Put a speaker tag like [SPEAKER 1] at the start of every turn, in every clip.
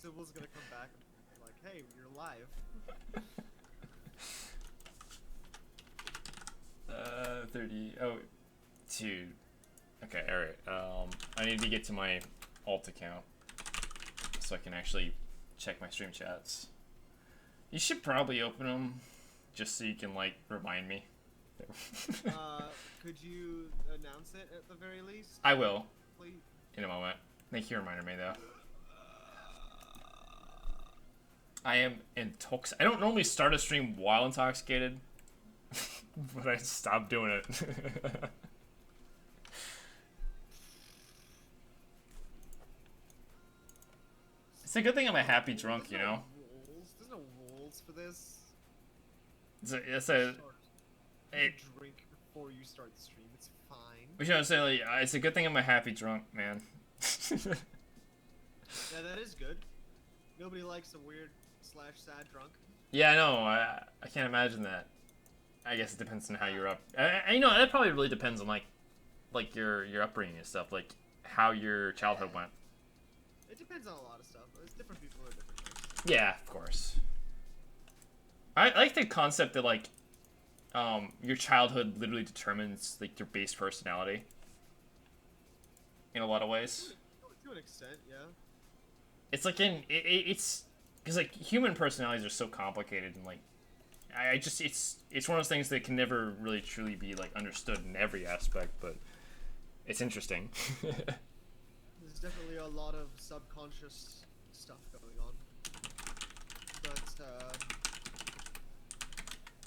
[SPEAKER 1] Sybil's gonna come back and be like, hey, you're live.
[SPEAKER 2] 30. Oh, dude. Okay, alright. I need to get to my alt account so I can actually check my stream chats. You should probably open them just so you can, like, remind me.
[SPEAKER 1] Could you announce it at the very least?
[SPEAKER 2] I will.
[SPEAKER 1] Please?
[SPEAKER 2] In a moment. Thank you for reminding me, though. I am intoxicated. I don't normally start a stream while intoxicated, but I stopped doing it. It's a good thing I'm a happy drunk, you know?
[SPEAKER 1] There's no rules for this.
[SPEAKER 2] It's a
[SPEAKER 1] You drink before you start the stream, it's fine.
[SPEAKER 2] we should say, like, it's a good thing I'm a happy drunk, man.
[SPEAKER 1] Yeah, that is good. Nobody likes a weird / sad drunk.
[SPEAKER 2] Yeah, I know. I can't imagine that. I guess it depends on how you're up. You know, that probably really depends on like your upbringing and stuff, like how your childhood went.
[SPEAKER 1] It depends on a lot of stuff. There's different people are different things.
[SPEAKER 2] Yeah, of course. I like the concept that like your childhood literally determines like your base personality in a lot of ways.
[SPEAKER 1] To an extent, yeah.
[SPEAKER 2] It's like it's because like human personalities are so complicated and like I just it's one of those things that can never really truly be like understood in every aspect, but it's interesting.
[SPEAKER 1] There's definitely a lot of subconscious stuff going on, but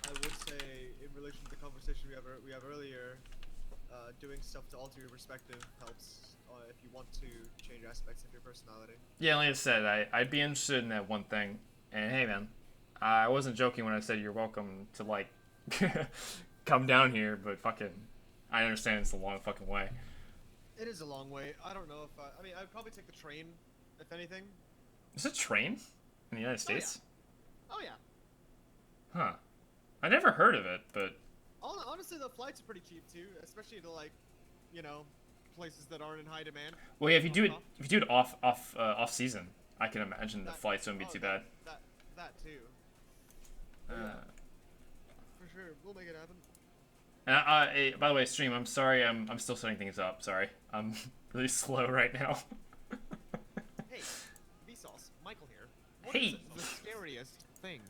[SPEAKER 1] I would say in relation to the conversation we have earlier, doing stuff to alter your perspective helps if you want to change aspects of your personality.
[SPEAKER 2] Yeah, like I said, I'd be interested in that one thing. And hey, man, I wasn't joking when I said you're welcome to like come down here, but fucking, I understand it's a long fucking way.
[SPEAKER 1] It is a long way. I don't know if I mean, I'd probably take the train, if anything.
[SPEAKER 2] Is it train in the United States?
[SPEAKER 1] Oh yeah.
[SPEAKER 2] Huh. I never heard of it, but
[SPEAKER 1] Honestly, the flights are pretty cheap too, especially to like, you know, places that aren't in high demand.
[SPEAKER 2] well, yeah, if you do it off season, I can imagine the flights wouldn't be too bad.
[SPEAKER 1] That too. Yeah. For sure, we'll make it happen.
[SPEAKER 2] And by the way, stream, I'm sorry, I'm still setting things up. Sorry, I'm really slow right now.
[SPEAKER 1] Hey, Vsauce, Michael here. What
[SPEAKER 2] Hey.
[SPEAKER 1] is the scariest thing?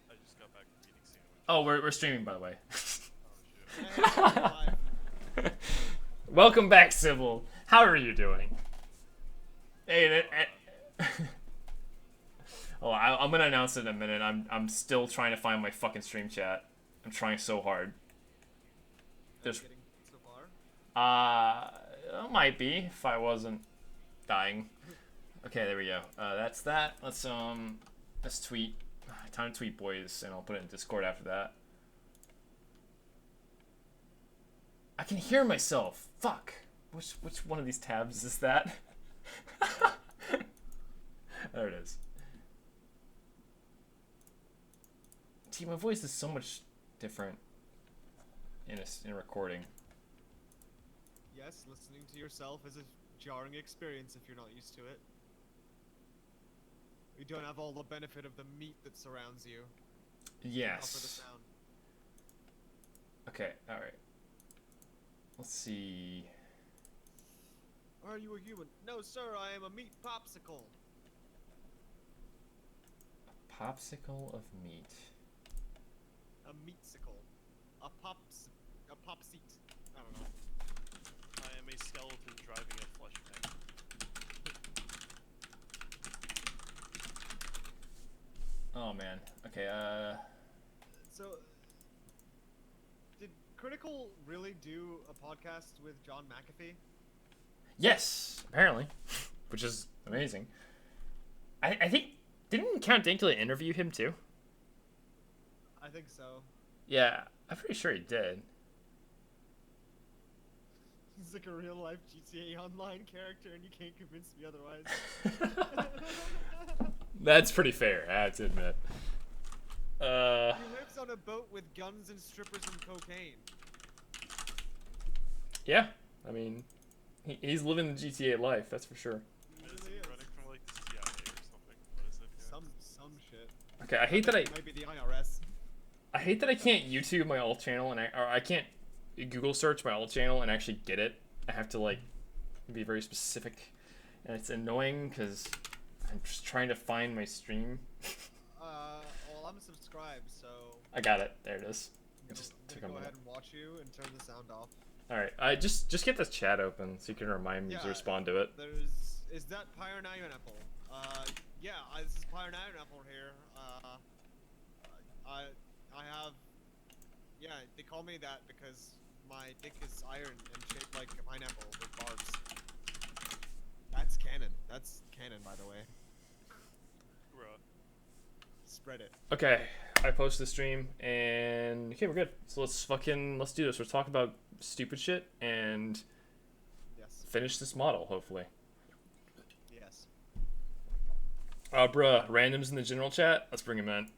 [SPEAKER 3] I just got back from eating sandwich.
[SPEAKER 2] Oh, we're streaming, by the way.
[SPEAKER 3] Oh shit.
[SPEAKER 1] Hey,
[SPEAKER 2] Welcome back, Sybil. How are you doing? Hey, oh, I'm gonna announce it in a minute. I'm still trying to find my fucking stream chat. I'm trying so hard. There's
[SPEAKER 1] getting so far.
[SPEAKER 2] it might be if I wasn't dying. Okay, there we go. That's that. Let's tweet. Time to tweet, boys, and I'll put it in Discord after that. I can hear myself. Fuck. Which one of these tabs is that? There it is. See, my voice is so much different in a recording.
[SPEAKER 1] Yes, listening to yourself is a jarring experience if you're not used to it. You don't have all the benefit of the meat that surrounds you. For the
[SPEAKER 2] Yes.
[SPEAKER 1] sound.
[SPEAKER 2] Okay, alright. Let's see.
[SPEAKER 1] Are you a human? No, sir, I am a meat popsicle.
[SPEAKER 2] A popsicle of meat.
[SPEAKER 1] A meatsicle. A popseat. I don't know.
[SPEAKER 3] I am a skeleton driving a flesh bag.
[SPEAKER 2] Oh man. Okay,
[SPEAKER 1] So, did Critical really do a podcast with John McAfee?
[SPEAKER 2] yes, apparently. Which is amazing. I think, didn't Count Dankula interview him too?
[SPEAKER 1] I think so.
[SPEAKER 2] Yeah, I'm pretty sure he did.
[SPEAKER 1] He's like a real life GTA Online character, and you can't convince me otherwise.
[SPEAKER 2] That's pretty fair, I have to admit.
[SPEAKER 1] He lives on a boat with guns and strippers and cocaine.
[SPEAKER 2] Yeah, I mean, he's living the GTA life, that's for sure.
[SPEAKER 3] Is he running from like the CIA or something?
[SPEAKER 1] shit.
[SPEAKER 2] Okay, I hate that
[SPEAKER 1] It might be the IRS.
[SPEAKER 2] I hate that I can't YouTube my alt channel or I can't Google search my alt channel and actually get it. I have to like be very specific, and it's annoying because I'm just trying to find my stream.
[SPEAKER 1] Well, I'm subscribed, so
[SPEAKER 2] I got it. There it is. It just
[SPEAKER 1] I'm
[SPEAKER 2] took a
[SPEAKER 1] gonna go
[SPEAKER 2] minute.
[SPEAKER 1] ahead and watch you and turn the sound off.
[SPEAKER 2] All right, I just get this chat open so you can remind me to
[SPEAKER 1] Yeah.
[SPEAKER 2] respond to it.
[SPEAKER 1] Is that Pyre Apple? Yeah, this is Pyre Apple here. I have, yeah, they call me that because my dick is iron and shaped like a pineapple with barbs. That's canon. That's canon, by the way.
[SPEAKER 3] Bruh.
[SPEAKER 1] Spread it.
[SPEAKER 2] Okay, I posted the stream and okay, we're good. So let's do this. We're talking about stupid shit and
[SPEAKER 1] Yes.
[SPEAKER 2] finish this model hopefully.
[SPEAKER 1] Yes.
[SPEAKER 2] Bruh, randoms in the general chat. Let's bring him in.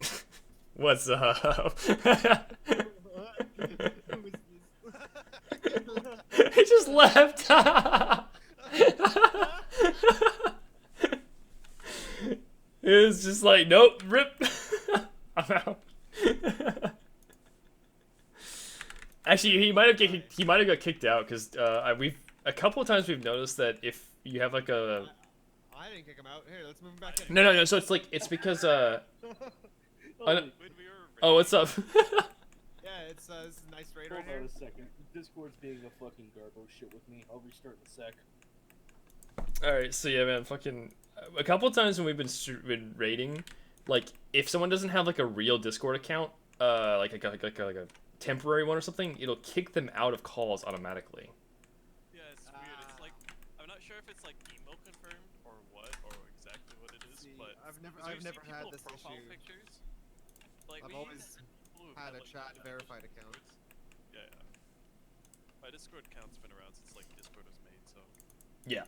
[SPEAKER 2] What's up?
[SPEAKER 1] Who is this?
[SPEAKER 2] He just left. It was just like, nope, rip. I'm out. Actually, he might have got kicked out because we've a couple of times we've noticed that if you have like a
[SPEAKER 1] I didn't kick him out. Here, let's move him back in.
[SPEAKER 2] no. So it's because I don't-
[SPEAKER 3] When we were
[SPEAKER 2] oh, what's up?
[SPEAKER 1] Yeah, it's this is nice raid right
[SPEAKER 4] Hold on
[SPEAKER 1] here.
[SPEAKER 4] a second. Discord's being a fucking garbo shit with me. I'll restart in a sec.
[SPEAKER 2] All right, so yeah, man, fucking a couple of times when we've been raiding, like if someone doesn't have like a real Discord account, like a temporary one or something, it'll kick them out of calls automatically.
[SPEAKER 3] Yeah, it's weird. It's like I'm not sure if it's like email confirmed or what or exactly what it is,
[SPEAKER 1] See,
[SPEAKER 3] but
[SPEAKER 1] I've never
[SPEAKER 3] 'cause we've
[SPEAKER 1] had
[SPEAKER 3] seen people
[SPEAKER 1] this
[SPEAKER 3] profile
[SPEAKER 1] issue.
[SPEAKER 3] pictures. Like
[SPEAKER 1] I've
[SPEAKER 3] we
[SPEAKER 1] always
[SPEAKER 3] people who've
[SPEAKER 1] had a
[SPEAKER 3] like,
[SPEAKER 1] chat
[SPEAKER 3] yeah,
[SPEAKER 1] verified account.
[SPEAKER 3] Yeah, yeah. My Discord account's been around since like Discord was made, so
[SPEAKER 2] Yeah,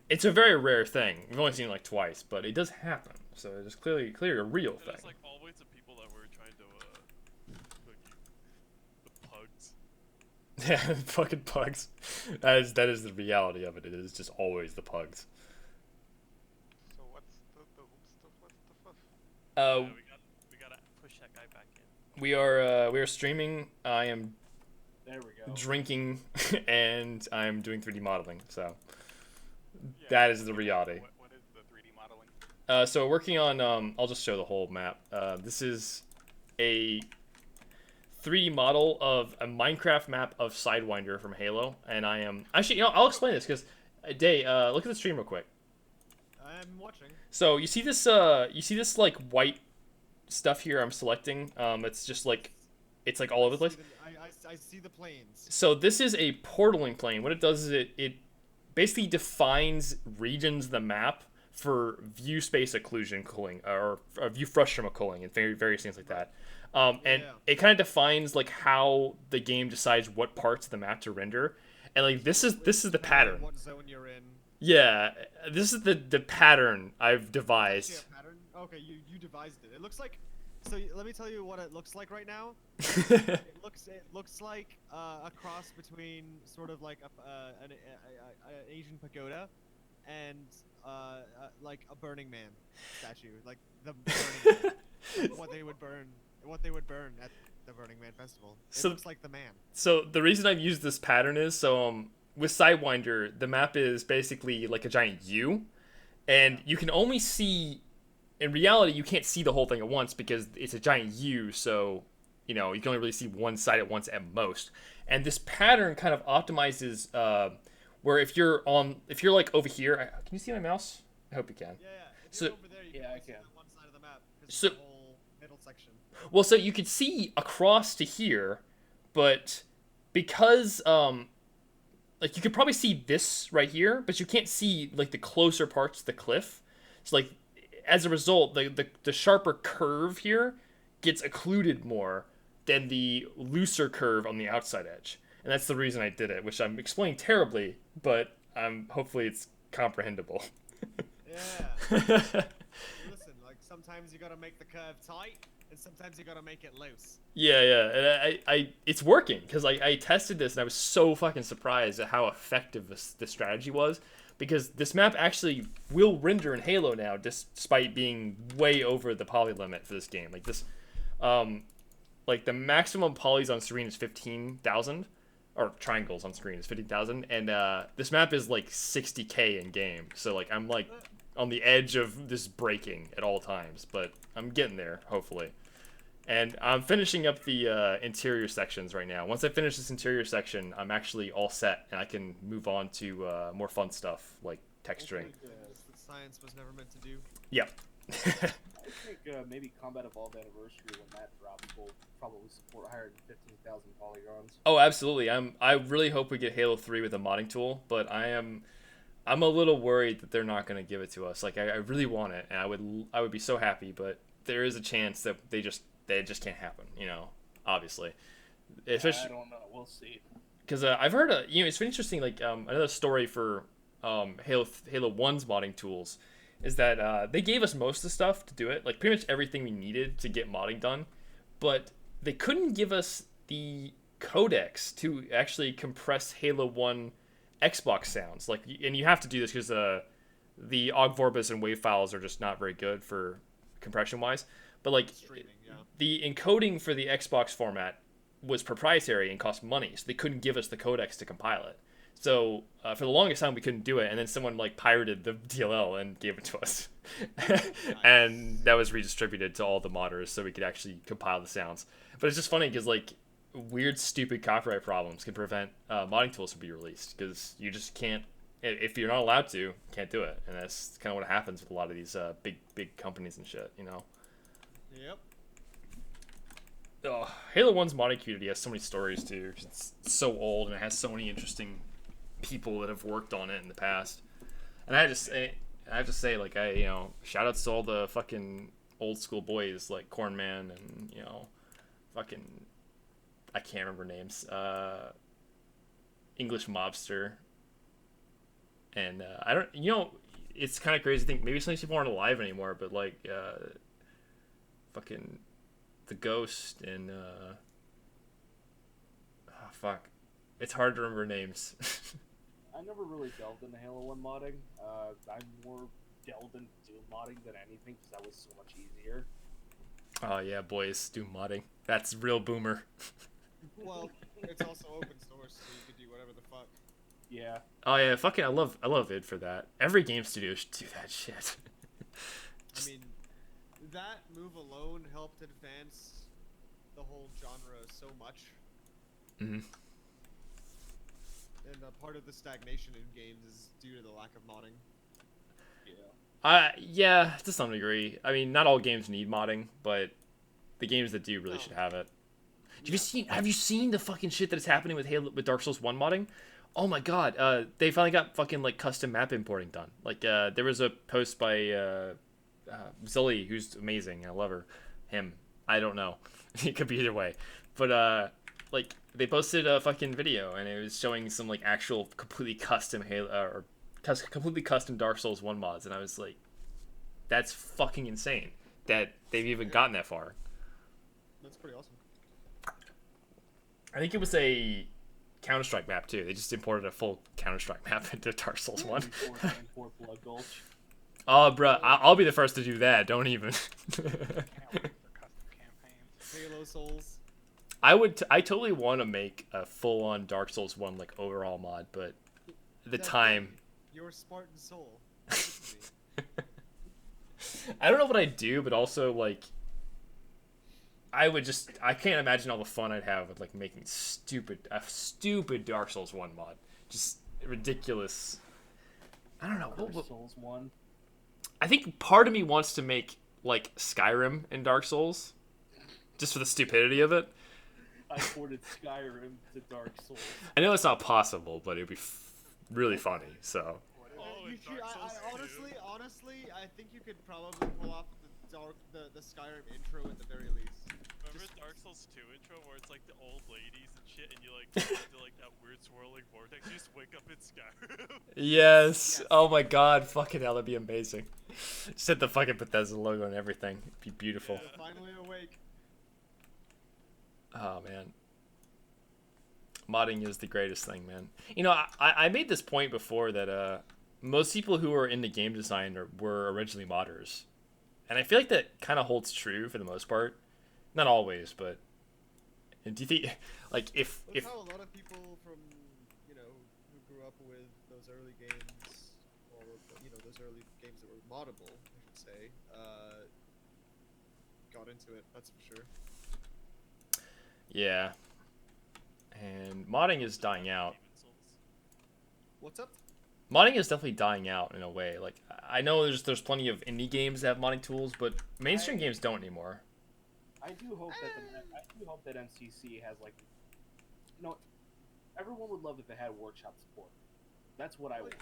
[SPEAKER 2] it's a very rare thing. We've only seen it like twice, but it does happen. So it's clearly a real
[SPEAKER 3] and
[SPEAKER 2] thing.
[SPEAKER 3] it's like always the people that were trying to like the pugs.
[SPEAKER 2] Yeah, fucking pugs. That is the reality of it. It is just always the pugs.
[SPEAKER 5] So what's the stuff? What's the fuff?
[SPEAKER 2] Uh,
[SPEAKER 3] We gotta push that guy back in.
[SPEAKER 2] we are streaming. I am
[SPEAKER 4] There we go.
[SPEAKER 2] drinking and I'm doing 3D modeling. So
[SPEAKER 5] Yeah,
[SPEAKER 2] that is the
[SPEAKER 5] what-
[SPEAKER 2] reality.
[SPEAKER 5] What is the 3D modeling?
[SPEAKER 2] So we're working on. I'll just show the whole map. This is a 3D model of a Minecraft map of Sidewinder from Halo, and I am actually. I'll explain this because, Day, look at the stream real quick.
[SPEAKER 1] I'm watching.
[SPEAKER 2] So you see this like white stuff here. I'm selecting. It's just like, it's like all over the place.
[SPEAKER 1] I see the planes.
[SPEAKER 2] So this is a portaling plane. What it does is it basically defines regions of the map for view space occlusion cooling or view frustum cooling and various things like that. And
[SPEAKER 1] Yeah.
[SPEAKER 2] it kind of defines like how the game decides what parts of the map to render. And like this is the pattern.
[SPEAKER 1] What zone you're in?
[SPEAKER 2] Yeah, this is the pattern I've
[SPEAKER 1] Actually,
[SPEAKER 2] devised.
[SPEAKER 1] a pattern. Okay, you devised it. It looks like. So let me tell you what it looks like right now. It looks like a cross between sort of like an Asian pagoda and like a Burning Man statue, like the Burning Man. Like what they would burn at the Burning Man festival. It
[SPEAKER 2] So-
[SPEAKER 1] looks like the man.
[SPEAKER 2] So the reason I've used this pattern is with Sidewinder, the map is basically like a giant U, and you can only see. In reality, you can't see the whole thing at once because it's a giant U. So, you can only really see one side at once at most. And this pattern kind of optimizes where if you're like over here, can you see my mouse? I hope you can.
[SPEAKER 1] Yeah. If
[SPEAKER 2] So-
[SPEAKER 1] you're over there, you
[SPEAKER 4] Yeah,
[SPEAKER 1] can
[SPEAKER 4] I
[SPEAKER 1] only see
[SPEAKER 4] can.
[SPEAKER 1] that one side of the map because
[SPEAKER 2] So-
[SPEAKER 1] it's the whole middle section.
[SPEAKER 2] Well, so you could see across to here, but because like you could probably see this right here, but you can't see like the closer parts of the cliff. So like as a result, the sharper curve here gets occluded more than the looser curve on the outside edge. And that's the reason I did it, which I'm explaining terribly, but hopefully it's comprehensible.
[SPEAKER 1] Yeah. Listen, like sometimes you gotta make the curve tight, and sometimes you gotta make it loose.
[SPEAKER 2] Yeah, and it's working because I tested this and I was so fucking surprised at how effective this strategy was, because this map actually will render in Halo now despite being way over the poly limit for this game. Like this, like the maximum polys on screen is 15,000, or triangles on screen is 15,000, and this map is like 60k in game. So like I'm like on the edge of this breaking at all times, but I'm getting there hopefully. And I'm finishing up the interior sections right now. Once I finish this interior section, I'm actually all set, and I can move on to more fun stuff like texturing.
[SPEAKER 1] That's what science was never meant to do.
[SPEAKER 2] Yep.
[SPEAKER 4] I think maybe Combat Evolved Anniversary, when that drops, will probably support higher than 15,000 polygons.
[SPEAKER 2] Oh, absolutely. I really hope we get Halo 3 with a modding tool, but I'm a little worried that they're not going to give it to us. Like I really want it, and I would be so happy, but there is a chance that they just can't happen. You know, obviously. Especially,
[SPEAKER 4] I don't know. We'll see.
[SPEAKER 2] Because I've heard it's been interesting. Like another story for Halo 1's modding tools is that they gave us most of the stuff to do it, like pretty much everything we needed to get modding done, but they couldn't give us the codecs to actually compress Halo 1 Xbox sounds. Like, and you have to do this because the OGG Vorbis and WAV files are just not very good for compression wise. But like
[SPEAKER 1] Streaming, yeah.
[SPEAKER 2] the encoding for the Xbox format was proprietary and cost money, so they couldn't give us the codecs to compile it. So for the longest time we couldn't do it, and then someone like pirated the DLL and gave it to us, and that was redistributed to all the modders so we could actually compile the sounds. But it's just funny because like weird, stupid copyright problems can prevent modding tools from being released, because you just can't, if you're not allowed to, can't do it, and that's kind of what happens with a lot of these big companies and shit, you know.
[SPEAKER 1] Yep.
[SPEAKER 2] Oh, Halo 1's modding community has so many stories too. It's so old and it has so many interesting people that have worked on it in the past. And I have to say, like, shout outs to all the fucking old school boys like Cornman and fucking, I can't remember names. English Mobster. And I don't, it's kind of crazy to think maybe some of these people aren't alive anymore, but like fucking the Ghost and fuck, it's hard to remember names.
[SPEAKER 4] I never really delved into Halo 1 modding. I'm more delved into Doom modding than anything because that was so much easier.
[SPEAKER 2] Oh yeah, boys, Doom modding. That's real boomer.
[SPEAKER 1] Well, it's also open source, so you could do whatever the fuck.
[SPEAKER 4] Yeah.
[SPEAKER 2] Oh yeah, fucking I love id for that. Every game studio should do that shit.
[SPEAKER 1] I mean, that move alone helped advance the whole genre so much.
[SPEAKER 2] Mm-hmm.
[SPEAKER 1] And part of the stagnation in games is due to the lack of modding.
[SPEAKER 4] Yeah.
[SPEAKER 2] Yeah, to some degree. I mean, not all games need modding, but the games that do really
[SPEAKER 1] No.
[SPEAKER 2] should have it. Have you seen the fucking shit that's happening with Dark Souls 1 modding? Oh my god, they finally got fucking like custom map importing done. Like there was a post by Zully, who's amazing. I love her. Him. I don't know. It could be either way. But like they posted a fucking video and it was showing some like actual completely custom completely custom Dark Souls 1 mods, and I was like, that's fucking insane that they've even gotten that far.
[SPEAKER 1] That's pretty awesome.
[SPEAKER 2] I think it was a Counter-Strike map too. They just imported a full Counter-Strike map into Dark Souls 1.
[SPEAKER 4] For Blood Gulch.
[SPEAKER 2] Oh, bruh, I'll be the first to do that. Don't even.
[SPEAKER 5] Can't wait for custom campaigns.
[SPEAKER 1] Halo Souls.
[SPEAKER 2] I totally want to make a full-on Dark Souls 1 like overall mod, but the time.
[SPEAKER 1] Your Spartan soul.
[SPEAKER 2] I don't know what I'd do, but also like I can't imagine all the fun I'd have with like making a stupid Dark Souls 1 mod. Just ridiculous. I don't know.
[SPEAKER 4] Dark Souls 1.
[SPEAKER 2] I think part of me wants to make like Skyrim in Dark Souls, just for the stupidity of it.
[SPEAKER 4] I ported Skyrim to Dark Souls.
[SPEAKER 2] I know it's not possible, but it'd be really funny. So
[SPEAKER 3] Oh,
[SPEAKER 1] You
[SPEAKER 3] in
[SPEAKER 1] should,
[SPEAKER 3] Dark Souls
[SPEAKER 1] honestly, I think you could probably pull off the Skyrim intro at the very least.
[SPEAKER 3] But Remember Dark Souls 2 intro where it's like the old ladies and shit, and you like go into like that weird swirling vortex. You just wake up in Skyrim.
[SPEAKER 2] Yes.
[SPEAKER 1] Yes.
[SPEAKER 2] Oh my god. Fucking hell, that'd be amazing. Set the fucking Bethesda logo and everything. It'd be beautiful.
[SPEAKER 3] Yeah.
[SPEAKER 1] Finally awake.
[SPEAKER 2] Oh man. Modding is the greatest thing, man. You know, I made this point before that most people who are into game design were originally modders. And I feel like that kind of holds true for the most part. Not always, but do you think, like, if
[SPEAKER 1] That's how a lot of people from, who grew up with those early games, or, those early games that were moddable, I should say, got into it, that's for sure.
[SPEAKER 2] yeah. And modding is dying out.
[SPEAKER 3] Demon Souls.
[SPEAKER 1] What's up?
[SPEAKER 2] Modding is definitely dying out in a way. Like, I know there's plenty of indie games that have modding tools, but mainstream games don't anymore.
[SPEAKER 4] I do hope that MCC has like, everyone would love if it had workshop support. That's what I want.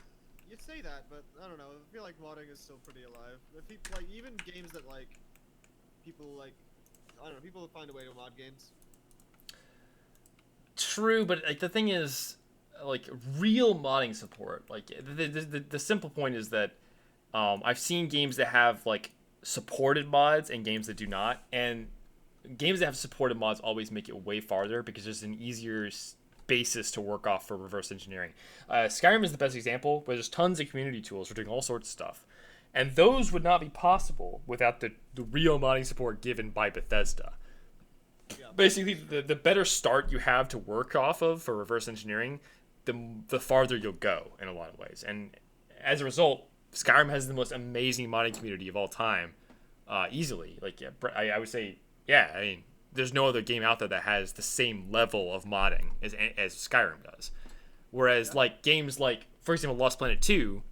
[SPEAKER 1] You'd say that, but I don't know. I feel like modding is still pretty alive. The people, like, even games that people find a way to mod games.
[SPEAKER 2] True, but like the thing is, like real modding support. Like the simple point is that I've seen games that have like supported mods and games that do not, and games that have supported mods always make it way farther because there's an easier basis to work off for reverse engineering. Skyrim is the best example, where there's tons of community tools for doing all sorts of stuff, and those would not be possible without the real modding support given by Bethesda.
[SPEAKER 1] Yeah.
[SPEAKER 2] Basically, the better start you have to work off of for reverse engineering, the farther you'll go in a lot of ways. And as a result, Skyrim has the most amazing modding community of all time, easily. Like, yeah, I would say, yeah, I mean, there's no other game out there that has the same level of modding as Skyrim does. Whereas, like, games like, for example, Lost Planet 2,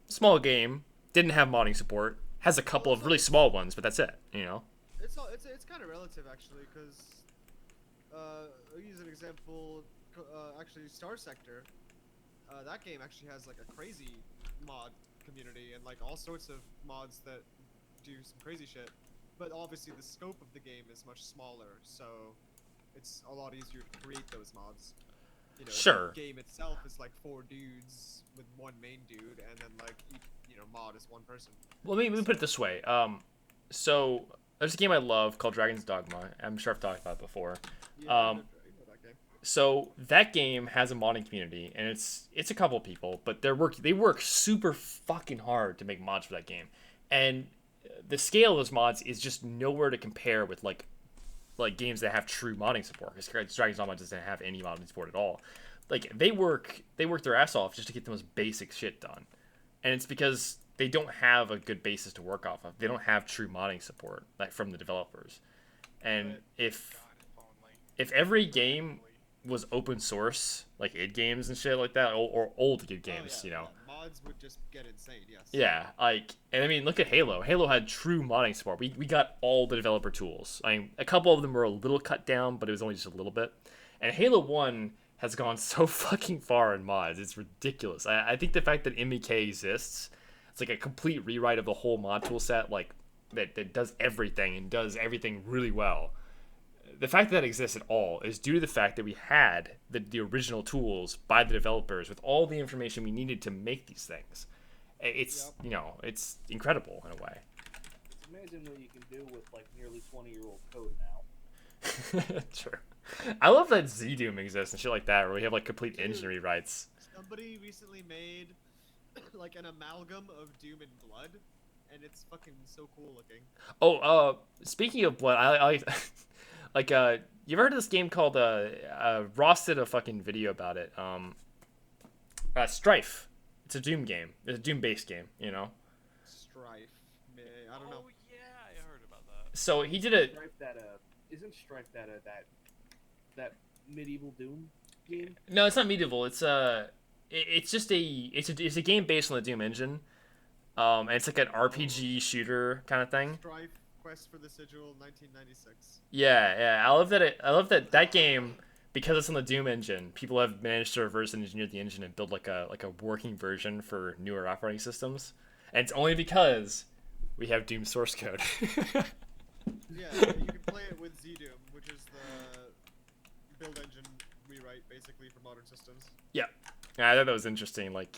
[SPEAKER 2] small game, didn't have modding support, has a couple of really small ones, but that's it, you know?
[SPEAKER 1] It's kind of relative actually, because I'll use an example. Actually, Star Sector. That game actually has like a crazy mod community and like all sorts of mods that do some crazy shit. But obviously, the scope of the game is much smaller, so it's a lot easier to create those mods.
[SPEAKER 2] Sure.
[SPEAKER 1] The game itself is like 4 dudes with one main dude, and then like each mod is one person.
[SPEAKER 2] Well, let me put it this way. So there's a game I love called Dragon's Dogma. I'm sure I've talked about it before.
[SPEAKER 1] Yeah, I know that game.
[SPEAKER 2] So that game has a modding community, and it's a couple people, but they work super fucking hard to make mods for that game, and the scale of those mods is just nowhere to compare with like games that have true modding support. Because Dragon's Dogma doesn't have any modding support at all. Like they work their ass off just to get the most basic shit done, and it's because they don't have a good basis to work off of. They don't have true modding support like from the developers. And
[SPEAKER 1] Right.
[SPEAKER 2] if every game was open source, like id Games and shit like that, or old id Games,
[SPEAKER 1] Oh, yeah, mods would just get insane. Yes.
[SPEAKER 2] Yeah, like, and I mean, look at Halo. Halo had true modding support. We got all the developer tools. I mean, a couple of them were a little cut down, but it was only just a little bit. And Halo 1 has gone so fucking far in mods. It's ridiculous. I think the fact that MEK exists, it's like a complete rewrite of the whole mod tool set, like, that does everything and does everything really well. The fact that exists at all is due to the fact that we had the original tools by the developers with all the information we needed to make these things. It's, it's incredible in a way.
[SPEAKER 4] It's amazing what you can do with like nearly 20-year-old code now.
[SPEAKER 2] True. I love that ZDoom exists and shit like that, where we have like complete engine rewrites.
[SPEAKER 1] Somebody recently made like an amalgam of Doom and Blood, and it's fucking so cool looking.
[SPEAKER 2] Oh, speaking of Blood, I like you ever heard of this game called Ross did a fucking video about it. Strife. It's a Doom game. It's a Doom based game, you know.
[SPEAKER 1] Strife. I don't know.
[SPEAKER 3] Oh yeah, I heard about that.
[SPEAKER 2] So he did a
[SPEAKER 4] Isn't Strife that medieval Doom game?
[SPEAKER 2] No, it's not medieval. It's just it's a game based on the Doom engine. And it's like an RPG shooter kind of thing.
[SPEAKER 1] Strife Quest for the Sigil, 1996.
[SPEAKER 2] Yeah. I love that game, because it's on the Doom engine. People have managed to reverse engineer the engine and build like a working version for newer operating systems. And it's only because we have Doom source code.
[SPEAKER 1] Yeah, you can play it with ZDoom, which is the build engine rewrite basically for modern systems.
[SPEAKER 2] Yeah, I thought that was interesting. Like,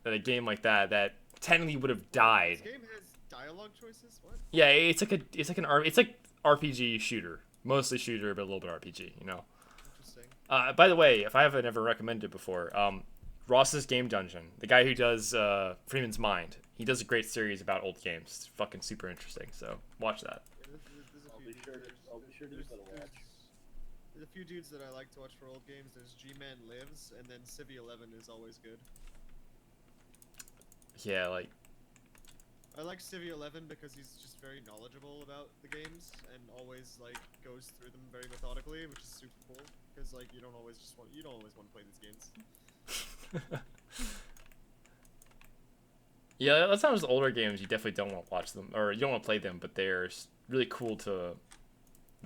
[SPEAKER 2] that a game like that technically would have died.
[SPEAKER 1] This game has dialogue choices. What?
[SPEAKER 2] Yeah, it's like RPG shooter, mostly shooter, but a little bit RPG. You know.
[SPEAKER 1] Interesting.
[SPEAKER 2] By the way, if I haven't ever recommended it before, Ross's Game Dungeon, the guy who does Freeman's Mind, he does a great series about old games. It's fucking super interesting. So watch that.
[SPEAKER 1] Yeah, there's a
[SPEAKER 4] I'll
[SPEAKER 1] few
[SPEAKER 4] be sure to.
[SPEAKER 1] dudes.
[SPEAKER 4] I'll be sure to give that a watch.
[SPEAKER 1] There's a few dudes that I like to watch for old games. There's G-Man Lives, and then Civi 11 is always good.
[SPEAKER 2] Yeah, like
[SPEAKER 1] I like Civi 11 because he's just very knowledgeable about the games and always like goes through them very methodically, which is super cool. Because like you don't always want to play these games.
[SPEAKER 2] yeah, that's not just older games. You definitely don't want to watch them, or you don't want to play them, but they're really cool to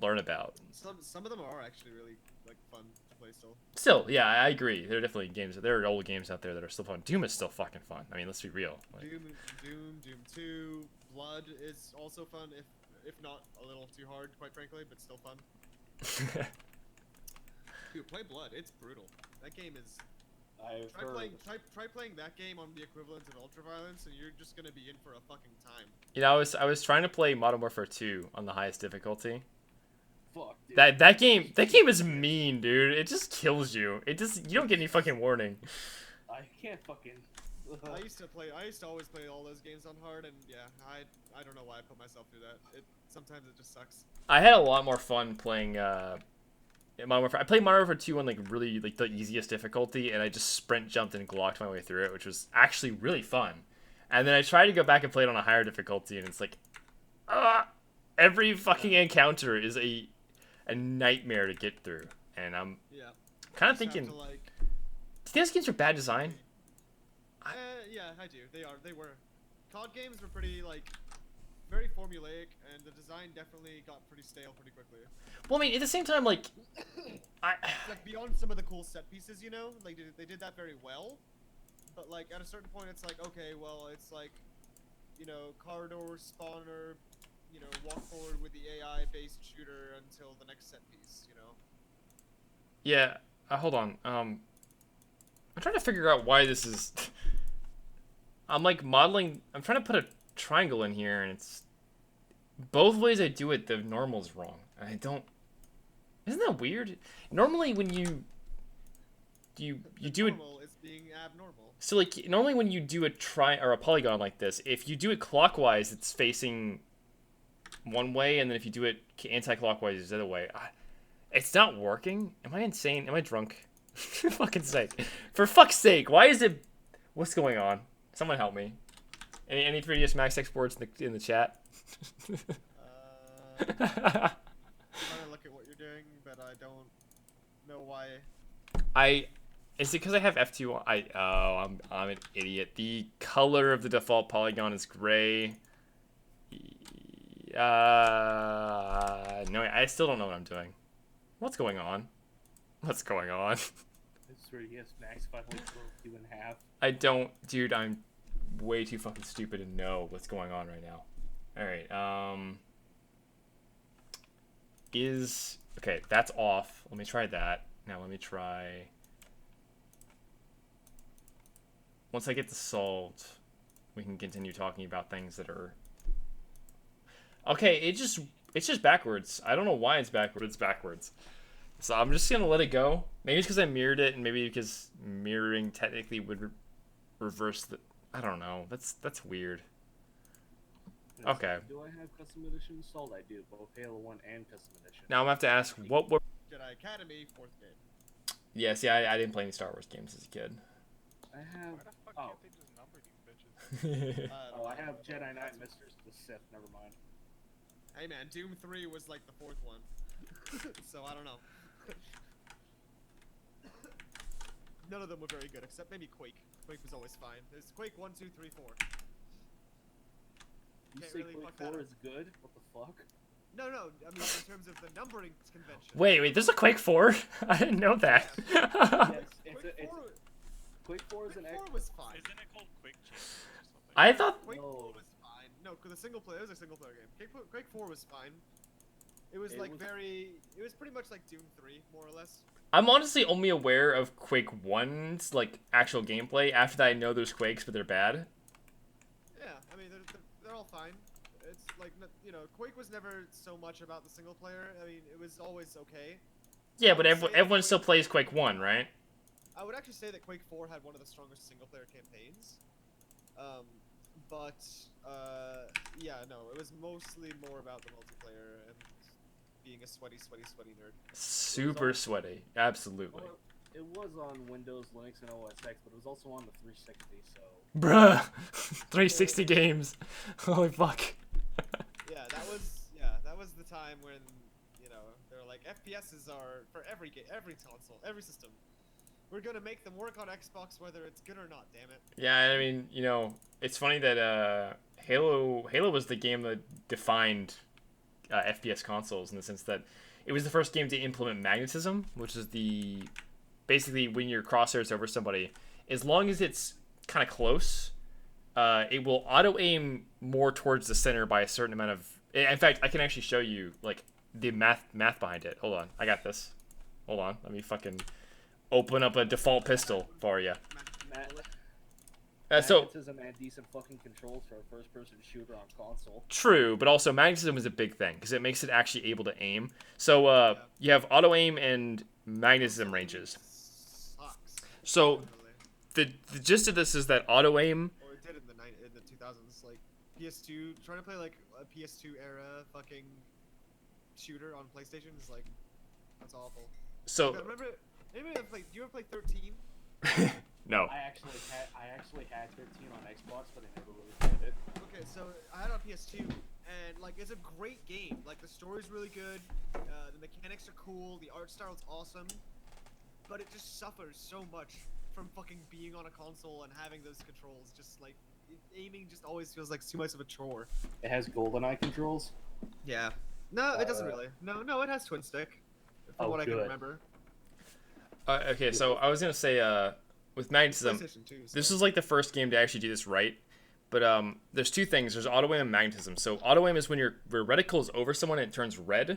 [SPEAKER 2] learn about.
[SPEAKER 1] Some of them are actually really like fun to play still.
[SPEAKER 2] Still, yeah, I agree. There are definitely games. There are old games out there that are still fun. Doom is still fucking fun. I mean, let's be real. Like,
[SPEAKER 1] Doom 2, Blood is also fun, if not a little too hard, quite frankly, but still fun. Dude, play Blood. It's brutal. That game is.
[SPEAKER 4] I've
[SPEAKER 1] Try
[SPEAKER 4] heard.
[SPEAKER 1] try playing that game on the equivalent of Ultraviolence, and you're just gonna be in for a fucking time.
[SPEAKER 2] you know, I was trying to play Modern Warfare 2 on the highest difficulty.
[SPEAKER 4] Fuck, dude.
[SPEAKER 2] That game is mean, dude. It just kills you. You don't get any fucking warning.
[SPEAKER 4] I can't fucking.
[SPEAKER 1] I used to always play all those games on hard, and yeah, I don't know why I put myself through that. Sometimes it just sucks.
[SPEAKER 2] I had a lot more fun playing Modern Warfare. I played Modern Warfare 2 on like really like the easiest difficulty, and I just sprint jumped and glocked my way through it, which was actually really fun. And then I tried to go back and play it on a higher difficulty, and it's like, every fucking encounter is a nightmare to get through. And I'm
[SPEAKER 1] Yeah.
[SPEAKER 2] kind of
[SPEAKER 1] Just have
[SPEAKER 2] thinking,
[SPEAKER 1] to, like,
[SPEAKER 2] do you think those games are bad design?
[SPEAKER 1] yeah, I do. They were. COD games were pretty like very formulaic, and the design definitely got pretty stale pretty quickly.
[SPEAKER 2] Well, I mean, at the same time, like,
[SPEAKER 1] Like beyond some of the cool set pieces, you know, like they did that very well. But like at a certain point, it's like okay, well, it's like, you know, corridor spawner, you know, walk forward with the AI-based shooter until the next set piece, you know.
[SPEAKER 2] yeah. Hold on. I'm trying to figure out why this is. I'm like modeling. I'm trying to put a triangle in here, and it's both ways I do it. The normal's wrong. I don't. Isn't that weird? Normally, when you do it.
[SPEAKER 1] Normal is being abnormal.
[SPEAKER 2] So like normally when you do a or a polygon like this, if you do it clockwise, it's facing one way, and then if you do it anti-clockwise, it's the other way. It's not working. Am I insane? Am I drunk? For fucking sake! For fuck's sake! Why is it? What's going on? Someone help me. Any 3ds Max exports in the chat?
[SPEAKER 1] I'm trying to look at what you're doing, but I don't know why.
[SPEAKER 2] Is it because I have F2 on? I'm an idiot. The color of the default polygon is gray. No, I still don't know what I'm doing. What's going on? What's going on?
[SPEAKER 4] It's 3DS Max finally broke you in half.
[SPEAKER 2] I don't, dude. I'm way too fucking stupid to know what's going on right now. All right. Okay? That's off. Let me try that. Now let me try. Once I get this solved, we can continue talking about things that are. Okay, it's just backwards. I don't know why it's backwards. It's backwards. So I'm just gonna let it go. Maybe it's because I mirrored it, and maybe because mirroring technically would reverse the. I don't know. That's weird. Okay.
[SPEAKER 4] Do I have Custom Edition installed? I do, both Halo 1 and Custom Edition.
[SPEAKER 2] Now I'm gonna have to ask what were.
[SPEAKER 1] Jedi Academy, 4th game.
[SPEAKER 2] Yeah, see, I didn't play any Star Wars games as a kid.
[SPEAKER 4] I have.
[SPEAKER 5] Why the fuck
[SPEAKER 4] Oh,
[SPEAKER 5] can't they just number these bitches?
[SPEAKER 4] oh, I have Jedi Knight Misters the Sith. Never mind.
[SPEAKER 1] Hey man, Doom 3 was like the 4th one. So I don't know. None of them were very good, except maybe Quake. Quake was always fine. There's Quake 1, 2, 3, 4.
[SPEAKER 4] You
[SPEAKER 1] Can't
[SPEAKER 4] say
[SPEAKER 1] really
[SPEAKER 4] Quake
[SPEAKER 1] fuck that
[SPEAKER 4] 4
[SPEAKER 1] up.
[SPEAKER 4] is good? What the fuck?
[SPEAKER 1] No, I mean in terms of the numbering convention.
[SPEAKER 2] Wait, there's a Quake 4? I didn't know that.
[SPEAKER 4] Yes,
[SPEAKER 1] Quake 4,
[SPEAKER 4] Quake 4 is
[SPEAKER 1] Quake
[SPEAKER 4] an
[SPEAKER 1] 4
[SPEAKER 4] X.
[SPEAKER 1] was fine.
[SPEAKER 3] Isn't it called Quick Change or something?
[SPEAKER 2] I thought.
[SPEAKER 1] Quake
[SPEAKER 4] No.
[SPEAKER 1] 4 was fine. No, 'cause it was a single player game. Quake 4 was fine. It was
[SPEAKER 4] It
[SPEAKER 1] like
[SPEAKER 4] was-
[SPEAKER 1] it was pretty much like Doom 3, more or less.
[SPEAKER 2] I'm honestly only aware of Quake 1's like actual gameplay. After that, I know there's Quakes, but they're bad.
[SPEAKER 1] Yeah, I mean they're all fine. It's like you know, Quake was never so much about the single player. I mean, it was always okay.
[SPEAKER 2] Yeah,
[SPEAKER 1] I
[SPEAKER 2] but
[SPEAKER 1] would say
[SPEAKER 2] everyone
[SPEAKER 1] Quake-
[SPEAKER 2] still plays Quake 1, right?
[SPEAKER 1] I would actually say that Quake 4 had one of the strongest single player campaigns. But yeah, no, it was mostly more about the multiplayer and being a sweaty nerd.
[SPEAKER 2] Super sweaty, absolutely.
[SPEAKER 4] Well, it was on Windows, Linux, and OS X, but it was also on the 360. So
[SPEAKER 2] Bruh, 360 games. Holy fuck.
[SPEAKER 1] Yeah, that was the time when, you know, they're like FPSs are for every game, every console, every system. We're gonna make them work on Xbox whether it's good or not. Damn it.
[SPEAKER 2] Yeah, I mean, you know, it's funny that Halo was the game that defined FPS consoles in the sense that it was the first game to implement magnetism, which is the basically when your crosshairs over somebody, as long as it's kind of close, it will auto aim more towards the center by a certain amount of. In fact, I can actually show you like the math behind it. Hold on, I got this. Hold on, let me fucking open up a default pistol for you. So
[SPEAKER 4] magnetism and decent fucking controls for a first-person shooter on console.
[SPEAKER 2] true, but also magnetism is a big thing because it makes it actually able to aim. So you have auto aim and magnetism ranges.
[SPEAKER 1] Sucks.
[SPEAKER 2] So
[SPEAKER 1] Literally.
[SPEAKER 2] the gist of this is that auto aim.
[SPEAKER 1] Or it did in the 2000s, like PS2. Trying to play like a PS2 era fucking shooter on PlayStation is like that's awful.
[SPEAKER 2] So
[SPEAKER 1] Remember? Anybody ever play? Do you ever play 13?
[SPEAKER 2] no.
[SPEAKER 4] I actually had 13 on Xbox, but I never really played it.
[SPEAKER 1] Okay, so I had it on PS2, and like it's a great game. Like the story's really good, the mechanics are cool, the art style's awesome, but it just suffers so much from fucking being on a console and having those controls. Just like aiming, just always feels like too much of a chore.
[SPEAKER 4] It has GoldenEye controls.
[SPEAKER 1] Yeah. No, it doesn't
[SPEAKER 4] Uh,
[SPEAKER 1] really. No, it has twin stick. From
[SPEAKER 4] Oh,
[SPEAKER 1] what I can
[SPEAKER 4] good.
[SPEAKER 1] remember.
[SPEAKER 2] Okay, so I was gonna say with magnetism,
[SPEAKER 1] PlayStation 2.
[SPEAKER 2] this is like the first game to actually do this right. But there's two things. There's auto aim and magnetism. So auto aim is when your reticle is over someone and it turns red.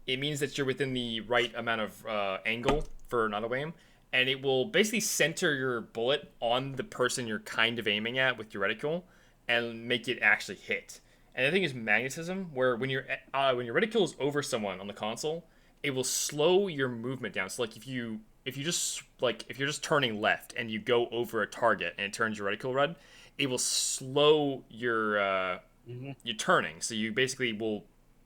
[SPEAKER 2] It means that you're within the right amount of angle for an auto aim, and it will basically center your bullet on the person you're kind of aiming at with your reticle, and make it actually hit. And the thing is magnetism, where when your reticle is over someone on the console, it will slow your movement down. So like if you're just turning left and you go over a target and it turns your reticle red, it will slow your turning. So you basically will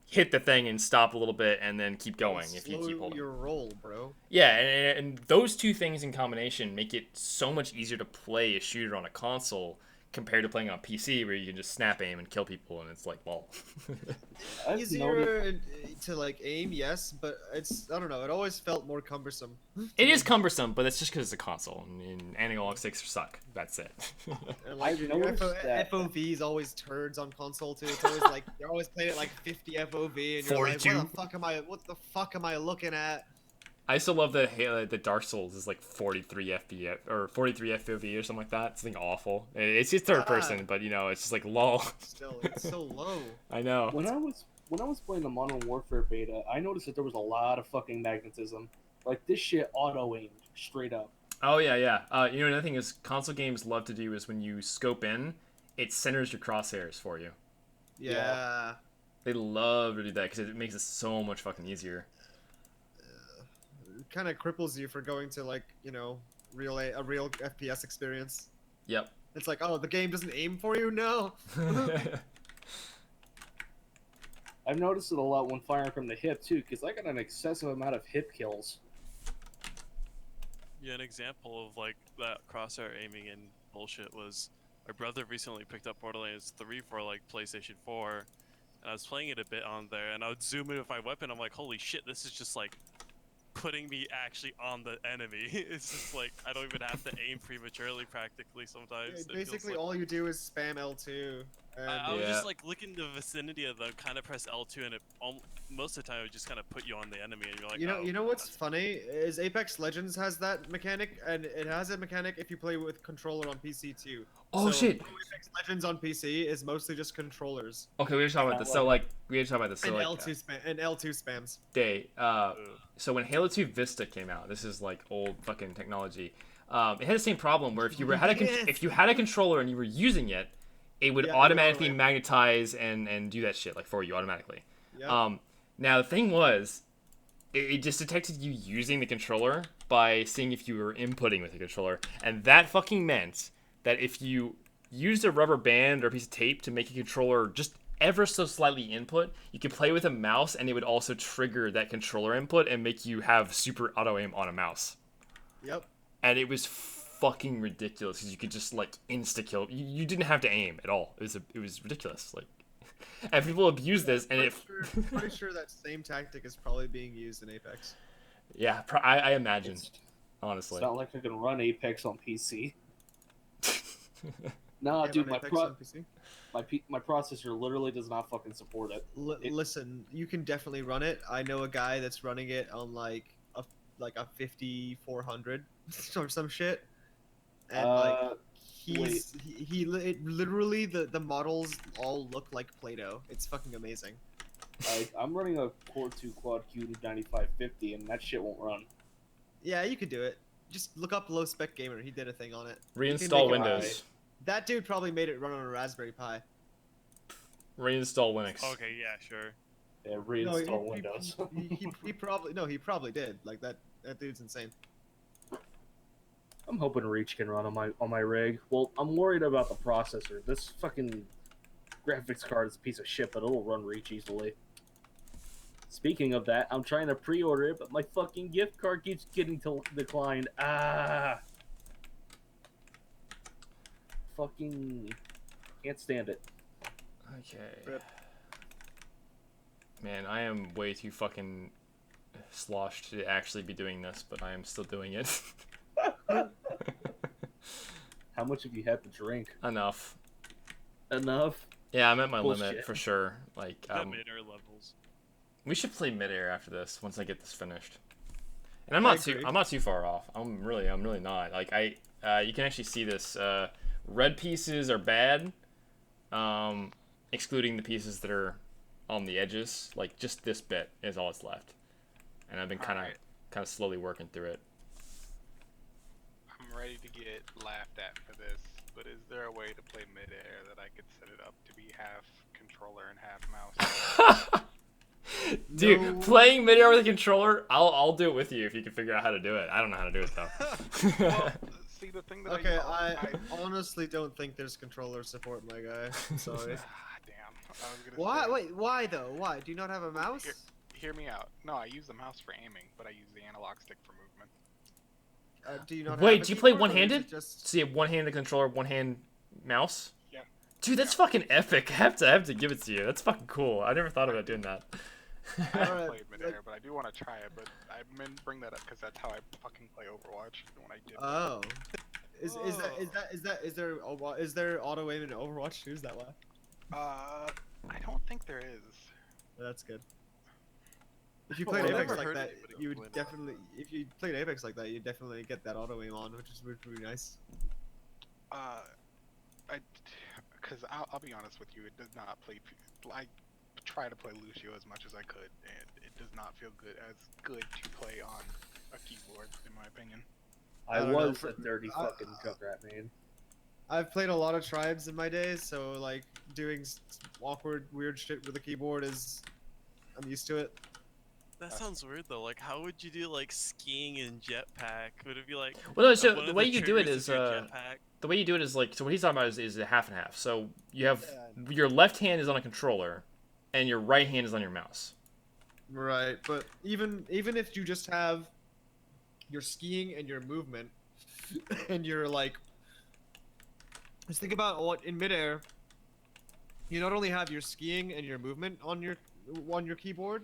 [SPEAKER 2] hit the thing and stop a little bit and then keep going if you keep holding.
[SPEAKER 1] your roll, bro.
[SPEAKER 2] Yeah, and those two things in combination make it so much easier to play a shooter on a console compared to playing on PC where you can just snap aim and kill people and it's like, well.
[SPEAKER 4] I've noticed-
[SPEAKER 1] Easier to like aim, yes, but it's I don't know. It always felt more cumbersome.
[SPEAKER 2] It is cumbersome, but that's just because it's a console and analog sticks suck. That's it.
[SPEAKER 1] And, like,
[SPEAKER 4] I've
[SPEAKER 1] your
[SPEAKER 4] noticed that-
[SPEAKER 1] FOVs always turds on console too. It's always like you're always playing at like 50 FOV and you're
[SPEAKER 2] 42.
[SPEAKER 1] like, what the fuck am I looking at?
[SPEAKER 2] I still love that the Dark Souls is like 43 FPS or 43 FOV or something like that. It's something awful. It's just third person, but you know, it's just like lol.
[SPEAKER 1] Still, it's so low.
[SPEAKER 2] I know.
[SPEAKER 4] When I was playing the Modern Warfare beta, I noticed that there was a lot of fucking magnetism. Like this shit auto aimed straight up.
[SPEAKER 2] Oh yeah, yeah. You know, another thing is console games love to do is when you scope in, it centers your crosshairs for you.
[SPEAKER 1] Yeah.
[SPEAKER 2] They love to do that because it makes it so much fucking easier.
[SPEAKER 1] It kind of cripples you for going to like a real FPS experience.
[SPEAKER 2] Yep.
[SPEAKER 1] It's like, oh, the game doesn't aim for you? No.
[SPEAKER 4] I've noticed it a lot when firing from the hip too, because I got an excessive amount of hip kills.
[SPEAKER 3] Yeah, an example of like that crosshair aiming and bullshit was my brother recently picked up Borderlands 3 for like PlayStation 4, and I was playing it a bit on there, and I would zoom in with my weapon. I'm like, holy shit, this is just like putting me actually on the enemy. It's just like I don't even have to aim prematurely practically sometimes.
[SPEAKER 1] Yeah,
[SPEAKER 3] It feels
[SPEAKER 1] basically,
[SPEAKER 3] like-
[SPEAKER 1] all you do is spam L2.
[SPEAKER 3] I was
[SPEAKER 2] Yeah.
[SPEAKER 3] just like looking the vicinity of them, kind of press L2, and most of the time it would just kind of put you on the enemy, and you're like, oh,
[SPEAKER 1] you know what's
[SPEAKER 3] that's-
[SPEAKER 1] funny is Apex Legends has that mechanic, and it has a mechanic if you play with controller on PC too.
[SPEAKER 2] Oh,
[SPEAKER 1] So,
[SPEAKER 2] shit.
[SPEAKER 1] Apex Legends on PC is mostly just controllers
[SPEAKER 2] Okay, we were talking about this. So like, we were talking about this. So
[SPEAKER 1] and
[SPEAKER 2] like,
[SPEAKER 1] L2 spams.
[SPEAKER 2] day.
[SPEAKER 3] Ugh.
[SPEAKER 2] So when Halo 2 Vista came out, this is like old fucking technology. It had the same problem where if you
[SPEAKER 1] Yes.
[SPEAKER 2] if you had a controller and you were using it, it would
[SPEAKER 1] Yeah,
[SPEAKER 2] automatically
[SPEAKER 1] totally.
[SPEAKER 2] magnetize and do that shit like for you automatically.
[SPEAKER 1] Yep.
[SPEAKER 2] Now the thing was, it just detected you using the controller by seeing if you were inputting with the controller, and that fucking meant that if you used a rubber band or a piece of tape to make a controller just ever so slightly input, you could play with a mouse, and it would also trigger that controller input and make you have super auto aim on a mouse.
[SPEAKER 1] Yep.
[SPEAKER 2] And it was fucking ridiculous because you could just like insta kill. You didn't have to aim at all. It was ridiculous. Like, and people abuse this, and it.
[SPEAKER 1] Pretty sure that same tactic is probably being used in Apex.
[SPEAKER 2] Yeah, I imagine.
[SPEAKER 4] It's
[SPEAKER 2] Honestly.
[SPEAKER 4] not like I can run Apex on PC. Nah,
[SPEAKER 1] Yeah,
[SPEAKER 4] dude,
[SPEAKER 1] on
[SPEAKER 4] my
[SPEAKER 1] Apex on PC.
[SPEAKER 4] my processor literally does not fucking support it.
[SPEAKER 1] Listen, you can definitely run it. I know a guy that's running it on like a 5400 or some shit, and like it literally the models all look like Play-Doh. It's fucking amazing.
[SPEAKER 4] I'm running a Core 2 Quad Q 9550, and that shit won't run.
[SPEAKER 1] Yeah, you could do it. Just look up Low Spec Gamer. He did a thing on it.
[SPEAKER 2] Reinstall
[SPEAKER 1] make it
[SPEAKER 2] Windows.
[SPEAKER 1] That dude probably made it run on a Raspberry Pi.
[SPEAKER 2] Reinstall Linux.
[SPEAKER 3] Okay, yeah, sure.
[SPEAKER 4] Yeah, reinstall Windows.
[SPEAKER 1] He probably did. Like that dude's insane.
[SPEAKER 4] I'm hoping Reach can run on my rig. Well, I'm worried about the processor. This fucking graphics card is a piece of shit, but it'll run Reach easily. Speaking of that, I'm trying to pre-order it, but my fucking gift card keeps getting declined. Fucking can't stand it.
[SPEAKER 2] Okay.
[SPEAKER 1] Rip.
[SPEAKER 2] Man, I am way too fucking sloshed to actually be doing this, but I am still doing it.
[SPEAKER 4] How much have you had to drink?
[SPEAKER 2] Enough.
[SPEAKER 4] Enough?
[SPEAKER 2] Yeah, I'm at my limit
[SPEAKER 4] Bullshit.
[SPEAKER 2] for sure. Like,
[SPEAKER 3] The mid-air levels.
[SPEAKER 2] we should play midair after this once I get this finished. And
[SPEAKER 1] I agree.
[SPEAKER 2] I'm not too far off. I'm really not. Like you can actually see this. Red pieces are bad, excluding the pieces that are on the edges. Like just this bit is all that's left, and I've been kind
[SPEAKER 5] Alright.
[SPEAKER 2] of slowly working through it.
[SPEAKER 5] I'm ready to get laughed at for this, but is there a way to play mid-air that I could set it up to be half controller and half mouse?
[SPEAKER 2] Dude,
[SPEAKER 1] No.
[SPEAKER 2] playing midair with a controller, I'll do it with you if you can figure out how to do it. I don't know how to do it though.
[SPEAKER 5] Well, see, the thing that
[SPEAKER 1] Okay,
[SPEAKER 5] I
[SPEAKER 1] honestly don't think there's controller support, my guy. I'm sorry.
[SPEAKER 5] damn. I was gonna
[SPEAKER 1] Why?
[SPEAKER 5] say,
[SPEAKER 1] Wait, why though? Why? Do you not have a mouse?
[SPEAKER 5] Hear me out. No, I use the mouse for aiming, but I use the analog stick for movement.
[SPEAKER 1] Do you not?
[SPEAKER 2] Wait,
[SPEAKER 1] have a
[SPEAKER 2] do you play
[SPEAKER 1] keyboard, or is it
[SPEAKER 2] one-handed?
[SPEAKER 1] Just
[SPEAKER 2] So you have one-handed controller, one-hand mouse?
[SPEAKER 5] Yeah.
[SPEAKER 2] Dude, that's fucking epic. I have to give it to you. That's fucking cool. I never thought about doing that.
[SPEAKER 5] I haven't
[SPEAKER 1] Alright,
[SPEAKER 5] played mid-air, but I do want to try it. But I meant bring that up because that's how I fucking play Overwatch when I did.
[SPEAKER 1] oh, is there auto aim in Overwatch 2? Is that why?
[SPEAKER 5] I don't think there is.
[SPEAKER 1] That's good. If you
[SPEAKER 5] Well,
[SPEAKER 1] played
[SPEAKER 5] I've
[SPEAKER 1] Apex
[SPEAKER 5] never
[SPEAKER 1] like
[SPEAKER 5] heard
[SPEAKER 1] that,
[SPEAKER 5] anybody
[SPEAKER 1] you would
[SPEAKER 5] complain about
[SPEAKER 1] definitely. If you played Apex like that, you definitely get that auto aim on, which would be nice.
[SPEAKER 5] Because I'll be honest with you, it does not play. I try to play Lucio as much as I could, and it does not feel good to play on a keyboard, in my opinion.
[SPEAKER 1] I
[SPEAKER 4] I
[SPEAKER 1] don't know,
[SPEAKER 4] was
[SPEAKER 1] for-
[SPEAKER 4] a dirty fucking Junkrat man.
[SPEAKER 1] I've played a lot of tribes in my days, so like doing awkward, weird shit with a keyboard I'm used to it.
[SPEAKER 3] That sounds weird though. Like, how would you do like skiing and jetpack? Would it be like?
[SPEAKER 2] Well, no, so
[SPEAKER 3] one
[SPEAKER 2] the
[SPEAKER 3] of
[SPEAKER 2] way you do it
[SPEAKER 3] triggers
[SPEAKER 2] is,
[SPEAKER 3] your jetpack?
[SPEAKER 2] the way you do it is like, so what he's talking about is a half and half. So you have, your left hand is on a controller, and your right hand is on your mouse.
[SPEAKER 1] Right, but even if you just have your skiing and your movement, and you're like, just think about what in midair. You not only have your skiing and your movement on your keyboard,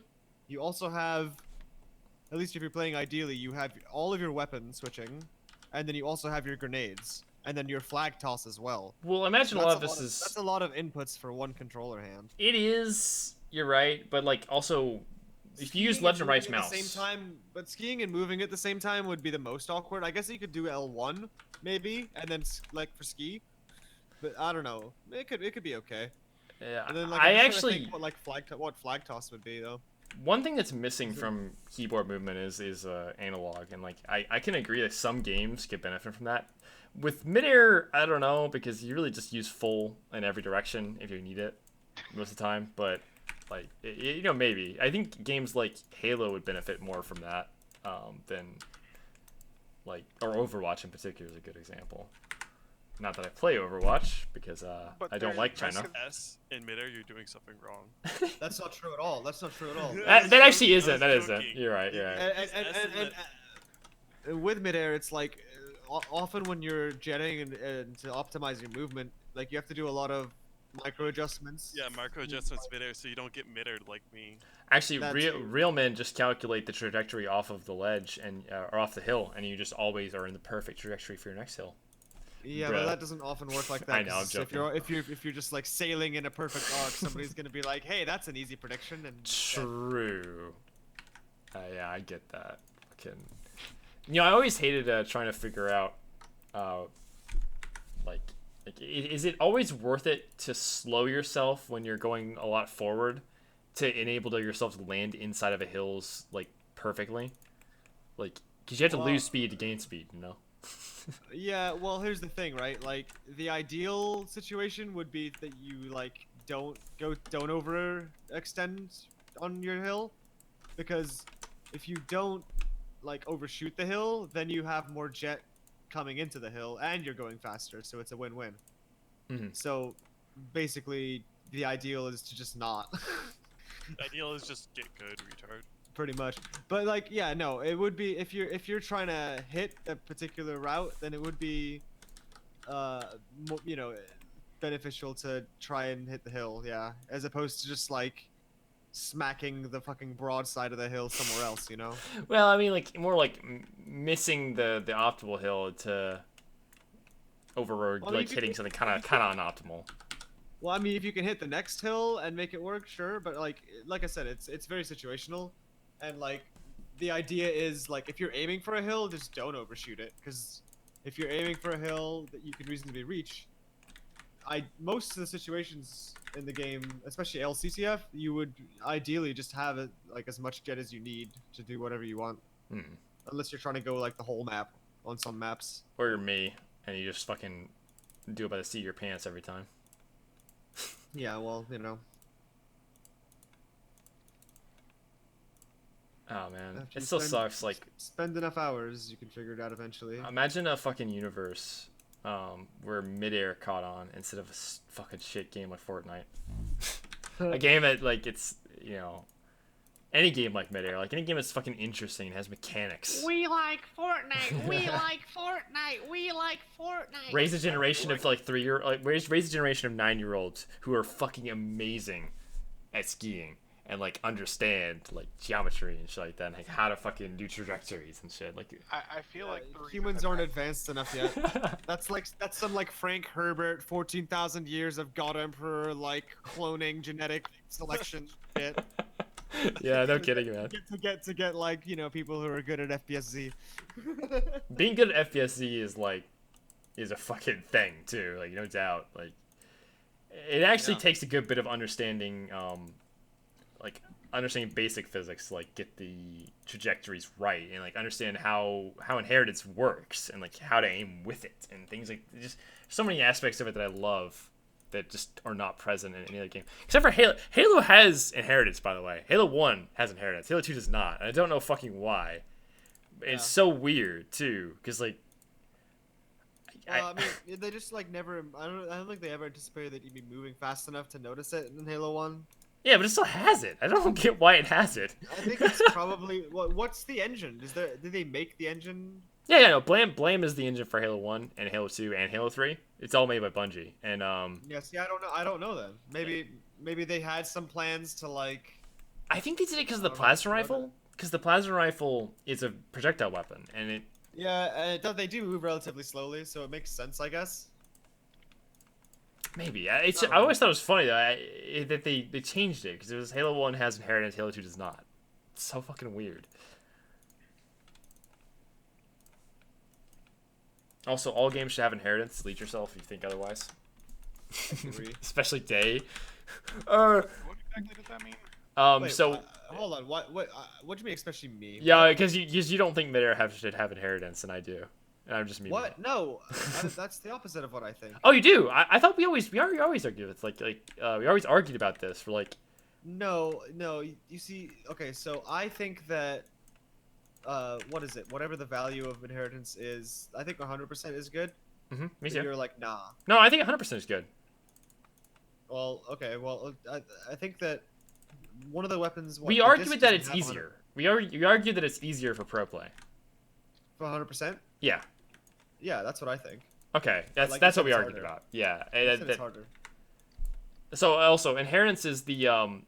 [SPEAKER 1] you also have, at least if you're playing ideally, you have all of your weapons switching, and then you also have your grenades. and then your flag toss as well.
[SPEAKER 2] Well, I imagine a lot of this is.
[SPEAKER 1] That's a lot of inputs for one controller hand.
[SPEAKER 2] It is. You're right, but like also, if you use
[SPEAKER 1] Skiing
[SPEAKER 2] left
[SPEAKER 1] and
[SPEAKER 2] and right
[SPEAKER 1] moving at
[SPEAKER 2] mouse.
[SPEAKER 1] the same time, but skiing and moving at the same time would be the most awkward. I guess you could do L1 maybe, and then like for ski, but I don't know. It could be okay.
[SPEAKER 2] Yeah,
[SPEAKER 1] And then like
[SPEAKER 2] I
[SPEAKER 1] I'm trying to
[SPEAKER 2] actually.
[SPEAKER 1] think what flag toss would be though.
[SPEAKER 2] One thing that's missing from keyboard movement is analog, and like I can agree that some games get benefit from that. With midair, I don't know, because you really just use full in every direction if you need it most of the time. But like you know, maybe I think games like Halo would benefit more from that than like or Overwatch in particular is a good example. Not that I play Overwatch because
[SPEAKER 5] But
[SPEAKER 2] I don't
[SPEAKER 5] there-
[SPEAKER 2] like China.
[SPEAKER 3] S in midair, you're doing something wrong.
[SPEAKER 1] That's not true at all. That's not true at all.
[SPEAKER 2] That actually
[SPEAKER 3] I
[SPEAKER 2] isn't.
[SPEAKER 3] was
[SPEAKER 2] That isn't.
[SPEAKER 3] joking.
[SPEAKER 2] You're right. You're right.
[SPEAKER 1] And with midair, it's like often when you're jetting and to optimize your movement, like you have to do a lot of micro adjustments.
[SPEAKER 3] Yeah, micro adjustments midair, so you don't get midair like me.
[SPEAKER 2] Actually,
[SPEAKER 1] That
[SPEAKER 2] real
[SPEAKER 1] too.
[SPEAKER 2] real men just calculate the trajectory off of the ledge and or off the hill, and you just always are in the perfect trajectory for your next hill.
[SPEAKER 1] Yeah,
[SPEAKER 2] Bruh.
[SPEAKER 1] but that doesn't often work like that.
[SPEAKER 2] I know, I'm
[SPEAKER 1] 'cause
[SPEAKER 2] joking.
[SPEAKER 1] if you're just like sailing in a perfect arc, somebody's gonna be like, "Hey, that's an easy prediction." And
[SPEAKER 2] True. Yeah, I get that. Fucking. You know, I always hated trying to figure out, is it always worth it to slow yourself when you're going a lot forward to enable yourself to land inside of a hills like perfectly? Like, because you have to
[SPEAKER 1] Well-
[SPEAKER 2] lose speed to gain speed, you know?
[SPEAKER 1] Yeah, well, here's the thing, right? Like the ideal situation would be that you like don't overextend on your hill, because if you don't like overshoot the hill, then you have more jet coming into the hill and you're going faster, so it's a win-win.
[SPEAKER 2] Mhm.
[SPEAKER 1] So basically, the ideal is to just not.
[SPEAKER 3] Ideal is just get good, retard.
[SPEAKER 1] Pretty much, but like yeah, no, it would be if you're trying to hit a particular route, then it would be you know, beneficial to try and hit the hill, yeah, as opposed to just like smacking the fucking broad side of the hill somewhere else, you know.
[SPEAKER 2] Well, I mean, like more like missing the optimal hill to overroad,
[SPEAKER 1] Well, I mean,
[SPEAKER 2] like
[SPEAKER 1] you
[SPEAKER 2] hitting
[SPEAKER 1] could-
[SPEAKER 2] something kind of unoptimal.
[SPEAKER 1] Well, I mean, if you can hit the next hill and make it work, sure, but like I said, it's very situational, and like the idea is like if you're aiming for a hill, just don't overshoot it, because if you're aiming for a hill that you can reasonably reach, most of the situations in the game, especially LCCF, you would ideally just have it like as much jet as you need to do whatever you want,
[SPEAKER 2] Hmm.
[SPEAKER 1] unless you're trying to go like the whole map on some maps.
[SPEAKER 2] Or you're me, and you just fucking do it by the seat of your pants every time.
[SPEAKER 1] Yeah, well, you know.
[SPEAKER 2] Oh man,
[SPEAKER 1] After
[SPEAKER 2] it
[SPEAKER 1] you
[SPEAKER 2] still
[SPEAKER 1] spend-
[SPEAKER 2] sucks. Like,
[SPEAKER 1] Spend enough hours, you can figure it out eventually.
[SPEAKER 2] imagine a fucking universe where midair caught on instead of a fucking shit game like Fortnite. A game that like it's any game like midair, like any game that's fucking interesting and has mechanics.
[SPEAKER 6] We like Fortnite. We like Fortnite. We like Fortnite.
[SPEAKER 2] Raise a generation of like raise a generation of 9-year-olds who are fucking amazing at skiing and like understand like geometry and shit like that, and like how to fucking do trajectories and shit. Like,
[SPEAKER 5] I feel like the reason
[SPEAKER 1] Humans
[SPEAKER 5] that
[SPEAKER 1] aren't
[SPEAKER 5] I-
[SPEAKER 1] advanced enough yet. That's some like Frank Herbert, 14,000 years of God Emperor like cloning genetic selection shit.
[SPEAKER 2] yeah, no kidding, man.
[SPEAKER 1] To get like, you know, people who are good at FPSZ.
[SPEAKER 2] Being good at FPSZ is a fucking thing too. Like, no doubt. Like, it actually
[SPEAKER 1] Yeah.
[SPEAKER 2] takes a good bit of understanding, like understanding basic physics, to, like get the trajectories right and like understand how inheritance works and like how to aim with it and things like just so many aspects of it that I love that just are not present in any other game except for Halo. Halo has inheritance, by the way. Halo 1 has inheritance. Halo 2 does not. And I don't know fucking why. It's
[SPEAKER 1] Yeah.
[SPEAKER 2] so weird too, because like.
[SPEAKER 1] Well, I mean, they just like never. I don't think they ever anticipated that you'd be moving fast enough to notice it in Halo 1.
[SPEAKER 2] Yeah, but it still has it. I don't get why it has it.
[SPEAKER 1] I think it's probably what's the engine? Did they make the engine?
[SPEAKER 2] Yeah, no. Blame is the engine for Halo 1 and Halo 2 and Halo 3. It's all made by Bungie. And
[SPEAKER 1] Yeah, see, I don't know then. Maybe they had some plans to like.
[SPEAKER 2] I think they did it because of the
[SPEAKER 1] I don't know.
[SPEAKER 2] plasma rifle. Because the plasma rifle is a projectile weapon, and
[SPEAKER 1] Yeah, they do move relatively slowly, so it makes sense, I guess.
[SPEAKER 2] Maybe. It's.
[SPEAKER 1] I don't
[SPEAKER 2] I
[SPEAKER 1] know.
[SPEAKER 2] always thought it was funny though that they changed it because it was Halo 1 has inheritance, Halo 2 does not. It's so fucking weird. Also, all games should have inheritance. Delete yourself if you think otherwise.
[SPEAKER 1] Agree.
[SPEAKER 2] Especially Day.
[SPEAKER 5] What exactly does that mean?
[SPEAKER 1] Wait,
[SPEAKER 2] So
[SPEAKER 1] hold on. What do you mean, especially me?
[SPEAKER 2] yeah, because you don't think midair should have inheritance, and I do, and I'm just memeing.
[SPEAKER 1] What? No, that's the opposite of what I think.
[SPEAKER 2] Oh, you do? I thought we always argue. It's like we always argued about this for like.
[SPEAKER 1] No, you see, okay, so I think that, what is it? Whatever the value of inheritance is, I think 100% is good.
[SPEAKER 2] Me
[SPEAKER 1] But
[SPEAKER 2] too.
[SPEAKER 1] you're like, nah.
[SPEAKER 2] No, I think 100% is good.
[SPEAKER 1] Well, okay, well, I think that one of the weapons.
[SPEAKER 2] We
[SPEAKER 1] the
[SPEAKER 2] argue
[SPEAKER 1] disc
[SPEAKER 2] that
[SPEAKER 1] doesn't
[SPEAKER 2] it's
[SPEAKER 1] have
[SPEAKER 2] easier. We argue that it's easier for pro play.
[SPEAKER 1] 100%.
[SPEAKER 2] Yeah.
[SPEAKER 1] Yeah, that's what I think.
[SPEAKER 2] Okay, that's
[SPEAKER 1] Like,
[SPEAKER 2] that's
[SPEAKER 1] you
[SPEAKER 2] what we
[SPEAKER 1] said, it's
[SPEAKER 2] argued
[SPEAKER 1] harder.
[SPEAKER 2] about. Yeah.
[SPEAKER 1] I said it's harder.
[SPEAKER 2] So also inheritance is the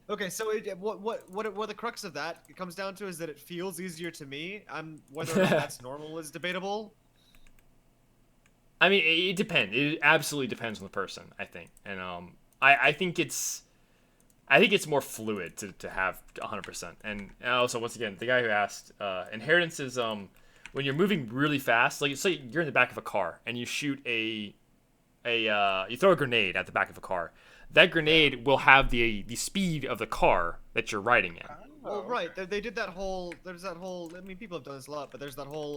[SPEAKER 1] Okay, so what the crux of that it comes down to is that it feels easier to me. Whether or not that's normal is debatable.
[SPEAKER 2] I mean, it depends. It absolutely depends on the person, I think. And I think it's more fluid to have 100%. And also, once again, the guy who asked, inheritance is when you're moving really fast. Like, say you're in the back of a car and you shoot you throw a grenade at the back of a car. That grenade will have the speed of the car that you're riding in.
[SPEAKER 1] Well, right. They did that whole. There's that whole. I mean, people have done this a lot, but there's that whole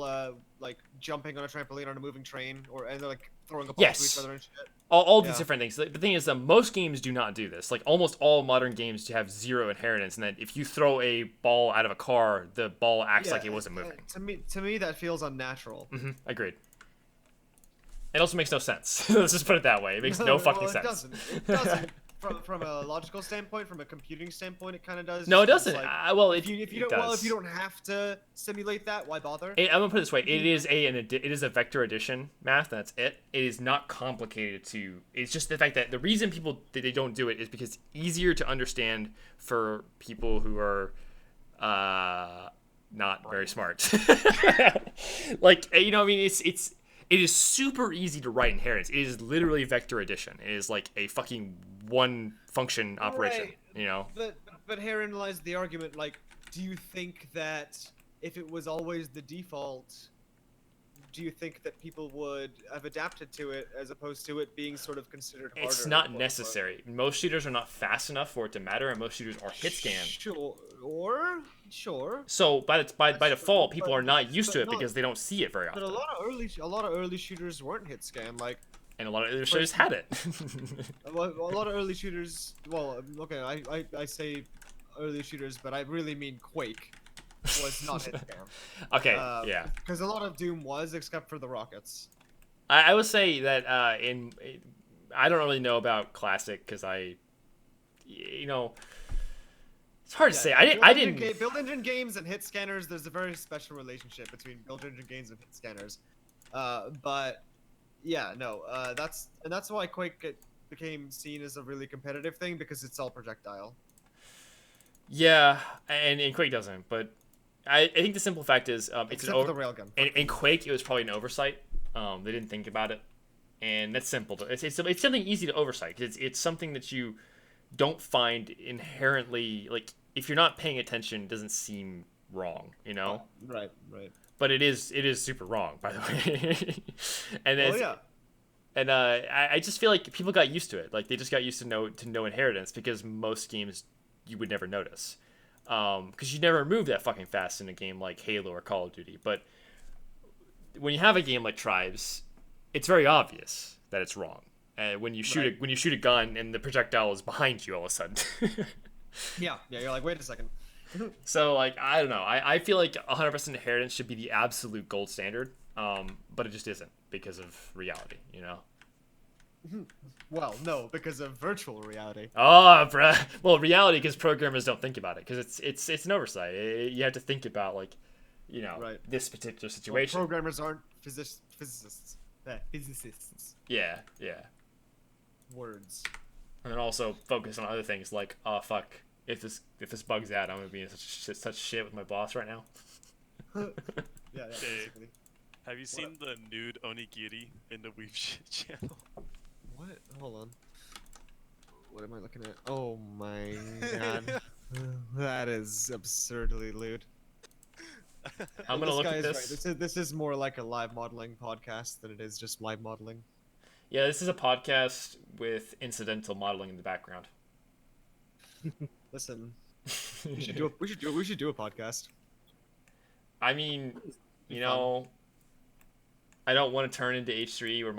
[SPEAKER 1] like jumping on a trampoline on a moving train, and they're like throwing a ball to
[SPEAKER 2] Yes.
[SPEAKER 1] each other and shit.
[SPEAKER 2] All these
[SPEAKER 1] Yeah.
[SPEAKER 2] different things. The thing is that most games do not do this. Like almost all modern games have zero inheritance, and that if you throw a ball out of a car, the ball acts like it wasn't moving.
[SPEAKER 1] To me, that feels unnatural.
[SPEAKER 2] Agreed. It also makes no sense. Let's just put it that way. It makes no fucking
[SPEAKER 1] Well, it
[SPEAKER 2] sense.
[SPEAKER 1] doesn't. It doesn't. From a logical standpoint, from a computing standpoint, it kind of does.
[SPEAKER 2] No, it
[SPEAKER 1] just
[SPEAKER 2] doesn't.
[SPEAKER 1] like,
[SPEAKER 2] Well,
[SPEAKER 1] if you
[SPEAKER 2] it
[SPEAKER 1] don't
[SPEAKER 2] does.
[SPEAKER 1] if you don't have to simulate that, why bother?
[SPEAKER 2] I'm gonna put it this way: it is a vector addition math. That's it. It is not complicated to. It's just the fact that the reason people they don't do it is because it's easier to understand for people who are not very smart. Like I mean, it is super easy to write inheritance. It is literally vector addition. It is like a fucking one function operation.
[SPEAKER 1] Right. But herein lies the argument. Like, do you think that if it was always the default, do you think that people would have adapted to it as opposed to it being sort of considered harder?
[SPEAKER 2] It's not necessary. Most shooters are not fast enough for it to matter, and most shooters are hit scan.
[SPEAKER 1] Sure.
[SPEAKER 2] So by default, people
[SPEAKER 1] but-
[SPEAKER 2] are not used to
[SPEAKER 1] but
[SPEAKER 2] it
[SPEAKER 1] not-
[SPEAKER 2] because they don't see it very
[SPEAKER 1] But
[SPEAKER 2] often.
[SPEAKER 1] a lot of early shooters weren't hit scan. Like,
[SPEAKER 2] And a lot of other shooters had it.
[SPEAKER 1] a lot of early shooters. Well, okay, I say early shooters, but I really mean Quake was not hit scan.
[SPEAKER 2] Okay, yeah.
[SPEAKER 1] Because a lot of Doom was, except for the rockets.
[SPEAKER 2] I would say that I don't really know about Classic because it's hard to say. I didn't.
[SPEAKER 1] Build engine games and hit scanners. There's a very special relationship between build engine games and hit scanners. But yeah, no. That's why Quake became seen as a really competitive thing because it's all projectile.
[SPEAKER 2] Yeah, and Quake doesn't. But I think the simple fact is it's
[SPEAKER 1] Except for the railgun.
[SPEAKER 2] in Quake it was probably an oversight. They didn't think about it, and that's simple. It's something easy to oversight. It's something that you don't find inherently like if you're not paying attention, it doesn't seem wrong,
[SPEAKER 1] Right.
[SPEAKER 2] But it is super wrong, by the way. And
[SPEAKER 1] Oh
[SPEAKER 2] it's,
[SPEAKER 1] yeah.
[SPEAKER 2] and I just feel like people got used to it. Like they just got used to no inheritance because most games you would never notice, because you never move that fucking fast in a game like Halo or Call of Duty. But when you have a game like Tribes, it's very obvious that it's wrong. When you shoot when you shoot a gun and the projectile is behind you all of a sudden.
[SPEAKER 1] Yeah. You're like, wait a second.
[SPEAKER 2] So like I don't know. I feel like 100% inheritance should be the absolute gold standard. But it just isn't because of reality,
[SPEAKER 1] Well, no, because of virtual reality.
[SPEAKER 2] Oh, bruh. Well, reality because programmers don't think about it because it's an oversight. You have to think about like,
[SPEAKER 1] Right.
[SPEAKER 2] this particular
[SPEAKER 1] Well,
[SPEAKER 2] situation.
[SPEAKER 1] programmers aren't physicists. Physicists.
[SPEAKER 2] Yeah.
[SPEAKER 1] Words.
[SPEAKER 2] And then also focus on other things like, oh fuck, if this bugs out, I'm gonna be in such shit with my boss right now.
[SPEAKER 1] Yeah, basically.
[SPEAKER 3] Have you seen the nude onigiri in the Weave Shit channel?
[SPEAKER 1] What? Hold on. What am I looking at? Oh my god. That is absurdly lewd.
[SPEAKER 2] I'm gonna
[SPEAKER 1] This
[SPEAKER 2] look
[SPEAKER 1] guy
[SPEAKER 2] at
[SPEAKER 1] is
[SPEAKER 2] this.
[SPEAKER 1] right. This is more like a live modeling podcast than it is just live modeling.
[SPEAKER 2] Yeah, this is a podcast with incidental modeling in the background.
[SPEAKER 1] Listen, we should do a podcast.
[SPEAKER 2] I mean,
[SPEAKER 1] Be
[SPEAKER 2] you
[SPEAKER 1] fun.
[SPEAKER 2] know, I don't want to turn into H3 where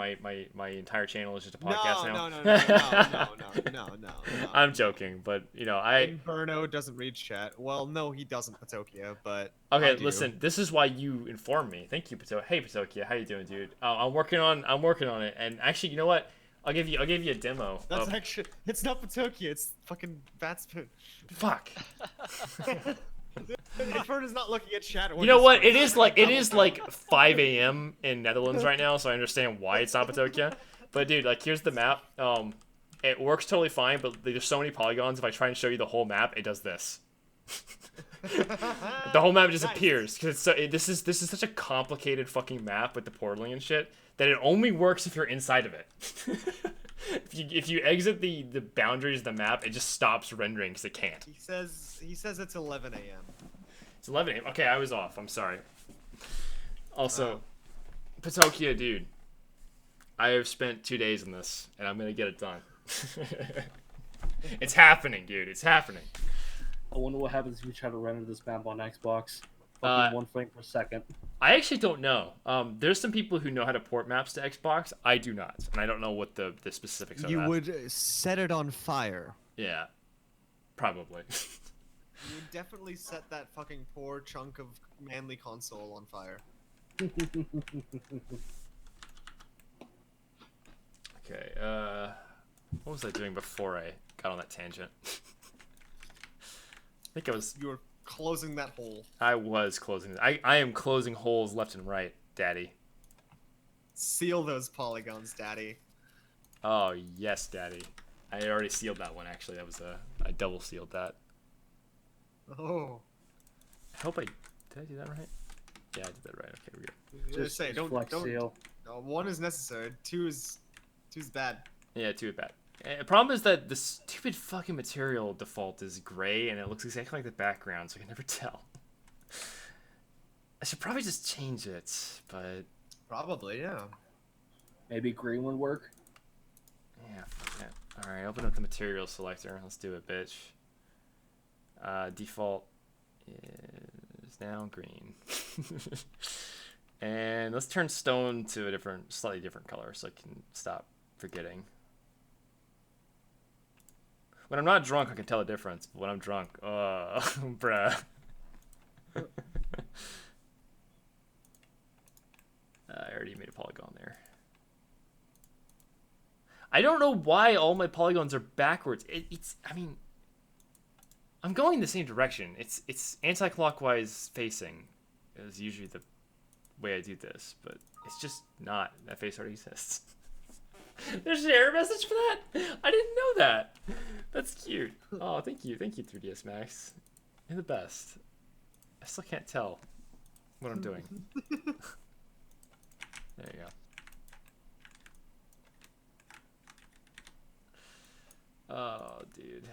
[SPEAKER 2] my entire channel is just a podcast now.
[SPEAKER 1] No.
[SPEAKER 2] I'm joking, but you know, I
[SPEAKER 1] Inferno doesn't read chat. Well, no, he doesn't, Patokia, but I
[SPEAKER 2] okay.
[SPEAKER 1] do.
[SPEAKER 2] Listen, this is why you informed me. Thank you, Patokia. Hey, Patokia, how you doing, dude? I'm working on it, and actually, you know what? I'll give you a demo.
[SPEAKER 1] That's
[SPEAKER 2] of,
[SPEAKER 1] actually it's not Patokia, it's fucking Batspoon.
[SPEAKER 2] fuck.
[SPEAKER 1] Inferno's not looking at chat. Or
[SPEAKER 2] You know what?
[SPEAKER 1] Discord.
[SPEAKER 2] It is like it is like 5 a.m. in Netherlands right now, so I understand why it's not Patokia. But dude, like here's the map. It works totally fine, but there's so many polygons. If I try and show you the whole map, it does this. The whole map disappears because this is such a complicated fucking map with the portaling and shit that it only works if you're inside of it. If you exit the boundaries of the map, it just stops rendering because it can't.
[SPEAKER 1] He says it's 11 a.m.
[SPEAKER 2] It's 11 a.m. Okay, I was off. I'm sorry. Also, Patokia, dude, I have spent 2 days on this, and I'm gonna get it done. It's happening, dude. It's happening.
[SPEAKER 4] I wonder what happens if you try to render this map on Xbox.
[SPEAKER 2] Uh,
[SPEAKER 4] Fucking 1 frame per second.
[SPEAKER 2] I actually don't know. There's some people who know how to port maps to Xbox. I do not, and I don't know what the specifics of
[SPEAKER 1] You
[SPEAKER 2] that.
[SPEAKER 1] would set it on fire.
[SPEAKER 2] Yeah, probably.
[SPEAKER 1] You would definitely set that fucking poor chunk of manly console on fire.
[SPEAKER 2] Okay. What was I doing before I got on that tangent? I think
[SPEAKER 1] You were closing that hole.
[SPEAKER 2] I was closing. I am closing holes left and right, Daddy.
[SPEAKER 1] Seal those polygons, daddy.
[SPEAKER 2] Oh yes, Daddy. I had already sealed that one. Actually, that was I double sealed that.
[SPEAKER 1] Oh.
[SPEAKER 2] I hope did I do that right? Yeah, I did that right. Okay, we're good.
[SPEAKER 1] Just say
[SPEAKER 4] just
[SPEAKER 1] don't
[SPEAKER 4] flex seal.
[SPEAKER 1] No, 1 is necessary. Two's bad.
[SPEAKER 2] Yeah, too bad. The problem is that the stupid fucking material default is gray and it looks exactly like the background, so I can never tell. I should probably just change it, but
[SPEAKER 1] Probably, yeah.
[SPEAKER 4] Maybe green would work.
[SPEAKER 2] yeah, fuck it. Alright, open up the material selector. Let's do it, bitch. Default is now green. And let's turn stone to a slightly different color so I can stop forgetting. When I'm not drunk, I can tell the difference, but when I'm drunk, bruh. I already made a polygon there. I don't know why all my polygons are backwards. I mean, I'm going the same direction. It's anti-clockwise facing is usually the way I do this, but it's just not. That face already exists. There's an error message for that? I didn't know that. That's cute. Oh, thank you, 3DS Max. You're the best. I still can't tell what I'm doing. There you go. Oh, dude.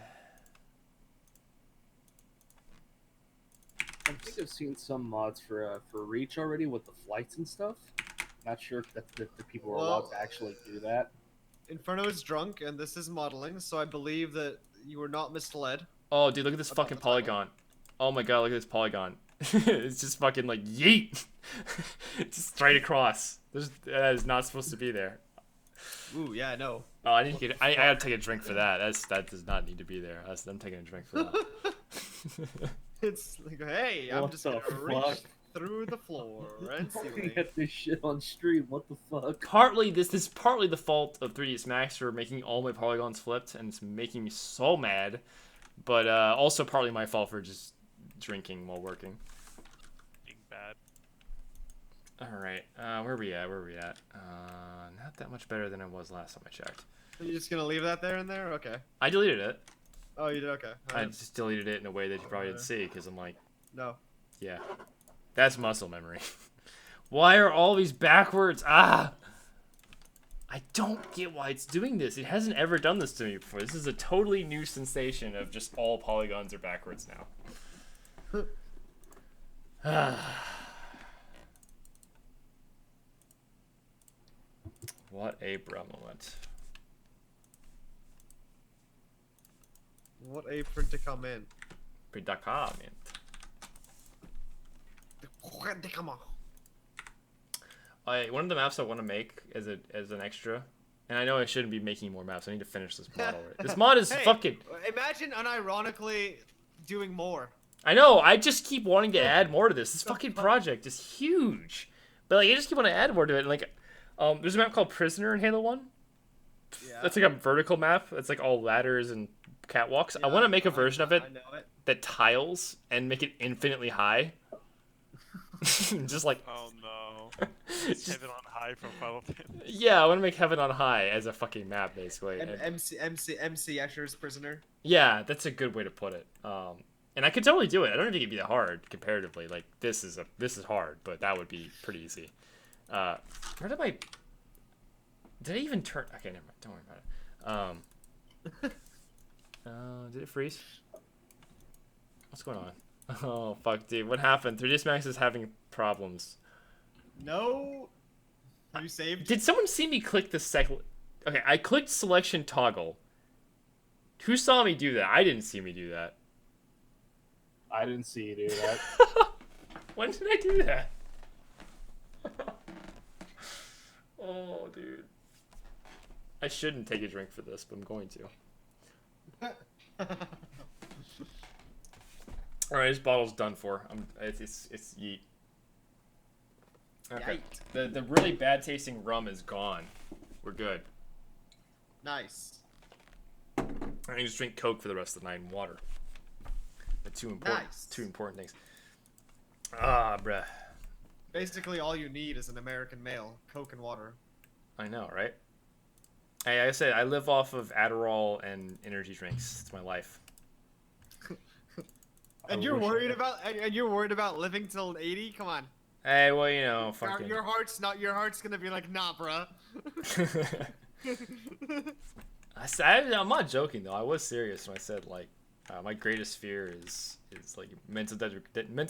[SPEAKER 4] I think I've seen some mods for Reach already with the flights and stuff. Not sure if the people are allowed to actually do that.
[SPEAKER 1] Inferno is drunk, and this is modeling, so I believe that you were not misled.
[SPEAKER 2] Oh, dude, look at this
[SPEAKER 1] About
[SPEAKER 2] fucking
[SPEAKER 1] the title.
[SPEAKER 2] polygon. Oh my god, look at this polygon. It's just fucking like yeet. Just straight across. That is not supposed to be there.
[SPEAKER 1] Ooh, yeah, I know.
[SPEAKER 2] Oh, I need to get. I gotta take a drink for that. That does not need to be there. I'm taking a drink for that.
[SPEAKER 1] It's like, hey, I'm
[SPEAKER 4] What
[SPEAKER 1] just
[SPEAKER 4] the
[SPEAKER 1] gonna reach
[SPEAKER 4] fuck?
[SPEAKER 1] through the floor and
[SPEAKER 4] Looking
[SPEAKER 1] ceiling.
[SPEAKER 4] at this shit on stream, what the fuck?
[SPEAKER 2] Partly this is partly the fault of 3ds Max for making all my polygons flipped, and it's making me so mad. But also partly my fault for just drinking while working.
[SPEAKER 3] Being bad.
[SPEAKER 2] All right, where are we at? Not that much better than it was last time I checked.
[SPEAKER 1] Are you just gonna leave that there and there? Okay.
[SPEAKER 2] I deleted it.
[SPEAKER 1] Oh, you did? Okay.
[SPEAKER 2] I just deleted it in a way that you probably didn't see because I'm like,
[SPEAKER 1] No.
[SPEAKER 2] yeah, that's muscle memory. Why are all these backwards? Ah! I don't get why it's doing this. It hasn't ever done this to me before. This is a totally new sensation of just all polygons are backwards now. What a bra moment.
[SPEAKER 1] What a predicament.
[SPEAKER 2] Predicament.
[SPEAKER 1] Predicament.
[SPEAKER 2] One of the maps I want to make as an extra, and I know I shouldn't be making more maps. I need to finish this mod already. This mod is
[SPEAKER 1] Hey,
[SPEAKER 2] fucking.
[SPEAKER 1] Imagine unironically doing more.
[SPEAKER 2] I know. I just keep wanting to add more to this. This fucking project is huge, but like I just keep wanting to add more to it. And, like, there's a map called Prisoner in Halo 1.
[SPEAKER 1] Yeah.
[SPEAKER 2] That's like a vertical map. It's like all ladders and catwalks. I want to make a version of it
[SPEAKER 1] I know it.
[SPEAKER 2] that tiles and make it infinitely high. Just like
[SPEAKER 3] Oh no.
[SPEAKER 2] just-
[SPEAKER 3] Heaven on high from Final Fantasy.
[SPEAKER 2] yeah, I want to make Heaven on High as a fucking map basically. And-
[SPEAKER 1] MC Escher's Prisoner.
[SPEAKER 2] yeah, that's a good way to put it. And I could totally do it. I don't think it'd be that hard comparatively. Like this is hard, but that would be pretty easy. Where did my? Did I even turn? Okay, never mind. Don't worry about it. Did it freeze? What's going on? Oh fuck, dude! What happened? 3ds Max is having problems.
[SPEAKER 1] No. Have you saved?
[SPEAKER 2] Did someone see me click the second? Okay, I clicked selection toggle. Who saw me do that? I didn't see me do that.
[SPEAKER 4] I didn't see you do that.
[SPEAKER 2] When did I do that? Oh, dude. I shouldn't take a drink for this, but I'm going to. Alright, this bottle's done for. It's yeet. Okay. The really bad tasting rum is gone. We're good.
[SPEAKER 1] Nice.
[SPEAKER 2] I can just drink Coke for the rest of the night and water. The two important things. Ah, bruh.
[SPEAKER 1] Basically, all you need is an American male, Coke and water.
[SPEAKER 2] I know, right? Hey, like I said, I live off of Adderall and energy drinks. It's my life.
[SPEAKER 1] And
[SPEAKER 4] I
[SPEAKER 1] you're
[SPEAKER 4] wish I
[SPEAKER 1] worried
[SPEAKER 4] had-
[SPEAKER 1] about and you're worried about living till 80? Come on.
[SPEAKER 2] Hey, well, you know, fucking.
[SPEAKER 1] Your heart's gonna be like, nah, bruh.
[SPEAKER 2] I'm not joking though. I was serious when I said like my greatest fear is like mental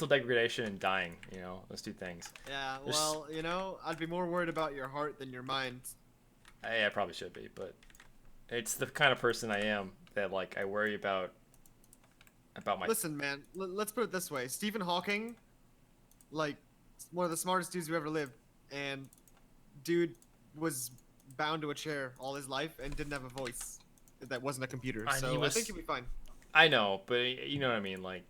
[SPEAKER 2] degradation and dying. You know, those two things.
[SPEAKER 1] Yeah,
[SPEAKER 2] There's-
[SPEAKER 1] well, you know, I'd be more worried about your heart than your mind.
[SPEAKER 2] I probably should be, but it's the kind of person I am that like I worry about my.
[SPEAKER 1] Listen, man, let's put it this way. Stephen Hawking, like, one of the smartest dudes who ever lived, and dude was bound to a chair all his life and didn't have a voice that wasn't a computer.
[SPEAKER 2] And
[SPEAKER 1] So
[SPEAKER 2] he
[SPEAKER 1] I
[SPEAKER 2] was-
[SPEAKER 1] think he'll be fine.
[SPEAKER 2] I know, but you know what I mean. Like,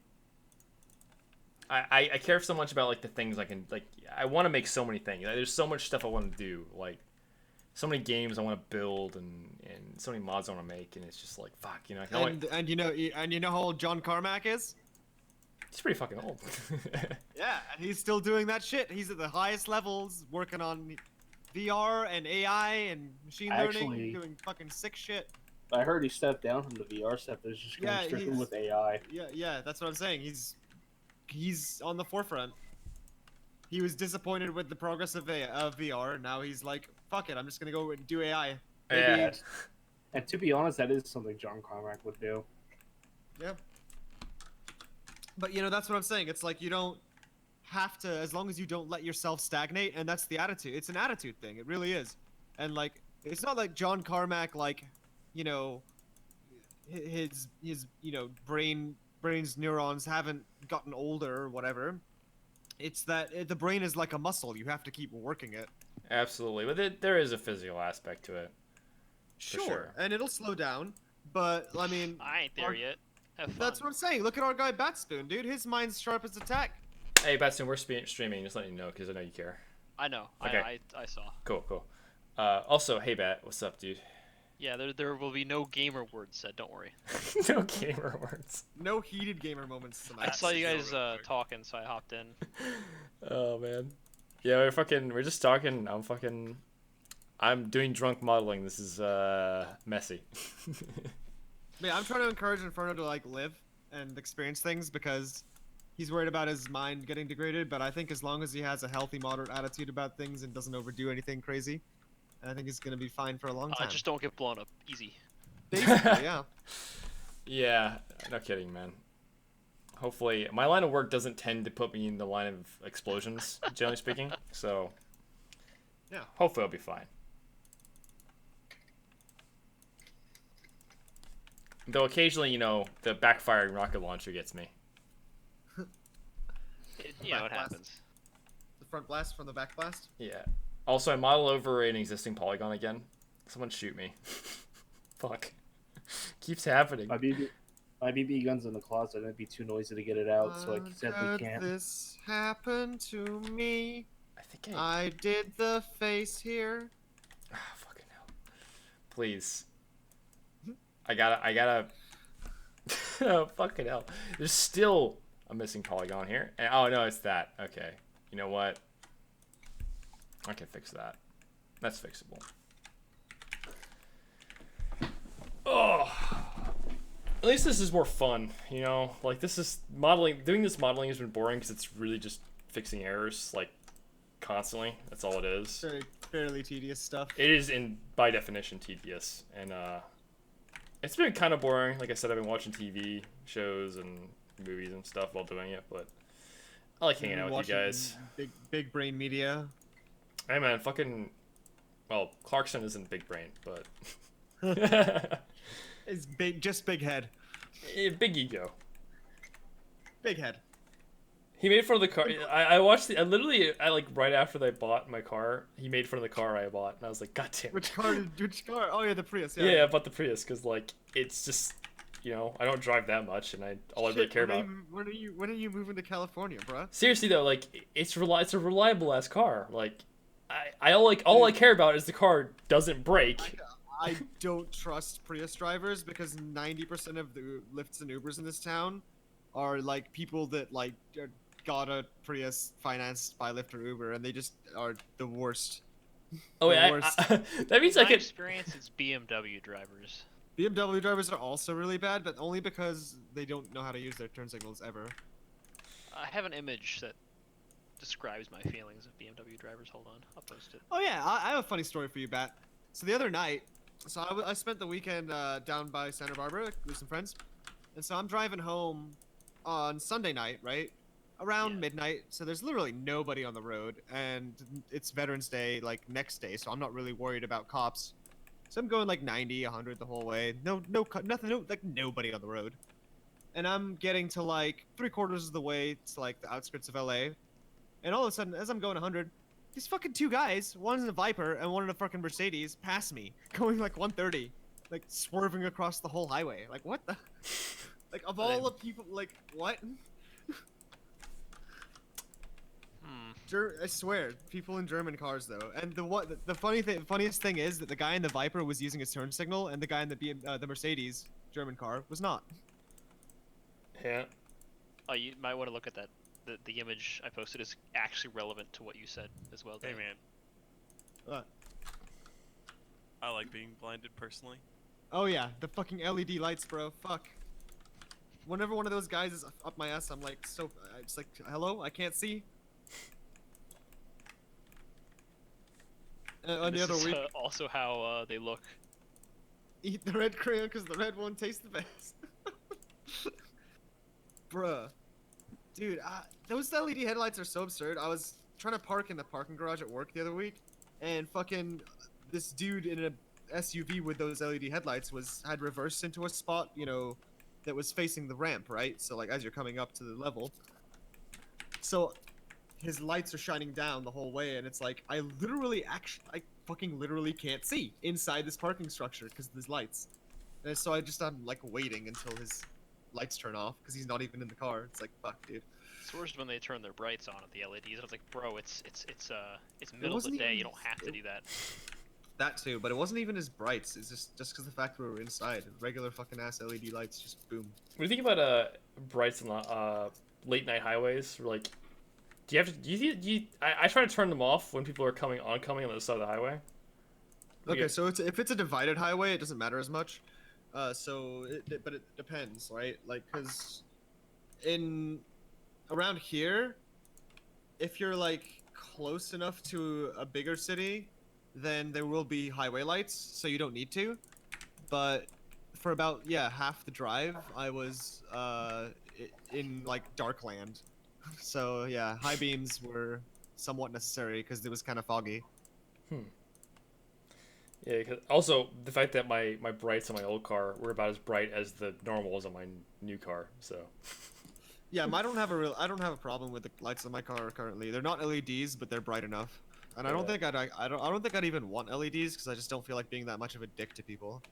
[SPEAKER 2] I care so much about like the things I can like. I want to make so many things. Like, there's so much stuff I want to do. Like, so many games I want to build and so many mods I want to make, and it's just like fuck, you know. I can only,
[SPEAKER 1] And you know how old John Carmack is?
[SPEAKER 2] he's pretty fucking old.
[SPEAKER 1] Yeah, and he's still doing that shit. He's at the highest levels, working on VR and AI and machine learning,
[SPEAKER 4] Actually-
[SPEAKER 1] doing fucking sick shit.
[SPEAKER 4] I heard he stepped down from the VR stuff. There's just going
[SPEAKER 1] Yeah,
[SPEAKER 4] strictly
[SPEAKER 1] he's-
[SPEAKER 4] with AI.
[SPEAKER 1] Yeah, that's what I'm saying. He's on the forefront. He was disappointed with the progress of VR. Now he's like, fuck it, I'm just gonna go and do AI.
[SPEAKER 2] Yeah.
[SPEAKER 4] Yes. And to be honest, that is something John Carmack would do.
[SPEAKER 1] Yeah. But you know, that's what I'm saying. It's like you don't have to, as long as you don't let yourself stagnate, and that's the attitude. It's an attitude thing. It really is. And like, it's not like John Carmack, like, you know, his you know, brain's neurons haven't gotten older or whatever. It's that the brain is like a muscle. You have to keep working it.
[SPEAKER 2] Absolutely, but there is a physical aspect to it.
[SPEAKER 1] Sure. And it'll slow down. But I mean,
[SPEAKER 7] I ain't there
[SPEAKER 1] our-
[SPEAKER 7] yet. Have fun.
[SPEAKER 1] that's what I'm saying. Look at our guy Batspoon, dude. His mind's sharp as a tack.
[SPEAKER 2] Hey, Batson, we're streaming. Just letting you know because I know you care.
[SPEAKER 7] I know.
[SPEAKER 2] Okay.
[SPEAKER 7] I saw.
[SPEAKER 2] Cool. Also, hey, Bat, what's up, dude?
[SPEAKER 7] Yeah, there will be no gamer words said. Don't worry.
[SPEAKER 2] No gamer words.
[SPEAKER 1] No heated gamer moments tonight.
[SPEAKER 7] I saw you
[SPEAKER 3] go
[SPEAKER 7] guys
[SPEAKER 3] real quick.
[SPEAKER 7] talking, so I hopped in.
[SPEAKER 2] Oh man. Yeah, we're just talking. I'm doing drunk modeling. This is messy.
[SPEAKER 1] Man, I'm trying to encourage Inferno to like live and experience things because he's worried about his mind getting degraded, but I think as long as he has a healthy, moderate attitude about things and doesn't overdo anything crazy, I think he's gonna be fine for a long time.
[SPEAKER 7] Just don't get blown up. Easy.
[SPEAKER 1] Basically, yeah.
[SPEAKER 2] Yeah, no kidding, man. Hopefully, my line of work doesn't tend to put me in the line of explosions, generally speaking. So,
[SPEAKER 1] Yeah.
[SPEAKER 2] hopefully I'll be fine. Though occasionally, the backfiring rocket launcher gets me.
[SPEAKER 7] It
[SPEAKER 1] Back blast.
[SPEAKER 7] happens.
[SPEAKER 1] The front blast from the back blast.
[SPEAKER 2] Yeah. Also, I model over an existing polygon again. Someone shoot me. Fuck. Keeps happening.
[SPEAKER 4] My BB gun's in the closet, and it'd be too noisy to get it out, so I sadly
[SPEAKER 1] Could
[SPEAKER 4] can't.
[SPEAKER 1] this happen to me?
[SPEAKER 2] I think I...
[SPEAKER 1] I did the face here.
[SPEAKER 2] Ah, fucking hell. Please. I gotta... Oh, fucking hell. There's still a missing polygon here. And, oh, no, it's that. Okay. You know what? I can fix that. That's fixable. Oh. At least this is more fun, Like, this is modeling... Doing this modeling has been boring because it's really just fixing errors, like, constantly. That's all it is.
[SPEAKER 1] Very fairly tedious stuff.
[SPEAKER 2] It is, by definition, tedious. And, it's been kind of boring. Like I said, I've been watching TV shows and movies and stuff while doing it, but I like hanging out with you guys.
[SPEAKER 1] Big brain media.
[SPEAKER 2] Hey, man, fucking... Well, Clarkson isn't big brain, but...
[SPEAKER 1] It's big, just big head.
[SPEAKER 2] Big ego.
[SPEAKER 1] Big head.
[SPEAKER 2] He made fun of the car. I watched like right after I bought my car, he made fun of the car I bought, and I was like, God damn it.
[SPEAKER 1] Which car? Oh yeah, the Prius. Yeah.
[SPEAKER 2] Yeah, I bought the Prius because like it's just, I don't drive that much, and all I really care about.
[SPEAKER 1] When are you moving to California, bruh?
[SPEAKER 2] Seriously though, like it's a reliable ass car. Like all I care about is the car doesn't break.
[SPEAKER 1] I don't trust Prius drivers because 90% of the Lyfts and Ubers in this town are like people that like got a Prius financed by Lyft or Uber, and they just are the worst.
[SPEAKER 2] Oh yeah, that means I
[SPEAKER 7] My
[SPEAKER 2] could.
[SPEAKER 7] experience, it's BMW drivers.
[SPEAKER 1] BMW drivers are also really bad, but only because they don't know how to use their turn signals ever.
[SPEAKER 7] I have an image that describes my feelings of BMW drivers. Hold on, I'll post it.
[SPEAKER 1] Oh yeah, I have a funny story for you, Bat. So the other night, I spent the weekend down by Santa Barbara with some friends, and so I'm driving home on Sunday night, right? Around midnight, so there's literally nobody on the road, and it's Veterans Day, like, next day, so I'm not really worried about cops. So I'm going, like, 90, 100 the whole way. Nothing, like, nobody on the road. And I'm getting to, like, 3/4 of the way to, like, the outskirts of LA, and all of a sudden, as I'm going 100, these fucking two guys, one in a Viper and one in a fucking Mercedes, pass me, going, like, 130, like, swerving across the whole highway. Like, what the... Like, of all the people, like, what? I swear, people in German cars though, and the funniest thing is that the guy in the Viper was using his turn signal, and the guy in the Mercedes German car was not.
[SPEAKER 2] Yeah.
[SPEAKER 7] Oh, you might want to look at that. The image I posted is actually relevant to what you said as well.
[SPEAKER 3] Hey
[SPEAKER 7] Dan.
[SPEAKER 3] man, I like being blinded personally.
[SPEAKER 1] Oh yeah, the fucking LED lights, bro. Fuck. Whenever one of those guys is up my ass, I'm like, it's like, hello, I can't see. On the
[SPEAKER 7] This
[SPEAKER 1] other
[SPEAKER 7] is
[SPEAKER 1] week,
[SPEAKER 7] also how they look.
[SPEAKER 1] eat the red crayon because the red one tastes the best. Bruh. Dude, those LED headlights are so absurd. I was trying to park in the parking garage at work the other week, and fucking this dude in a SUV with those LED headlights had reversed into a spot, that was facing the ramp, right? So like as you're coming up to the level. So his lights are shining down the whole way, and it's like I fucking literally can't see inside this parking structure because of his lights. And so I'm like waiting until his lights turn off because he's not even in the car. It's like, fuck, dude.
[SPEAKER 7] It's worse when they turn their brights on at the LEDs. I was like, bro, it's middle of the
[SPEAKER 1] wasn't
[SPEAKER 7] day.
[SPEAKER 1] even-
[SPEAKER 7] You don't have to do that.
[SPEAKER 1] That too, but it wasn't even his brights. It's just because the fact we were inside. Regular fucking ass LED lights, just boom.
[SPEAKER 2] What do you think about brights on late night highways? Or, like, do you have to? I try to turn them off when people are oncoming on the other side of the highway.
[SPEAKER 1] Okay, so if it's a divided highway, it doesn't matter as much. But it depends, right? Like, cause in around here, if you're like close enough to a bigger city, then there will be highway lights, so you don't need to. But for about half the drive, I was in like Darkland, so yeah, high beams were somewhat necessary because it was kind of foggy.
[SPEAKER 2] Yeah, 'cause also the fact that my brights on my old car were about as bright as the normals on my new car, so.
[SPEAKER 1] Yeah, I don't have a problem with the lights on my car currently. They're not LEDs, but they're bright enough. And I don't think I don't think I'd even want LEDs because I just don't feel like being that much of a dick to people.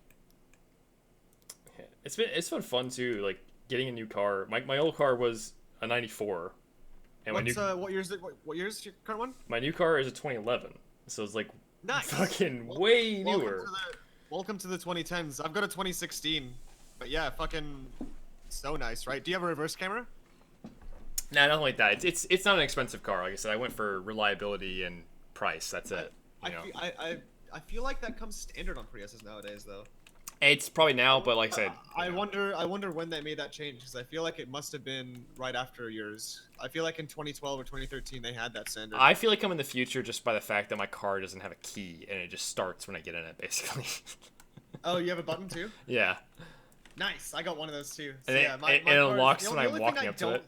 [SPEAKER 2] Yeah. It's been fun too, like getting a new car. My old car was a '94, and
[SPEAKER 1] What year's your current one?
[SPEAKER 2] my new car is a 2011, so it's like
[SPEAKER 1] Nice.
[SPEAKER 2] fucking way
[SPEAKER 1] Welcome
[SPEAKER 2] newer.
[SPEAKER 1] Welcome to the 2010s. I've got a 2016, but yeah, fucking so nice, right? Do you have a reverse camera?
[SPEAKER 2] Nah, nothing like that. It's not an expensive car. Like I said, I went for reliability and price. That's it. You know.
[SPEAKER 1] I feel like that comes standard on Priuses nowadays, though.
[SPEAKER 2] It's probably now, but like I said,
[SPEAKER 1] I wonder when they made that change because I feel like it must have been right after yours. I feel like in 2012 or 2013 they had that standard.
[SPEAKER 2] I feel like I'm in the future just by the fact that my car doesn't have a key and it just starts when I get in it, basically.
[SPEAKER 1] Oh, you have a button too?
[SPEAKER 2] Yeah.
[SPEAKER 1] Nice. I got one of those too. So,
[SPEAKER 2] And
[SPEAKER 1] yeah,
[SPEAKER 2] it unlocks when I'm walking up to it.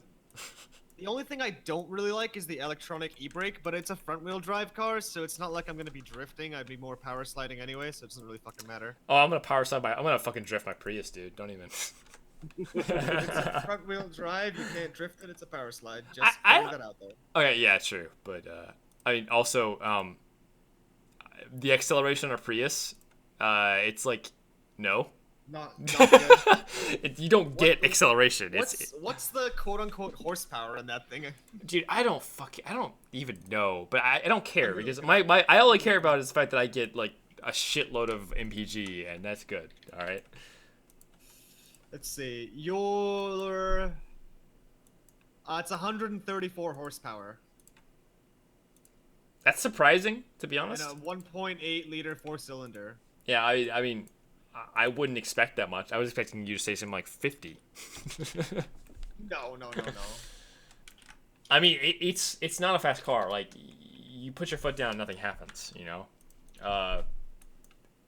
[SPEAKER 1] The only thing I don't really like is the electronic e-brake, but it's a front-wheel drive car, so it's not like I'm gonna be drifting. I'd be more power sliding anyway, so it doesn't really fucking matter.
[SPEAKER 2] Oh, I'm gonna I'm gonna fucking drift my Prius, dude. Don't even.
[SPEAKER 1] It's a front-wheel drive. You can't drift it. It's a power slide. Just
[SPEAKER 2] I-
[SPEAKER 1] putting that out there.
[SPEAKER 2] Okay, yeah, true, but I mean, also, the acceleration on a Prius, it's like, no,
[SPEAKER 1] Not good.
[SPEAKER 2] you don't get acceleration.
[SPEAKER 1] What's the quote-unquote horsepower in that thing?
[SPEAKER 2] Dude, I don't even know, but I don't care because I all I care about is the fact that I get like a shitload of MPG and that's good. All right.
[SPEAKER 1] Let's see. It's 134 horsepower
[SPEAKER 2] That's surprising, to be
[SPEAKER 1] and
[SPEAKER 2] honest.
[SPEAKER 1] a 1.8 liter four-cylinder.
[SPEAKER 2] Yeah, I mean, I wouldn't expect that much. I was expecting you to say something like 50.
[SPEAKER 1] No.
[SPEAKER 2] I mean, it's not a fast car. Like, you put your foot down, nothing happens, you know?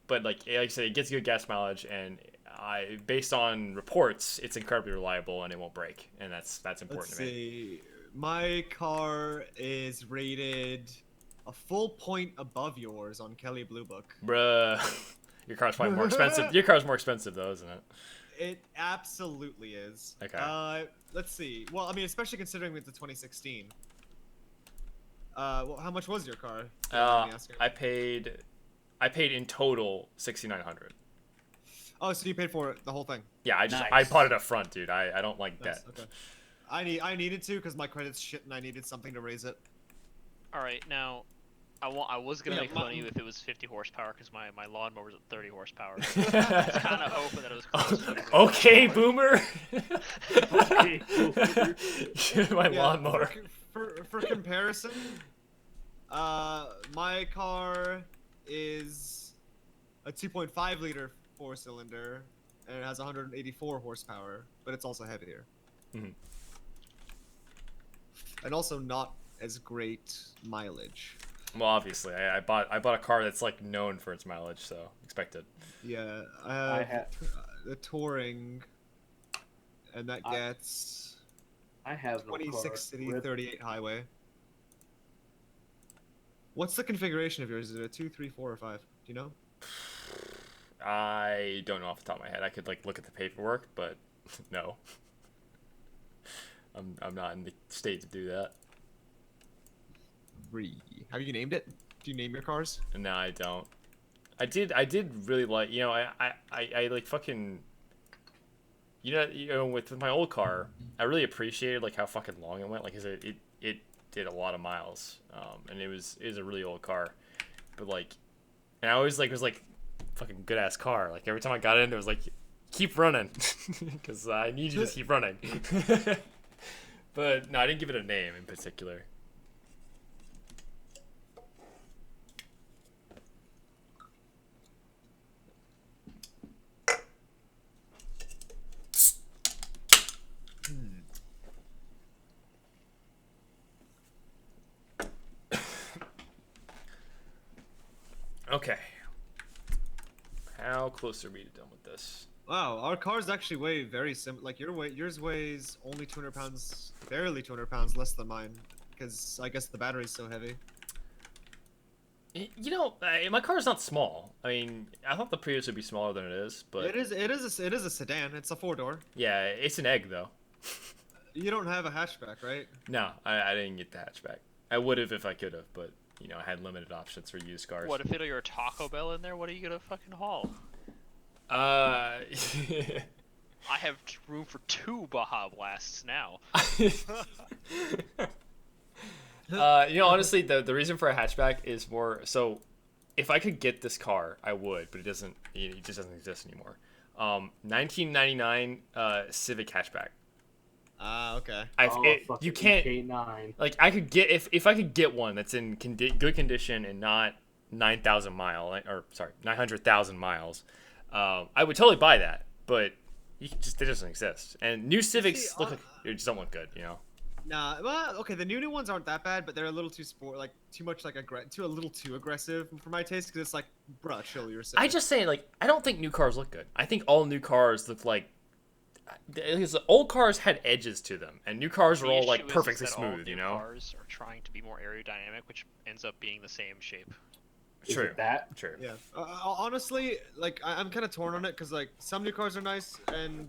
[SPEAKER 2] But, like I said, it gets good gas mileage, and based on reports, it's incredibly reliable, and it won't break. And that's important
[SPEAKER 1] Let's
[SPEAKER 2] to me.
[SPEAKER 1] see. My car is rated a full point above yours on Kelly Blue Book.
[SPEAKER 2] Bruh. Your car's probably more expensive. Your car's more expensive, though, isn't it?
[SPEAKER 1] It absolutely is.
[SPEAKER 2] Okay.
[SPEAKER 1] Let's see. Well, I mean, especially considering it's a 2016. Well, how much was your car? Let me ask you.
[SPEAKER 2] I paid in total $6,900.
[SPEAKER 1] Oh, so you paid for it, the whole thing?
[SPEAKER 2] Yeah, I
[SPEAKER 4] Nice.
[SPEAKER 2] bought it up front, dude. I don't like
[SPEAKER 1] Nice,
[SPEAKER 2] debt.
[SPEAKER 1] okay. I needed to because my credit's shit and I needed something to raise it.
[SPEAKER 7] All right, now, I was gonna
[SPEAKER 1] Yeah,
[SPEAKER 7] make fun of you if it was 50 horsepower because my lawnmower was at 30 horsepower. I was kind of hoping that it was close. to
[SPEAKER 2] Okay, boomer. My
[SPEAKER 1] Yeah,
[SPEAKER 2] lawnmower.
[SPEAKER 1] For comparison, my car is a 2.5 liter four-cylinder and it has 184 horsepower, but it's also heavier.
[SPEAKER 2] Mhm.
[SPEAKER 1] And also not as great mileage.
[SPEAKER 2] Well, obviously, I bought a car that's like known for its mileage, so expect it.
[SPEAKER 1] Yeah,
[SPEAKER 4] I have
[SPEAKER 1] the Touring, and that
[SPEAKER 4] I-
[SPEAKER 1] gets
[SPEAKER 4] I have no
[SPEAKER 1] 26
[SPEAKER 4] car.
[SPEAKER 1] city,
[SPEAKER 4] Rip.
[SPEAKER 1] 38 highway. What's the configuration of yours? Is it a 2, 3, 4, or 5? Do you know?
[SPEAKER 2] I don't know off the top of my head. I could like look at the paperwork, but no. I'm not in the state to do that.
[SPEAKER 1] 3. Have you named it? Do you name your cars?
[SPEAKER 2] No, I don't. I did really like, you know, I like fucking, you know, with my old car, I really appreciated like how fucking long it went. Like, 'cause it did a lot of miles, and it was a really old car, but like, and I always like was like, fucking good ass car. Like every time I got in, it was like, keep running, because I need you to keep running. But no, I didn't give it a name in particular. Okay. How close are we to done with this?
[SPEAKER 1] Wow, our cars actually weigh very similar. Like yours weighs only 200 pounds, barely 200 pounds less than mine, because I guess the battery's so heavy.
[SPEAKER 2] You know, my car's not small. I mean, I thought the Prius would be smaller than it is, but
[SPEAKER 1] It is a sedan. It's a 4-door.
[SPEAKER 2] yeah, it's an egg though.
[SPEAKER 1] You don't have a hatchback, right?
[SPEAKER 2] No, I didn't get the hatchback. I would have if I could have, but you know, I had limited options for used cars.
[SPEAKER 7] What if you're a Taco Bell in there? What are you gonna fucking haul?
[SPEAKER 2] Uh,
[SPEAKER 7] I have room for 2 Baja Blasts now.
[SPEAKER 2] you know, honestly, the reason for a hatchback is more so. If I could get this car, I would, but it doesn't. It just doesn't exist anymore. 1999 Civic hatchback.
[SPEAKER 1] Ah, okay.
[SPEAKER 2] You can't.
[SPEAKER 4] K9.
[SPEAKER 2] Like I could get if I could get one that's in good condition and not 9,000 mile or sorry 900,000 miles, I would totally buy that. But it doesn't exist. And new Civics look like they just don't look good, you know.
[SPEAKER 1] Nah, well, okay, the new ones aren't that bad, but they're a little too too much like a little too aggressive for my taste. Because it's like, bruh, chill yourself.
[SPEAKER 2] I just say like I don't think new cars look good. I think all new cars look like. Because the old cars had edges to them, and new cars were
[SPEAKER 7] The
[SPEAKER 2] all like
[SPEAKER 7] issue is
[SPEAKER 2] perfectly
[SPEAKER 7] that all
[SPEAKER 2] smooth, you
[SPEAKER 7] new
[SPEAKER 2] know.
[SPEAKER 7] Cars are trying to be more aerodynamic, which ends up being the same shape.
[SPEAKER 4] Is
[SPEAKER 2] True.
[SPEAKER 4] it that?
[SPEAKER 2] True.
[SPEAKER 1] Yeah. Honestly, like I'm kind of torn on it because like some new cars are nice, and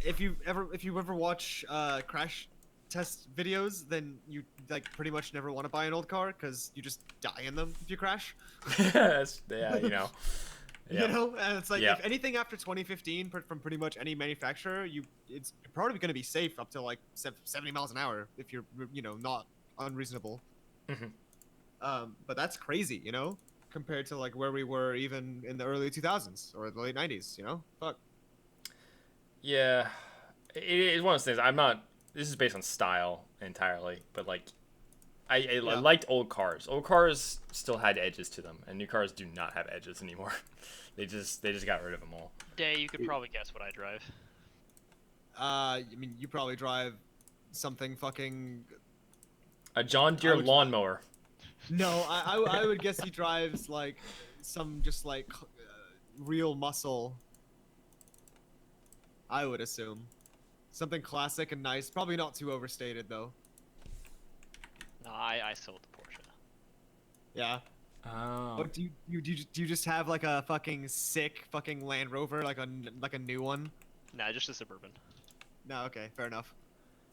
[SPEAKER 1] if you ever watch crash test videos, then you like pretty much never want to buy an old car because you just die in them if you crash.
[SPEAKER 2] Yeah, you know.
[SPEAKER 1] You know, and it's like
[SPEAKER 2] Yeah.
[SPEAKER 1] if anything after 2015 from pretty much any manufacturer, it's probably going to be safe up to like 70 miles an hour if you're not unreasonable.
[SPEAKER 2] Mhm.
[SPEAKER 1] But that's crazy, you know, compared to like where we were even in the early 2000s or the late 90s. You know, fuck.
[SPEAKER 2] Yeah, it's one of those things. I'm not. This is based on style entirely, but like, I
[SPEAKER 1] Yeah.
[SPEAKER 2] liked old cars. Old cars still had edges to them, and new cars do not have edges anymore. they just got rid of them all.
[SPEAKER 7] Day, you could probably guess what I drive.
[SPEAKER 1] I mean, you probably drive something fucking.
[SPEAKER 2] A John Deere
[SPEAKER 1] would-
[SPEAKER 2] lawnmower.
[SPEAKER 1] No, I would guess he drives like some just like real muscle. I would assume something classic and nice. Probably not too overstated though.
[SPEAKER 7] No, I sold the Porsche.
[SPEAKER 1] Yeah.
[SPEAKER 2] Oh.
[SPEAKER 1] What do you just have like a fucking sick fucking Land Rover like a new one?
[SPEAKER 7] Nah, just a Suburban.
[SPEAKER 1] No, okay, fair enough.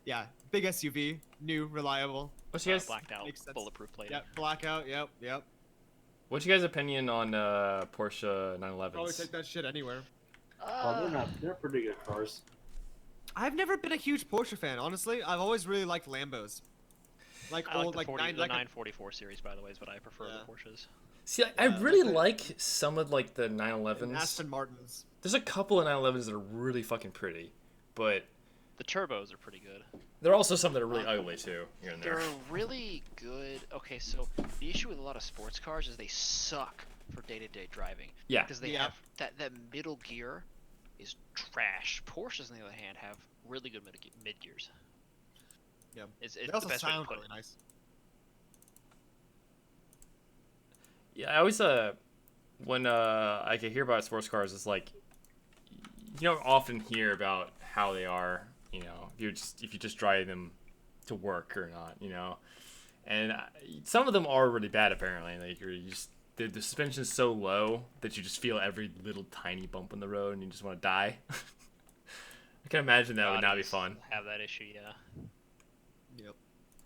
[SPEAKER 1] Yeah, big SUV, new, reliable.
[SPEAKER 2] What's you guys?
[SPEAKER 7] Blacked out,
[SPEAKER 1] Makes sense.
[SPEAKER 7] bulletproof plated.
[SPEAKER 1] Yep, blackout. Yep.
[SPEAKER 2] What's your guys' opinion on Porsche 911s?
[SPEAKER 1] Probably take that shit anywhere.
[SPEAKER 4] Oh, they're pretty good cars.
[SPEAKER 1] I've never been a huge Porsche fan, honestly. I've always really liked Lambos. Like
[SPEAKER 7] I like
[SPEAKER 1] old,
[SPEAKER 7] the,
[SPEAKER 1] like
[SPEAKER 7] 40,
[SPEAKER 1] nine,
[SPEAKER 7] the
[SPEAKER 1] like a-
[SPEAKER 7] 944 series, by the way, is what I prefer
[SPEAKER 1] Yeah.
[SPEAKER 7] the Porsches.
[SPEAKER 2] See, I
[SPEAKER 1] Yeah,
[SPEAKER 2] really
[SPEAKER 1] that's it.
[SPEAKER 2] like some of like the 911s.
[SPEAKER 1] Aston Martins.
[SPEAKER 2] There's a couple of 911s that are really fucking pretty, but
[SPEAKER 7] The turbos are pretty good.
[SPEAKER 2] there are also some that are really ugly too. Here and there.
[SPEAKER 7] They're really good. Okay, so the issue with a lot of sports cars is they suck for day-to-day driving.
[SPEAKER 2] Yeah.
[SPEAKER 7] Because they
[SPEAKER 1] Yeah.
[SPEAKER 7] have that middle gear is trash. Porsches, on the other hand, have really good mid gears.
[SPEAKER 1] Yeah.
[SPEAKER 7] It's
[SPEAKER 1] They
[SPEAKER 7] the
[SPEAKER 1] also
[SPEAKER 7] best way to
[SPEAKER 1] sound
[SPEAKER 7] put
[SPEAKER 1] really
[SPEAKER 7] it.
[SPEAKER 1] nice.
[SPEAKER 2] Yeah, I always when I can hear about sports cars, it's like you don't often hear about how they are. You know, if you just drive them to work or not. You know, and some of them are really bad apparently. Like the suspension's so low that you just feel every little tiny bump in the road and you just want to die. I can imagine that would not be
[SPEAKER 7] Bodies
[SPEAKER 2] fun.
[SPEAKER 7] Have that issue, yeah.
[SPEAKER 1] Yep.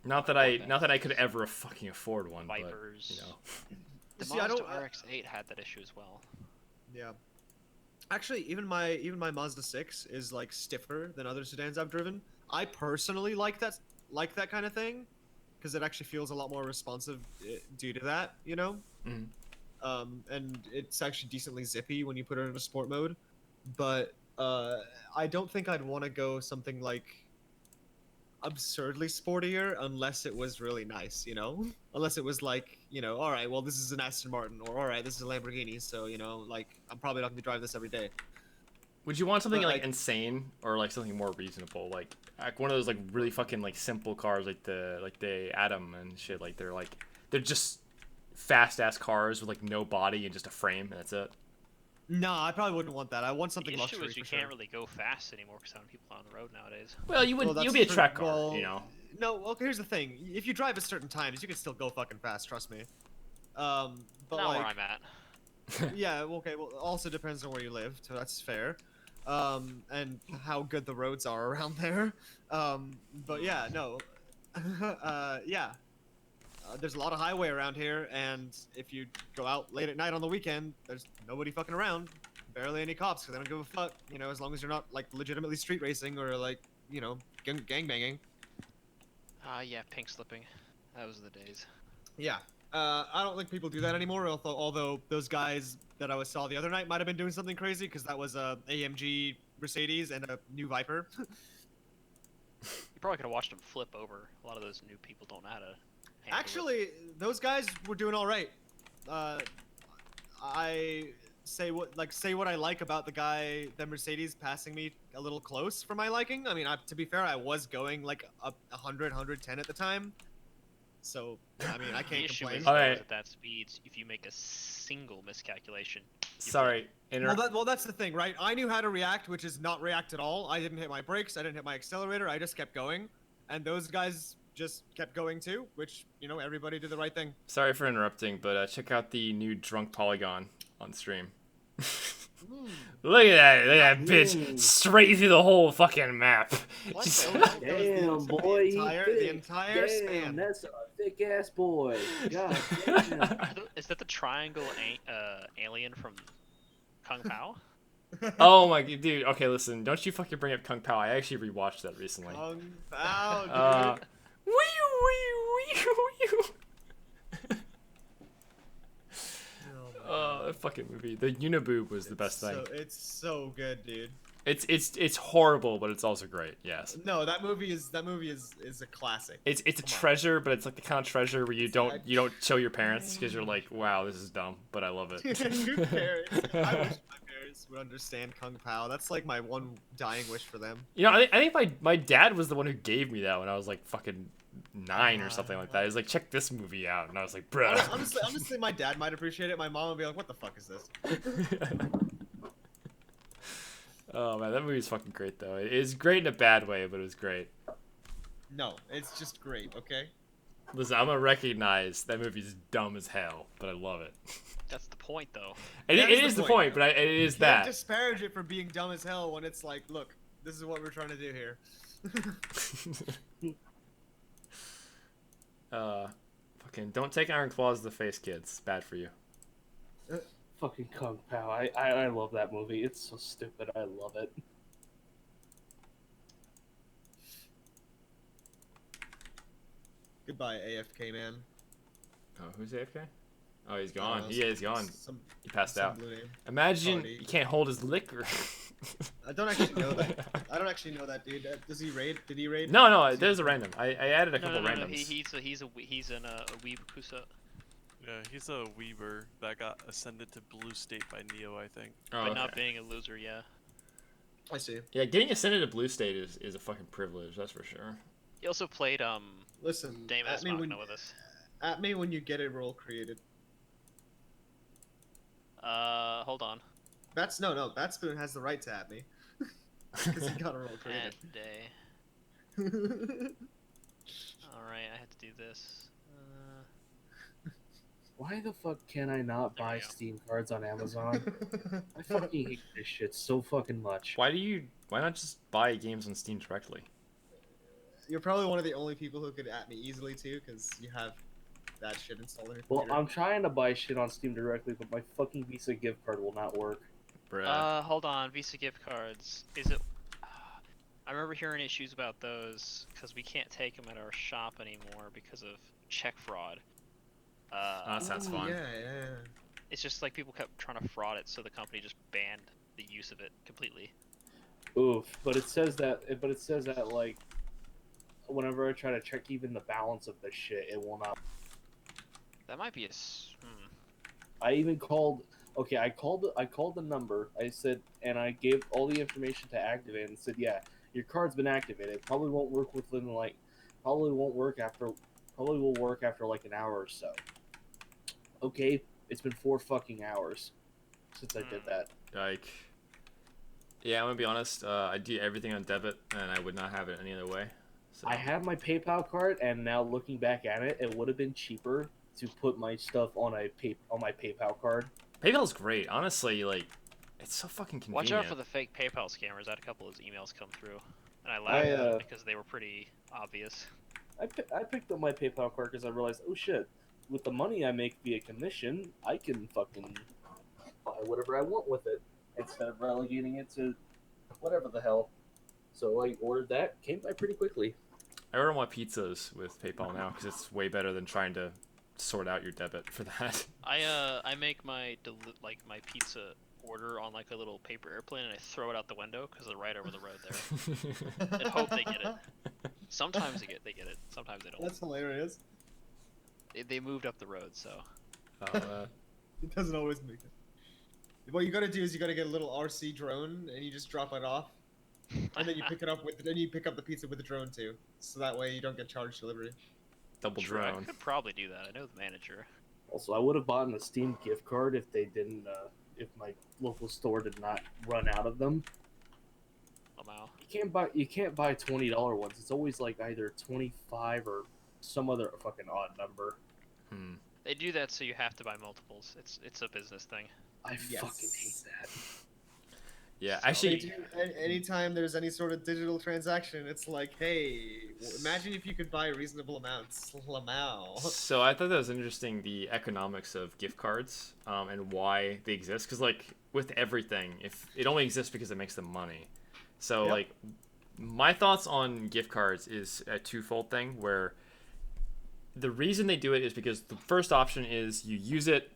[SPEAKER 2] Not that I could ever fucking afford one,
[SPEAKER 7] Vipers.
[SPEAKER 2] but you know.
[SPEAKER 7] The
[SPEAKER 1] See, I
[SPEAKER 7] Mazda
[SPEAKER 1] don't-
[SPEAKER 7] RX-8 had that issue as well.
[SPEAKER 1] Yeah. Actually, even my Mazda 6 is like stiffer than other sedans I've driven. I personally like that kind of thing because it actually feels a lot more responsive due to that, you know.
[SPEAKER 2] Mhm.
[SPEAKER 1] And it's actually decently zippy when you put it in a sport mode. But I don't think I'd want to go something like absurdly sportier unless it was really nice, you know? Unless it was like, you know, all right, well, this is an Aston Martin, or all right, this is a Lamborghini, so, you know, like, I'm probably not going to drive this every day.
[SPEAKER 2] Would you want something
[SPEAKER 1] But,
[SPEAKER 2] like
[SPEAKER 1] like-
[SPEAKER 2] insane or like something more reasonable, like one of those like really fucking like simple cars, like the Atom and shit? Like they're just fast ass cars with like no body and just a frame and that's it.
[SPEAKER 1] No, I probably wouldn't want that. I want something
[SPEAKER 7] The issue
[SPEAKER 1] luxury
[SPEAKER 7] is you
[SPEAKER 1] for
[SPEAKER 7] can't
[SPEAKER 1] sure.
[SPEAKER 7] really go fast anymore because how many people are on the road nowadays.
[SPEAKER 2] Well, you would
[SPEAKER 1] Well,
[SPEAKER 2] you'd
[SPEAKER 1] that's
[SPEAKER 2] be a
[SPEAKER 1] true.
[SPEAKER 2] track car,
[SPEAKER 1] Well,
[SPEAKER 2] you know.
[SPEAKER 1] No, well, here's the thing. If you drive at certain times, you can still go fucking fast. Trust me. But
[SPEAKER 7] Not
[SPEAKER 1] like,
[SPEAKER 7] where I'm at.
[SPEAKER 1] yeah, okay. Well, also depends on where you live, so that's fair. And how good the roads are around there. But yeah, no. Yeah. There's a lot of highway around here, and if you go out late at night on the weekend, there's nobody fucking around. Barely any cops, because they don't give a fuck. You know, as long as you're not like legitimately street racing or like, you know, gang banging.
[SPEAKER 7] Yeah, pink slipping. That was the days.
[SPEAKER 1] Yeah. I don't think people do that anymore. Although those guys that I saw the other night might have been doing something crazy, because that was a AMG Mercedes and a new Viper.
[SPEAKER 7] You probably could have watched them flip over. A lot of those new people don't know how to handle it.
[SPEAKER 1] Actually, those guys were doing all right. I say what I like about the Mercedes passing me a little close for my liking. I mean, to be fair, I was going like 100, 110 at the time. So, I mean, I
[SPEAKER 7] The
[SPEAKER 1] can't
[SPEAKER 7] issue
[SPEAKER 1] complain.
[SPEAKER 7] is,
[SPEAKER 2] Alright.
[SPEAKER 7] at that speed, if you make a single miscalculation,
[SPEAKER 2] Sorry.
[SPEAKER 1] Well, that's the thing, right? I knew how to react, which is not react at all. I didn't hit my brakes. I didn't hit my accelerator. I just kept going. And those guys just kept going too, which, you know, everybody did the right thing.
[SPEAKER 2] Sorry for interrupting, but check out the new Drunk Polygon on stream. Look at that bitch
[SPEAKER 4] Mm.
[SPEAKER 2] straight through the whole fucking map.
[SPEAKER 1] What
[SPEAKER 2] Just-
[SPEAKER 1] the hell?
[SPEAKER 4] Damn, boy, he
[SPEAKER 1] The
[SPEAKER 4] thick.
[SPEAKER 1] entire
[SPEAKER 4] Damn,
[SPEAKER 1] span.
[SPEAKER 4] that's a thick ass boy. God damn.
[SPEAKER 7] Is that the triangle alien from Kung Pao?
[SPEAKER 2] Oh my dude. Okay, listen. Don't you fucking bring up Kung Pao. I actually rewatched that recently.
[SPEAKER 1] Kung Pao, dude.
[SPEAKER 2] Wee wee wee wee. That fucking movie. The Uniboob was the best thing.
[SPEAKER 1] It's so good, dude.
[SPEAKER 2] It's horrible, but it's also great. Yes.
[SPEAKER 1] No, that movie is a classic.
[SPEAKER 2] It's a
[SPEAKER 1] Come on.
[SPEAKER 2] treasure, but it's like the kind of treasure where you don't show your parents because you're like, wow, this is dumb, but I love it.
[SPEAKER 1] Who cares? I wish my parents would understand Kung Pao. That's like my one dying wish for them.
[SPEAKER 2] You know, I think my dad was the one who gave me that when I was like fucking 9 or something like that. He was like, check this movie out, and I was like, bruh.
[SPEAKER 1] Honestly, my dad might appreciate it. My mom would be like, what the fuck is this?
[SPEAKER 2] Oh man, that movie's fucking great though. It is great in a bad way, but it was great.
[SPEAKER 1] No, it's just great, okay?
[SPEAKER 2] Listen, I'm gonna recognize that movie's dumb as hell, but I love it.
[SPEAKER 7] That's the point, though.
[SPEAKER 2] It
[SPEAKER 1] That
[SPEAKER 2] is the point, but it is
[SPEAKER 1] You can't
[SPEAKER 2] that.
[SPEAKER 1] disparage it for being dumb as hell when it's like, look, this is what we're trying to do here.
[SPEAKER 2] Fucking don't take Iron Claws to the face, kids. It's bad for you.
[SPEAKER 4] Fucking Kung Pao. I love that movie. It's so stupid. I love it.
[SPEAKER 1] Goodbye, AFK man.
[SPEAKER 2] Oh, who's AFK? Oh, he's gone. He
[SPEAKER 1] Some-
[SPEAKER 2] is gone.
[SPEAKER 1] Some,
[SPEAKER 2] He passed
[SPEAKER 1] some
[SPEAKER 2] out.
[SPEAKER 1] blue name.
[SPEAKER 2] Imagine
[SPEAKER 1] Party.
[SPEAKER 2] he can't hold his liquor.
[SPEAKER 1] I don't actually know that. I don't actually know that dude. Does he raid? Did he raid?
[SPEAKER 2] No, there's a random. I added a
[SPEAKER 7] No,
[SPEAKER 2] couple
[SPEAKER 7] no, no,
[SPEAKER 2] randoms.
[SPEAKER 7] he's in a Weeb Kusa.
[SPEAKER 3] Yeah, he's a Weaver that got ascended to Blue State by Neo, I think.
[SPEAKER 2] Oh,
[SPEAKER 7] But
[SPEAKER 2] okay.
[SPEAKER 7] not being a loser, yeah.
[SPEAKER 1] I see.
[SPEAKER 2] Yeah, getting ascended to Blue State is a fucking privilege, that's for sure.
[SPEAKER 7] He also played
[SPEAKER 1] Listen,
[SPEAKER 7] Dame
[SPEAKER 1] at me,
[SPEAKER 7] Machina with us.
[SPEAKER 1] at me when you get a role created.
[SPEAKER 7] Hold on.
[SPEAKER 1] Bat Spoon has the right to at me. Because he got a role created.
[SPEAKER 7] And day. Alright, I had to do this.
[SPEAKER 4] Why the fuck can I not
[SPEAKER 7] There
[SPEAKER 4] buy
[SPEAKER 7] we go.
[SPEAKER 4] Steam cards on Amazon? I fucking hate this shit so fucking much.
[SPEAKER 2] Why not just buy games on Steam directly?
[SPEAKER 1] You're probably one of the only people who could at me easily too, because you have that shit installed on your
[SPEAKER 4] Well,
[SPEAKER 1] computer.
[SPEAKER 4] I'm trying to buy shit on Steam directly, but my fucking Visa gift card will not work.
[SPEAKER 2] Bruh.
[SPEAKER 7] Hold on. Visa gift cards. Is it? I remember hearing issues about those because we can't take them at our shop anymore because of check fraud.
[SPEAKER 2] That sounds
[SPEAKER 1] Ooh,
[SPEAKER 2] fun.
[SPEAKER 1] Yeah.
[SPEAKER 7] It's just like people kept trying to fraud it, so the company just banned the use of it completely.
[SPEAKER 4] Oof. But it says that. Like, whenever I try to check even the balance of this shit, it will not.
[SPEAKER 7] That might be
[SPEAKER 4] I even called. Okay, I called the number. I said, and I gave all the information to activate, and said, yeah, your card's been activated. Probably won't work within like. Probably will work after like an hour or so. okay, it's been 4 fucking hours since I did that.
[SPEAKER 2] Like, yeah, I'm gonna be honest. I do everything on debit, and I would not have it any other way. So.
[SPEAKER 4] I have my PayPal card, and now looking back at it, it would have been cheaper to put my stuff on my PayPal card.
[SPEAKER 2] PayPal's great, honestly. Like, it's so fucking convenient.
[SPEAKER 7] Watch out for the fake PayPal scammers. I had a couple of those emails come through, and I laughed at them because they were pretty obvious.
[SPEAKER 4] I picked up my PayPal card because I realized, oh shit, with the money I make via commission, I can fucking buy whatever I want with it instead of relegating it to whatever the hell. So I ordered that, came by pretty quickly.
[SPEAKER 2] I order my pizzas with PayPal now because it's way better than trying to sort out your debit for that.
[SPEAKER 7] I make my my pizza order on like a little paper airplane, and I throw it out the window because they're right over the road there. And hope they get it. Sometimes they get it. Sometimes they don't.
[SPEAKER 1] That's hilarious.
[SPEAKER 7] They moved up the road, so.
[SPEAKER 1] It doesn't always make it. What you gotta do is you gotta get a little RC drone and you just drop it off, and then you pick it up then you pick up the pizza with the drone too, so that way you don't get charged delivery.
[SPEAKER 2] Double
[SPEAKER 7] Sure, I
[SPEAKER 2] drone.
[SPEAKER 7] could probably do that. I know the manager.
[SPEAKER 4] Also, I would have bought a Steam gift card if they didn't, if my local store did not run out of them.
[SPEAKER 7] Somehow.
[SPEAKER 4] You can't buy $20 ones. It's always like either 25 or some other fucking odd number.
[SPEAKER 7] They do that so you have to buy multiples. It's a business thing.
[SPEAKER 4] I
[SPEAKER 1] Yes.
[SPEAKER 4] fucking hate that.
[SPEAKER 2] Yeah,
[SPEAKER 1] They
[SPEAKER 2] actually,
[SPEAKER 1] do, anytime there's any sort of digital transaction, it's like, hey, imagine if you could buy reasonable amounts. Lamau.
[SPEAKER 2] so I thought that was interesting, the economics of gift cards, and why they exist. Because, like, with everything, if it only exists because it makes them money. So,
[SPEAKER 1] Yep.
[SPEAKER 2] like, my thoughts on gift cards is a twofold thing, where the reason they do it is because the first option is you use it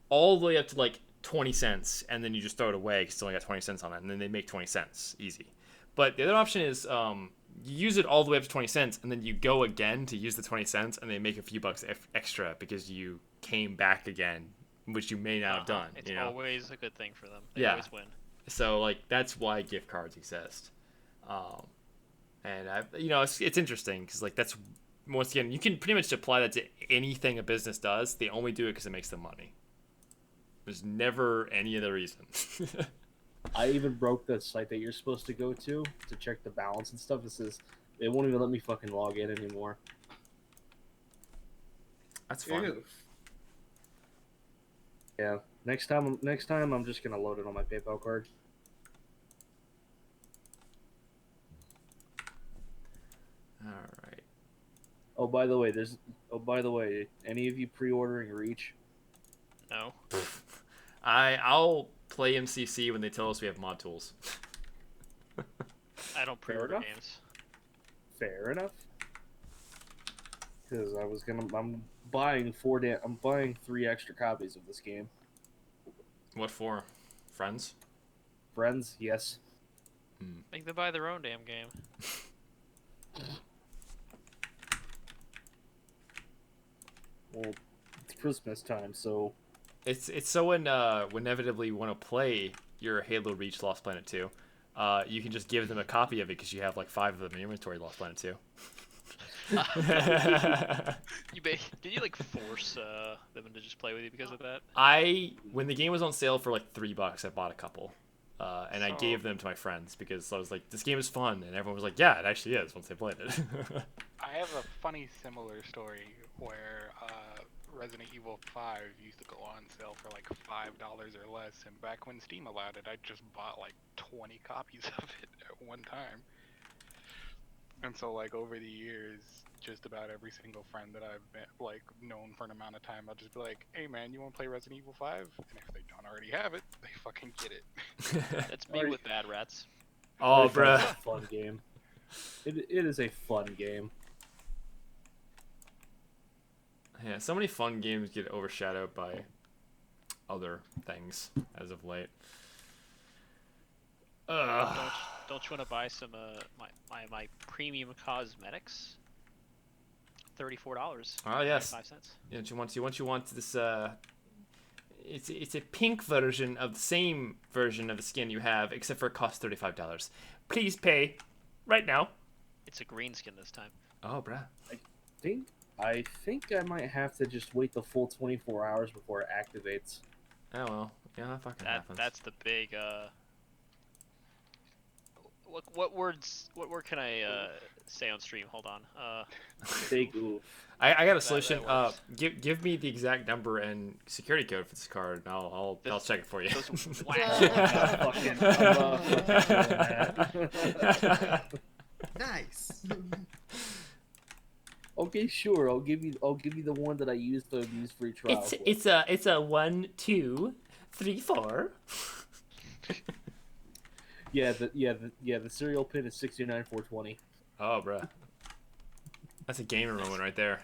[SPEAKER 2] all the way up to, like, 20 cents, and then you just throw it away because it's only got 20 cents on it, and then they make 20 cents. Easy. But the other option is you use it all the way up to 20 cents, and then you go again to use the 20 cents, and they make a few bucks extra because you came back again, which you may not have done.
[SPEAKER 7] It's
[SPEAKER 2] you know?
[SPEAKER 7] always a good thing for them. They
[SPEAKER 2] Yeah.
[SPEAKER 7] always win.
[SPEAKER 2] So, like, that's why gift cards exist. And it's interesting because, like, that's, once again, you can pretty much apply that to anything a business does. They only do it because it makes them money. There's never any other reason.
[SPEAKER 4] I even broke the site that you're supposed to go to check the balance and stuff. It says it won't even let me fucking log in anymore.
[SPEAKER 2] That's fun.
[SPEAKER 1] Ew.
[SPEAKER 4] Yeah. Next time I'm just gonna load it on my PayPal card.
[SPEAKER 2] All right.
[SPEAKER 4] Oh, by the way, any of you pre-ordering Reach?
[SPEAKER 7] No.
[SPEAKER 2] I'll play MCC when they tell us we have mod tools.
[SPEAKER 7] I don't pre-order
[SPEAKER 4] enough.
[SPEAKER 7] games.
[SPEAKER 4] Fair enough. Because I'm buying 3 extra copies of this game.
[SPEAKER 2] What for? Friends?
[SPEAKER 4] Friends, yes.
[SPEAKER 7] Make them buy their own damn game.
[SPEAKER 4] Well, it's Christmas time, so
[SPEAKER 2] It's so when inevitably want to play your Halo Reach Lost Planet 2, you can just give them a copy of it because you have like 5 of them in your inventory. Lost Planet 2.
[SPEAKER 7] Did you like force them to just play with you because of that?
[SPEAKER 2] When the game was on sale for like $3, I bought a couple, and I gave them to my friends because I was like, "This game is fun," and everyone was like, "Yeah, it actually is." Once they played it.
[SPEAKER 5] I have a funny similar story where Resident Evil 5 used to go on sale for like $5 or less, and back when Steam allowed it, I just bought like 20 copies of it at one time. And so like over the years, just about every single friend that I've been like known for an amount of time, I'll just be like, "Hey man, you want to play Resident Evil 5?" And if they don't already have it, they fucking get it.
[SPEAKER 7] That's me with Bad Rats.
[SPEAKER 2] Oh,
[SPEAKER 4] It's
[SPEAKER 2] bruh.
[SPEAKER 4] a fun game. It is a fun game.
[SPEAKER 2] Yeah, so many fun games get overshadowed by other things as of late.
[SPEAKER 7] Don't you want to buy some my premium cosmetics? $34.
[SPEAKER 2] Oh yes.
[SPEAKER 7] 5 cents.
[SPEAKER 2] Yeah, you want this it's a pink version of the same version of the skin you have, except for it costs $35. Please pay right now.
[SPEAKER 7] It's a green skin this time.
[SPEAKER 2] Oh, bruh.
[SPEAKER 4] I think I think I might have to just wait the full 24 hours before it activates.
[SPEAKER 2] Oh well, yeah, that fucking happens.
[SPEAKER 7] That's the big what word can I say on stream? Hold on.
[SPEAKER 4] Big oof.
[SPEAKER 2] I got a
[SPEAKER 7] that
[SPEAKER 2] solution.
[SPEAKER 7] works.
[SPEAKER 2] Give me the exact number and security code for this card, and I'll check it for you.
[SPEAKER 7] Those
[SPEAKER 1] Nice.
[SPEAKER 4] Okay, sure. I'll give you the one that I used to use free trial.
[SPEAKER 2] It's a 1, 2, 3, 4.
[SPEAKER 4] The serial pin is 69420.
[SPEAKER 2] Oh, bruh. That's a gamer moment right there.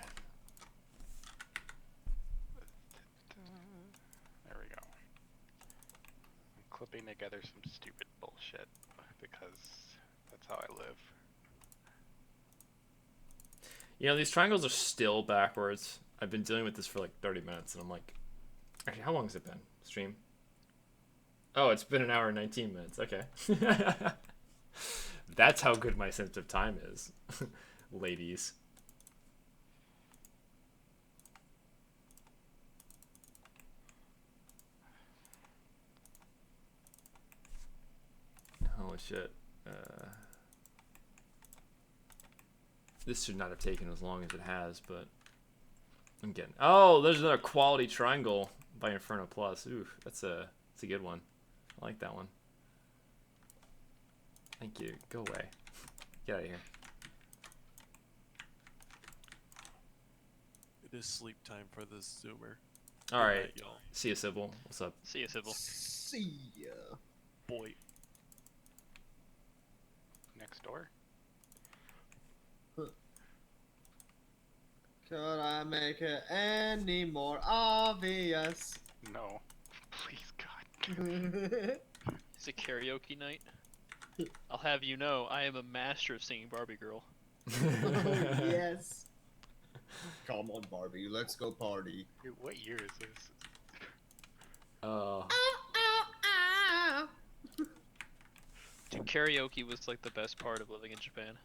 [SPEAKER 5] There we go. I'm clipping together some stupid bullshit because that's how I live.
[SPEAKER 2] You know, these triangles are still backwards. I've been dealing with this for like 30 minutes, and I'm like... Actually, how long has it been? Stream? Oh, it's been 1 hour and 19 minutes. Okay. That's how good my sense of time is. Ladies. Holy shit. This should not have taken as long as it has, but I'm getting... Oh, there's another quality triangle by Inferno Plus. Ooh, that's a good one. I like that one. Thank you. Go away. Get out of here.
[SPEAKER 3] It is sleep time for this Zoomer.
[SPEAKER 2] All
[SPEAKER 3] Good
[SPEAKER 2] right.
[SPEAKER 3] night, y'all.
[SPEAKER 2] See ya, Sybil. What's up?
[SPEAKER 7] See you, Sybil.
[SPEAKER 1] See ya.
[SPEAKER 3] Boy.
[SPEAKER 5] Next door.
[SPEAKER 1] Could I make it any more obvious?
[SPEAKER 5] No. Please, God.
[SPEAKER 7] It's a karaoke night. I'll have you know, I am a master of singing Barbie Girl.
[SPEAKER 1] Yes. Come on, Barbie. Let's go party.
[SPEAKER 5] Dude, what year is this?
[SPEAKER 2] Oh.
[SPEAKER 7] Dude, karaoke was like the best part of living in Japan.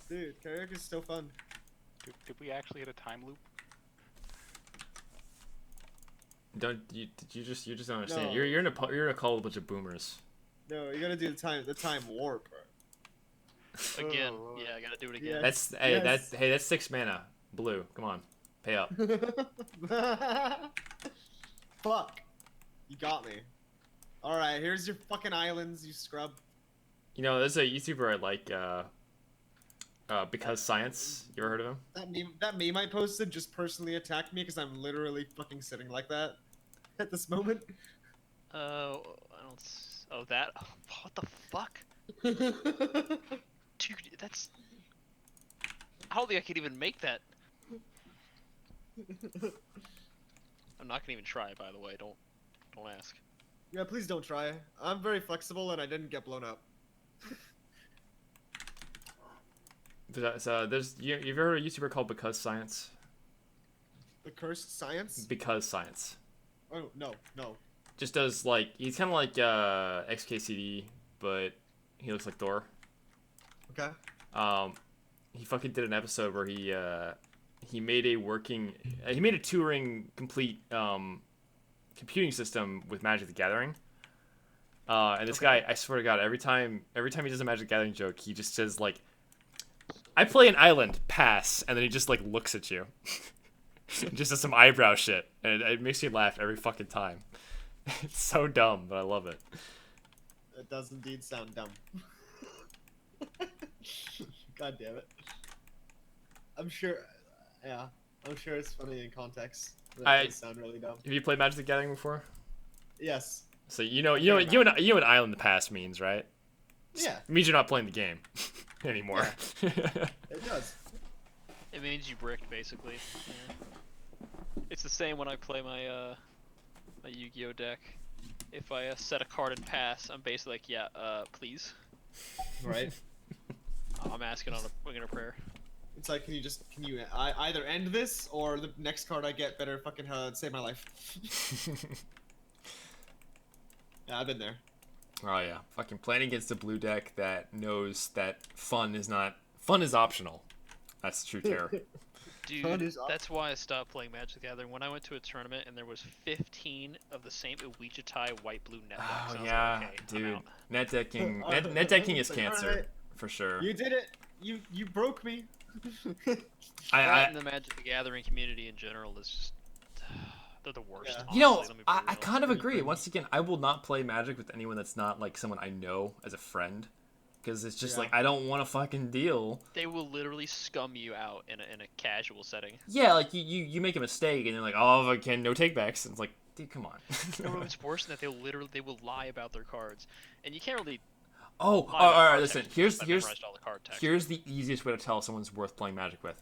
[SPEAKER 1] Dude, karaoke is still fun.
[SPEAKER 5] Did we actually hit a time loop?
[SPEAKER 2] Did you just don't understand?
[SPEAKER 1] No.
[SPEAKER 2] You're in a call with a bunch of boomers.
[SPEAKER 1] No, you gotta do the time warp.
[SPEAKER 7] Again,
[SPEAKER 5] Oh,
[SPEAKER 7] yeah, I gotta do it again.
[SPEAKER 1] Yes.
[SPEAKER 2] That's 6 mana. Blue. Come on. Pay up.
[SPEAKER 1] Fuck. You got me. Alright, here's your fucking islands, you scrub.
[SPEAKER 2] You know, there's a YouTuber I like, Because Science. You ever heard of him?
[SPEAKER 1] That meme I posted just personally attacked me because I'm literally fucking sitting like that at this moment.
[SPEAKER 7] I don't. Oh, that. What the fuck? Dude, that's. I don't think I could even make that. I'm not gonna even try, by the way. Don't ask.
[SPEAKER 1] Yeah, please don't try. I'm very flexible and I didn't get blown up.
[SPEAKER 2] So you've ever heard of a YouTuber called Because Science?
[SPEAKER 1] The cursed science?
[SPEAKER 2] Because Science.
[SPEAKER 1] Oh, no.
[SPEAKER 2] Just does like he's kind of like XKCD, but he looks like Thor.
[SPEAKER 1] Okay.
[SPEAKER 2] He fucking did an episode where he made a Turing complete computing system with Magic the Gathering. And this guy, I swear to God, every time he does a Magic the Gathering joke, he just says like, "I play an island, pass," and then he just like looks at you, just does some eyebrow shit, and it makes me laugh every fucking time. It's so dumb, but I love it.
[SPEAKER 1] It does indeed sound dumb. God damn it. I'm sure it's funny in context. But it does sound really dumb.
[SPEAKER 2] Have you played Magic the Gathering before?
[SPEAKER 1] Yes.
[SPEAKER 2] So you know an island pass means, right?
[SPEAKER 1] Yeah.
[SPEAKER 2] It means you're not playing the game anymore.
[SPEAKER 1] It does.
[SPEAKER 7] It means you bricked, basically. Yeah. It's the same when I play my my Yu-Gi-Oh deck. If I set a card and pass, I'm basically like, yeah, please.
[SPEAKER 1] Right.
[SPEAKER 7] I'm asking on a wing and a prayer.
[SPEAKER 1] It's like, can you either end this or the next card I get better fucking save my life. Yeah, I've been there.
[SPEAKER 2] Oh yeah, fucking playing against a blue deck that knows that fun is optional. That's true terror.
[SPEAKER 1] Phone
[SPEAKER 7] Dude,
[SPEAKER 1] is up.
[SPEAKER 7] that's why I stopped playing Magic the Gathering. When I went to a tournament and there was 15 of the same Uichitai white blue net decks,
[SPEAKER 2] Oh
[SPEAKER 7] and I was
[SPEAKER 2] yeah,
[SPEAKER 7] like, okay, I'm
[SPEAKER 2] dude.
[SPEAKER 7] out.
[SPEAKER 2] Net decking.
[SPEAKER 1] Uh,
[SPEAKER 2] Net decking is
[SPEAKER 1] like,
[SPEAKER 2] cancer
[SPEAKER 1] alright.
[SPEAKER 2] for sure.
[SPEAKER 1] You did it. You broke me.
[SPEAKER 7] That
[SPEAKER 2] I
[SPEAKER 7] and the Magic the Gathering community in general is just they're the worst.
[SPEAKER 1] Yeah.
[SPEAKER 7] Honestly,
[SPEAKER 2] you know,
[SPEAKER 7] let me be
[SPEAKER 2] I
[SPEAKER 7] real.
[SPEAKER 2] kind of
[SPEAKER 1] Really
[SPEAKER 2] agree.
[SPEAKER 1] cringy.
[SPEAKER 2] Once again, I will not play Magic with anyone that's not like someone I know as a friend, because it's just
[SPEAKER 1] Yeah.
[SPEAKER 2] like I don't want to fucking deal.
[SPEAKER 7] They will literally scum you out in a casual setting.
[SPEAKER 2] Yeah, like you make a mistake and they're like, oh, again, no takebacks. And it's like, dude, come on.
[SPEAKER 7] No, it's worse than that. They will lie about their cards, and you can't really
[SPEAKER 2] Oh,
[SPEAKER 7] lie
[SPEAKER 2] all
[SPEAKER 7] about
[SPEAKER 2] right,
[SPEAKER 7] card
[SPEAKER 2] listen.
[SPEAKER 7] text
[SPEAKER 2] Here's
[SPEAKER 7] because I
[SPEAKER 2] here's
[SPEAKER 7] memorized all the card text.
[SPEAKER 2] here's the easiest way to tell if someone's worth playing Magic with.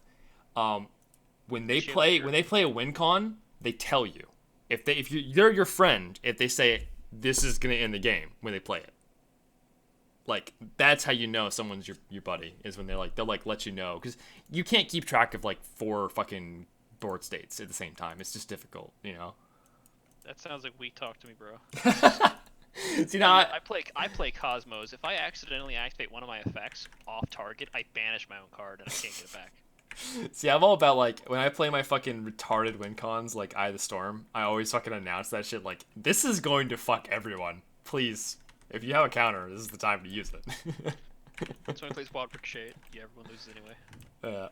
[SPEAKER 2] When they
[SPEAKER 7] Shit,
[SPEAKER 2] play
[SPEAKER 7] sure.
[SPEAKER 2] when they play a win con, they tell you. If they're your friend, if they say this is gonna end the game when they play it. Like that's how you know someone's your buddy, is when they'll let you know, because you can't keep track of like 4 fucking board states at the same time. It's just difficult, you know.
[SPEAKER 7] That sounds like weak talk to me, bro.
[SPEAKER 2] See now,
[SPEAKER 7] I play Cosmos. If I accidentally activate one of my effects off target, I banish my own card and I can't get it back.
[SPEAKER 2] See, I'm all about like when I play my fucking retarded win cons like Eye of the Storm, I always fucking announce that shit like this is going to fuck everyone. Please, if you have a counter, this is the time to use it.
[SPEAKER 7] That's when I plays Wild Ricochet. Yeah, everyone loses anyway.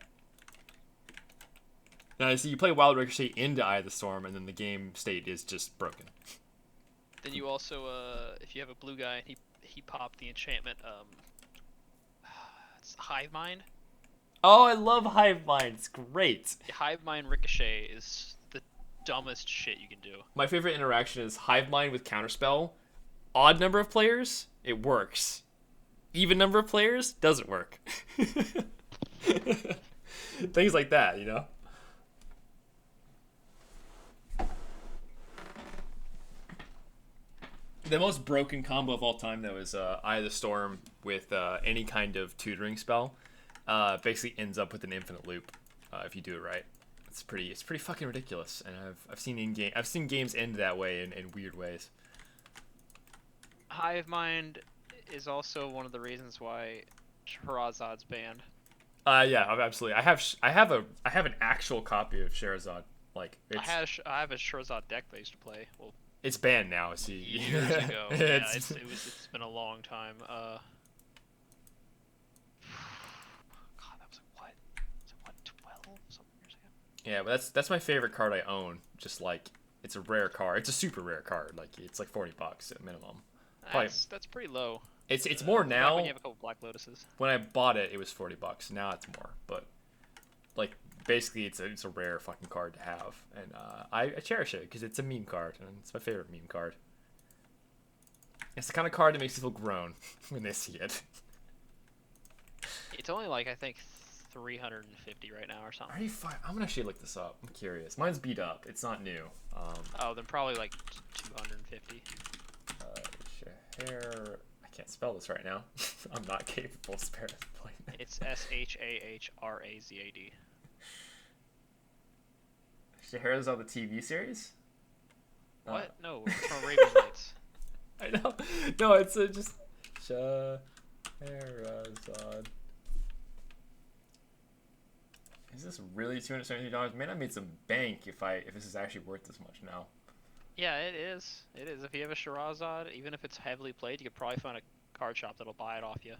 [SPEAKER 2] Now, see, you play Wild Ricochet into Eye of the Storm, and then the game state is just broken.
[SPEAKER 7] Then you also, if you have a blue guy and he popped the enchantment, it's Hive Mind.
[SPEAKER 2] Oh, I love Hive Mind. It's great.
[SPEAKER 7] Hive Mind Ricochet is the dumbest shit you can do.
[SPEAKER 2] My favorite interaction is Hive Mind with Counterspell. Odd number of players, it works. Even number of players, doesn't work. Things like that, you know? The most broken combo of all time, though, is Eye of the Storm with any kind of tutoring spell. Basically ends up with an infinite loop if you do it right. It's pretty fucking ridiculous, and I've seen games end that way in weird ways.
[SPEAKER 7] Hive Mind is also one of the reasons why Shahrazad's banned.
[SPEAKER 2] Yeah, absolutely. I have an actual copy of Sherazade. Like
[SPEAKER 7] I have a Shahrazad deck that I used to play. Well,
[SPEAKER 2] it's banned now. See,
[SPEAKER 7] years ago. Yeah, it's been a long time. God, that was like what? Was it what, 12 something years ago?
[SPEAKER 2] yeah, but that's my favorite card I own. Just like it's a rare card. It's a super rare card. Like it's like $40 at minimum. Probably-
[SPEAKER 7] That's pretty low.
[SPEAKER 2] It's more
[SPEAKER 7] Back
[SPEAKER 2] now.
[SPEAKER 7] when you have a couple Black Lotuses.
[SPEAKER 2] When I bought it, it was $40. Now it's more, but like basically it's a rare fucking card to have, and I cherish it because it's a meme card, and it's my favorite meme card. It's the kind of card that makes people groan when they see it.
[SPEAKER 7] It's only like I think 350 right now or something.
[SPEAKER 2] Are you fine? I'm gonna actually look this up. I'm curious. Mine's beat up. It's not new.
[SPEAKER 7] Oh, then probably like 250.
[SPEAKER 2] Shahr. I can't spell this right now. I'm not capable of spelling it.
[SPEAKER 7] It's Shahrazad.
[SPEAKER 2] Scheherazade the TV series?
[SPEAKER 7] What? No, it's from Arabian Nights.
[SPEAKER 2] I know. No, it's just Scheherazade. Is this really $273? Man, I made some bank if this is actually worth this much now.
[SPEAKER 7] Yeah, it is. It is. If you have a Shahrazad, even if it's heavily played, you could probably find a card shop that'll buy it off you.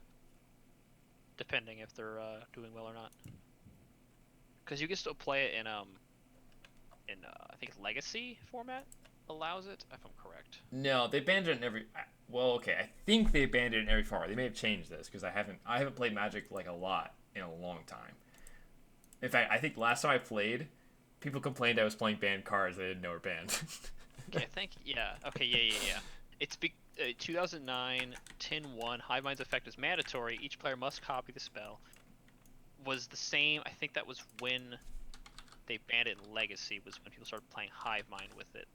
[SPEAKER 7] Depending if they're doing well or not. Because you can still play it in I think Legacy format allows it, if I'm correct.
[SPEAKER 2] No, they banned it in every. Well, okay, I think they banned it in every format. They may have changed this because I haven't played Magic like a lot in a long time. In fact, I think last time I played, people complained I was playing banned cards they didn't know were banned.
[SPEAKER 7] Okay, I think, yeah. Okay, yeah. It's 2009, 10-1, Hive Mind's effect is mandatory. Each player must copy the spell. Was the same, I think that was when they banned it in Legacy, was when people started playing Hive Mind with it.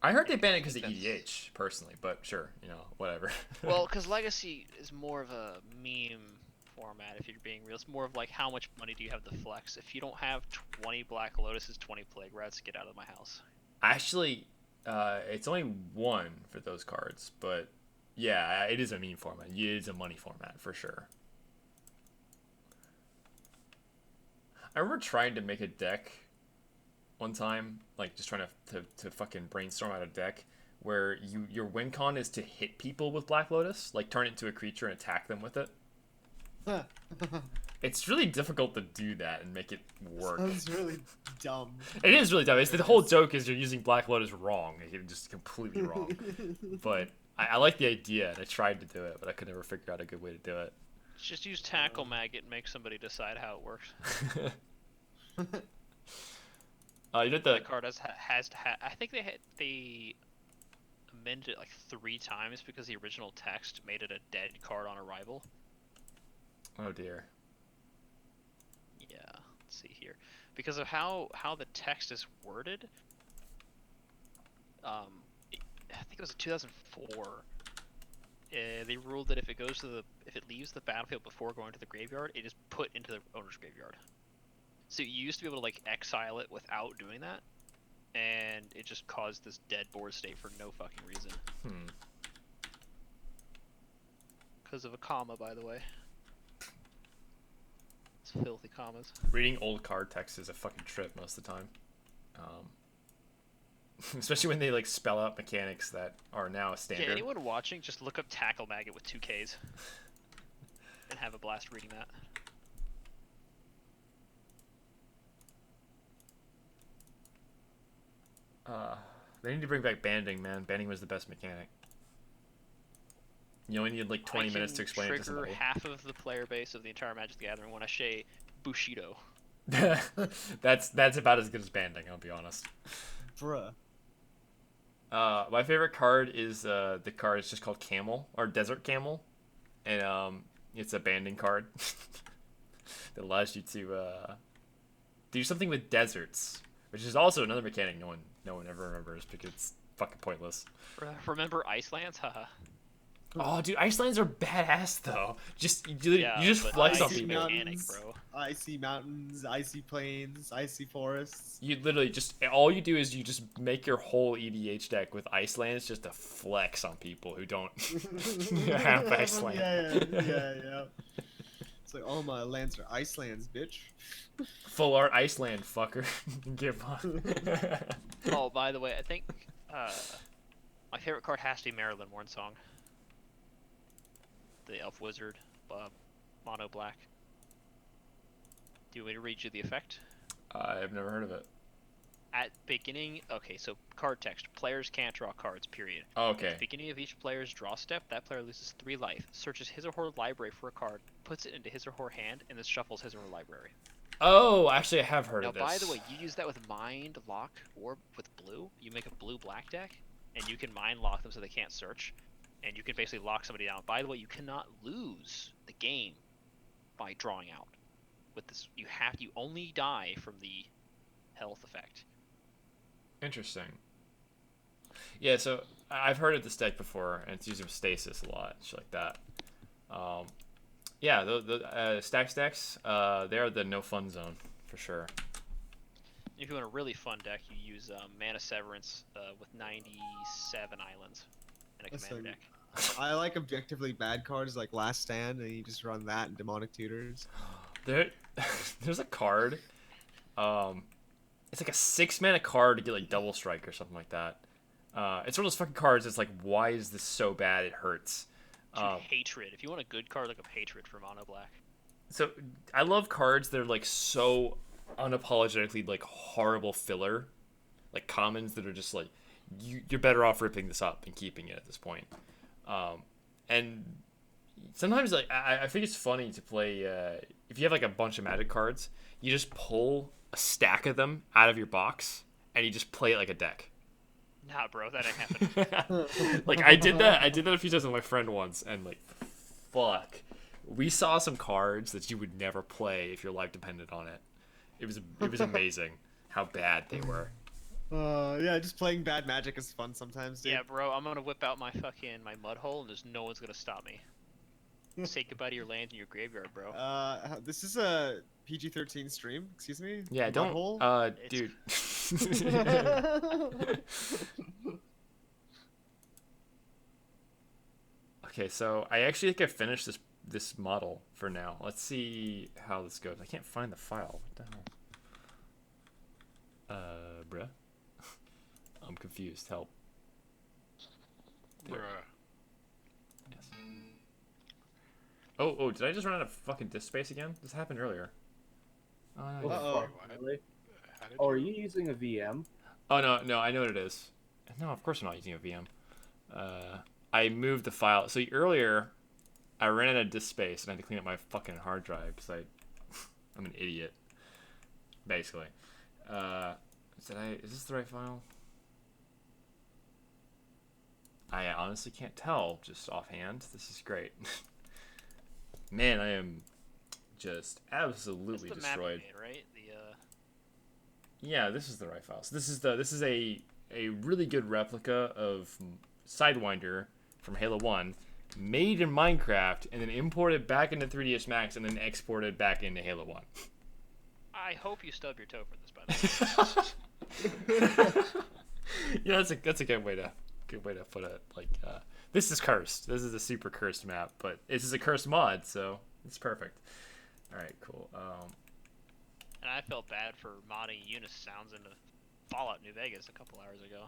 [SPEAKER 2] I heard they banned it because of
[SPEAKER 7] That's-
[SPEAKER 2] EDH, personally, but sure, whatever.
[SPEAKER 7] Well, because Legacy is more of a meme format, if you're being real. It's more of like, how much money do you have to flex? If you don't have 20 Black Lotuses, 20 Plague Rats, get out of my house.
[SPEAKER 2] Actually, it's only one for those cards, but yeah, it is a meme format. It is a money format for sure. I remember trying to make a deck one time, like just trying to fucking brainstorm out a deck where your win con is to hit people with Black Lotus, like turn it into a creature and attack them with it. It's really difficult to do that and make it work.
[SPEAKER 1] Sounds really dumb.
[SPEAKER 2] It is really dumb. It's the whole joke is you're using Black Lotus wrong. Like, just completely wrong. But I like the idea, and I tried to do it, but I could never figure out a good way to do it.
[SPEAKER 7] Just use Tackle Maggot and make somebody decide how it works.
[SPEAKER 2] You know
[SPEAKER 7] That card has to have. I think they amended it like 3 times because the original text made it a dead card on arrival.
[SPEAKER 2] Oh dear.
[SPEAKER 7] Yeah, let's see here. Because of how the text is worded, I think it was in 2004. They ruled that if it leaves the battlefield before going to the graveyard, it is put into the owner's graveyard. So you used to be able to like exile it without doing that, and it just caused this dead board state for no fucking reason. Because of a comma, by the way. It's filthy commas.
[SPEAKER 2] Reading old card text is a fucking trip most of the time. Especially when they like spell out mechanics that are now standard.
[SPEAKER 7] Yeah, anyone watching, just look up Tackle Maggot with 2 Ks. And have a blast reading that.
[SPEAKER 2] They need to bring back banding, man. Banding was the best mechanic. You only need like 20 minutes to explain it to somebody.
[SPEAKER 7] I can trigger half of the player base of the entire Magic the Gathering when I say Bushido.
[SPEAKER 2] That's about as good as banding, I'll be honest.
[SPEAKER 1] Bruh.
[SPEAKER 2] My favorite card is the card is just called Camel or Desert Camel, and it's a banding card that allows you to do something with deserts, which is also another mechanic no one ever remembers because it's fucking pointless.
[SPEAKER 7] Remember Icelands? Haha.
[SPEAKER 2] Oh, dude, Icelands are badass though. You just flex on
[SPEAKER 1] icy
[SPEAKER 2] people.
[SPEAKER 1] mountains,
[SPEAKER 7] bro.
[SPEAKER 1] Icy mountains, icy plains, icy forests.
[SPEAKER 2] You literally all you do is you just make your whole EDH deck with Icelands just to flex on people who don't have Iceland.
[SPEAKER 1] Yeah. It's like all my lands are Icelands, bitch.
[SPEAKER 2] Full art Iceland, fucker. Give up.
[SPEAKER 7] Oh, by the way, I think my favorite card has to be Marilyn Mornsong. The Elf Wizard, mono black. Do you want me to read you the effect?
[SPEAKER 2] I've never heard of it.
[SPEAKER 7] At beginning, okay, so card text. Players can't draw cards, period.
[SPEAKER 2] Oh, okay.
[SPEAKER 7] At the beginning of each player's draw step, that player loses 3 life, searches his or her library for a card, puts it into his or her hand, and then shuffles his or her library.
[SPEAKER 2] Oh, actually, I have heard of this.
[SPEAKER 7] Now, by the way, you use that with Mind Lock or with blue. You make a blue-black deck, and you can Mind Lock them so they can't search, and you can basically lock somebody down. By the way, you cannot lose the game by drawing out. With this, you only die from the health effect.
[SPEAKER 2] Interesting. Yeah, so I've heard of this deck before, and it's used with Stasis a lot, shit like that. Yeah, the Stax decks, they are the no fun zone for sure.
[SPEAKER 7] If you want a really fun deck, you use Mana Severance with 97 islands in a commander deck.
[SPEAKER 1] I like objectively bad cards like Last Stand, and you just run that and Demonic Tutors.
[SPEAKER 2] There's a card. It's like a 6-mana card to get like Double Strike or something like that. It's one of those fucking cards that's like, why is this so bad? It hurts.
[SPEAKER 7] Dude, Hatred. If you want a good card, look up Hatred for mono black.
[SPEAKER 2] So I love cards that are like so unapologetically like horrible filler, like commons that are just like you're better off ripping this up and keeping it at this point. And sometimes like I think it's funny to play if you have like a bunch of Magic cards, you just pull a stack of them out of your box and you just play it like a deck.
[SPEAKER 7] Nah, bro, that ain't happening.
[SPEAKER 2] Like I did that a few times with my friend once, and like fuck, we saw some cards that you would never play if your life depended on it. It was amazing how bad they were.
[SPEAKER 1] Yeah, just playing bad Magic is fun sometimes, dude.
[SPEAKER 7] Yeah, bro, I'm gonna whip out my mud hole, and there's no one's gonna stop me. Say goodbye to your land in your graveyard, bro.
[SPEAKER 1] This is a PG-13 stream. Excuse me.
[SPEAKER 2] Yeah, don't.
[SPEAKER 1] Butthole?
[SPEAKER 2] Dude. Okay, so I actually think I finished this model for now. Let's see how this goes. I can't find the file. What the hell? Bruh. I'm confused. Help.
[SPEAKER 5] Bruh.
[SPEAKER 2] Yes. Oh, did I just run out of fucking disk space again? This happened earlier. Oh, no,
[SPEAKER 4] What the
[SPEAKER 1] Uh-oh.
[SPEAKER 4] fuck, really?
[SPEAKER 5] How did
[SPEAKER 4] Oh, are
[SPEAKER 5] you?
[SPEAKER 4] you using a VM?
[SPEAKER 2] Oh, no, I know what it is. No, of course I'm not using a VM. I moved the file. So earlier, I ran out of disk space and I had to clean up my fucking hard drive because I'm an idiot. Basically. Is this the right file? I honestly can't tell just offhand. This is great. Man, I am just
[SPEAKER 7] That's
[SPEAKER 2] absolutely
[SPEAKER 7] the map you
[SPEAKER 2] destroyed.
[SPEAKER 7] made, right?
[SPEAKER 2] Yeah, this is the right file. So this is a really good replica of Sidewinder from Halo 1, made in Minecraft and then imported back into 3ds Max and then exported back into Halo 1.
[SPEAKER 7] I hope you stub your toe for this, by the way.
[SPEAKER 2] Yeah, that's a good way to put it. Like this is cursed. This is a super cursed map, but this is a cursed mod, so it's perfect. All right, cool.
[SPEAKER 7] And I felt bad for modding Eunice sounds into Fallout New Vegas a couple hours ago.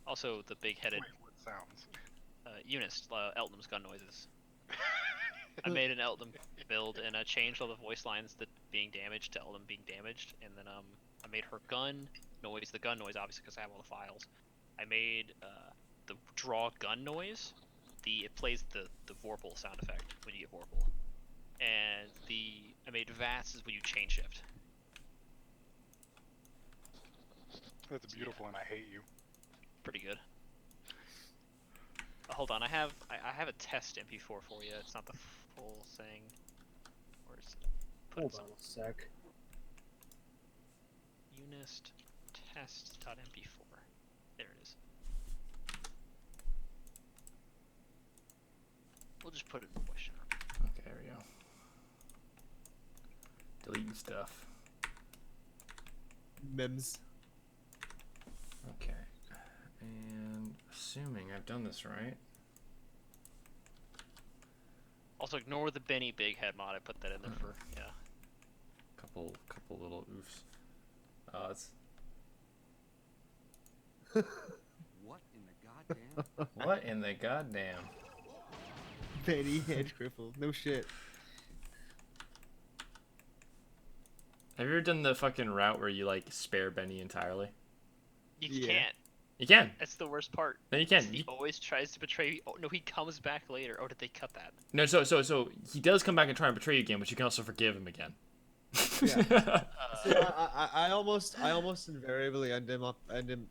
[SPEAKER 7] Also, the big-headed
[SPEAKER 5] Wait, what sounds?
[SPEAKER 7] Eunice, Elton's gun noises. I made an Elton build and I changed all the voice lines that being damaged to Elton being damaged, and then I made her gun noise, the gun noise obviously because I have all the files. I made the draw gun noise. It plays the Vorpal sound effect when you get Vorpal, and I made VATS is when you chain shift.
[SPEAKER 5] That's beautiful, and I hate you.
[SPEAKER 7] Pretty good. Hold on, I have a test MP4 for you. It's not the full thing. Where's
[SPEAKER 4] Hold on a sec.
[SPEAKER 7] Unist test.mp4. There it is. We'll just put it in the question.
[SPEAKER 2] Okay, there we go. Deleting stuff.
[SPEAKER 1] Mems.
[SPEAKER 2] Okay. And assuming I've done this right.
[SPEAKER 7] Also, ignore the Benny Big Head mod. I put that in there for
[SPEAKER 2] Couple little oofs. It's
[SPEAKER 8] What in the goddamn?
[SPEAKER 2] what in the goddamn?
[SPEAKER 1] Penny hedge crippled. No shit.
[SPEAKER 2] Have you ever done the fucking route where you like spare Benny entirely?
[SPEAKER 7] You
[SPEAKER 1] Yeah.
[SPEAKER 7] can't.
[SPEAKER 2] You can.
[SPEAKER 7] That's the worst part.
[SPEAKER 2] No, you can.
[SPEAKER 7] He always tries to betray you. Oh no, he comes back later. Oh, did they cut that?
[SPEAKER 2] No, so he does come back and try and betray you again, but you can also forgive him again.
[SPEAKER 1] Yeah. See, I almost invariably end him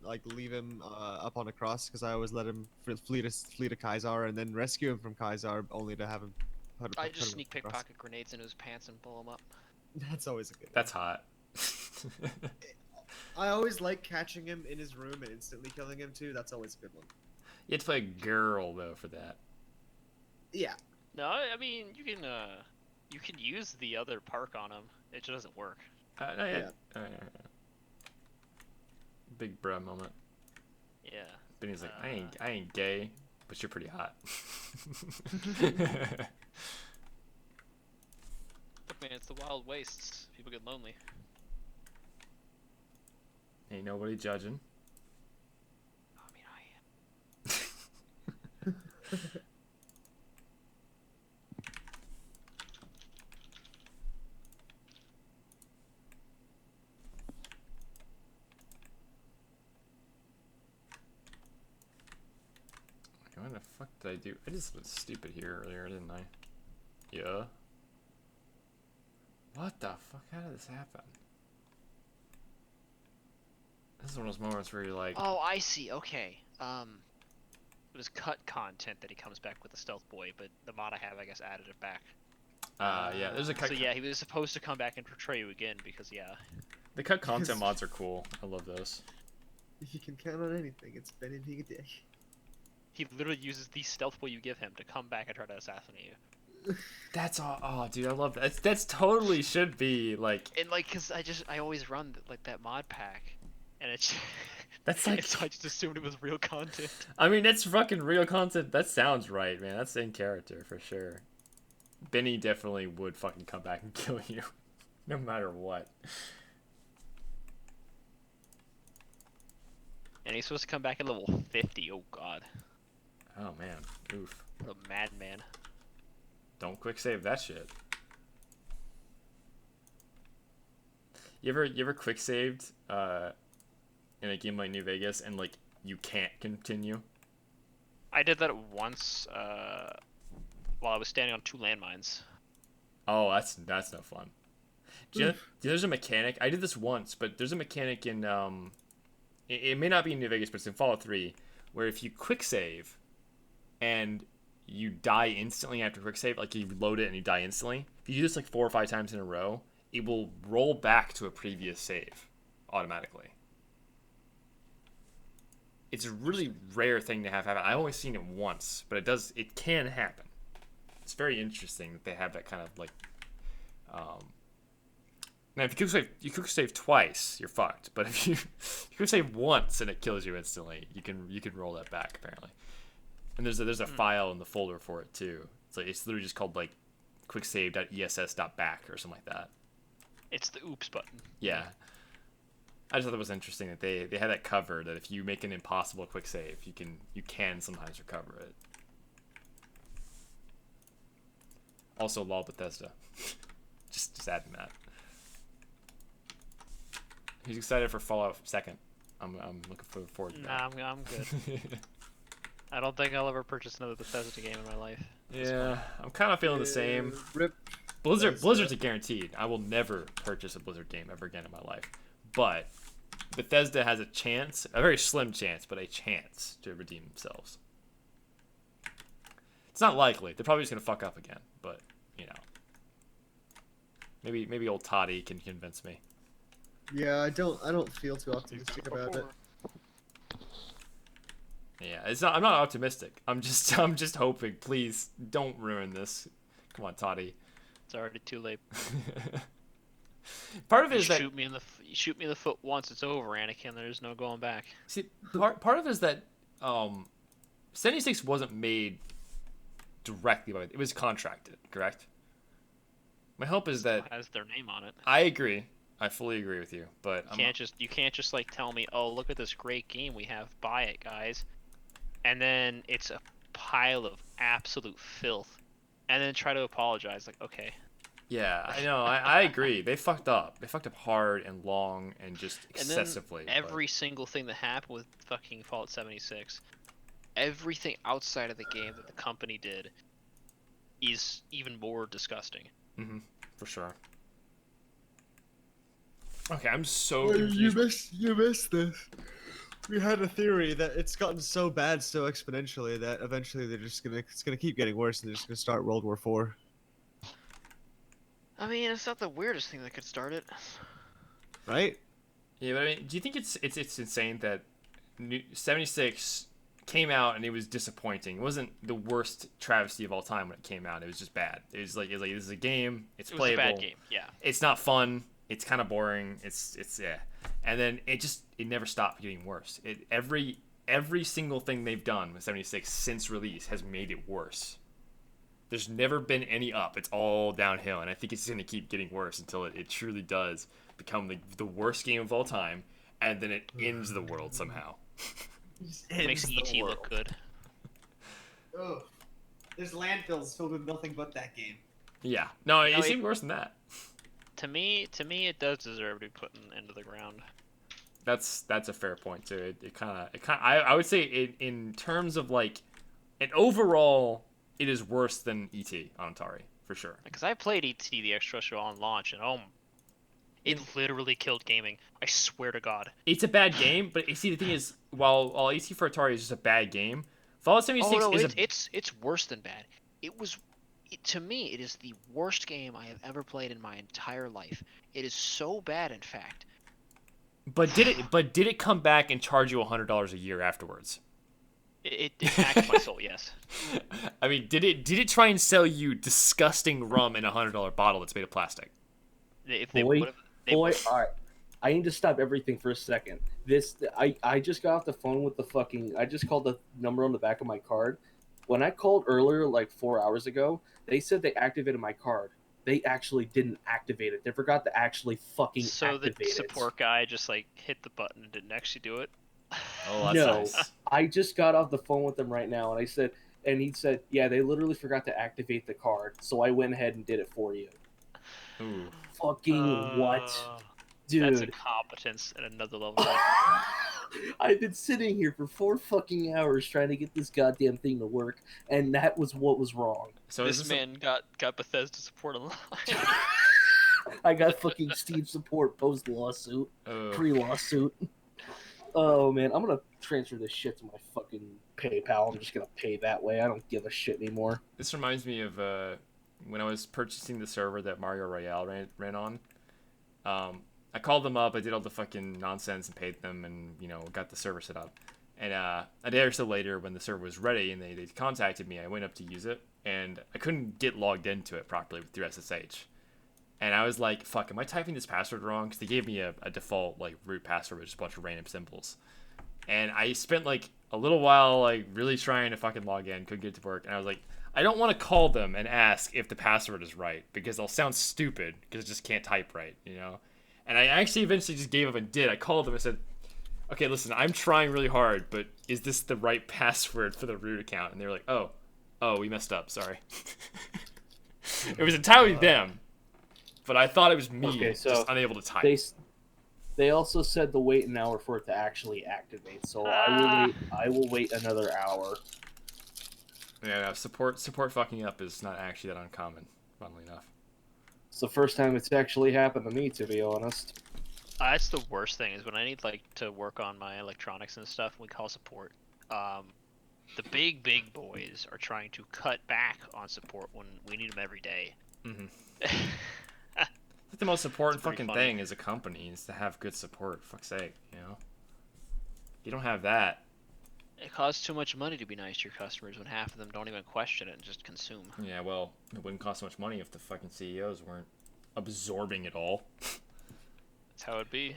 [SPEAKER 1] like leave him up on a cross because I always let him flee to Kaisar and then rescue him from Kaisar only to have him.
[SPEAKER 7] I
[SPEAKER 1] put
[SPEAKER 7] just
[SPEAKER 1] him
[SPEAKER 7] sneak
[SPEAKER 1] on the cross.
[SPEAKER 7] pickpocket grenades into his pants and blow him up.
[SPEAKER 1] That's always a good.
[SPEAKER 2] That's hot.
[SPEAKER 1] I always like catching him in his room and instantly killing him too. That's always a good one.
[SPEAKER 2] You have to play a girl though for that.
[SPEAKER 1] Yeah.
[SPEAKER 7] No, I mean you can use the other park on him. It just doesn't work.
[SPEAKER 2] No, yeah.
[SPEAKER 1] Yeah.
[SPEAKER 2] Big bruh moment.
[SPEAKER 7] Yeah.
[SPEAKER 2] Benny's like, I ain't gay, but you're pretty hot.
[SPEAKER 7] Look, man, it's the wild wastes. People get lonely.
[SPEAKER 2] Ain't nobody judging.
[SPEAKER 7] I mean, I am.
[SPEAKER 2] What the fuck did I do? I just was stupid here earlier, didn't I? Yeah. What the fuck? How did this happen? This is one of those moments where you're like,
[SPEAKER 7] Oh, I see. Okay. It was cut content that he comes back with the stealth boy, but the mod I have, I guess, added it back.
[SPEAKER 2] yeah, there's a cut.
[SPEAKER 7] So yeah, he was supposed to come back and portray you again because
[SPEAKER 2] The cut content mods are cool. I love those.
[SPEAKER 1] If you can count on anything, it's Benny being a dick.
[SPEAKER 7] he literally uses the stealth boy you give him to come back and try to assassinate you.
[SPEAKER 2] That's all. Oh, dude, I love that. That's totally should be like.
[SPEAKER 7] And like, cause I always run like that mod pack, and it's
[SPEAKER 2] That's like,
[SPEAKER 7] so I just assumed it was real content.
[SPEAKER 2] I mean, that's fucking real content. That sounds right, man. That's in character for sure. Benny definitely would fucking come back and kill you, no matter what.
[SPEAKER 7] And he's supposed to come back at level 50. Oh god,
[SPEAKER 2] Oh man, oof.
[SPEAKER 7] what a madman.
[SPEAKER 2] Don't quick save that shit. You ever quick saved in a game like New Vegas and like you can't continue?
[SPEAKER 7] I did that once while I was standing on 2 landmines.
[SPEAKER 2] Oh, that's no fun. Do you know, there's a mechanic. I did this once, but there's a mechanic in it may not be in New Vegas, but it's in Fallout 3, where if you quick save and you die instantly after quick save, like you load it and you die instantly, if you do this like 4 or 5 times in a row, it will roll back to a previous save automatically. It's a really rare thing to have happen. I've only seen it once, but it can happen. It's very interesting that they have that kind of like now if you quick save twice, you're fucked. But if you quick save once and it kills you instantly, you can roll that back apparently. And there's a file in the folder for it too. It's literally just called like quicksave.ess.back or something like that.
[SPEAKER 7] It's the oops button.
[SPEAKER 2] Yeah. I just thought it was interesting that they had that covered, that if you make an impossible quick save, you can sometimes recover it. Also, lol Bethesda. just adding that. He's excited for Fallout 2nd. I'm looking forward to that.
[SPEAKER 7] Nah, I'm good. I don't think I'll ever purchase another Bethesda game in my life.
[SPEAKER 2] Yeah, I'm kind of feeling the same.
[SPEAKER 1] Rip.
[SPEAKER 2] Blizzard's a guaranteed. I will never purchase a Blizzard game ever again in my life. But Bethesda has a chance, a very slim chance, but a chance to redeem themselves. It's not likely. They're probably just gonna fuck up again, but you know, maybe old Toddy can convince me.
[SPEAKER 1] Yeah, I don't feel too optimistic about it.
[SPEAKER 2] Yeah, I'm not optimistic. I'm just hoping. Please don't ruin this. Come on, Toddy.
[SPEAKER 7] It's already too late.
[SPEAKER 2] Part of it
[SPEAKER 7] You
[SPEAKER 2] is that
[SPEAKER 7] shoot me in the foot once, it's over, Anakin. There's no going back.
[SPEAKER 2] see part of it is that 76 wasn't made directly by it was contracted, correct? My hope is that
[SPEAKER 7] It has their name on it.
[SPEAKER 2] I agree. I fully agree with you, but
[SPEAKER 7] You can't just like tell me, oh, look at this great game we have, buy it, guys, and then it's a pile of absolute filth, and then try to apologize. Like, okay,
[SPEAKER 2] yeah, I know. I agree. They fucked up. They fucked up hard and long and just excessively.
[SPEAKER 7] And then every single thing that happened with fucking Fallout 76, everything outside of the game that the company did is even more disgusting.
[SPEAKER 2] For sure. Okay, I'm so confused.
[SPEAKER 1] You missed this. We had a theory that it's gotten so bad so exponentially that eventually it's gonna keep getting worse and they're just gonna start World War IV.
[SPEAKER 7] I mean, it's not the weirdest thing that could start it.
[SPEAKER 1] Right?
[SPEAKER 2] Yeah, but I mean, do you think it's insane that 76 came out and it was disappointing? It wasn't the worst travesty of all time when it came out. It was just bad. It was like this is a game. It's playable.
[SPEAKER 7] It was a bad game. Yeah.
[SPEAKER 2] It's not fun. It's kind of boring. It's yeah. And then it never stopped getting worse. Every single thing they've done with 76 since release has made it worse. There's never been any up. It's all downhill, and I think it's going to keep getting worse until it truly does become the worst game of all time, and then it ends the world somehow.
[SPEAKER 7] It makes ET look good.
[SPEAKER 1] Oh, there's landfills filled with nothing but that game.
[SPEAKER 2] Yeah. No, it's even worse than that.
[SPEAKER 7] To me, it does deserve to be put into the ground.
[SPEAKER 2] That's a fair point too. It kind of I would say in terms of like an overall, it is worse than ET on Atari for sure.
[SPEAKER 7] Because I played ET the extraterrestrial on launch, and it literally killed gaming. I swear to God.
[SPEAKER 2] It's a bad game, but you see the thing is, while ET for Atari is just a bad game, Fallout 76
[SPEAKER 7] it's worse than bad. To me, it is the worst game I have ever played in my entire life. It is so bad, in fact.
[SPEAKER 2] But did it come back and charge you $100 a year afterwards?
[SPEAKER 7] It hacked my soul, yes.
[SPEAKER 2] I mean, did it try and sell you disgusting rum in a $100 bottle that's made of plastic?
[SPEAKER 4] Boy, all right. I need to stop everything for a second. I just got off the phone with the fucking. I just called the number on the back of my card. When I called earlier, like 4 hours ago, they said they activated my card. They actually didn't activate it. They forgot to actually fucking
[SPEAKER 7] So the
[SPEAKER 4] activate it.
[SPEAKER 7] support guy just like hit the button and didn't actually do it.
[SPEAKER 2] Oh, that's
[SPEAKER 4] No.
[SPEAKER 2] nice.
[SPEAKER 4] I just got off the phone with them right now, and he said, yeah, they literally forgot to activate the card, so I went ahead and did it for you.
[SPEAKER 2] Ooh.
[SPEAKER 4] Fucking what,
[SPEAKER 7] That's
[SPEAKER 4] dude?
[SPEAKER 7] incompetence at another level.
[SPEAKER 4] I've been sitting here for 4 fucking hours trying to get this goddamn thing to work, and that was what was wrong.
[SPEAKER 2] So
[SPEAKER 7] This
[SPEAKER 2] is this
[SPEAKER 7] man got Bethesda support on the line.
[SPEAKER 4] I got fucking Steam support post lawsuit,
[SPEAKER 2] a...
[SPEAKER 4] pre lawsuit. Oh man, I'm gonna transfer this shit to my fucking PayPal. I'm just gonna pay that way. I don't give a shit anymore.
[SPEAKER 2] This reminds me of when I was purchasing the server that Mario Royale ran on. I called them up, I did all the fucking nonsense and paid them, and got the server set up. And a day or so later, when the server was ready and they contacted me, I went up to use it, and I couldn't get logged into it properly through SSH. And I was like, fuck, am I typing this password wrong? Because they gave me a default like root password with just a bunch of random symbols. And I spent like a little while like really trying to fucking log in, couldn't get it to work. And I was like, I don't want to call them and ask if the password is right, because I'll sound stupid because I just can't type right, And I actually eventually just gave up and did. I called them and said, okay, listen, I'm trying really hard, but is this the right password for the root account? And they were like, oh, we messed up, sorry. It was entirely them. But I thought it was me, just unable to type.
[SPEAKER 4] They also said to wait an hour for it to actually activate, so I will wait another hour.
[SPEAKER 2] Yeah, support fucking up is not actually that uncommon, funnily enough.
[SPEAKER 4] It's the first time it's actually happened to me, to be honest.
[SPEAKER 7] That's the worst thing, is when I need like to work on my electronics and stuff, we call support. The big boys are trying to cut back on support when we need them every day.
[SPEAKER 2] Mm-hmm. The most important
[SPEAKER 7] pretty
[SPEAKER 2] fucking
[SPEAKER 7] funny.
[SPEAKER 2] thing as a company is to have good support, for fuck's sake, You don't have that.
[SPEAKER 7] It costs too much money to be nice to your customers when half of them don't even question it and just consume.
[SPEAKER 2] Yeah, well, it wouldn't cost so much money if the fucking CEOs weren't absorbing it all.
[SPEAKER 7] That's how it'd be.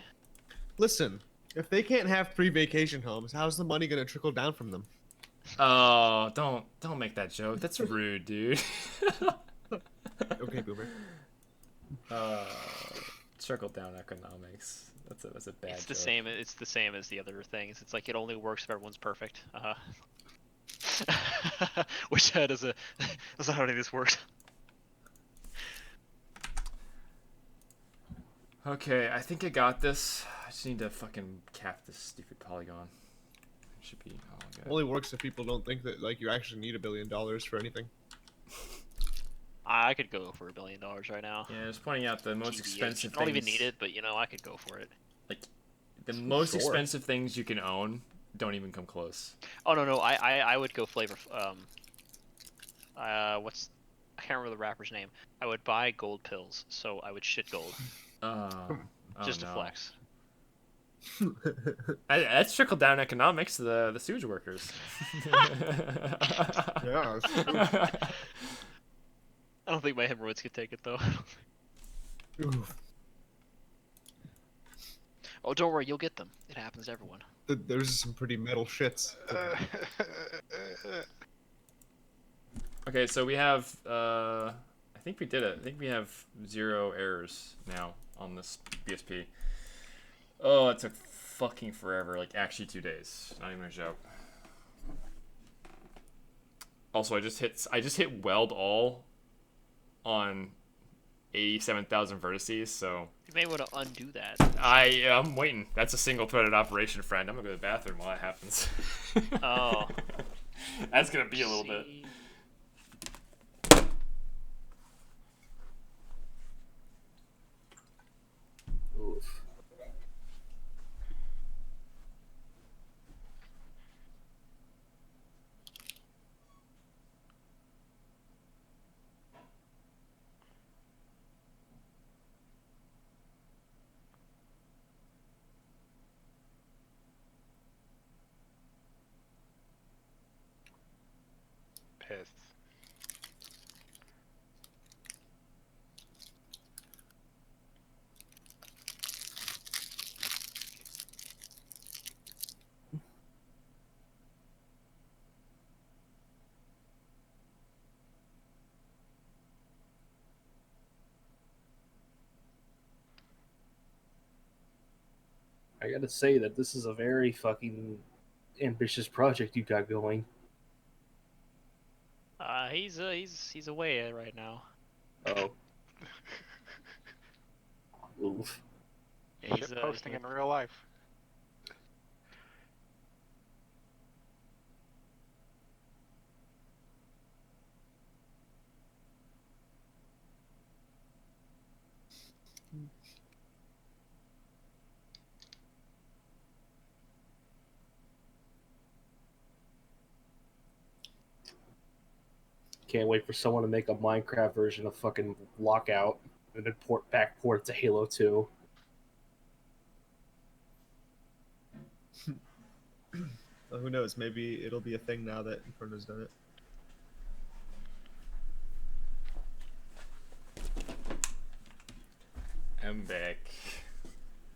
[SPEAKER 1] Listen, if they can't have free vacation homes, how's the money gonna trickle down from them?
[SPEAKER 2] Oh, don't make that joke. That's rude, dude.
[SPEAKER 1] Okay, boomer.
[SPEAKER 2] Trickle down economics. That's a bad
[SPEAKER 7] It's the
[SPEAKER 2] joke.
[SPEAKER 7] same. It's the same as the other things. It's like it only works if everyone's perfect. Wish that is a. That's not how any of this works.
[SPEAKER 2] Okay, I think I got this. I just need to fucking cap this stupid polygon. It should be all good.
[SPEAKER 1] Only works if people don't think that like you actually need $1 billion for anything.
[SPEAKER 7] I could go for $1 billion right now.
[SPEAKER 2] Yeah, just pointing out the most
[SPEAKER 7] TBH.
[SPEAKER 2] expensive
[SPEAKER 7] I don't
[SPEAKER 2] things.
[SPEAKER 7] even need it, but I could go for it.
[SPEAKER 2] Like, the most
[SPEAKER 4] Sure.
[SPEAKER 2] expensive things you can own don't even come close.
[SPEAKER 7] Oh no, I would go flavor. I can't remember the rapper's name. I would buy gold pills, so I would shit gold
[SPEAKER 2] Oh,
[SPEAKER 7] just to
[SPEAKER 2] no.
[SPEAKER 7] flex.
[SPEAKER 2] That's trickle down economics to the sewage workers.
[SPEAKER 1] Yeah.
[SPEAKER 7] I don't think my hemorrhoids could take it though.
[SPEAKER 1] Oof.
[SPEAKER 7] Oh, don't worry, you'll get them. It happens to everyone.
[SPEAKER 1] There's some pretty metal shits.
[SPEAKER 2] Okay, so we have, I think we did it. I think we have 0 errors now on this BSP. Oh, it took fucking forever. Like, actually 2 days. Not even a joke. Also, I just hit weld all on 87,000 vertices, so
[SPEAKER 7] You may want to undo that.
[SPEAKER 2] I'm waiting. That's a single-threaded operation, friend. I'm gonna go to the bathroom while that happens.
[SPEAKER 7] Oh.
[SPEAKER 2] That's gonna be a little bit.
[SPEAKER 7] See?
[SPEAKER 4] Oof.
[SPEAKER 5] Pissed.
[SPEAKER 4] I gotta say that this is a very fucking ambitious project you got going.
[SPEAKER 7] He's away right now.
[SPEAKER 4] Oh. Oof.
[SPEAKER 7] Yeah,
[SPEAKER 5] Shit posting in real life.
[SPEAKER 4] Can't wait for someone to make a Minecraft version of fucking Lockout and then backport it to Halo 2.
[SPEAKER 1] Well, who knows? Maybe it'll be a thing now that Inferno's done it.
[SPEAKER 2] I'm back.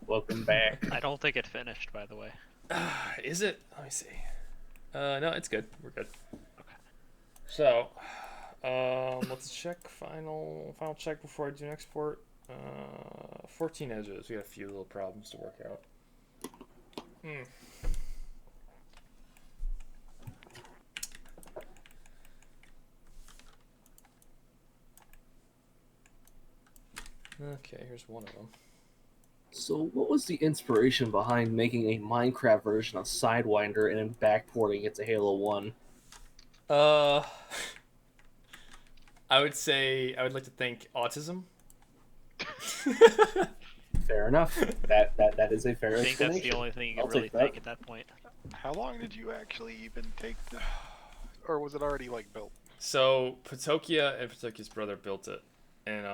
[SPEAKER 4] Welcome back.
[SPEAKER 7] I don't think it finished, by the way.
[SPEAKER 2] Is it? Let me see. No, it's good. We're good. Okay. So, let's check final check before I do an export. 14 edges. We got a few little problems to work out. Okay, here's one of them.
[SPEAKER 4] So, what was the inspiration behind making a Minecraft version of Sidewinder and then backporting it to Halo 1?
[SPEAKER 2] I would say I would like to thank autism.
[SPEAKER 4] Fair enough. That is a fair
[SPEAKER 7] I think
[SPEAKER 4] explanation.
[SPEAKER 7] that's the only thing you can
[SPEAKER 4] I'll
[SPEAKER 7] really
[SPEAKER 4] take that.
[SPEAKER 7] think at that point.
[SPEAKER 5] How long did you actually even take this? Or was it already like built?
[SPEAKER 2] So Patokia and Patokia's brother built it, and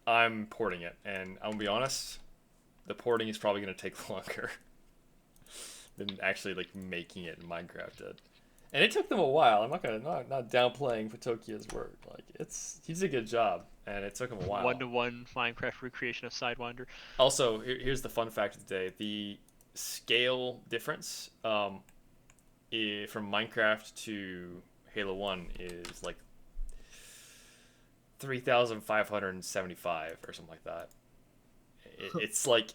[SPEAKER 2] I'm porting it. And I'm gonna be honest, the porting is probably gonna take longer than actually like making it in Minecraft did. And it took them a while. I'm not downplaying Patokia's work. Like he did a good job, and it took him a while.
[SPEAKER 7] 1-to-1 Minecraft recreation of Sidewinder.
[SPEAKER 2] Also, here's the fun fact of the day: the scale difference from Minecraft to Halo 1 is like 3,575 or something like that. It's like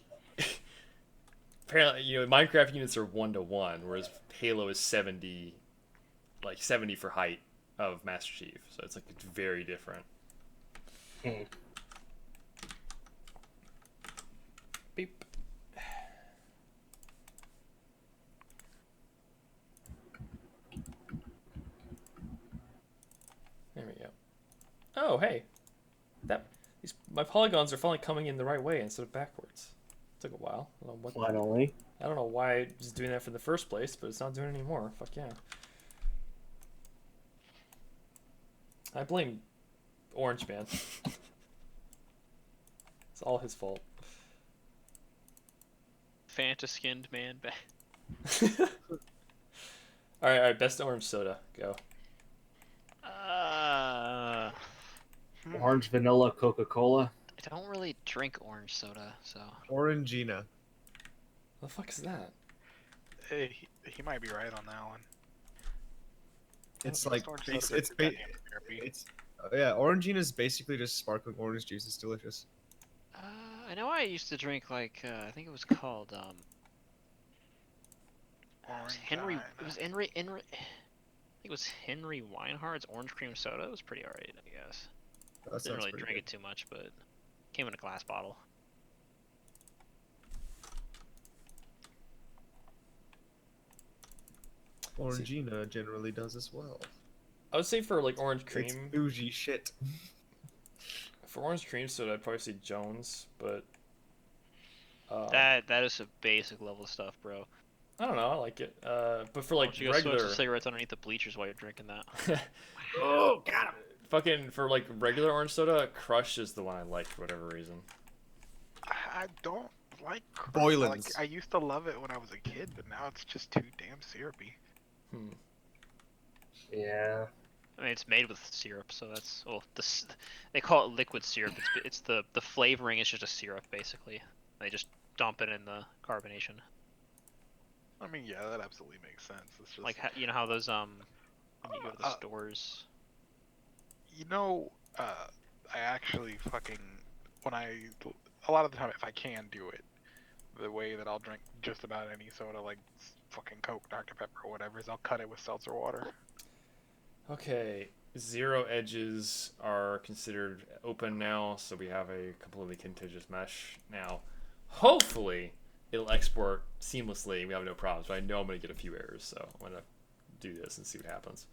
[SPEAKER 2] apparently, Minecraft units are 1-to-1, whereas Halo is 70, like 70 for height of Master Chief. So it's like it's very different. Beep. There we go. Oh, hey. My polygons are finally coming in the right way instead of backwards. It took a while.
[SPEAKER 4] Finally.
[SPEAKER 2] I don't know why it was doing that for the first place, but it's not doing it anymore. Fuck yeah. I blame Orange Man. It's all his fault.
[SPEAKER 7] Fanta-skinned man back.
[SPEAKER 2] Alright, best orange soda. Go.
[SPEAKER 4] Orange, vanilla, Coca-Cola.
[SPEAKER 7] I don't really drink orange soda, so.
[SPEAKER 1] Orangina.
[SPEAKER 2] What the fuck is that?
[SPEAKER 5] He might be right on that one.
[SPEAKER 1] It's
[SPEAKER 5] Best
[SPEAKER 1] like
[SPEAKER 5] orange
[SPEAKER 1] it's
[SPEAKER 5] soda
[SPEAKER 1] it's
[SPEAKER 5] is
[SPEAKER 1] ba-
[SPEAKER 5] goddamn therapy.
[SPEAKER 1] it's yeah. Orangina is basically just sparkling orange juice. It's delicious.
[SPEAKER 7] I know I used to drink like I think it was called it was Henry. It was Henry. I think it was Henry Weinhardt's orange cream soda. It was pretty alright, I guess.
[SPEAKER 1] That
[SPEAKER 7] Didn't
[SPEAKER 1] sounds
[SPEAKER 7] really
[SPEAKER 1] pretty
[SPEAKER 7] drink
[SPEAKER 1] good.
[SPEAKER 7] it too much, but it came in a glass bottle.
[SPEAKER 1] Orangina generally does as well.
[SPEAKER 2] I would say for like orange
[SPEAKER 1] It's
[SPEAKER 2] cream,
[SPEAKER 1] bougie shit.
[SPEAKER 2] for orange cream soda, I'd probably say Jones, but
[SPEAKER 7] That is some basic level stuff, bro.
[SPEAKER 2] I don't know, I like it. But for
[SPEAKER 7] Why
[SPEAKER 2] like
[SPEAKER 7] don't you go
[SPEAKER 2] regular,
[SPEAKER 7] smoke some cigarettes underneath the bleachers while you're drinking that?
[SPEAKER 1] Oh, got him.
[SPEAKER 2] fucking for like regular orange soda, Crush is the one I like for whatever reason.
[SPEAKER 5] I don't like Crush.
[SPEAKER 1] Boylan's.
[SPEAKER 5] Like, I used to love it when I was a kid, but now it's just too damn syrupy.
[SPEAKER 4] Yeah.
[SPEAKER 7] I mean, it's made with syrup, so that's they call it liquid syrup. It's the flavoring is just a syrup basically. They just dump it in the carbonation.
[SPEAKER 5] I mean, yeah, that absolutely makes sense. It's just
[SPEAKER 7] Like you know how those when you go to the stores.
[SPEAKER 5] You know, I actually fucking a lot of the time, if I can do it, the way that I'll drink just about any soda, like fucking Coke, Dr. Pepper, or whatever, is I'll cut it with seltzer water.
[SPEAKER 2] Okay, 0 edges are considered open now, so we have a completely contiguous mesh now. Hopefully, it'll export seamlessly. We have no problems, but I know I'm gonna get a few errors, so I'm gonna do this and see what happens.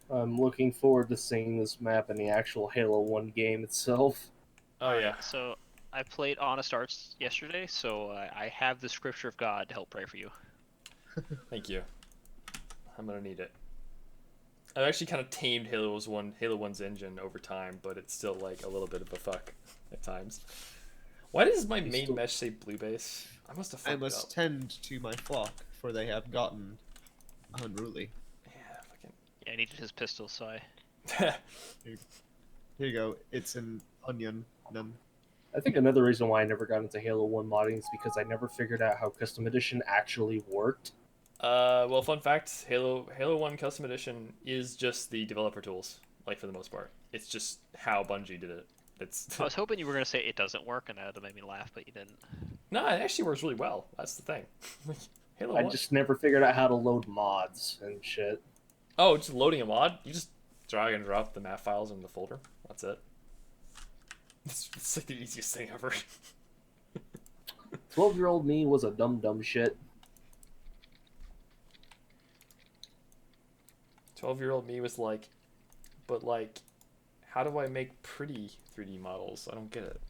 [SPEAKER 4] I'm looking forward to seeing this map in the actual Halo 1 game itself.
[SPEAKER 2] Oh
[SPEAKER 7] Alright,
[SPEAKER 2] yeah.
[SPEAKER 7] So I played Honest Arts yesterday, so I have the Scripture of God to help pray for you.
[SPEAKER 2] Thank you. I'm gonna need it. I've actually kind of tamed Halo 1's engine over time, but it's still like a little bit of a fuck at times. Why does my main mesh say blue base? I must have
[SPEAKER 1] I
[SPEAKER 2] fucked
[SPEAKER 1] must
[SPEAKER 2] up.
[SPEAKER 1] tend to my flock, for they have gotten unruly.
[SPEAKER 2] Yeah,
[SPEAKER 7] Yeah, I needed his pistol, so I...
[SPEAKER 2] fucking.
[SPEAKER 1] Here you go. It's an onion. Num.
[SPEAKER 4] I think another reason why I never got into Halo 1 modding is because I never figured out how Custom Edition actually worked.
[SPEAKER 2] Well, fun fact: Halo 1 Custom Edition is just the developer tools, like for the most part. It's just how Bungie did it. It's
[SPEAKER 7] I was hoping you were going to say it doesn't work, and that would have made me laugh, but you didn't.
[SPEAKER 2] no, it actually works really well. That's the thing. Halo
[SPEAKER 4] I
[SPEAKER 2] 1.
[SPEAKER 4] just never figured out how to load mods and shit.
[SPEAKER 2] Oh, just loading a mod? You just drag and drop the map files in the folder. That's it. It's like the easiest thing ever.
[SPEAKER 4] 12-year-old me was a dumb shit.
[SPEAKER 2] 12-year-old me was like, but like, how do I make pretty 3D models? I don't get it.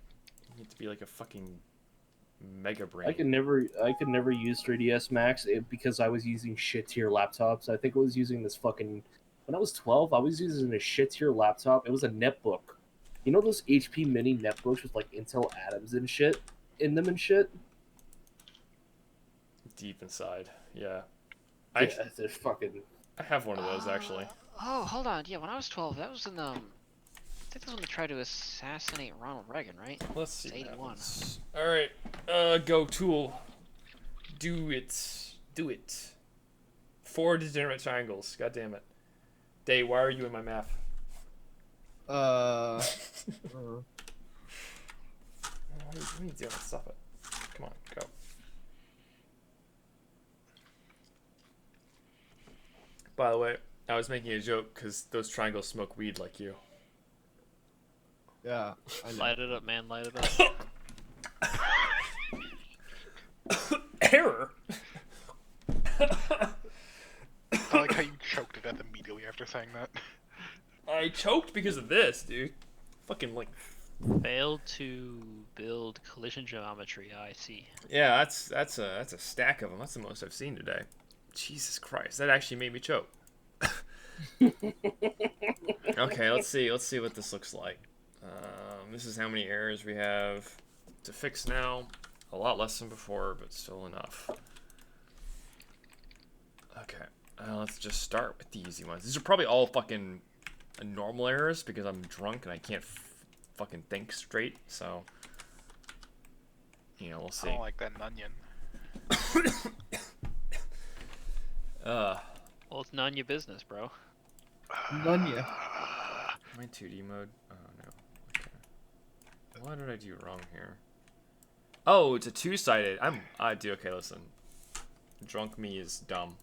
[SPEAKER 2] You need to be like a fucking mega brain.
[SPEAKER 4] I could never use 3ds Max because I was using shit tier laptops. I think I was using this fucking when I was 12. I was using a shit tier laptop. It was a netbook. You know those HP Mini netbooks with like Intel Atoms and shit in them and shit.
[SPEAKER 2] Deep inside, yeah.
[SPEAKER 4] Yeah, they're fucking.
[SPEAKER 2] I have one of those actually.
[SPEAKER 7] Oh, hold on. Yeah, when I was 12, that was in, I think that was when they tried to assassinate Ronald Reagan, right?
[SPEAKER 2] Let's see.
[SPEAKER 7] It's 81.
[SPEAKER 2] All right, go tool. Do it. Do it. 4 degenerate triangles. God damn it. Day, why are you in my map? What are you doing? Stop it. Come on, go. By the way, I was making a joke because those triangles smoke weed like you.
[SPEAKER 1] Yeah. I know.
[SPEAKER 7] Light it up, man. Light it up.
[SPEAKER 2] Error!
[SPEAKER 5] I like how you choked to death immediately after saying that.
[SPEAKER 2] I choked because of this, dude. Fucking like.
[SPEAKER 7] Failed to build collision geometry. I see.
[SPEAKER 2] Yeah, that's a stack of them. That's the most I've seen today. Jesus Christ, that actually made me choke. Okay, let's see what this looks like. This is how many errors we have to fix now. A lot less than before, but still enough. Okay, let's just start with the easy ones. These are probably all fucking normal errors because I'm drunk and I can't fucking think straight. So, you know, we'll see.
[SPEAKER 5] I don't like that onion.
[SPEAKER 7] Well, it's none of your business, bro.
[SPEAKER 1] Nunya.
[SPEAKER 2] Am I 2D mode? Oh no. Okay. What did I do wrong here? Oh, it's a 2-sided. I do. Okay, listen. Drunk me is dumb.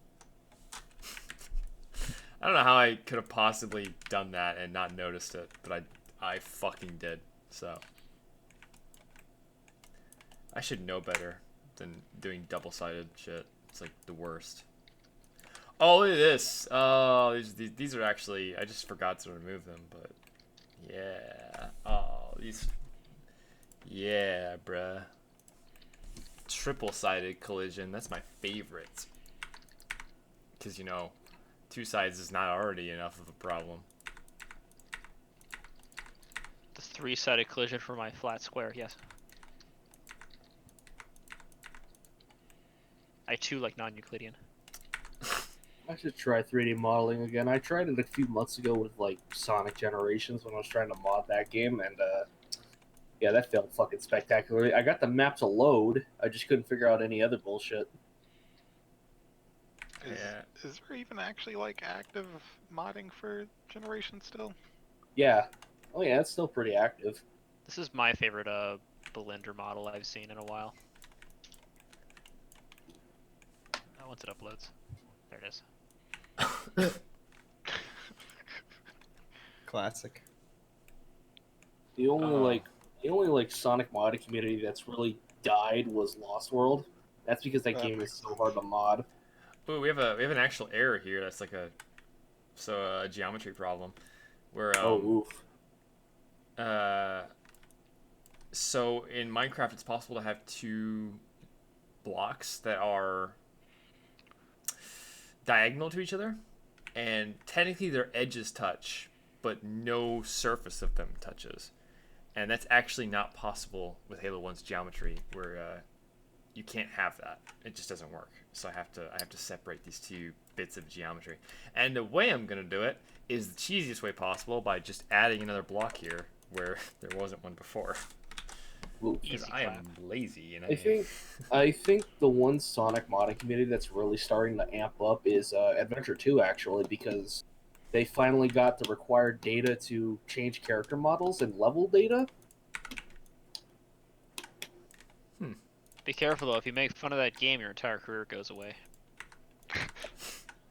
[SPEAKER 2] I don't know how I could have possibly done that and not noticed it, but I fucking did. So I should know better than doing double-sided shit. It's like the worst. Oh, look at this. Oh, these are actually, I just forgot to remove them, but yeah. Oh, these, yeah, bruh. Triple-sided collision, that's my favorite. Because, you know, 2 sides is not already enough of a problem.
[SPEAKER 7] The 3-sided collision for my flat square, yes. I too like non-Euclidean.
[SPEAKER 4] I should try 3D modeling again. I tried it a few months ago with like Sonic Generations when I was trying to mod that game, and yeah, that failed fucking spectacularly. I got the map to load, I just couldn't figure out any other bullshit.
[SPEAKER 5] Is there even actually like active modding for Generation still?
[SPEAKER 4] Yeah. Oh yeah, it's still pretty active.
[SPEAKER 7] This is my favorite Blender model I've seen in a while. once it uploads. There it is.
[SPEAKER 9] Classic.
[SPEAKER 4] The only
[SPEAKER 2] Uh-huh.
[SPEAKER 4] like Sonic modding community that's really died was Lost World. That's because that
[SPEAKER 5] That
[SPEAKER 4] game is
[SPEAKER 5] makes
[SPEAKER 4] so hard to mod.
[SPEAKER 2] Ooh, we have an actual error here. That's like a geometry problem, where
[SPEAKER 4] Oh oof.
[SPEAKER 2] so in Minecraft it's possible to have two blocks that are diagonal to each other, and technically their edges touch, but no surface of them touches. And that's actually not possible with Halo 1's geometry, where you can't have that. It just doesn't work. So I have to separate these two bits of geometry. And the way I'm gonna do it is the cheesiest way possible, by just adding another block here where there wasn't one before.
[SPEAKER 4] Ooh.
[SPEAKER 2] Because
[SPEAKER 7] Easy
[SPEAKER 2] I am
[SPEAKER 7] clap.
[SPEAKER 2] lazy and
[SPEAKER 4] I think the one Sonic modding community that's really starting to amp up is Adventure 2 actually, because they finally got the required data to change character models and level data.
[SPEAKER 7] Be careful though. If you make fun of that game, your entire career goes away.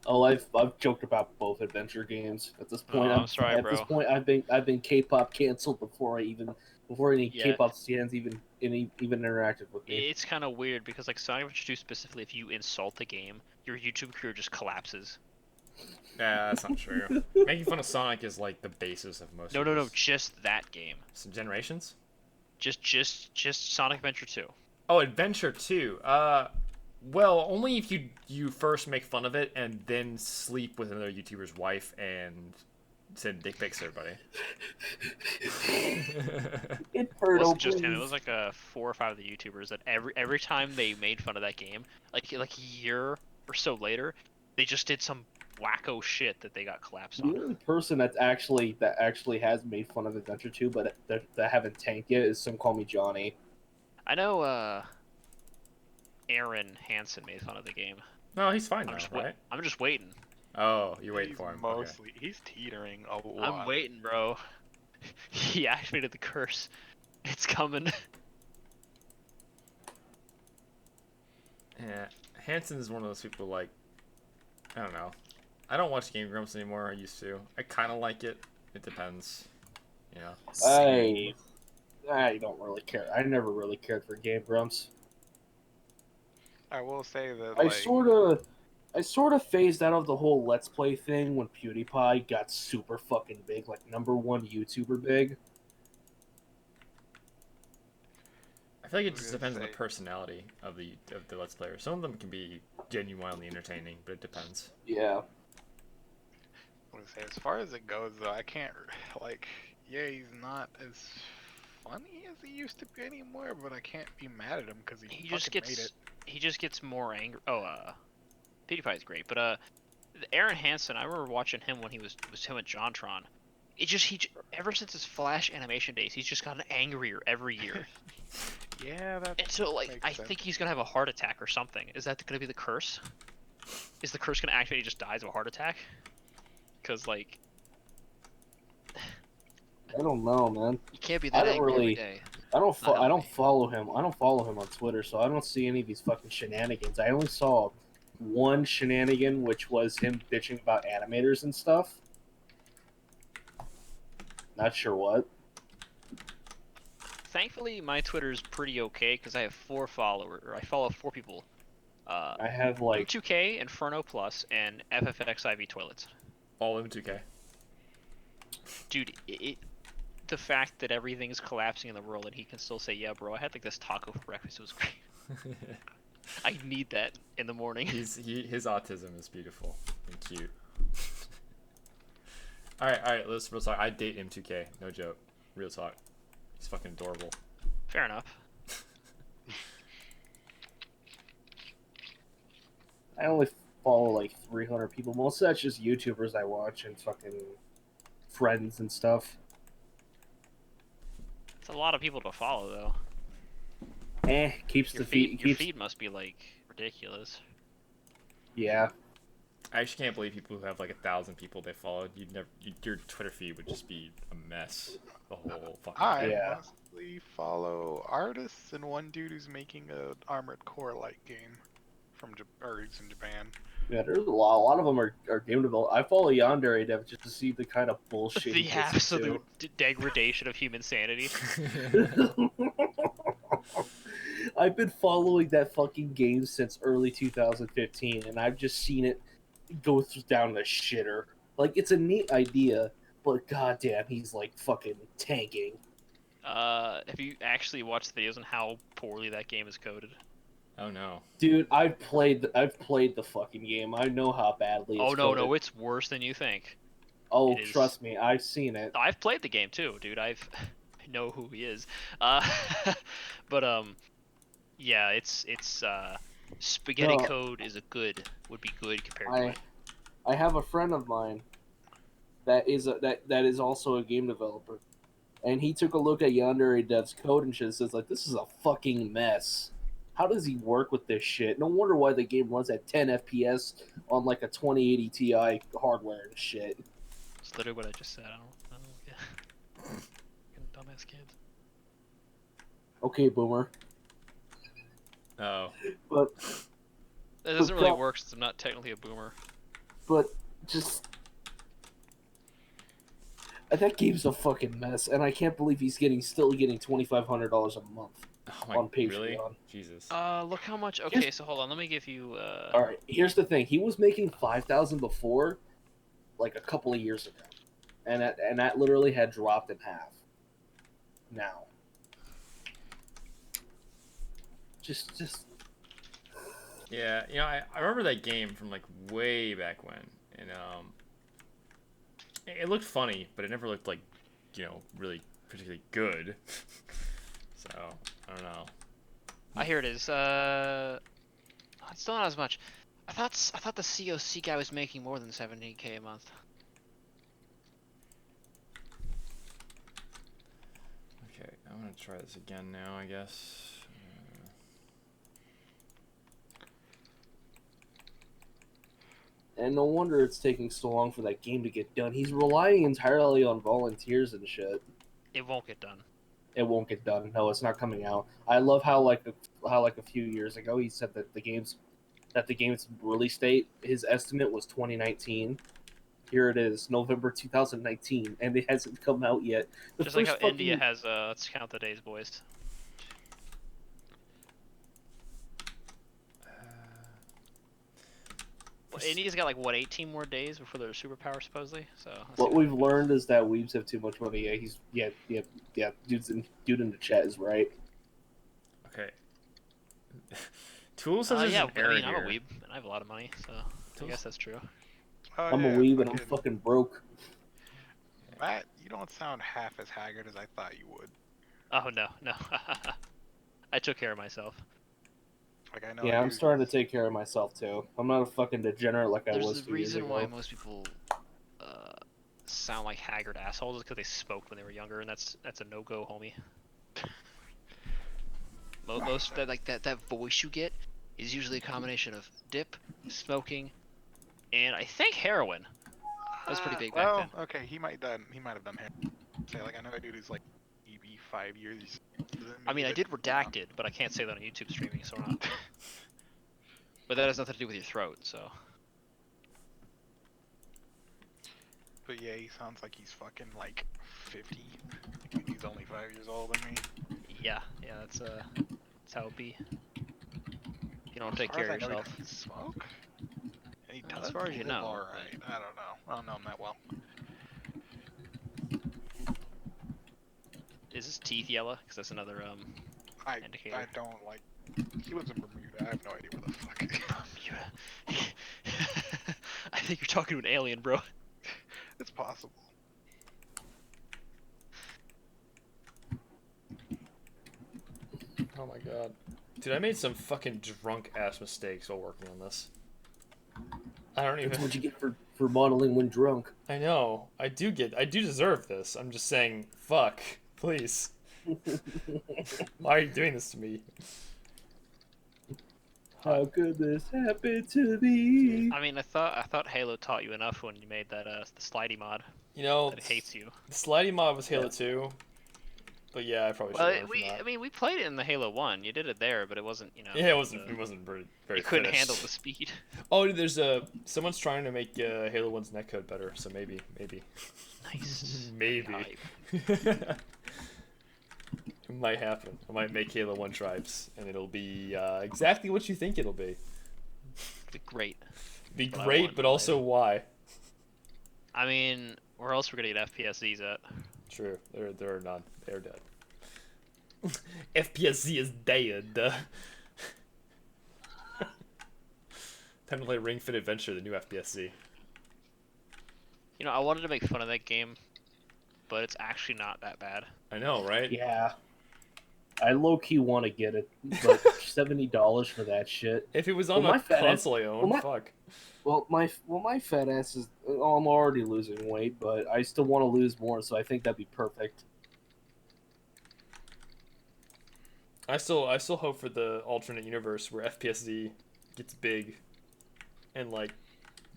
[SPEAKER 4] Oh, I've joked about both adventure games at this point.
[SPEAKER 7] I'm sorry,
[SPEAKER 4] at this
[SPEAKER 7] bro.
[SPEAKER 4] point, I've been K-pop canceled before any
[SPEAKER 7] Yeah.
[SPEAKER 4] K-pop stands even interacted with me.
[SPEAKER 7] It's kind of weird because like Sonic Adventure 2 specifically, if you insult the game, your YouTube career just collapses.
[SPEAKER 2] yeah, that's not true. Making fun of Sonic is like the basis of most.
[SPEAKER 7] No,
[SPEAKER 2] people's-
[SPEAKER 7] just that game.
[SPEAKER 2] Some Generations.
[SPEAKER 7] Just Sonic Adventure 2.
[SPEAKER 2] Oh, Adventure 2. Well, only if you first make fun of it and then sleep with another YouTuber's wife and send dick pics to everybody.
[SPEAKER 4] It
[SPEAKER 7] It
[SPEAKER 4] hurt.
[SPEAKER 7] wasn't just him. It was like 4 or 5 of the YouTubers that every time they made fun of that game, like a year or so later, they just did some wacko shit that they got collapsed
[SPEAKER 4] The
[SPEAKER 7] on.
[SPEAKER 4] only person that actually has made fun of Adventure 2, but that haven't tanked yet, is Some Call Me Johnny.
[SPEAKER 7] I know Aaron Hansen made fun of the game.
[SPEAKER 2] No, he's fine
[SPEAKER 7] I'm
[SPEAKER 2] now,
[SPEAKER 7] just
[SPEAKER 2] right?
[SPEAKER 7] I'm just waiting.
[SPEAKER 2] Oh, you're waiting
[SPEAKER 5] He's
[SPEAKER 2] for him. Okay.
[SPEAKER 5] mostly he's teetering a lot.
[SPEAKER 7] I'm waiting, bro. He activated the curse. It's coming.
[SPEAKER 2] Yeah, Hanson is one of those people, like, I don't know. I don't watch Game Grumps anymore. I used to. I kind of like it. It depends. You know.
[SPEAKER 4] I don't really care. I never really cared for Game Grumps.
[SPEAKER 5] I will say that
[SPEAKER 4] I
[SPEAKER 5] like
[SPEAKER 4] sort of phased out of the whole Let's Play thing when PewDiePie got super fucking big, like #1 YouTuber big.
[SPEAKER 2] I feel like it
[SPEAKER 5] was
[SPEAKER 2] just
[SPEAKER 5] gonna
[SPEAKER 2] depends on the
[SPEAKER 5] say-
[SPEAKER 2] personality of the Let's Players. Some of them can be genuinely entertaining, but it depends.
[SPEAKER 4] Yeah.
[SPEAKER 5] I would say as far as it goes though, I can't like he's not as funny as he used to be anymore, but I can't be mad at him because he
[SPEAKER 7] just
[SPEAKER 5] fucking made it.
[SPEAKER 7] he just gets more angry. Oh, PewDiePie is great, but Aaron Hansen, I remember watching him when he was him at JonTron. Ever since his Flash animation days, he's just gotten angrier every year.
[SPEAKER 5] Yeah, that
[SPEAKER 7] And so, like,
[SPEAKER 5] makes
[SPEAKER 7] I
[SPEAKER 5] sense.
[SPEAKER 7] think he's gonna have a heart attack or something. Is that gonna be the curse? Is the curse gonna activate? He just dies of a heart attack? Because like,
[SPEAKER 4] I don't know, man.
[SPEAKER 7] you can't be
[SPEAKER 4] I
[SPEAKER 7] that
[SPEAKER 4] don't
[SPEAKER 7] angry every
[SPEAKER 4] really-
[SPEAKER 7] day.
[SPEAKER 4] I don't
[SPEAKER 7] Not
[SPEAKER 4] I don't
[SPEAKER 7] healthy.
[SPEAKER 4] follow him. I don't follow him on Twitter, so I don't see any of these fucking shenanigans. I only saw one shenanigan, which was him bitching about animators and stuff. Not sure what.
[SPEAKER 7] Thankfully, my Twitter's pretty okay because I have 4 followers. Or I follow 4 people.
[SPEAKER 4] I have like
[SPEAKER 7] 2K, Inferno Plus, and FFXIV Toilets.
[SPEAKER 2] All in 2K.
[SPEAKER 7] Dude, the fact that everything's collapsing in the world and he can still say, "Yeah, bro, I had like this taco for breakfast. It was great." I need that in the morning.
[SPEAKER 2] His autism is beautiful and cute. All right. Let's real talk. I date him 2K. No joke. Real talk. He's fucking adorable.
[SPEAKER 7] Fair enough.
[SPEAKER 4] I only follow like 300 people. Most of that's just YouTubers I watch and fucking friends and stuff.
[SPEAKER 7] It's a lot of people to follow, though.
[SPEAKER 4] Keeps
[SPEAKER 7] Your
[SPEAKER 4] the feed.
[SPEAKER 7] your feed must be like ridiculous.
[SPEAKER 4] Yeah.
[SPEAKER 2] I actually can't believe people who have like 1,000 people they follow. Your Twitter feed would just be a mess. The whole fucking.
[SPEAKER 5] I
[SPEAKER 4] Yeah.
[SPEAKER 5] mostly follow artists and one dude who's making an Armored Core like game. from or he's in Japan.
[SPEAKER 4] Yeah, there's a lot of them are game developers. I follow Yandere Dev just to see the kind of bullshit he
[SPEAKER 7] The
[SPEAKER 4] gets
[SPEAKER 7] absolute degradation of human sanity.
[SPEAKER 4] into. I've been following that fucking game since early 2015, and I've just seen it go down the shitter. Like, it's a neat idea, but goddamn, he's like fucking tanking.
[SPEAKER 7] Have you actually watched videos on how poorly that game is coded?
[SPEAKER 2] Oh no.
[SPEAKER 4] Dude, I've played the fucking game. I know how badly it's
[SPEAKER 7] Oh no,
[SPEAKER 4] coded.
[SPEAKER 7] no, it's worse than you think.
[SPEAKER 4] Oh,
[SPEAKER 7] it is.
[SPEAKER 4] trust me, I've seen it.
[SPEAKER 7] I've played the game too, dude. I know who he is. But yeah, it's spaghetti
[SPEAKER 4] No.
[SPEAKER 7] code would be good compared to it.
[SPEAKER 4] I have a friend of mine that is also a game developer, and he took a look at Yandere Dev's code and shit and says like, this is a fucking mess. How does he work with this shit? No wonder why the game runs at 10 FPS on like a 2080 Ti hardware and shit.
[SPEAKER 7] It's literally what I just said. I don't get fucking dumbass kids.
[SPEAKER 4] Okay, boomer.
[SPEAKER 2] Oh.
[SPEAKER 4] But
[SPEAKER 7] That doesn't really
[SPEAKER 4] God-
[SPEAKER 7] work since I'm not technically a boomer.
[SPEAKER 4] but just that game's a fucking mess, and I can't believe he's still getting $2,500 a month
[SPEAKER 2] Oh my,
[SPEAKER 4] on Patreon.
[SPEAKER 2] really? Jesus.
[SPEAKER 7] Look how much. Okay, so hold on. Let me give you.
[SPEAKER 4] All right, here's the thing: he was making 5,000 before, like a couple of years ago, and that literally had dropped in half. Now, just
[SPEAKER 2] Yeah, you know, I remember that game from like way back when, and it looked funny, but it never looked like, you know, really particularly good. So I don't know.
[SPEAKER 7] Here it is. It's still not as much. I thought the COC guy was making more than 70K a month.
[SPEAKER 2] Okay, I'm gonna try this again now, I guess.
[SPEAKER 4] and no wonder it's taking so long for that game to get done. He's relying entirely on volunteers and shit.
[SPEAKER 7] It won't get done.
[SPEAKER 4] It won't get done. No, it's not coming out. I love how a few years ago he said that the game's release date, his estimate was 2019. Here it is, November 2019, and it hasn't come out yet. The
[SPEAKER 7] Just like how
[SPEAKER 4] first fucking-
[SPEAKER 7] India has. Let's count the days, boys. Well, India's got like what 18 more days before they're a superpower supposedly. So let's
[SPEAKER 4] What
[SPEAKER 7] see
[SPEAKER 4] we've learned is that weebs have too much money. Yeah, dude in the chat is right.
[SPEAKER 2] Okay. Tool says there's
[SPEAKER 7] yeah,
[SPEAKER 2] an
[SPEAKER 7] but,
[SPEAKER 2] error
[SPEAKER 7] I mean, I'm a
[SPEAKER 2] here.
[SPEAKER 7] weeb and I have a lot of money, so I guess that's true.
[SPEAKER 5] Oh,
[SPEAKER 4] I'm a
[SPEAKER 5] yeah,
[SPEAKER 4] weeb and I'm fucking broke.
[SPEAKER 5] Matt, you don't sound half as haggard as I thought you would.
[SPEAKER 7] Oh no, no. I took care of myself.
[SPEAKER 5] Like I know.
[SPEAKER 4] Yeah, I'm
[SPEAKER 5] you-
[SPEAKER 4] starting to take care of myself too. I'm not a fucking degenerate like I was
[SPEAKER 7] There's a
[SPEAKER 4] 2 years
[SPEAKER 7] reason
[SPEAKER 4] ago.
[SPEAKER 7] why most people sound like haggard assholes is because they smoked when they were younger, and that's a no-go, homie. Most that voice you get is usually a combination of dip, smoking, and I think heroin. That was pretty big back
[SPEAKER 5] well,
[SPEAKER 7] then.
[SPEAKER 5] okay, he might have done hair. Say like I know a dude who's like maybe 5 years.
[SPEAKER 7] I mean, I did redacted, but I can't say that on YouTube streaming, so we're not. But that has nothing to do with your throat, so.
[SPEAKER 5] But yeah, he sounds like he's fucking like 50. He's only 5 years older than me.
[SPEAKER 7] Yeah, that's how it be. You don't take
[SPEAKER 5] As far
[SPEAKER 7] care
[SPEAKER 5] as
[SPEAKER 7] of
[SPEAKER 5] I know, he
[SPEAKER 7] yourself.
[SPEAKER 5] doesn't smoke. And he
[SPEAKER 7] As
[SPEAKER 5] does
[SPEAKER 7] far as you
[SPEAKER 5] live
[SPEAKER 7] know,
[SPEAKER 5] Alright, I don't know. I don't know him that well.
[SPEAKER 7] Is his teeth yellow? Because that's another
[SPEAKER 5] I
[SPEAKER 7] indicator.
[SPEAKER 5] don't like. He lives in Bermuda. I have no idea where the fuck.
[SPEAKER 7] Bermuda. I think you're talking to an alien, bro.
[SPEAKER 5] It's possible.
[SPEAKER 2] Oh my god. Dude, I made some fucking drunk ass mistakes while working on this. I don't
[SPEAKER 4] That's
[SPEAKER 2] even.
[SPEAKER 4] what you get for modeling when drunk.
[SPEAKER 2] I know. I do deserve this. I'm just saying, fuck. Please. Why are you doing this to me?
[SPEAKER 4] How could this happen to me?
[SPEAKER 7] I mean, I thought Halo taught you enough when you made that the slidey mod
[SPEAKER 2] You know,
[SPEAKER 7] that it hates you.
[SPEAKER 2] the slidey mod was Halo 2. But yeah, I probably should
[SPEAKER 7] Well,
[SPEAKER 2] learn from that.
[SPEAKER 7] I mean, we played it in the Halo 1. You did it there, but it wasn't,
[SPEAKER 2] Yeah, it wasn't very
[SPEAKER 7] it couldn't
[SPEAKER 2] finished.
[SPEAKER 7] handle the speed.
[SPEAKER 2] Oh, dude, there's someone's trying to make Halo 1's netcode better, so maybe.
[SPEAKER 7] Nice.
[SPEAKER 2] Maybe.
[SPEAKER 7] Hype.
[SPEAKER 2] It might happen. I might make Halo 1 tribes, and it'll be exactly what you think it'll be.
[SPEAKER 7] Great.
[SPEAKER 2] Be
[SPEAKER 7] What I
[SPEAKER 2] great,
[SPEAKER 7] want
[SPEAKER 2] but also why?
[SPEAKER 7] I mean, where else we're gonna get FPSZs at?
[SPEAKER 2] True. There are none. They're dead. FPSZ is dead. Time to play Ring Fit Adventure, the new FPSZ.
[SPEAKER 7] You know, I wanted to make fun of that game, but it's actually not that bad.
[SPEAKER 2] I know, right?
[SPEAKER 4] Yeah. I low key want to get it, but $70 for that shit.
[SPEAKER 2] If it was on
[SPEAKER 4] Well,
[SPEAKER 2] a
[SPEAKER 4] my fat ass-
[SPEAKER 2] console I own,
[SPEAKER 4] well, my-
[SPEAKER 2] fuck.
[SPEAKER 4] Well, my fat ass is. Oh, I'm already losing weight, but I still want to lose more, so I think that'd be perfect.
[SPEAKER 2] I still hope for the alternate universe where FPSZ gets big, and like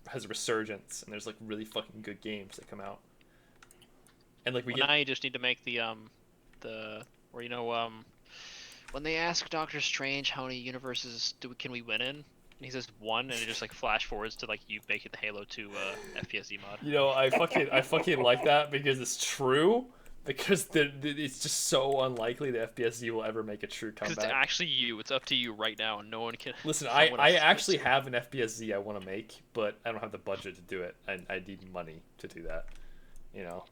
[SPEAKER 2] has a resurgence, and there's like really fucking good games that come out. And like we
[SPEAKER 7] Well,
[SPEAKER 2] get
[SPEAKER 7] now you just need to make the where when they ask Doctor Strange how many universes can we win in, and he says one, and it just like flash forwards to like you making the Halo 2 FPSZ mod.
[SPEAKER 2] You know, I fucking like that because it's true. Because it's just so unlikely the FPSZ will ever make a true
[SPEAKER 7] Because
[SPEAKER 2] comeback.
[SPEAKER 7] it's actually you. It's up to you right now, and no one can.
[SPEAKER 2] Listen,
[SPEAKER 7] someone
[SPEAKER 2] I
[SPEAKER 7] else
[SPEAKER 2] actually
[SPEAKER 7] gets
[SPEAKER 2] have an FPSZ I want to make, but I don't have the budget to do it, and I need money to do that. You know,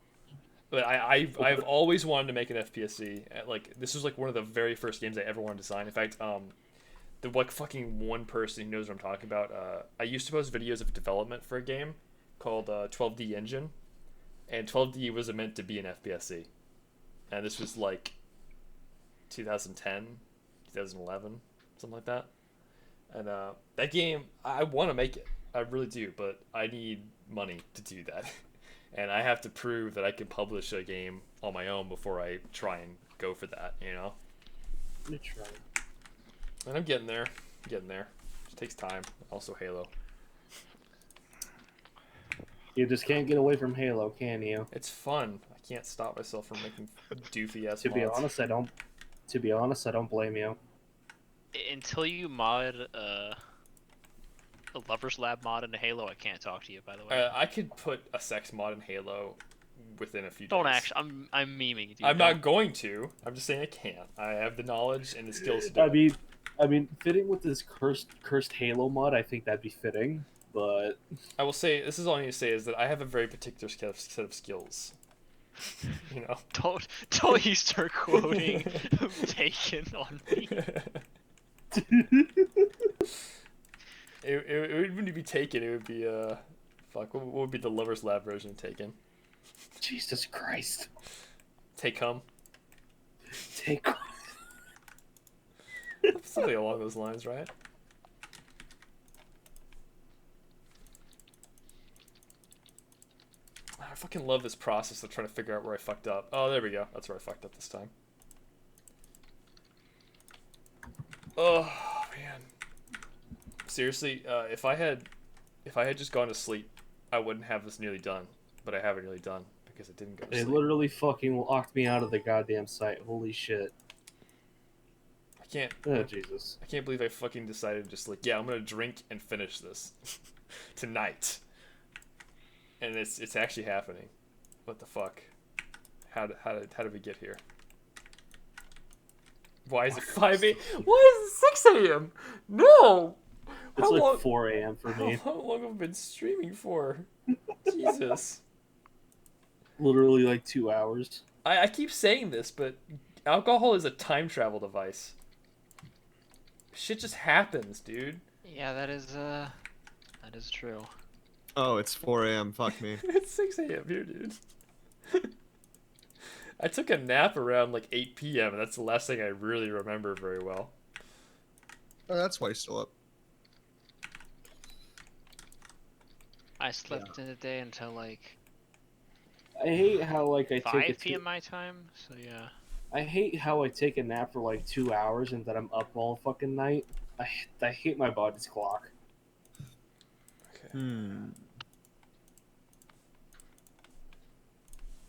[SPEAKER 2] but I've always wanted to make an FPSZ. Like this was like one of the very first games I ever wanted to design. In fact, the like fucking one person who knows what I'm talking about. I used to post videos of development for a game called 12D Engine, and 12D was meant to be an FPSZ, and this was like 2010, 2011, something like that. And that game, I want to make it, I really do, but I need money to do that, and I have to prove that I can publish a game on my own before I try and go for that, you know.
[SPEAKER 4] Let me try.
[SPEAKER 2] And I'm getting there, It takes time. Also Halo.
[SPEAKER 4] You just can't get away from Halo, can you?
[SPEAKER 2] It's fun. I can't stop myself from making doofy ass
[SPEAKER 4] To be
[SPEAKER 2] mods.
[SPEAKER 4] honest, I don't. To be honest, I don't blame you.
[SPEAKER 7] Until you mod a Lovers Lab mod into Halo, I can't talk to you. By the way,
[SPEAKER 2] I could put a sex mod in Halo within a few
[SPEAKER 7] don't
[SPEAKER 2] days.
[SPEAKER 7] actually. I'm memeing. Dude.
[SPEAKER 2] I'm
[SPEAKER 7] Don't-
[SPEAKER 2] not going to. I'm just saying I can't. I have the knowledge and the skills to do it.
[SPEAKER 4] I mean, fitting with this cursed Halo mod, I think that'd be fitting. But
[SPEAKER 2] I will say, this is all I need to say, is that I have a very particular set of skills. You know?
[SPEAKER 7] Don't you start quoting Taken on me.
[SPEAKER 2] It wouldn't be Taken, it would be, fuck, what would be the Lover's Lab version of Taken?
[SPEAKER 4] Jesus Christ,
[SPEAKER 2] Take Home?
[SPEAKER 4] take.
[SPEAKER 2] Something along those lines, right? I fucking love this process of trying to figure out where I fucked up. Oh, there we go. That's where I fucked up this time. Oh, man. Seriously, if I had just gone to sleep, I wouldn't have this nearly done. But I have it nearly done because I didn't go to
[SPEAKER 4] They
[SPEAKER 2] sleep.
[SPEAKER 4] literally fucking locked me out of the goddamn site. Holy shit. Oh Jesus.
[SPEAKER 2] I can't believe I fucking decided just like, yeah, I'm gonna drink and finish this tonight. And it's actually happening. What the fuck? How did we get here? Why is it 5 a.m.? Why is it 6 a.m.? No!
[SPEAKER 4] It's
[SPEAKER 2] How
[SPEAKER 4] like
[SPEAKER 2] long-
[SPEAKER 4] 4 a.m. for me.
[SPEAKER 2] How long have I been streaming for? Jesus.
[SPEAKER 4] Literally like 2 hours.
[SPEAKER 2] I keep saying this, but alcohol is a time travel device. Shit just happens, dude.
[SPEAKER 7] Yeah, that is true.
[SPEAKER 1] Oh, it's 4 a.m. Fuck me.
[SPEAKER 2] It's 6 a.m. here, dude. I took a nap around like 8 p.m. and that's the last thing I really remember very well.
[SPEAKER 1] Oh, that's why you're still up.
[SPEAKER 7] I slept in the day until like
[SPEAKER 4] I hate how like I
[SPEAKER 7] 5
[SPEAKER 4] take a
[SPEAKER 7] p.m. my time. So yeah.
[SPEAKER 4] I hate how I take a nap for like 2 hours and then I'm up all fucking night. I hate my body's clock.
[SPEAKER 2] Okay.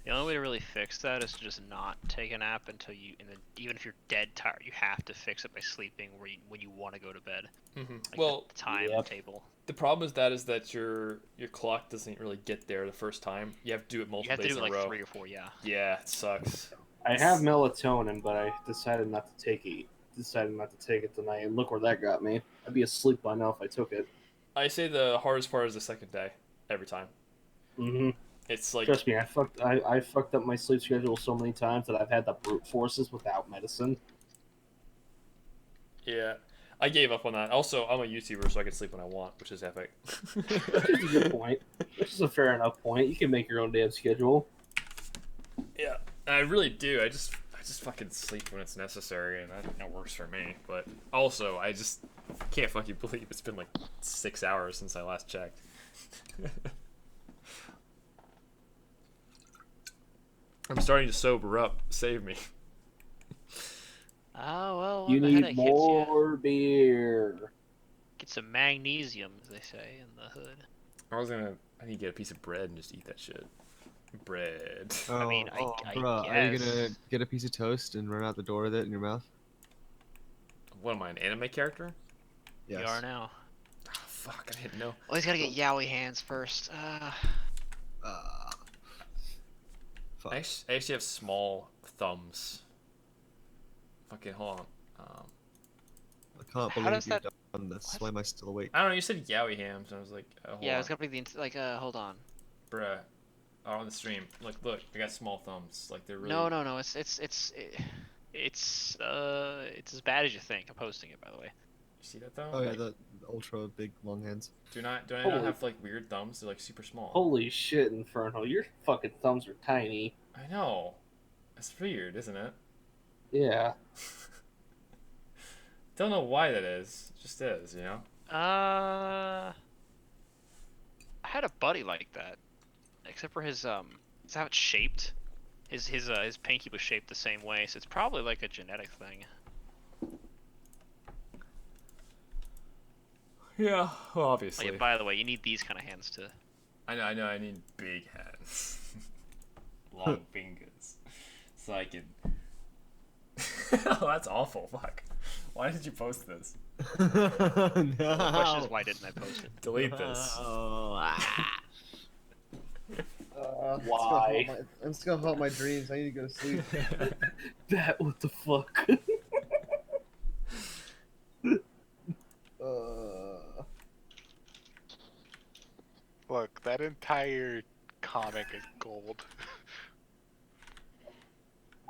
[SPEAKER 7] The only way to really fix that is to just not take a nap until you, and then even if you're dead tired, you have to fix it by sleeping when you want to go to bed.
[SPEAKER 2] Mm-hmm.
[SPEAKER 7] Like
[SPEAKER 2] Well,
[SPEAKER 7] the time
[SPEAKER 4] Yep.
[SPEAKER 7] table.
[SPEAKER 2] the problem is that your clock doesn't really get there the first time. You have to do it
[SPEAKER 7] You
[SPEAKER 2] multiple
[SPEAKER 7] have to
[SPEAKER 2] days
[SPEAKER 7] do it
[SPEAKER 2] in
[SPEAKER 7] like
[SPEAKER 2] a row.
[SPEAKER 7] 3 or 4, yeah.
[SPEAKER 2] Yeah, it sucks.
[SPEAKER 4] I have melatonin, but I decided not to take it. Decided not to take it tonight, and look where that got me. I'd be asleep by now if I took it.
[SPEAKER 2] I say the hardest part is the second day every time.
[SPEAKER 4] Mm-hmm.
[SPEAKER 2] It's like
[SPEAKER 4] Trust me, I fucked up my sleep schedule so many times that I've had to brute force this without medicine.
[SPEAKER 2] yeah, I gave up on that. Also, I'm a YouTuber, so I can sleep when I want, which is epic.
[SPEAKER 4] Which is a good point. Which is a fair enough point. You can make your own damn schedule.
[SPEAKER 2] Yeah, I really do. I just fucking sleep when it's necessary, and that works for me. But also, I just can't fucking believe it's been like 6 hours since I last checked. I'm starting to sober up. Save me.
[SPEAKER 7] Oh, well,
[SPEAKER 4] You
[SPEAKER 7] when the
[SPEAKER 4] need
[SPEAKER 7] headache hits you,
[SPEAKER 4] more beer.
[SPEAKER 7] get some magnesium, as they say in the hood.
[SPEAKER 2] I need to get a piece of bread and just eat that shit. Bread.
[SPEAKER 7] I mean, I
[SPEAKER 1] bruh, are you gonna
[SPEAKER 7] guess.
[SPEAKER 1] get a piece of toast and run out the door with it in your mouth?
[SPEAKER 2] What am I, an anime character?
[SPEAKER 7] You are now.
[SPEAKER 2] Oh, fuck, I didn't know.
[SPEAKER 7] Well, he's gotta get yaoi hands first.
[SPEAKER 1] Fuck.
[SPEAKER 2] I actually have small thumbs. Fucking hold on.
[SPEAKER 1] I can't
[SPEAKER 7] How
[SPEAKER 1] believe
[SPEAKER 7] does
[SPEAKER 1] you've
[SPEAKER 7] that-
[SPEAKER 1] done this.
[SPEAKER 7] what?
[SPEAKER 1] Why am I still awake?
[SPEAKER 2] I don't know. You said yaoi hams, and I was like, hold
[SPEAKER 7] Yeah,
[SPEAKER 2] on.
[SPEAKER 7] it's gotta be hold on.
[SPEAKER 2] Bruh. Oh, on the stream. Look, I got small thumbs. Like they're really.
[SPEAKER 7] No, it's as bad as you think. I'm posting it, by the way.
[SPEAKER 2] You see that though?
[SPEAKER 1] Oh yeah,
[SPEAKER 2] Like,
[SPEAKER 1] the ultra big long hands.
[SPEAKER 2] do I not
[SPEAKER 4] Holy-
[SPEAKER 2] have like weird thumbs? They're like super small.
[SPEAKER 4] Holy shit, Inferno. Your fucking thumbs are tiny.
[SPEAKER 2] I know. That's weird, isn't it?
[SPEAKER 4] Yeah.
[SPEAKER 2] Don't know why that is. It just is, you know.
[SPEAKER 7] I had a buddy like that, except for his it's how it's shaped. His pinky was shaped the same way, so it's probably like a genetic thing.
[SPEAKER 2] Yeah. Well,
[SPEAKER 7] Oh,
[SPEAKER 2] obviously.
[SPEAKER 7] yeah, by the way, you need these kind of hands to.
[SPEAKER 2] I know. I need big hands, long fingers, so I can. Oh, that's awful. Fuck. Why did you post this?
[SPEAKER 1] No.
[SPEAKER 7] The question is, why didn't I post it?
[SPEAKER 2] Delete this.
[SPEAKER 4] Why?
[SPEAKER 1] I'm just gonna help my dreams. I need to go to sleep.
[SPEAKER 4] That, what the fuck?
[SPEAKER 5] Look, that entire comic is gold.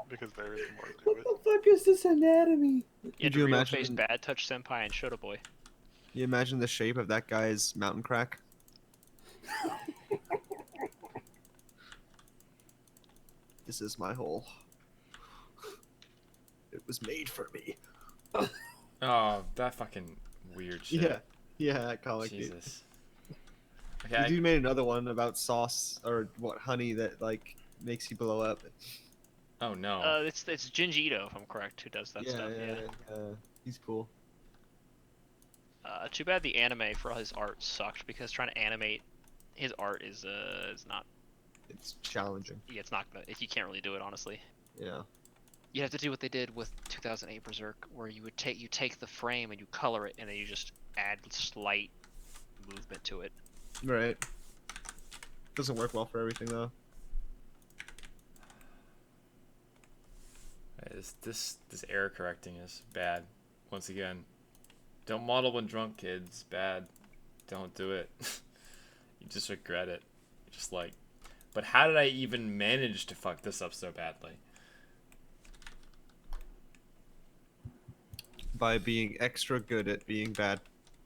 [SPEAKER 5] Because there is more to
[SPEAKER 4] What
[SPEAKER 5] it.
[SPEAKER 4] the fuck is this anatomy?
[SPEAKER 7] You
[SPEAKER 1] Could
[SPEAKER 7] had
[SPEAKER 1] you
[SPEAKER 7] to real face
[SPEAKER 1] imagine-
[SPEAKER 7] Bad Touch Senpai and Shota Boy.
[SPEAKER 1] You imagine the shape of that guy's mountain crack? This is my hole. It was made for me.
[SPEAKER 2] Oh, that fucking weird shit.
[SPEAKER 1] Yeah, that comic. Dude.
[SPEAKER 2] Jesus.
[SPEAKER 1] The
[SPEAKER 2] Okay.
[SPEAKER 1] dude made another one about sauce or what honey that like makes you blow up.
[SPEAKER 2] Oh no.
[SPEAKER 7] It's Junji Ito, if I'm correct, who does that stuff. Yeah.
[SPEAKER 1] He's cool.
[SPEAKER 7] Too bad the anime for his art sucked because trying to animate his art is not.
[SPEAKER 1] It's challenging.
[SPEAKER 7] Yeah, it's not gonna. You can't really do it honestly.
[SPEAKER 1] Yeah.
[SPEAKER 7] You have to do what they did with 2008 Berserk, where you take the frame and you color it, and then you just add slight movement to it.
[SPEAKER 1] Right. Doesn't work well for everything though.
[SPEAKER 2] This error correcting is bad. Once again, don't model when drunk, kids. Bad. Don't do it. You just regret it. You're just like, but how did I even manage to fuck this up so badly?
[SPEAKER 1] By being extra good at being bad.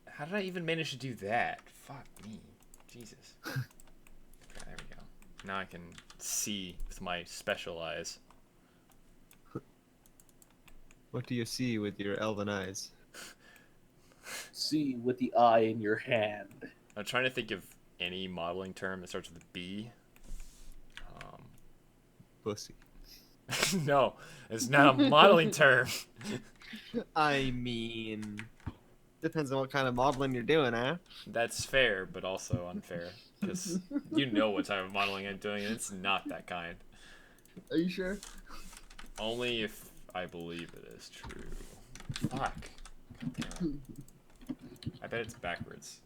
[SPEAKER 2] How did I even manage to do that? Fuck me. Jesus. Okay, there we go. Now I can see with my special eyes.
[SPEAKER 1] What do you see with your elven eyes?
[SPEAKER 4] See with the eye in your hand.
[SPEAKER 2] I'm trying to think of any modeling term that starts with a B.
[SPEAKER 1] Pussy.
[SPEAKER 2] No, it's not a modeling term.
[SPEAKER 1] I mean, depends on what kind of modeling you're doing, huh?
[SPEAKER 2] That's fair, but also unfair. Because you know what type of modeling I'm doing, and it's not that kind.
[SPEAKER 1] Are you sure?
[SPEAKER 2] Only if I believe it is true. Fuck. Goddamn. I bet it's backwards.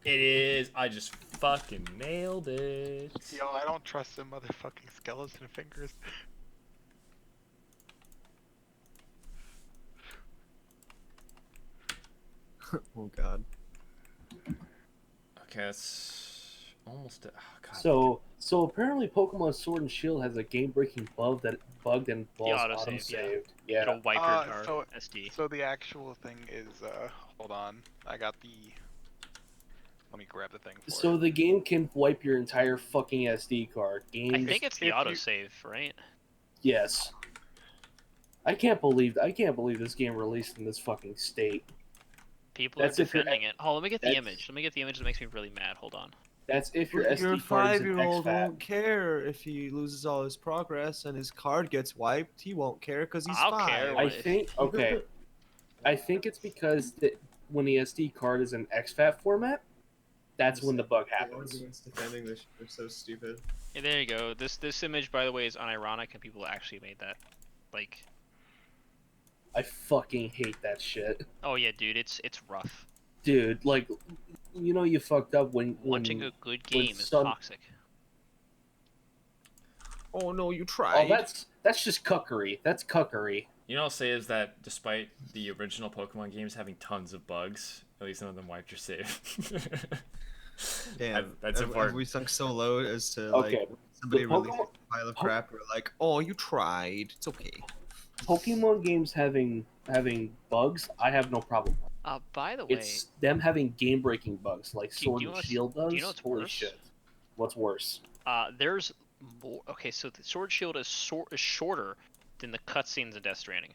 [SPEAKER 2] It is. I just fucking nailed it.
[SPEAKER 5] Yo, I don't trust them motherfucking skeleton fingers.
[SPEAKER 1] Oh god.
[SPEAKER 2] Okay, that's almost. Oh, God.
[SPEAKER 4] So apparently Pokemon Sword and Shield has a game-breaking bug that involves
[SPEAKER 7] autosave, yeah.
[SPEAKER 4] auto-saved. Yeah.
[SPEAKER 7] It'll wipe your
[SPEAKER 5] so-
[SPEAKER 7] SD.
[SPEAKER 5] So the actual thing is, hold on, I got the. Let me grab the thing for
[SPEAKER 4] So
[SPEAKER 5] it.
[SPEAKER 4] the game can wipe your entire fucking SD card.
[SPEAKER 7] I
[SPEAKER 4] Games,
[SPEAKER 7] think it's the
[SPEAKER 5] if you-
[SPEAKER 7] autosave, right?
[SPEAKER 4] yes. I can't believe this game released in this fucking state.
[SPEAKER 7] People
[SPEAKER 4] That's
[SPEAKER 7] are
[SPEAKER 4] if you're-
[SPEAKER 7] defending it. Oh, let me get the
[SPEAKER 4] that's-
[SPEAKER 7] image. Let me get the image that makes me really mad. Hold on.
[SPEAKER 4] That's if your
[SPEAKER 1] Your
[SPEAKER 4] SD card is an
[SPEAKER 1] 5-year-old
[SPEAKER 4] exFAT.
[SPEAKER 1] won't care if he loses all his progress and his card gets wiped. He won't care because he's
[SPEAKER 7] I'll
[SPEAKER 1] 5.
[SPEAKER 7] care.
[SPEAKER 4] I think okay. I think it's because when the SD card is in exFAT format, that's when the bug happens.
[SPEAKER 1] Defending this, they're so stupid.
[SPEAKER 7] Yeah, there you go. This image, by the way, is unironic, and people actually made that. Like,
[SPEAKER 4] I fucking hate that shit.
[SPEAKER 7] oh yeah, dude, it's rough.
[SPEAKER 4] Dude, like, you know you fucked up when
[SPEAKER 7] Watching a good game is
[SPEAKER 4] some-
[SPEAKER 7] toxic.
[SPEAKER 1] Oh no, you
[SPEAKER 4] Oh,
[SPEAKER 1] tried.
[SPEAKER 4] that's just cuckery. That's cuckery.
[SPEAKER 2] You know what I'll say is that despite the original Pokemon games having tons of bugs, at least none of them wiped your save.
[SPEAKER 1] Damn,
[SPEAKER 2] That's
[SPEAKER 1] have
[SPEAKER 2] important.
[SPEAKER 1] we sunk so low as to
[SPEAKER 4] Okay,
[SPEAKER 1] like somebody
[SPEAKER 4] the
[SPEAKER 1] release
[SPEAKER 4] Pokemon-
[SPEAKER 1] a pile of crap? We're like, oh, you tried. It's okay.
[SPEAKER 4] Pokemon games having bugs, I have no problem.
[SPEAKER 7] By the way,
[SPEAKER 4] It's them having game-breaking bugs like
[SPEAKER 7] Do you
[SPEAKER 4] Sword
[SPEAKER 7] know
[SPEAKER 4] and
[SPEAKER 7] what's-
[SPEAKER 4] Shield does.
[SPEAKER 7] do you know what's
[SPEAKER 4] Holy
[SPEAKER 7] worse?
[SPEAKER 4] shit! What's worse?
[SPEAKER 7] there's more. Okay, so the Sword Shield is shorter than the cutscenes in Death Stranding.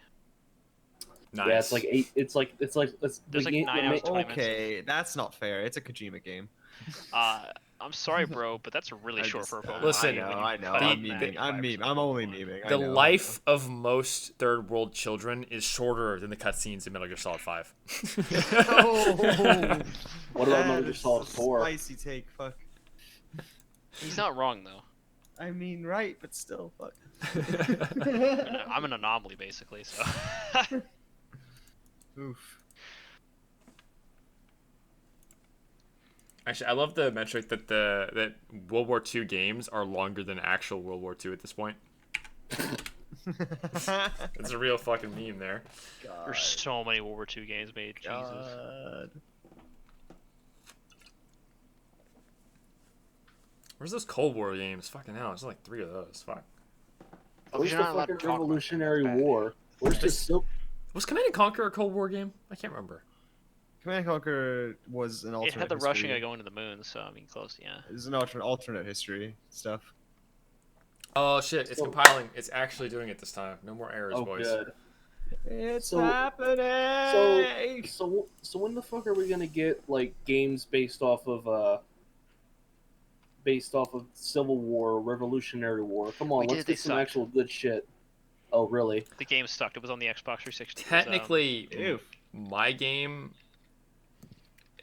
[SPEAKER 2] Nice.
[SPEAKER 4] Yeah, it's like eight. It's
[SPEAKER 7] There's
[SPEAKER 4] the
[SPEAKER 7] like
[SPEAKER 4] game-
[SPEAKER 7] 9
[SPEAKER 4] the
[SPEAKER 7] hours,
[SPEAKER 4] ma-
[SPEAKER 7] 20 minutes.
[SPEAKER 1] Okay, that's not fair. It's a Kojima game.
[SPEAKER 7] I'm sorry, bro, but that's really
[SPEAKER 1] I
[SPEAKER 7] short
[SPEAKER 1] just-
[SPEAKER 7] for a Pokemon.
[SPEAKER 2] Listen,
[SPEAKER 7] game when you
[SPEAKER 1] I know.
[SPEAKER 7] cut
[SPEAKER 1] I'm
[SPEAKER 7] out
[SPEAKER 1] memeing.
[SPEAKER 7] 95%
[SPEAKER 1] I'm
[SPEAKER 7] of
[SPEAKER 1] only
[SPEAKER 7] Pokemon.
[SPEAKER 1] memeing.
[SPEAKER 2] The
[SPEAKER 1] I know.
[SPEAKER 2] life of most third world children is shorter than the cutscenes in Metal Gear Solid 5.
[SPEAKER 4] What about Metal
[SPEAKER 1] That
[SPEAKER 4] Gear
[SPEAKER 1] is
[SPEAKER 4] Solid
[SPEAKER 1] a
[SPEAKER 4] 4?
[SPEAKER 1] Spicy take. Fuck.
[SPEAKER 7] He's not wrong though.
[SPEAKER 1] I mean, right, but still, fuck.
[SPEAKER 7] I'm an anomaly basically. So
[SPEAKER 1] Oof.
[SPEAKER 2] Actually, I love the metric that that World War II games are longer than actual World War II at this point. It's a real fucking meme there.
[SPEAKER 7] there's so many World War II games made. Jesus.
[SPEAKER 1] God.
[SPEAKER 2] Where's those Cold War games? Fucking hell, there's like 3 of those. Fuck.
[SPEAKER 4] Where's
[SPEAKER 5] you're
[SPEAKER 4] the
[SPEAKER 5] not allowed to
[SPEAKER 4] fucking
[SPEAKER 5] talk about
[SPEAKER 4] Revolutionary
[SPEAKER 5] that.
[SPEAKER 4] War? Where's the Silk?
[SPEAKER 2] Was Command and Conquer a Cold War game? I can't remember.
[SPEAKER 1] Command and Conquer was an
[SPEAKER 7] It
[SPEAKER 1] alternate.
[SPEAKER 7] had the rushing
[SPEAKER 1] history.
[SPEAKER 7] of going to the moon, so I mean, close, yeah.
[SPEAKER 1] It was an alternate history stuff.
[SPEAKER 2] Oh shit, it's
[SPEAKER 4] So-
[SPEAKER 2] compiling. It's actually doing it this time. No more errors,
[SPEAKER 4] Oh,
[SPEAKER 2] boys.
[SPEAKER 4] good.
[SPEAKER 1] It's
[SPEAKER 4] So-
[SPEAKER 1] happening.
[SPEAKER 4] So when the fuck are we gonna get like games based off of Civil War, or Revolutionary War? Come on,
[SPEAKER 7] We
[SPEAKER 4] let's
[SPEAKER 7] did, they
[SPEAKER 4] get some
[SPEAKER 7] sucked.
[SPEAKER 4] actual good shit. Oh really?
[SPEAKER 7] The game sucked. It was on the Xbox 360. It was,
[SPEAKER 2] Technically,
[SPEAKER 1] Ew.
[SPEAKER 2] my game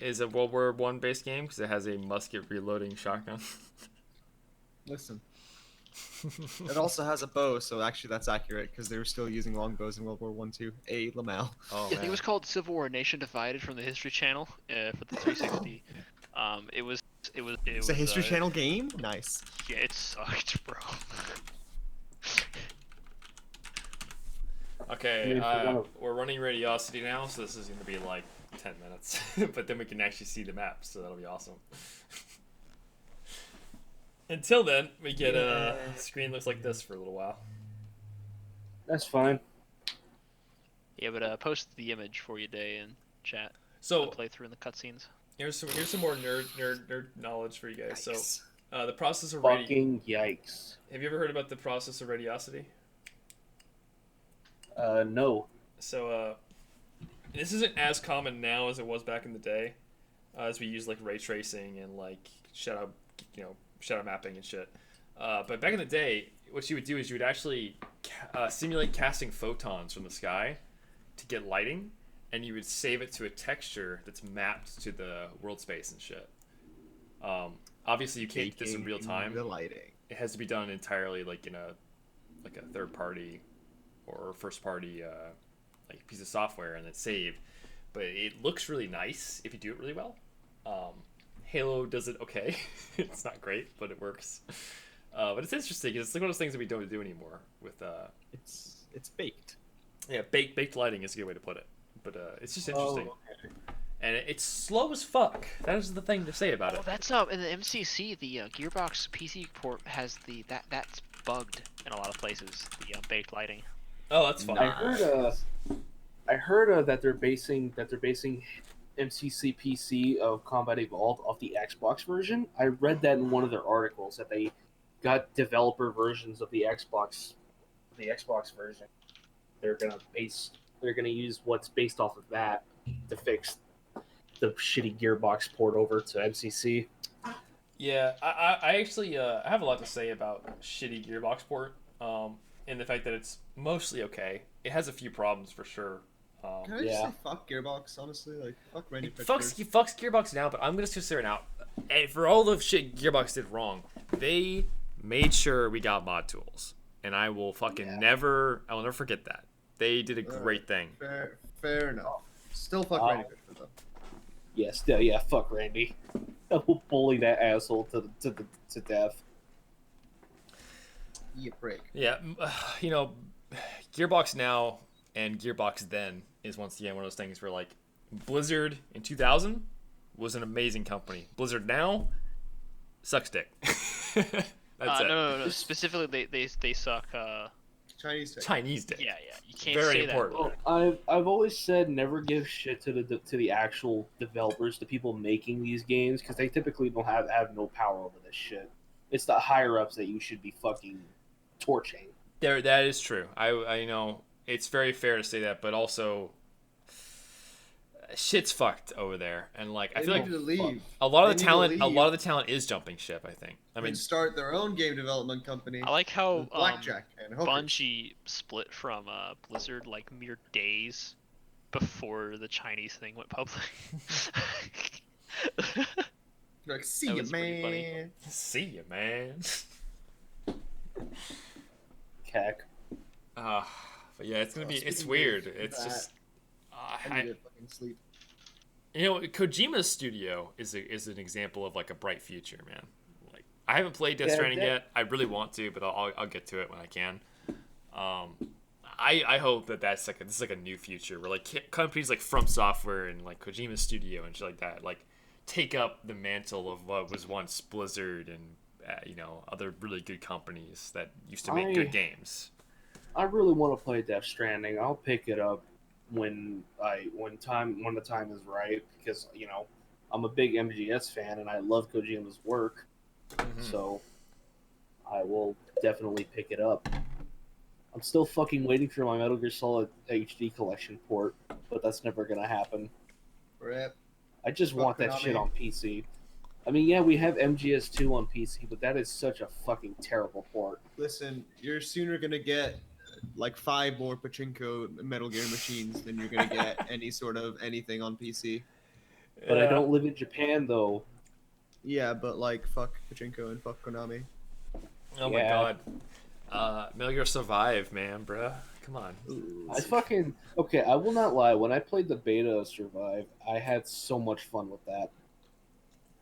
[SPEAKER 2] is a World War One based game because it has a musket reloading shotgun.
[SPEAKER 1] Listen. It also has a bow, so actually that's accurate because they were still using longbows in World War One too. A Lamel.
[SPEAKER 2] Oh
[SPEAKER 7] I think it was called Civil War: Nation Divided from the History Channel for the 360. It was.
[SPEAKER 1] It's a History Channel game. Nice.
[SPEAKER 7] Yeah, it sucked, bro.
[SPEAKER 2] Okay,
[SPEAKER 4] I mean, for one of-
[SPEAKER 2] we're running Radiosity now, so this is going to be like 10 minutes. But then we can actually see the map, so that'll be awesome. Until then, we get a screen looks like this for a little while.
[SPEAKER 4] That's fine.
[SPEAKER 7] Yeah, but post the image for you, Day, in chat.
[SPEAKER 2] So
[SPEAKER 7] The playthrough and the cutscenes.
[SPEAKER 2] here's some more nerd knowledge for you guys. So
[SPEAKER 1] Yikes.
[SPEAKER 2] the process of radio.
[SPEAKER 4] Fucking yikes.
[SPEAKER 2] Have you ever heard about the process of radiosity?
[SPEAKER 4] No.
[SPEAKER 2] So this isn't as common now as it was back in the day, as we use like ray tracing and like shadow mapping and shit. But back in the day, what you would do is you would actually simulate casting photons from the sky to get lighting, and you would save it to a texture that's mapped to the world space and shit. Obviously, you can't do this in real time.
[SPEAKER 1] The lighting.
[SPEAKER 2] it has to be done entirely like in a third party or first party like piece of software and then saved. But it looks really nice if you do it really well. Halo does it okay. It's not great, but it works. But it's interesting. It's like one of those things that we don't do anymore. With
[SPEAKER 1] It's baked.
[SPEAKER 2] yeah, baked lighting is a good way to put it. But it's just interesting,
[SPEAKER 4] okay.
[SPEAKER 2] and it's slow as fuck. That is the thing to say about
[SPEAKER 7] Oh,
[SPEAKER 2] it.
[SPEAKER 7] that's in the MCC. The Gearbox PC port has that's bugged in a lot of places. The baked lighting.
[SPEAKER 2] Oh, that's fine.
[SPEAKER 4] I heard that they're basing MCC PC of Combat Evolved off the Xbox version. I read that in one of their articles that they got developer versions of the Xbox version. They're gonna use what's based off of that to fix the shitty Gearbox port over to MCC.
[SPEAKER 2] Yeah, I actually I have a lot to say about shitty Gearbox port. And the fact that it's mostly okay. It has a few problems for sure.
[SPEAKER 1] Can I just
[SPEAKER 4] Yeah.
[SPEAKER 1] say fuck Gearbox? Honestly, like fuck Randy
[SPEAKER 2] It
[SPEAKER 1] Pitchford.
[SPEAKER 2] fucks Gearbox now, but I'm gonna just say it now. And for all the shit Gearbox did wrong, they made sure we got mod tools, and I will fucking never forget that. They did a great thing.
[SPEAKER 1] Fair enough. Still fuck
[SPEAKER 4] Oh.
[SPEAKER 1] Randy Pitchford though.
[SPEAKER 4] Yes, yeah, fuck Randy. I will bully that asshole to death.
[SPEAKER 1] Eat a break.
[SPEAKER 2] Yeah, you know, Gearbox now and Gearbox then is once again one of those things where like Blizzard in 2000 was an amazing company. Blizzard now sucks dick. That's it.
[SPEAKER 7] No. Specifically, they suck.
[SPEAKER 1] Chinese tech.
[SPEAKER 2] Chinese dick.
[SPEAKER 7] Yeah. You can't
[SPEAKER 2] Very
[SPEAKER 7] say
[SPEAKER 2] important.
[SPEAKER 7] that.
[SPEAKER 4] Well, I've always said never give shit to the actual developers, the people making these games, because they typically don't have no power over this shit. It's the higher ups that you should be fucking torching.
[SPEAKER 2] That is true. I know it's very fair to say that, but also shit's fucked over there, and like I
[SPEAKER 1] They
[SPEAKER 2] feel
[SPEAKER 1] need
[SPEAKER 2] like
[SPEAKER 1] to leave.
[SPEAKER 2] a lot of
[SPEAKER 1] They
[SPEAKER 2] the
[SPEAKER 1] need to
[SPEAKER 2] talent,
[SPEAKER 1] leave.
[SPEAKER 2] is jumping ship. I think. I mean,
[SPEAKER 1] And start their own game development company.
[SPEAKER 7] I like how
[SPEAKER 1] with blackjack and hookers.
[SPEAKER 7] Bungie split from Blizzard like mere days before the Chinese thing went public.
[SPEAKER 1] Like, see
[SPEAKER 7] That
[SPEAKER 1] you,
[SPEAKER 7] was pretty funny.
[SPEAKER 1] man.
[SPEAKER 2] see you, man.
[SPEAKER 4] Cack.
[SPEAKER 2] But yeah, it's gonna be. It's
[SPEAKER 1] speaking
[SPEAKER 2] weird.
[SPEAKER 1] of
[SPEAKER 2] It's
[SPEAKER 1] that,
[SPEAKER 2] just.
[SPEAKER 1] I need to fucking sleep.
[SPEAKER 2] You know, Kojima's studio is an example of like a bright future, man. Like I haven't played Death
[SPEAKER 4] Yeah,
[SPEAKER 2] Stranding
[SPEAKER 4] that-
[SPEAKER 2] yet. I really want to, but I'll get to it when I can. I hope this is like a new future where like companies like From Software and like Kojima's studio and shit like that like take up the mantle of what was once Blizzard and other really good companies that used to make good games.
[SPEAKER 4] I really want to play Death Stranding. I'll pick it up when the time is right, because I'm a big MGS fan and I love Kojima's work, so I will definitely pick it up. I'm still fucking waiting for my Metal Gear Solid HD collection port, but that's never gonna happen.
[SPEAKER 1] Rip.
[SPEAKER 4] I just
[SPEAKER 1] Fuck
[SPEAKER 4] want that
[SPEAKER 1] Konami.
[SPEAKER 4] shit on PC. I mean, yeah, we have MGS2 on PC, but that is such a fucking terrible port.
[SPEAKER 1] Listen, you're sooner gonna get like 5 more pachinko Metal Gear machines than you're gonna get any sort of anything on PC.
[SPEAKER 4] But I don't live in Japan, though.
[SPEAKER 1] Yeah, but like fuck pachinko and fuck Konami.
[SPEAKER 2] Oh my
[SPEAKER 4] Yeah.
[SPEAKER 2] god. Metal Gear Survive, man, bruh. Come on.
[SPEAKER 4] Okay, I will not lie. When I played the beta of Survive, I had so much fun with that.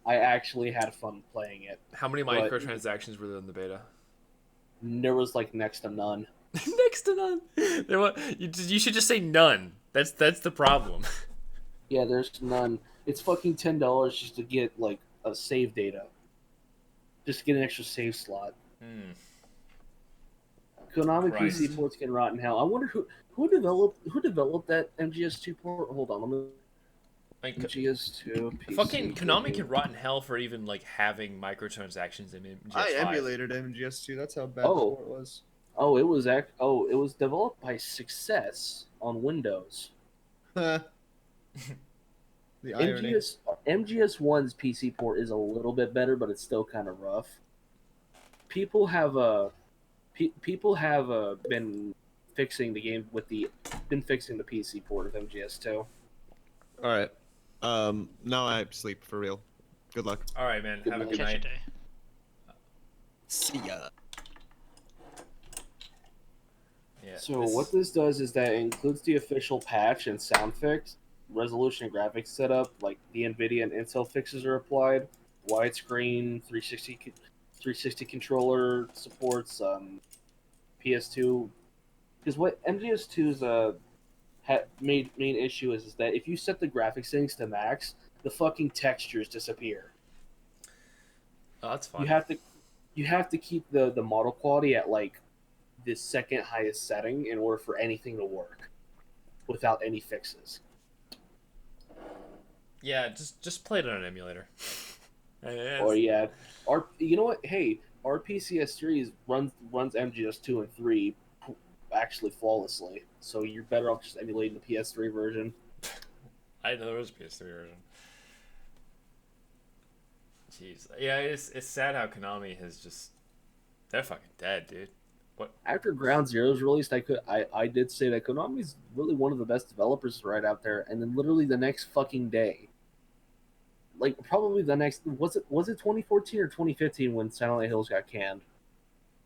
[SPEAKER 4] I actually had fun playing it.
[SPEAKER 2] How many
[SPEAKER 4] But-
[SPEAKER 2] microtransactions were there in the beta?
[SPEAKER 4] There was like next to none.
[SPEAKER 2] Next to none. You should just say none. That's the problem.
[SPEAKER 4] Yeah, there's none. It's fucking $10 just to get like a save data. Just to get an extra save slot. Konami
[SPEAKER 2] Christ.
[SPEAKER 4] PC ports can rot in hell. I wonder who developed that MGS2 port. Hold on, let me.
[SPEAKER 2] Like,
[SPEAKER 4] MGS2 PC.
[SPEAKER 2] fucking Konami can rot in hell for even like having microtransactions in MGS5.
[SPEAKER 1] I emulated MGS2. That's how bad
[SPEAKER 4] Oh.
[SPEAKER 1] the port was.
[SPEAKER 4] Oh, it was developed by Success on Windows.
[SPEAKER 1] The irony.
[SPEAKER 4] MGS1's PC port is a little bit better, but it's still kind of rough. People have been fixing the game been fixing the PC port of MGS2.
[SPEAKER 1] All right. Now I sleep for real. Good luck.
[SPEAKER 2] All right, man.
[SPEAKER 4] Good
[SPEAKER 2] Have a
[SPEAKER 4] night.
[SPEAKER 2] good
[SPEAKER 7] Catch you
[SPEAKER 2] night.
[SPEAKER 7] day.
[SPEAKER 9] See ya.
[SPEAKER 2] Yeah.
[SPEAKER 4] So what this does is that it includes the official patch and sound fix, resolution and graphics setup, like the NVIDIA and Intel fixes are applied, widescreen, 360 controller supports, PS2. Because what MGS2's main issue is that if you set the graphics settings to max, the fucking textures disappear.
[SPEAKER 2] Oh, that's fine.
[SPEAKER 4] You have to keep the model quality at like the second highest setting in order for anything to work without any fixes.
[SPEAKER 2] Yeah, just play it on an emulator.
[SPEAKER 4] Or yeah, you know what? Hey, RPCS3 runs MGS2 and 3 actually flawlessly. So you're better off just emulating the PS3 version.
[SPEAKER 2] I didn't know there was a PS3 version. Jeez, yeah, it's sad how Konami has they're fucking dead, dude. What?
[SPEAKER 4] After Ground Zeroes released, I did say that Konami's really one of the best developers right out there, and then literally the next fucking day, like probably the next was it 2014 or 2015 when Silent Hills got canned?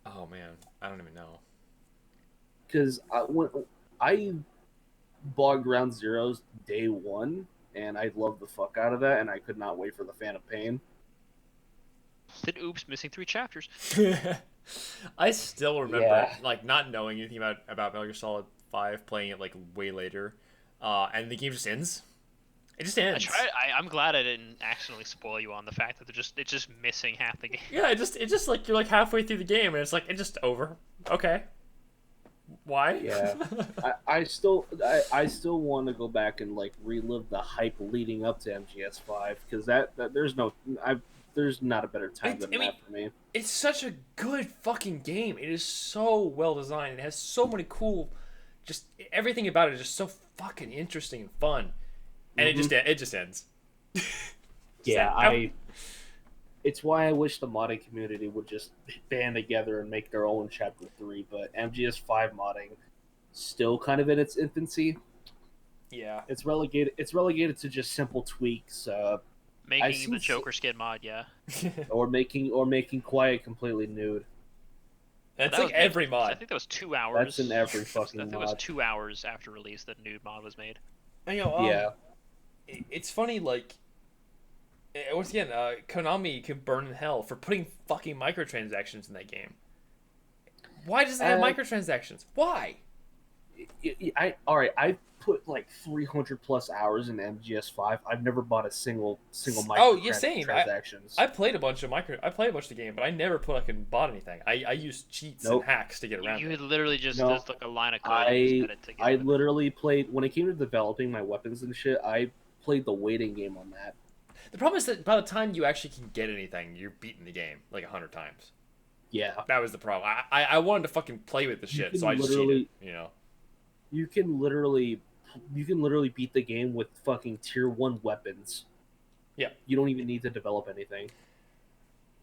[SPEAKER 2] Oh man, I don't even know.
[SPEAKER 4] Because when I bought Ground Zeroes day one, and I loved the fuck out of that, and I could not wait for the Phantom Pain.
[SPEAKER 7] Said oops, missing 3 chapters.
[SPEAKER 2] I still remember
[SPEAKER 4] Yeah.
[SPEAKER 2] like not knowing anything about Metal Gear Solid 5, playing it like way later, and the game just ends. It just ends.
[SPEAKER 7] I'm glad I didn't accidentally spoil you on the fact that it's just missing half the game.
[SPEAKER 2] Yeah, it just like you're like halfway through the game and it's like it's just over. Okay. Why?
[SPEAKER 4] Yeah. I still want to go back and like relive the hype leading up to MGS5 because that there's not a better time than that for me.
[SPEAKER 2] It's such a good fucking game. It is so well designed. It has so many cool, just everything about it is just so fucking interesting and fun. And it just ends.
[SPEAKER 4] Yeah, it's why I wish the modding community would just band together and make their own Chapter 3, but MGS5 modding still kind of in its infancy.
[SPEAKER 2] Yeah.
[SPEAKER 4] It's relegated to just simple tweaks,
[SPEAKER 7] Making the Joker skin mod, yeah.
[SPEAKER 4] or making Quiet completely nude.
[SPEAKER 2] That's
[SPEAKER 7] That
[SPEAKER 2] like
[SPEAKER 7] was
[SPEAKER 2] every
[SPEAKER 7] made-
[SPEAKER 2] mod.
[SPEAKER 7] I think that was 2 hours.
[SPEAKER 4] That's in every
[SPEAKER 7] I
[SPEAKER 4] fucking
[SPEAKER 7] think it was
[SPEAKER 4] mod.
[SPEAKER 7] 2 hours after release that nude mod was made.
[SPEAKER 2] And,
[SPEAKER 4] Yeah.
[SPEAKER 2] It's funny, like, once again, Konami could burn in hell for putting fucking microtransactions in that game. Why does it have microtransactions? Why?
[SPEAKER 4] I put like 300 plus hours in MGS5. I've never bought a single micro
[SPEAKER 2] Oh, yeah, same.
[SPEAKER 4] transactions.
[SPEAKER 2] I played a bunch of the game, but I never bought anything. I used cheats and hacks to get around
[SPEAKER 7] You
[SPEAKER 2] it.
[SPEAKER 7] literally just
[SPEAKER 4] No,
[SPEAKER 7] there's like a line of code. You just edit to get
[SPEAKER 4] I
[SPEAKER 7] it.
[SPEAKER 4] literally played when it came to developing my weapons and shit. I played the waiting game on that.
[SPEAKER 2] The problem is that by the time you actually can get anything, you're beating the game like 100 times.
[SPEAKER 4] Yeah,
[SPEAKER 2] That was the problem. I wanted to fucking play with the shit,
[SPEAKER 4] can
[SPEAKER 2] so I just cheated. You know.
[SPEAKER 4] you can literally beat the game with fucking tier 1 weapons.
[SPEAKER 2] Yeah.
[SPEAKER 4] You don't even need to develop anything.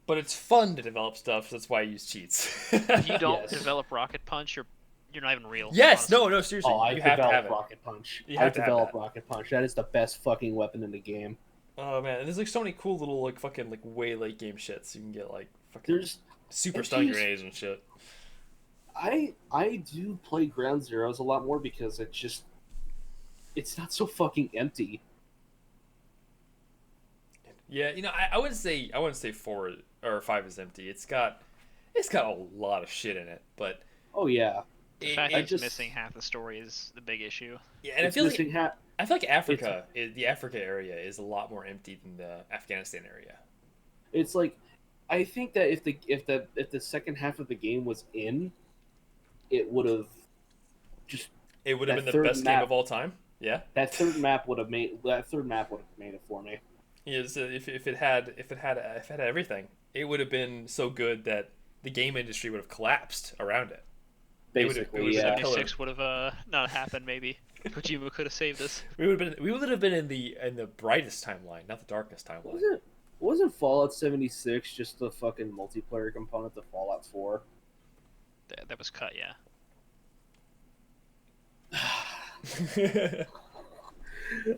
[SPEAKER 2] But it's fun to develop stuff, so that's why I use cheats.
[SPEAKER 7] If you don't
[SPEAKER 4] Yes.
[SPEAKER 7] develop Rocket Punch, you're not even real.
[SPEAKER 2] Yes,
[SPEAKER 7] honestly.
[SPEAKER 2] no, seriously.
[SPEAKER 4] Oh, I
[SPEAKER 2] you have to have
[SPEAKER 4] developed
[SPEAKER 2] it.
[SPEAKER 4] Rocket Punch.
[SPEAKER 2] You
[SPEAKER 4] I
[SPEAKER 2] have to have
[SPEAKER 4] developed
[SPEAKER 2] that.
[SPEAKER 4] Rocket Punch. That is the best fucking weapon in the game.
[SPEAKER 2] Oh man, and there's like so many cool little like fucking like way late game shits. You can get like fucking
[SPEAKER 4] There's
[SPEAKER 2] super
[SPEAKER 4] and
[SPEAKER 2] stun
[SPEAKER 4] geez,
[SPEAKER 2] grenades and shit.
[SPEAKER 4] I do play Ground Zeroes a lot more because it's not so fucking empty.
[SPEAKER 2] Yeah, I wouldn't say 4 or 5 is empty. It's got a lot of shit in it, but
[SPEAKER 4] Oh yeah,
[SPEAKER 7] The fact that it's
[SPEAKER 4] just-
[SPEAKER 7] missing half the story is the big issue.
[SPEAKER 2] yeah, and
[SPEAKER 4] it's
[SPEAKER 2] I feel like
[SPEAKER 4] missing
[SPEAKER 2] I feel like Africa, the Africa area is a lot more empty than the Afghanistan area.
[SPEAKER 4] It's like I think that if the second half of the game was in, it would have just
[SPEAKER 2] It would have
[SPEAKER 4] That
[SPEAKER 2] been the
[SPEAKER 4] third
[SPEAKER 2] best game
[SPEAKER 4] map-
[SPEAKER 2] of all time. Yeah.
[SPEAKER 4] that third map would have made it for me.
[SPEAKER 2] Yeah, so if it had everything, it would have been so good that the game industry would have collapsed around it. It would've-
[SPEAKER 4] Basically,
[SPEAKER 2] it would've
[SPEAKER 4] yeah.
[SPEAKER 2] been killer.
[SPEAKER 7] 76 would have not happened. Maybe Kojima could have saved us.
[SPEAKER 2] We would have been in the brightest timeline, not the darkest timeline.
[SPEAKER 4] Wasn't Fallout 76 just the fucking multiplayer component to Fallout 4?
[SPEAKER 7] That was cut, yeah.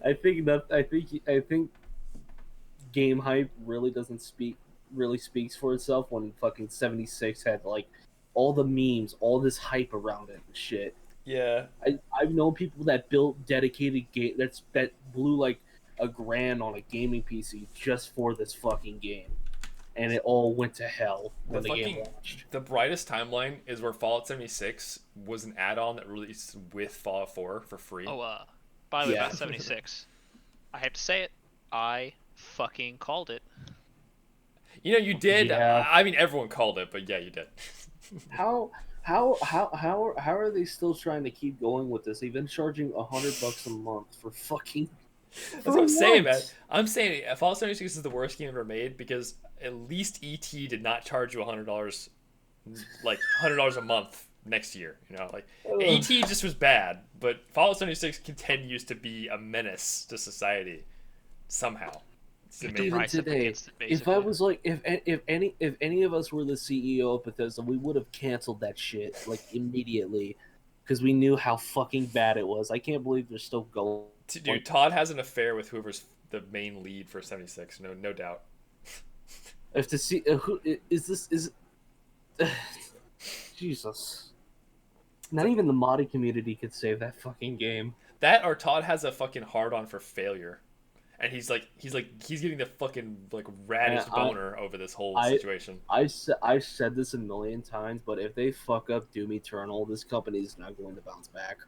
[SPEAKER 4] I think game hype really doesn't speak really speaks for itself when fucking 76 had like all the memes, all this hype around it and shit.
[SPEAKER 2] Yeah.
[SPEAKER 4] I've known people that built dedicated game that blew like $1,000 on a gaming PC just for this fucking game, and it all went to hell when the game launched.
[SPEAKER 2] The brightest timeline is where Fallout 76 was an add-on that released with Fallout 4 for free.
[SPEAKER 7] Oh, by the way,
[SPEAKER 4] Yeah.
[SPEAKER 7] about 76, I have to say it. I fucking called it.
[SPEAKER 2] You know, you did.
[SPEAKER 4] Yeah.
[SPEAKER 2] I mean, everyone called it, but yeah, you did.
[SPEAKER 4] How are they still trying to keep going with this? They've been charging $100 a month for fucking.
[SPEAKER 2] That's what I'm saying, man. I'm saying Fallout 76 is the worst game ever made because at least ET did not charge you $100, like $100 a month next year. You know, like ET just was bad, but Fallout 76 continues to be a menace to society somehow. It's
[SPEAKER 7] You
[SPEAKER 2] amazing.
[SPEAKER 4] Even
[SPEAKER 7] rise up
[SPEAKER 4] today,
[SPEAKER 7] against it,
[SPEAKER 4] if I
[SPEAKER 7] basically.
[SPEAKER 4] was like, if any of us were the CEO of Bethesda, we would have canceled that shit like immediately, because we knew how fucking bad it was. I can't believe they're still going.
[SPEAKER 2] Dude, Todd has an affair with whoever's the main lead for 76. No doubt.
[SPEAKER 4] If to see who is this is, Jesus. Not even the modding community could save that fucking game.
[SPEAKER 2] That or Todd has a fucking hard on for failure, and he's getting the fucking like raddest
[SPEAKER 4] Yeah,
[SPEAKER 2] boner over this whole
[SPEAKER 4] I-
[SPEAKER 2] situation.
[SPEAKER 4] I've said this a million times, but if they fuck up Doom Eternal, this company is not going to bounce back.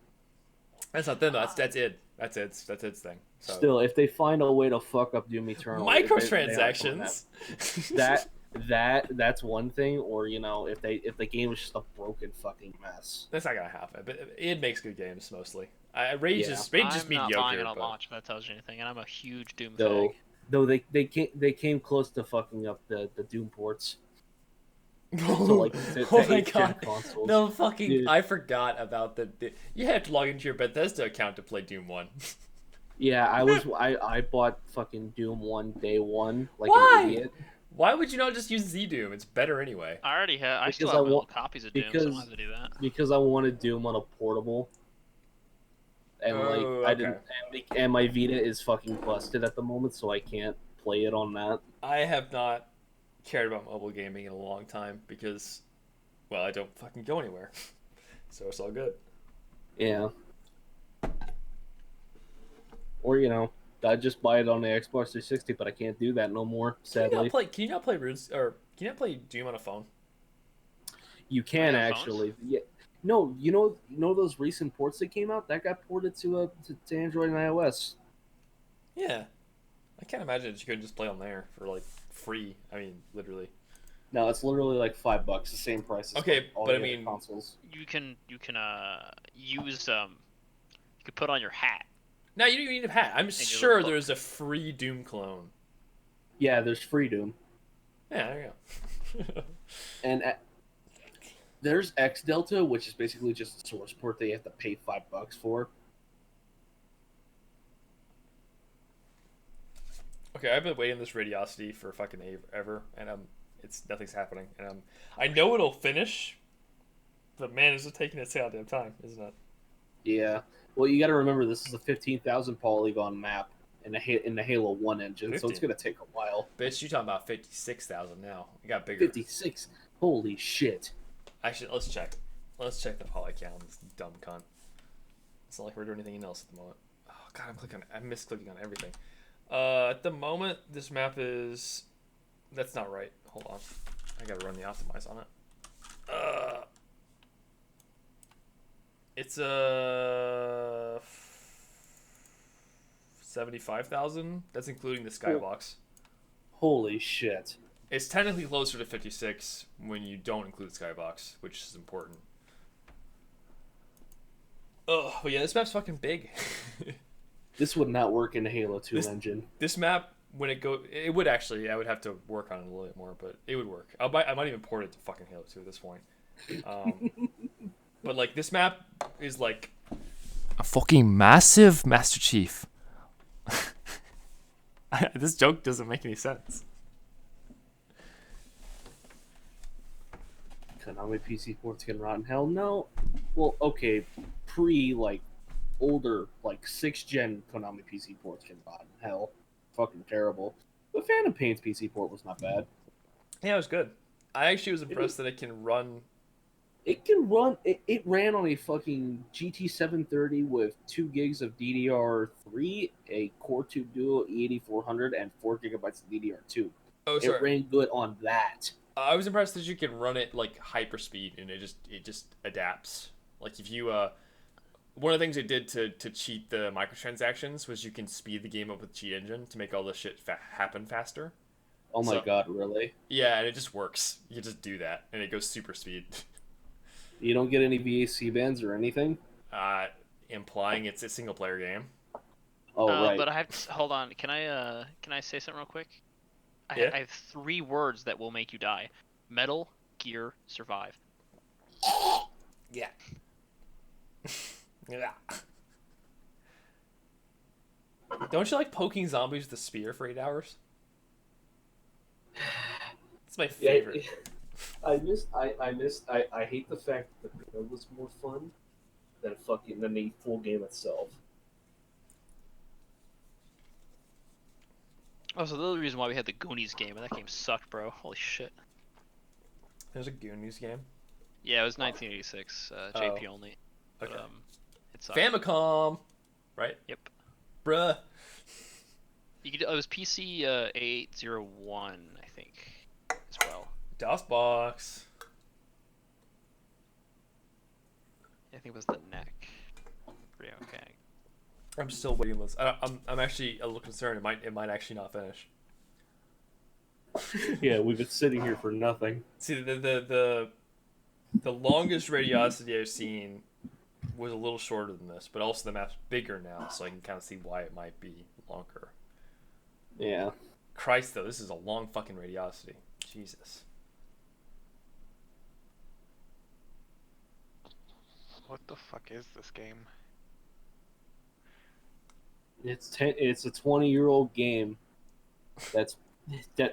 [SPEAKER 2] That's not them. That's it. That's its thing. So.
[SPEAKER 4] Still, if they find a way to fuck up Doom Eternal, they aren't doing
[SPEAKER 2] Microtransactions.
[SPEAKER 4] that's one thing. Or if the game is just a broken fucking mess.
[SPEAKER 2] That's not gonna happen. But it makes good games mostly. Rage
[SPEAKER 4] Yeah.
[SPEAKER 2] is
[SPEAKER 7] I'm
[SPEAKER 2] just
[SPEAKER 7] not
[SPEAKER 2] mediocre.
[SPEAKER 7] buying it on
[SPEAKER 2] but-
[SPEAKER 7] launch, if that tells you anything, and I'm a huge Doom
[SPEAKER 4] Though
[SPEAKER 7] fag.
[SPEAKER 4] they came close to fucking up the Doom ports. So like to
[SPEAKER 2] Oh my
[SPEAKER 4] 8th gen
[SPEAKER 2] god.
[SPEAKER 4] consoles.
[SPEAKER 2] No fucking.
[SPEAKER 4] Dude.
[SPEAKER 2] I forgot about the. You had to log into your Bethesda account to play Doom 1.
[SPEAKER 4] Yeah, I bought fucking Doom 1 day one like
[SPEAKER 2] Why?
[SPEAKER 4] an idiot.
[SPEAKER 2] Why would you not just use Z Doom? It's better anyway.
[SPEAKER 7] I already have. I still
[SPEAKER 4] Because I
[SPEAKER 7] have my
[SPEAKER 4] wa-
[SPEAKER 7] old copies of Doom, so I don't
[SPEAKER 4] because-
[SPEAKER 7] have to do that.
[SPEAKER 4] Because I wanted Doom on a portable. And
[SPEAKER 2] Oh,
[SPEAKER 4] I
[SPEAKER 2] okay.
[SPEAKER 4] didn't and my Vita is fucking busted at the moment, so I can't play it on that.
[SPEAKER 2] I have not cared about mobile gaming in a long time because, well, I don't fucking go anywhere. So it's all good.
[SPEAKER 4] Yeah. Or I just buy it on the Xbox 360, but I can't do that no more,
[SPEAKER 2] Can you
[SPEAKER 4] sadly.
[SPEAKER 2] not play? Can you not play Runes or can you not play Doom on a phone?
[SPEAKER 4] You can
[SPEAKER 7] On phones?
[SPEAKER 4] actually. Yeah. No, you know those recent ports that came out that got ported to Android and iOS.
[SPEAKER 2] Yeah, I can't imagine that you couldn't just play on there for like free. I mean, literally.
[SPEAKER 4] No, it's literally like $5, the same price. As
[SPEAKER 2] Okay,
[SPEAKER 4] like, all
[SPEAKER 2] but
[SPEAKER 4] the
[SPEAKER 2] I
[SPEAKER 4] other
[SPEAKER 2] mean-
[SPEAKER 4] consoles.
[SPEAKER 7] You can use you could put on your hat.
[SPEAKER 2] No, you don't even need a hat. I'm
[SPEAKER 7] your
[SPEAKER 2] sure
[SPEAKER 7] little
[SPEAKER 2] there's a free Doom clone.
[SPEAKER 4] Yeah, there's free Doom,
[SPEAKER 2] Yeah, there you go.
[SPEAKER 4] and there's X Delta, which is basically just a source port that you have to pay $5 for.
[SPEAKER 2] Okay, I've been waiting this Radiosity for fucking ever, and nothing's happening, and I know it'll finish, but man, is it taking its goddamn time, isn't it?
[SPEAKER 4] Yeah. Well, you got to remember this is a 15,000 polygon map in the Halo 1 engine, so it's
[SPEAKER 2] 15.
[SPEAKER 4] going to take a while.
[SPEAKER 2] Bitch, you talking about 56,000 now? It got bigger.
[SPEAKER 4] 56. Holy shit.
[SPEAKER 2] Actually, let's check. Let's check the poly count. This dumb cunt. It's not like we're doing anything else at the moment. Oh god, I'm misclicking on everything. At the moment, this map is. That's not right. Hold on. I gotta run the optimize on it. It's 75,000. That's including the skybox.
[SPEAKER 4] Holy shit.
[SPEAKER 2] It's technically closer to 56 when you don't include skybox, which is important. Oh, but yeah, this map's fucking big.
[SPEAKER 4] This would not work in the Halo 2
[SPEAKER 2] This-
[SPEAKER 4] engine.
[SPEAKER 2] This map, when it it would actually. I would have to work on it a little bit more, but it would work. I might even port it to fucking Halo 2 at this point. But like this map is like a fucking massive Master Chief. This joke doesn't make any sense.
[SPEAKER 4] Konami PC ports can rot in hell. No. Well, okay. Older, 6th gen Konami PC ports can rot in hell. Fucking terrible. But Phantom Pain's PC port was not bad.
[SPEAKER 2] Yeah, it was good. I actually was impressed that it can run.
[SPEAKER 4] It can run. It ran on a fucking GT 730 with 2 gigs of DDR3, a Core 2 Duo E8400, and 4 gigabytes of DDR2.
[SPEAKER 2] Oh,
[SPEAKER 4] It
[SPEAKER 2] sorry.
[SPEAKER 4] ran good on that.
[SPEAKER 2] I was impressed that you can run it like hyperspeed and it just adapts. Like if you one of the things it did to cheat the microtransactions was you can speed the game up with Cheat Engine to make all this shit happen faster.
[SPEAKER 4] Oh my
[SPEAKER 2] So-
[SPEAKER 4] god, really?
[SPEAKER 2] Yeah, and it just works. You can just do that, and it goes super speed,
[SPEAKER 4] You don't get any VAC bans or anything?
[SPEAKER 2] implying it's a single player game.
[SPEAKER 4] Oh, right.
[SPEAKER 7] But I have to hold on. Can I say something real quick?
[SPEAKER 2] Yeah.
[SPEAKER 7] I have 3 words that will make you die: Metal Gear Survive.
[SPEAKER 2] Yeah. Yeah. Don't you like poking zombies with a spear for 8 hours? It's my favorite.
[SPEAKER 4] I hate the fact that the build was more fun than the full game itself.
[SPEAKER 7] Oh, so the other reason why we had the Goonies game, and that game sucked, bro. Holy shit.
[SPEAKER 2] There's a Goonies game.
[SPEAKER 7] Yeah, it was 1986, JP
[SPEAKER 2] Oh.
[SPEAKER 7] only. But,
[SPEAKER 2] Okay.
[SPEAKER 7] it sucked.
[SPEAKER 2] Famicom, right?
[SPEAKER 7] Yep.
[SPEAKER 2] Bruh.
[SPEAKER 7] You could, it was PC 801, I think, as well.
[SPEAKER 2] DOSBox.
[SPEAKER 7] I think it was the neck. Pretty okay.
[SPEAKER 2] I'm still waiting on this. I'm actually a little concerned. It might actually not finish.
[SPEAKER 4] Yeah, we've been sitting here for nothing.
[SPEAKER 2] See, the longest radiosity I've seen was a little shorter than this, but also the map's bigger now, so I can kind of see why it might be longer.
[SPEAKER 4] Yeah.
[SPEAKER 2] Christ, though, this is a long fucking radiosity. Jesus.
[SPEAKER 5] What the fuck is this game?
[SPEAKER 4] It's a 20-year-old game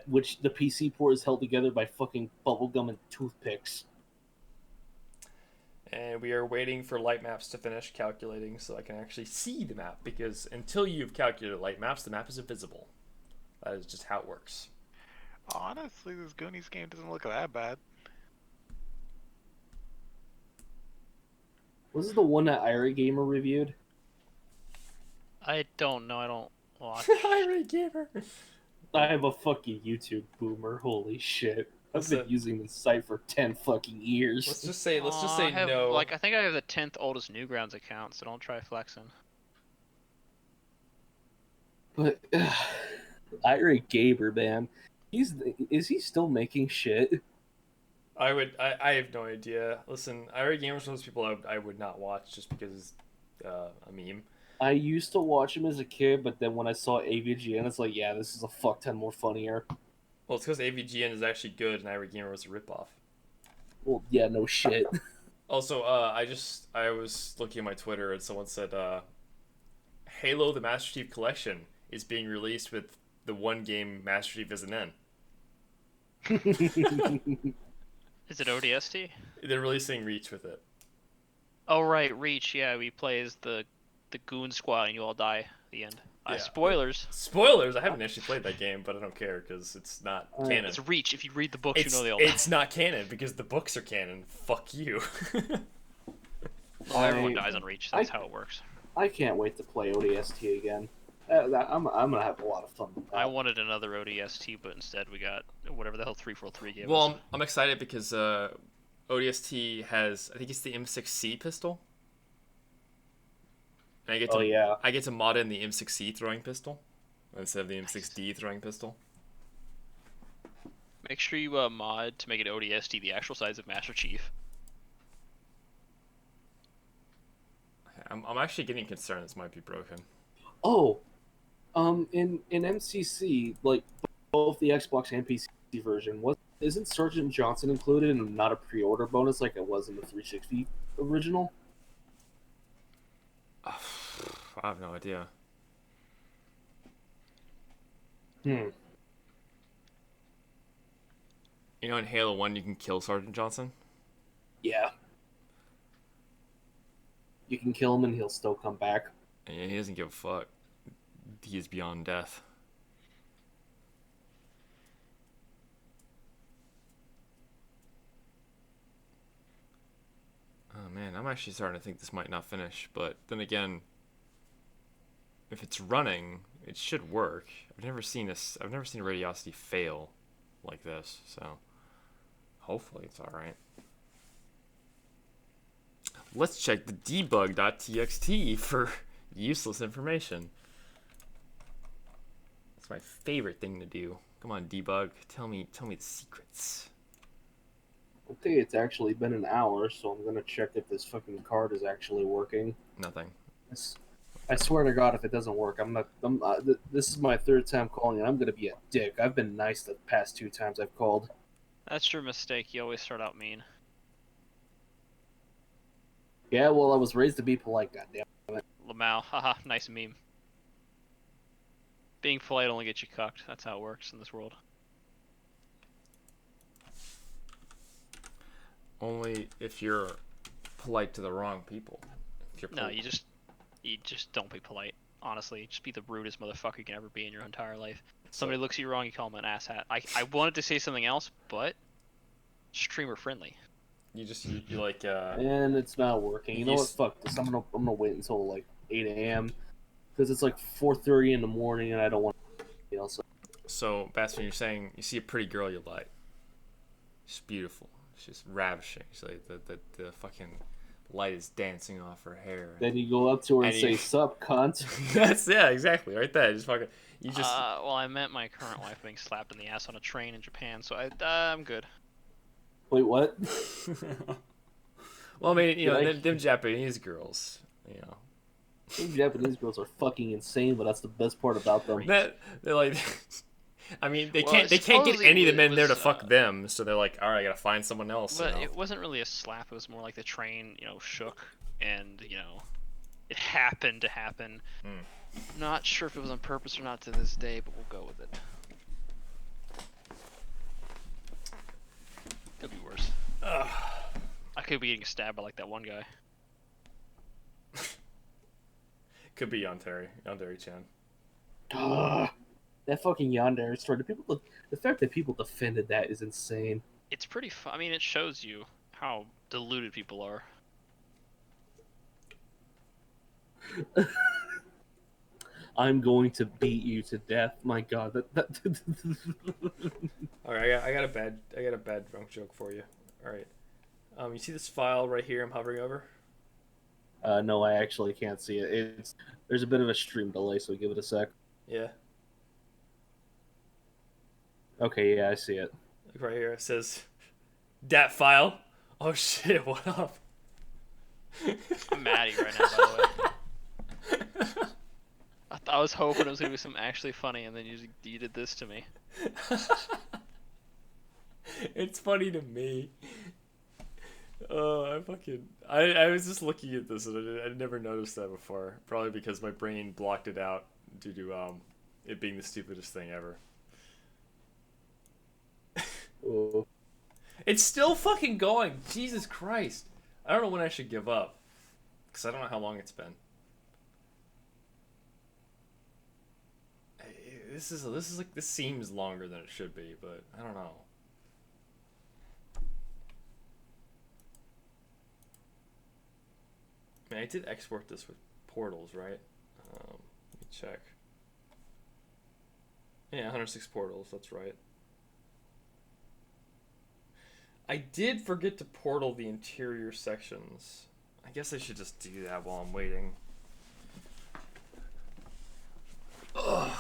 [SPEAKER 4] which the PC port is held together by fucking bubblegum and toothpicks.
[SPEAKER 2] And we are waiting for light maps to finish calculating so I can actually see the map, because until you've calculated light maps, the map is invisible. That is just how it works.
[SPEAKER 5] Honestly, this Goonies game doesn't look that bad.
[SPEAKER 4] Was this the one that Ira Gamer reviewed?
[SPEAKER 7] I don't know. I don't watch.
[SPEAKER 2] Irate Gamer.
[SPEAKER 4] I am a fucking YouTube boomer. Holy shit. I've been
[SPEAKER 2] Listen.
[SPEAKER 4] using this site for 10 fucking years.
[SPEAKER 2] Let's just say
[SPEAKER 7] I have,
[SPEAKER 2] no.
[SPEAKER 7] Like, I think I have the 10th oldest Newgrounds account, so don't try flexing.
[SPEAKER 4] But Ira Gamer, man, is he still making shit?
[SPEAKER 2] I have no idea. Listen, Irate Gamer is one of those people I would not watch just because it's a meme.
[SPEAKER 4] I used to watch him as a kid, but then when I saw AVGN, it's like, yeah, this is a fuck ton more funnier.
[SPEAKER 2] Well, it's because AVGN is actually good and Irate Gamer was a ripoff.
[SPEAKER 4] Well, yeah, no shit.
[SPEAKER 2] Also, I was looking at my Twitter and someone said Halo the Master Chief Collection is being released with the one game Master Chief as an N.
[SPEAKER 7] Is it ODST?
[SPEAKER 2] They're releasing Reach with it.
[SPEAKER 7] Oh, right, Reach. Yeah, we play as the Goon Squad, and you all die at the end.
[SPEAKER 2] Yeah.
[SPEAKER 7] Spoilers.
[SPEAKER 2] Spoilers! I haven't actually played that game, but I don't care because it's not canon.
[SPEAKER 7] It's Reach. If you read the books,
[SPEAKER 2] It's,
[SPEAKER 7] you know they all die.
[SPEAKER 2] it's not canon because the books are canon. Fuck you.
[SPEAKER 7] Well, everyone
[SPEAKER 4] I-
[SPEAKER 7] dies on Reach. That's how it works.
[SPEAKER 4] I can't wait to play ODST again. I'm gonna have a lot of fun with that.
[SPEAKER 7] I wanted another ODST, but instead we got whatever the hell 343 gave us.
[SPEAKER 2] Well, I'm excited because ODST has, I think it's the M6C pistol. And I get to,
[SPEAKER 4] Oh yeah.
[SPEAKER 2] I get to mod in the M6C throwing pistol instead of the M6D throwing pistol.
[SPEAKER 7] Make sure you mod to make it ODST the actual size of Master Chief.
[SPEAKER 2] I'm actually getting concerned this might be broken.
[SPEAKER 4] Oh, in MCC, like both the Xbox and PC version, isn't Sergeant Johnson included and not a pre-order bonus like it was in the 360 original?
[SPEAKER 2] I have no idea.
[SPEAKER 4] Hmm.
[SPEAKER 2] You know, in Halo 1, you can kill Sergeant Johnson?
[SPEAKER 4] Yeah. You can kill him and he'll still come back.
[SPEAKER 2] And he doesn't give a fuck. He is beyond death. Oh man, I'm actually starting to think this might not finish, but then again, if it's running, it should work. I've never seen a Radiosity fail like this, so hopefully it's all right. Let's check the debug.txt for useless information. It's my favorite thing to do. Come on, debug, tell me the secrets.
[SPEAKER 4] I think it's actually been an hour, so I'm gonna check if this fucking card is actually working.
[SPEAKER 2] Nothing.
[SPEAKER 4] I swear to God, if it doesn't work, this is my third time calling, and I'm gonna be a dick. I've been nice the past 2 times I've called.
[SPEAKER 7] That's your mistake. You always start out mean.
[SPEAKER 4] Yeah, well, I was raised to be polite. Goddamn.
[SPEAKER 7] Lamau, haha, nice meme. Being polite only gets you cucked. That's how it works in this world.
[SPEAKER 2] Only if you're polite to the wrong people. If you're
[SPEAKER 7] No, you just don't be polite. Honestly, just be the rudest motherfucker you can ever be in your entire life. Somebody looks at you wrong, you call them an asshat. I wanted to say something else, but streamer friendly.
[SPEAKER 2] You like
[SPEAKER 4] And it's not working. You know what? Fuck this. I'm gonna wait until like 8 a.m. because it's like 4:30 in the morning, and I don't want anything else.
[SPEAKER 2] So, Bastion, you're saying you see a pretty girl you like. She's beautiful. She's ravishing. She's like the fucking light is dancing off her hair.
[SPEAKER 4] Then you go up to her and
[SPEAKER 2] And
[SPEAKER 4] say,
[SPEAKER 2] you-
[SPEAKER 4] "Sup, cunt."
[SPEAKER 2] Yeah, exactly, right there. Just fucking. You just.
[SPEAKER 7] Well, I meant my current wife being slapped in the ass on a train in Japan, so I'm good.
[SPEAKER 4] Wait, what?
[SPEAKER 2] Well, I mean, you know,
[SPEAKER 4] Did I-
[SPEAKER 2] them Japanese girls, you know.
[SPEAKER 4] These Japanese girls are fucking insane, but that's the best part about them.
[SPEAKER 2] They're like. I mean, they
[SPEAKER 7] Well,
[SPEAKER 2] can't get any of the men
[SPEAKER 7] supposedly
[SPEAKER 2] there
[SPEAKER 7] it
[SPEAKER 2] to
[SPEAKER 7] was,
[SPEAKER 2] fuck them, so they're like, all right, I gotta find someone else.
[SPEAKER 7] But
[SPEAKER 2] you know?
[SPEAKER 7] it wasn't really a slap. It was more like the train, shook, and it happened to happen. Not sure if it was on purpose or not to this day, but we'll go with it. Could be worse. I could be getting stabbed by like that one guy.
[SPEAKER 2] Could be Yandere-chan.
[SPEAKER 4] That fucking Yandere story. The fact that people defended that is insane.
[SPEAKER 7] It's pretty fun. I mean, it shows you how deluded people are.
[SPEAKER 4] I'm going to beat you to death. My God, that.
[SPEAKER 2] All right, I got a bad drunk joke for you. All right, you see this file right here? I'm hovering over.
[SPEAKER 4] No, I actually can't see it. There's a bit of a stream delay, so give it a sec.
[SPEAKER 2] Yeah,
[SPEAKER 4] Okay, yeah, I see it.
[SPEAKER 2] look right here. It says, "Dat file." Oh shit! What up?
[SPEAKER 7] I'm mad at you right now, by the way. I was hoping it was gonna be something actually funny, and then you did this to me.
[SPEAKER 2] It's funny to me. I was just looking at this and I never noticed that before. Probably because my brain blocked it out due to it being the stupidest thing ever.
[SPEAKER 4] Oh.
[SPEAKER 2] It's still fucking going. Jesus Christ. I don't know when I should give up. Because I don't know how long it's been. This seems longer than it should be, but I don't know. I mean, I did export this with portals, right? Let me check. Yeah, 106 portals, that's right. I did forget to portal the interior sections. I guess I should just do that while I'm waiting. Ugh,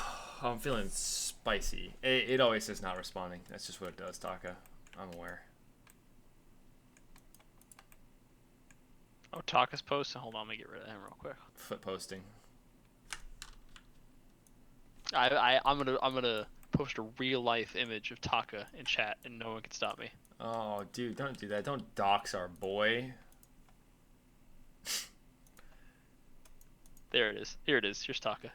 [SPEAKER 2] I'm feeling spicy. It always says not responding. That's just what it does, Taka. I'm aware.
[SPEAKER 7] Oh, Taka's post. Hold on, let me get rid of him real quick.
[SPEAKER 2] Foot posting.
[SPEAKER 7] I'm gonna post a real life image of Taka in chat, and no one can stop me.
[SPEAKER 2] Oh, dude, don't do that. Don't dox our boy.
[SPEAKER 7] There it is. Here it is. Here's Taka.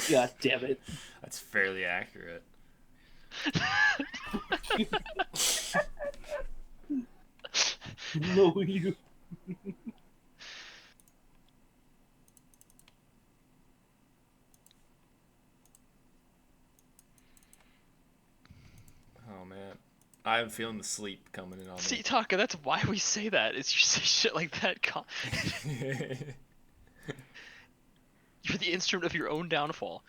[SPEAKER 4] God damn it.
[SPEAKER 2] That's fairly accurate.
[SPEAKER 4] No, you.
[SPEAKER 2] Oh man, I'm feeling the sleep coming in on
[SPEAKER 7] See,
[SPEAKER 2] me.
[SPEAKER 7] Taka, that's why we say that. Is you say shit like that. You're the instrument of your own downfall.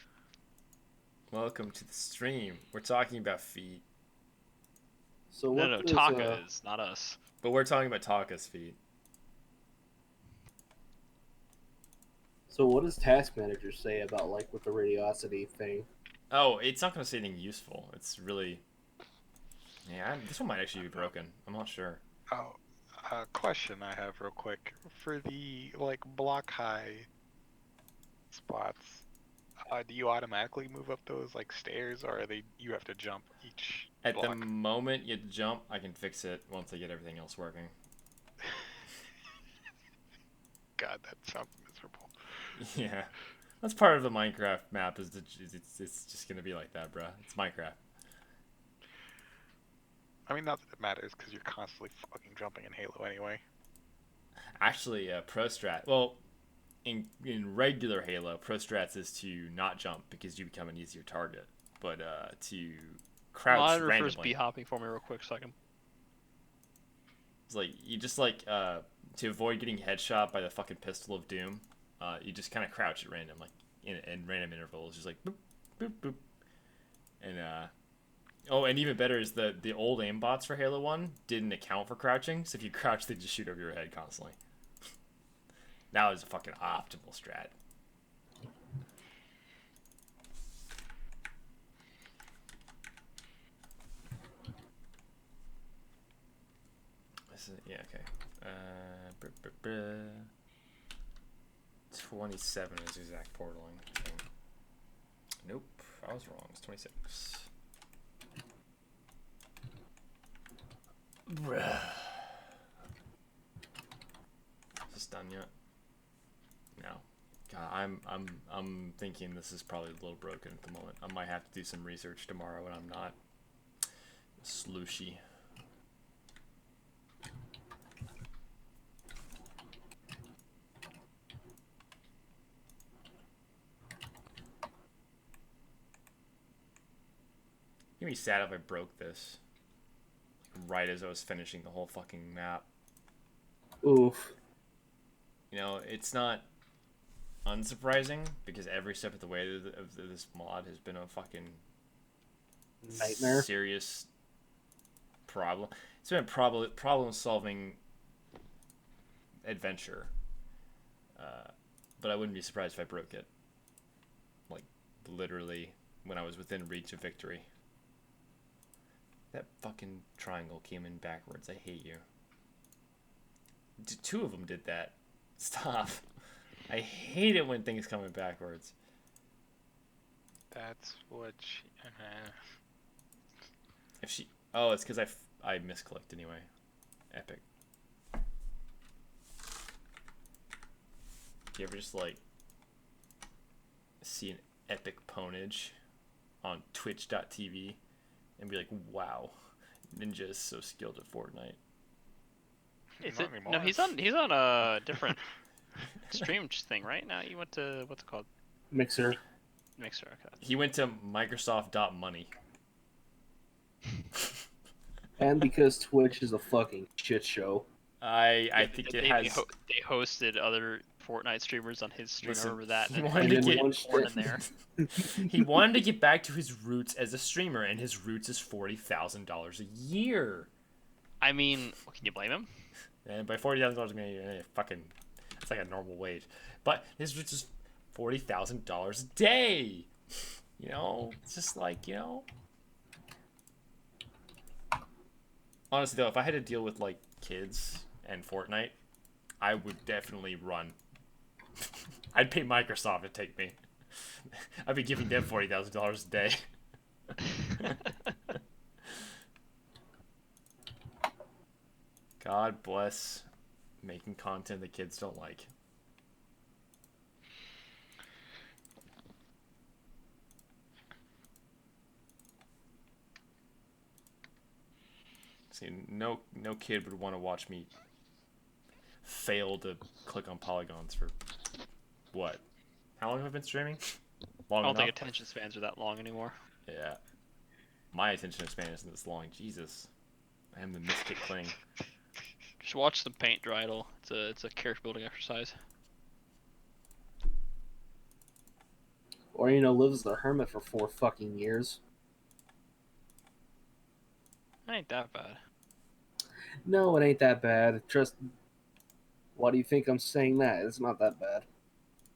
[SPEAKER 2] Welcome to the stream. We're talking about feet,
[SPEAKER 4] So
[SPEAKER 7] No,
[SPEAKER 4] what
[SPEAKER 7] no,
[SPEAKER 4] does,
[SPEAKER 7] Taka is not us.
[SPEAKER 2] but we're talking about Taka's feet.
[SPEAKER 4] So what does Task Manager say about like with the radiosity thing?
[SPEAKER 2] Oh, it's not going to say anything useful. It's really... Yeah, this one might actually be broken. I'm not sure.
[SPEAKER 5] Oh, question I have real quick for the like block high spots. Do you automatically move up those like stairs, or are they you have to jump each
[SPEAKER 2] At the
[SPEAKER 5] block?
[SPEAKER 2] moment you jump, I can fix it once I get everything else working.
[SPEAKER 5] God, that sounds miserable.
[SPEAKER 2] Yeah. That's part of the Minecraft map, is it's just going to be like that, bruh. It's Minecraft.
[SPEAKER 5] I mean, not that it matters because you're constantly fucking jumping in Halo anyway.
[SPEAKER 2] Actually, pro strat. Well, in regular Halo, pro strats is to not jump because you become an easier target. But to crouch
[SPEAKER 7] Mod refers
[SPEAKER 2] randomly,
[SPEAKER 7] B hopping for me real quick so I can.
[SPEAKER 2] it's like you just like to avoid getting headshot by the fucking pistol of doom. You just kind of crouch at random, like in random intervals, just like boop, boop, boop, and oh, and even better is the old aimbots for Halo 1 didn't account for crouching, so if you crouch, they just shoot over your head constantly. That was a fucking optimal strat. This is, yeah, okay. 27 is exact portaling. Okay. Nope, I was wrong. It's 26. Is this done yet? No. God, I'm thinking this is probably a little broken at the moment. I might have to do some research tomorrow when I'm not slooshy. You'd be sad if I broke this right as I was finishing the whole fucking map.
[SPEAKER 4] Oof.
[SPEAKER 2] You know, it's not unsurprising because every step of the way of this mod has been a fucking
[SPEAKER 4] Nightmare.
[SPEAKER 2] serious problem. It's been a problem-solving adventure. But I wouldn't be surprised if I broke it. Like, literally, when I was within reach of victory. That fucking triangle came in backwards. I hate you. Two of them did that. Stop. I hate it when things come in backwards.
[SPEAKER 5] That's what she...
[SPEAKER 2] If she... Oh, it's because I misclicked anyway. Epic. Do you ever just, like, see an epic ponage on twitch.tv and be like, wow, Ninja is so skilled at Fortnite?
[SPEAKER 7] Is
[SPEAKER 5] Not
[SPEAKER 7] it?
[SPEAKER 5] anymore.
[SPEAKER 7] No, he's on a different stream thing right now. You went to what's it called?
[SPEAKER 4] Mixer.
[SPEAKER 7] Mixer. Okay.
[SPEAKER 2] He went to Microsoft.money.
[SPEAKER 4] And because Twitch is a fucking shit show.
[SPEAKER 2] I think it has...
[SPEAKER 7] They hosted other Fortnite streamers on his stream.
[SPEAKER 2] Listen,
[SPEAKER 7] I remember that.
[SPEAKER 2] he
[SPEAKER 7] And
[SPEAKER 2] wanted
[SPEAKER 7] then
[SPEAKER 2] to get-
[SPEAKER 7] one porn in there.
[SPEAKER 2] He wanted to get back to his roots as a streamer, and his roots is $40,000 a year.
[SPEAKER 7] I mean, can you blame him?
[SPEAKER 2] And by $40,000 a year, fucking, it's like a normal wage. But his roots is $40,000 a day. You know, it's just like, you know. Honestly, though, if I had to deal with like kids and Fortnite, I would definitely run. I'd pay Microsoft to take me. I'd be giving them $40,000 a day. God bless making content that kids don't like. See, no kid would want to watch me fail to click on polygons for what? How long have I been streaming? Long
[SPEAKER 7] I don't
[SPEAKER 2] enough?
[SPEAKER 7] think attention spans are that long anymore.
[SPEAKER 2] Yeah. My attention span isn't this long. Jesus. I am the Mystic Kling.
[SPEAKER 7] Just watch the paint dry. It's a character building exercise.
[SPEAKER 4] Or, you know, lives as a hermit for 4 fucking years.
[SPEAKER 7] That ain't that bad.
[SPEAKER 4] No, it ain't that bad. Trust. Why do you think I'm saying that? It's not that bad.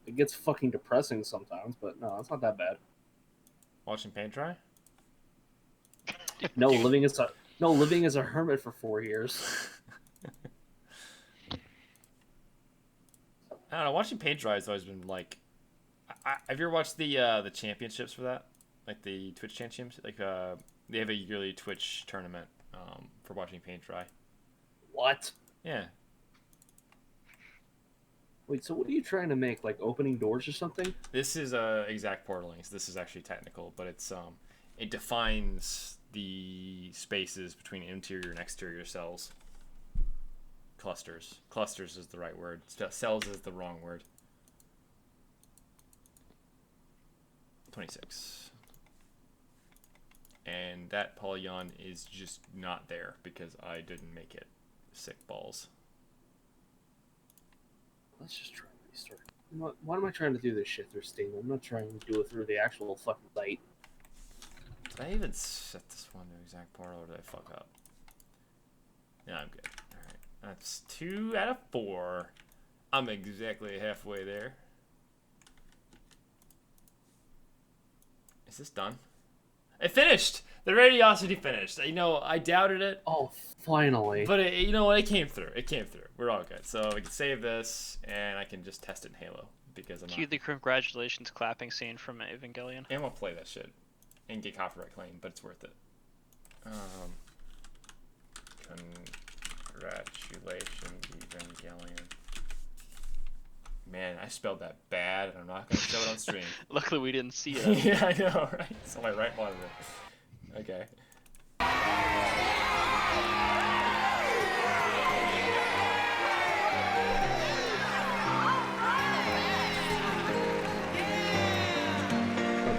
[SPEAKER 4] It gets fucking depressing sometimes, but no, it's not that bad.
[SPEAKER 2] Watching paint dry?
[SPEAKER 4] No, living as a hermit for 4 years.
[SPEAKER 2] I don't know. Watching paint dry has always been like. Have you ever watched the championships for that? Like the Twitch championships? Like they have a yearly Twitch tournament for watching paint dry.
[SPEAKER 4] What?
[SPEAKER 2] Yeah.
[SPEAKER 4] Wait, so what are you trying to make? Like opening doors or something?
[SPEAKER 2] This is exact portaling. So this is actually technical, but it's it defines the spaces between interior and exterior cells. Clusters. Clusters is the right word. Cells is the wrong word. 26. And that polygon is just not there because I didn't make it. Sick balls.
[SPEAKER 4] Let's just try and restart. You know what? Why am I trying to do this shit through Steam? I'm not trying to do it through the actual fucking site.
[SPEAKER 2] Did I even set this one to exact portal or did I fuck up? Yeah, I'm good. Alright. That's 2 out of 4. I'm exactly halfway there. Is this done? It finished! The radiosity finished. You know, I doubted it.
[SPEAKER 4] Oh, finally.
[SPEAKER 2] But you know what? It came through. It came through. We're all good. So we can save this, and I can just test it in Halo because I'm
[SPEAKER 7] Cue
[SPEAKER 2] not.
[SPEAKER 7] the congratulations clapping scene from Evangelion.
[SPEAKER 2] I'm gonna play that shit and get copyright claim, but it's worth it. Congratulations, Evangelion. Man, I spelled that bad, and I'm not gonna show it on stream.
[SPEAKER 7] Luckily, we didn't see it.
[SPEAKER 2] Yeah, I know, right? It's on my right monitor. Okay.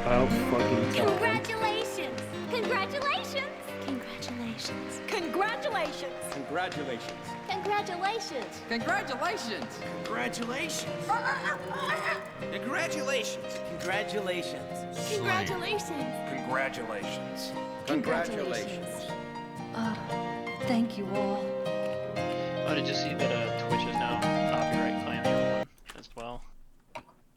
[SPEAKER 4] About fucking time.
[SPEAKER 9] Congratulations! Congratulations! Congratulations! Congratulations!
[SPEAKER 8] Congratulations.
[SPEAKER 9] Congratulations!
[SPEAKER 10] Congratulations!
[SPEAKER 6] Congratulations!
[SPEAKER 10] Congratulations!
[SPEAKER 6] Congratulations!
[SPEAKER 9] Congratulations!
[SPEAKER 10] Congratulations!
[SPEAKER 8] Congratulations.
[SPEAKER 9] Thank you all.
[SPEAKER 7] Oh, did you see that Twitch is now copyright claiming everyone as well?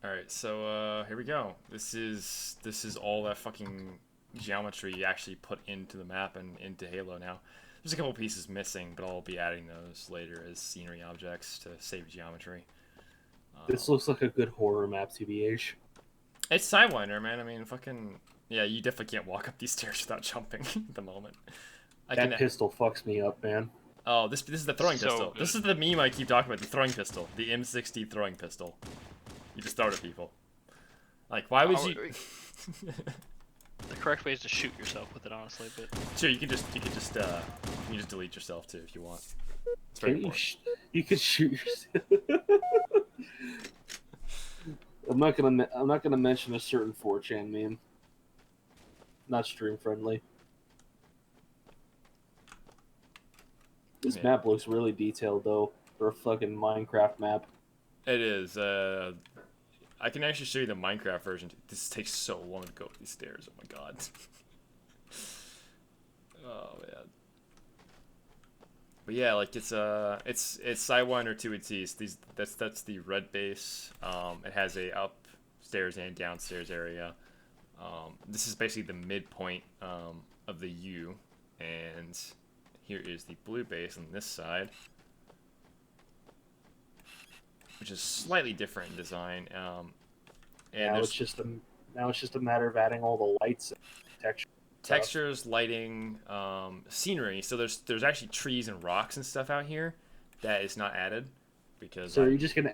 [SPEAKER 2] Alright, so here we go. This is all that fucking geometry you actually put into the map and into Halo now. There's a couple pieces missing, but I'll be adding those later as scenery objects to save geometry.
[SPEAKER 4] This looks like a good horror map, TBH.
[SPEAKER 2] It's Sidewinder, man. I mean, fucking... Yeah, you definitely can't walk up these stairs without jumping at the moment.
[SPEAKER 4] That pistol fucks me up, man.
[SPEAKER 2] Oh, this is the throwing
[SPEAKER 7] So
[SPEAKER 2] pistol.
[SPEAKER 7] good.
[SPEAKER 2] This is the meme I keep talking about, the throwing pistol. The M60 throwing pistol. You just throw it at people. Like, why would you...
[SPEAKER 7] The correct way is to shoot yourself with it, honestly, but
[SPEAKER 2] Sure, you can just delete yourself too if you want. It's very
[SPEAKER 4] Can you,
[SPEAKER 2] important.
[SPEAKER 4] you could shoot yourself. I'm not gonna mention a certain 4chan meme. Not stream friendly. This
[SPEAKER 2] Yeah.
[SPEAKER 4] map looks really detailed though for a fucking Minecraft map.
[SPEAKER 2] It is. I can actually show you the Minecraft version. This takes so long to go up these stairs. Oh my god. Oh man. But yeah, like it's Sidewinder to its east. That's the red base. It has a upstairs and downstairs area. This is basically the midpoint of the U, and here is the blue base on this side, which is slightly different in design. And
[SPEAKER 4] Now
[SPEAKER 2] there's
[SPEAKER 4] it's just a matter of adding all the lights and
[SPEAKER 2] textures, lighting, scenery. So there's actually trees and rocks and stuff out here that is not added because.
[SPEAKER 4] So are you just gonna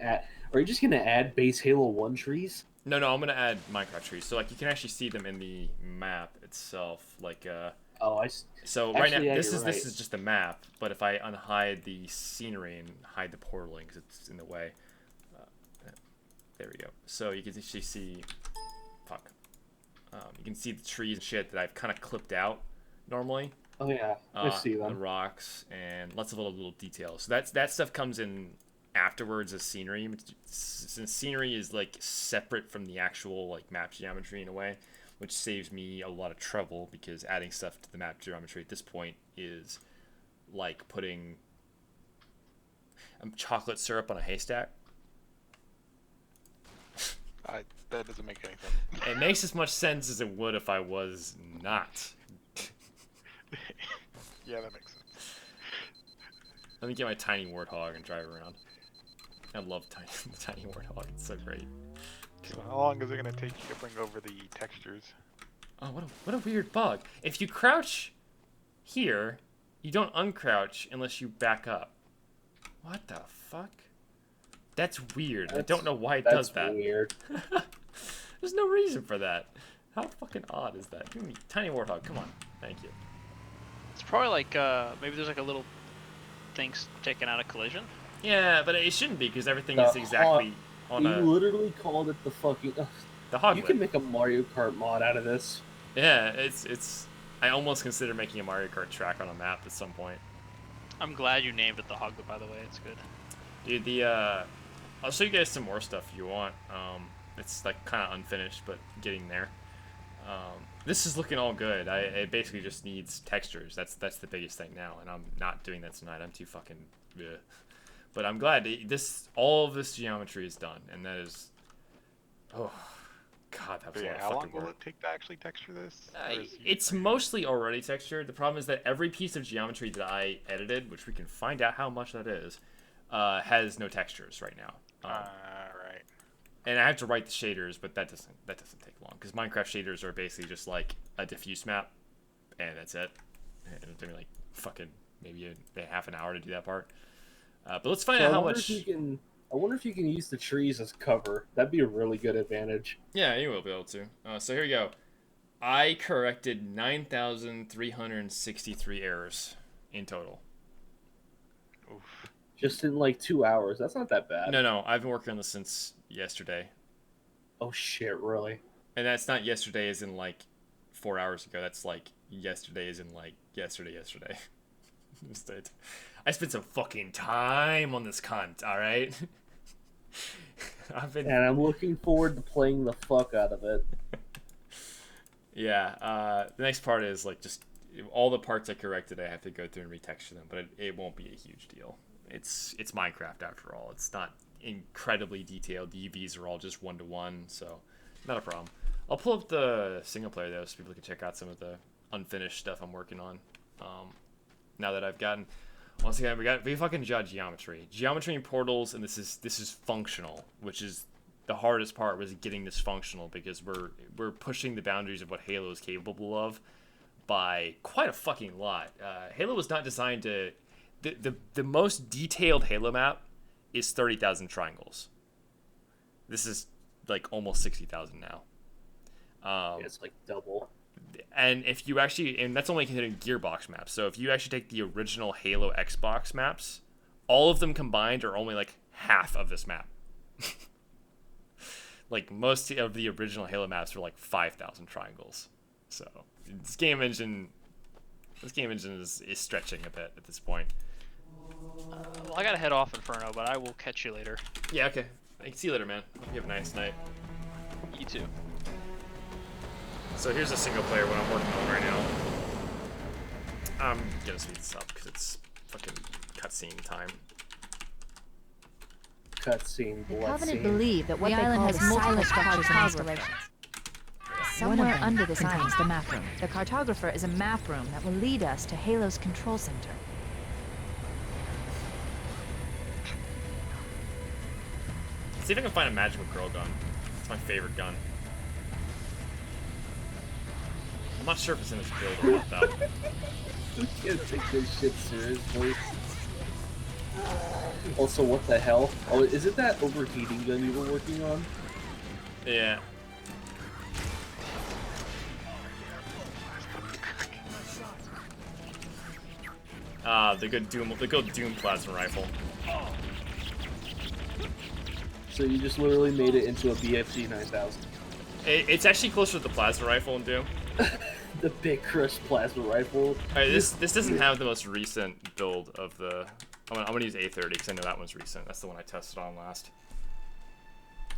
[SPEAKER 4] add base Halo 1 trees?
[SPEAKER 2] No, I'm gonna add Minecraft trees. So like you can actually see them in the map itself. Like So right now
[SPEAKER 4] Actually, yeah,
[SPEAKER 2] this
[SPEAKER 4] you're
[SPEAKER 2] is
[SPEAKER 4] right.
[SPEAKER 2] just the map. But if I unhide the scenery and hide the portaling because it's in the way, there we go. So you can actually see, fuck. You can see the trees and shit that I've kind of clipped out normally.
[SPEAKER 4] Oh yeah, I see
[SPEAKER 2] the
[SPEAKER 4] them.
[SPEAKER 2] rocks, and lots of little details. So that stuff comes in afterwards as scenery. Since scenery is like separate from the actual like map geometry in a way, which saves me a lot of trouble because adding stuff to the map geometry at this point is like putting chocolate syrup on a haystack.
[SPEAKER 5] That doesn't make any sense.
[SPEAKER 2] It makes as much sense as it would if I was not.
[SPEAKER 5] Yeah, that makes sense.
[SPEAKER 2] Let me get my tiny warthog and drive around. I love the tiny warthog. It's so great.
[SPEAKER 5] So how long is it gonna take you to bring over the textures?
[SPEAKER 2] Oh, what a weird bug. If you crouch here, you don't uncrouch unless you back up. What the fuck? That's weird. I don't know why it does that.
[SPEAKER 4] That's weird.
[SPEAKER 2] There's no reason for that. How fucking odd is that? Give me tiny warthog. Come on. Thank you.
[SPEAKER 7] It's probably like maybe there's like a little things taken out of collision.
[SPEAKER 2] Yeah, but it shouldn't be because everything is exactly on
[SPEAKER 4] You
[SPEAKER 2] a
[SPEAKER 4] literally called it the fucking.
[SPEAKER 2] the hog.
[SPEAKER 4] You can make a Mario Kart mod out of this.
[SPEAKER 2] Yeah, it's. I almost consider making a Mario Kart track on a map at some point.
[SPEAKER 7] I'm glad you named it the Hoglet, by the way. It's good.
[SPEAKER 2] Dude, I'll show you guys some more stuff if you want. It's like kind of unfinished, but getting there. This is looking all good. It basically just needs textures. That's the biggest thing now, and I'm not doing that tonight. I'm too fucking. Ugh. But I'm glad all of this geometry is done, and that is. Oh, God, that's a lot of
[SPEAKER 5] How long
[SPEAKER 2] fucking
[SPEAKER 5] will
[SPEAKER 2] work.
[SPEAKER 5] it take to actually texture this? Or is
[SPEAKER 2] It's mostly already textured. The problem is that every piece of geometry that I edited, which we can find out how much that is, has no textures right now.
[SPEAKER 5] right.
[SPEAKER 2] And I have to write the shaders, but that doesn't take long because Minecraft shaders are basically just like a diffuse map, and that's it. And it'll take me like fucking maybe a half an hour to do that part. But let's find out how much.
[SPEAKER 4] I wonder if you can use the trees as cover. That'd be a really good advantage.
[SPEAKER 2] Yeah, you will be able to. So here we go. I corrected 9,363 errors in total.
[SPEAKER 5] Oof.
[SPEAKER 4] Just in like 2 hours. That's not that bad.
[SPEAKER 2] No, I've been working on this since yesterday.
[SPEAKER 4] Oh shit, really?
[SPEAKER 2] And that's not yesterday as in like 4 hours ago. That's like yesterday as in like yesterday. Instead, I spent some fucking time on this cunt, alright?
[SPEAKER 4] And I'm looking forward to playing the fuck out of it.
[SPEAKER 2] Yeah, the next part is like just all the parts I corrected I have to go through and retexture them, but it won't be a huge deal. It's Minecraft after all. It's not incredibly detailed. The UVs are all just 1-to-1, so not a problem. I'll pull up the single player though so people can check out some of the unfinished stuff I'm working on. Now that I've gotten, once again, we fucking judge geometry and portals, and this is functional, which is the hardest part, was getting this functional because we're pushing the boundaries of what Halo is capable of by quite a fucking lot. Halo was not designed to. The most detailed Halo map is 30,000 triangles. This is like almost 60,000 now.
[SPEAKER 4] It's like double.
[SPEAKER 2] And if you actually, and that's only considering Gearbox maps. So if you actually take the original Halo Xbox maps, all of them combined are only like half of this map. Like most of the original Halo maps are like 5,000 triangles. So this game engine is stretching a bit at this point.
[SPEAKER 7] Well, I gotta head off, Inferno, but I will catch you later.
[SPEAKER 2] Yeah, okay. See you later, man. Hope you have a nice night.
[SPEAKER 7] You too.
[SPEAKER 2] So here's a single player what I'm working on right now. I'm gonna speed this up because it's fucking cutscene time.
[SPEAKER 4] Cutscene,
[SPEAKER 9] The
[SPEAKER 4] blood
[SPEAKER 9] Covenant
[SPEAKER 4] scene.
[SPEAKER 9] believe that what
[SPEAKER 11] The
[SPEAKER 9] they
[SPEAKER 11] island
[SPEAKER 9] call
[SPEAKER 11] has
[SPEAKER 9] the
[SPEAKER 11] multiple
[SPEAKER 9] silent
[SPEAKER 11] structures and
[SPEAKER 9] cartographer.
[SPEAKER 11] installations.
[SPEAKER 9] Somewhere under this
[SPEAKER 11] contains
[SPEAKER 9] island,
[SPEAKER 11] the map room.
[SPEAKER 9] the cartographer is a map room that will lead us to Halo's control center.
[SPEAKER 2] See if I can find a magical girl gun. It's my favorite gun. I'm not sure if it's in this build or not though.
[SPEAKER 4] You can't take this shit seriously. Also, what the hell? Oh, is it that overheating gun you were working on?
[SPEAKER 2] Yeah. The good Doom plasma rifle.
[SPEAKER 4] So you just literally made it into a BFG 9000.
[SPEAKER 2] It's actually closer to the plasma rifle in Doom.
[SPEAKER 4] The big Crush plasma rifle.
[SPEAKER 2] Alright, this doesn't have the most recent build of the. I'm gonna use A30 because I know that one's recent. That's the one I tested on last.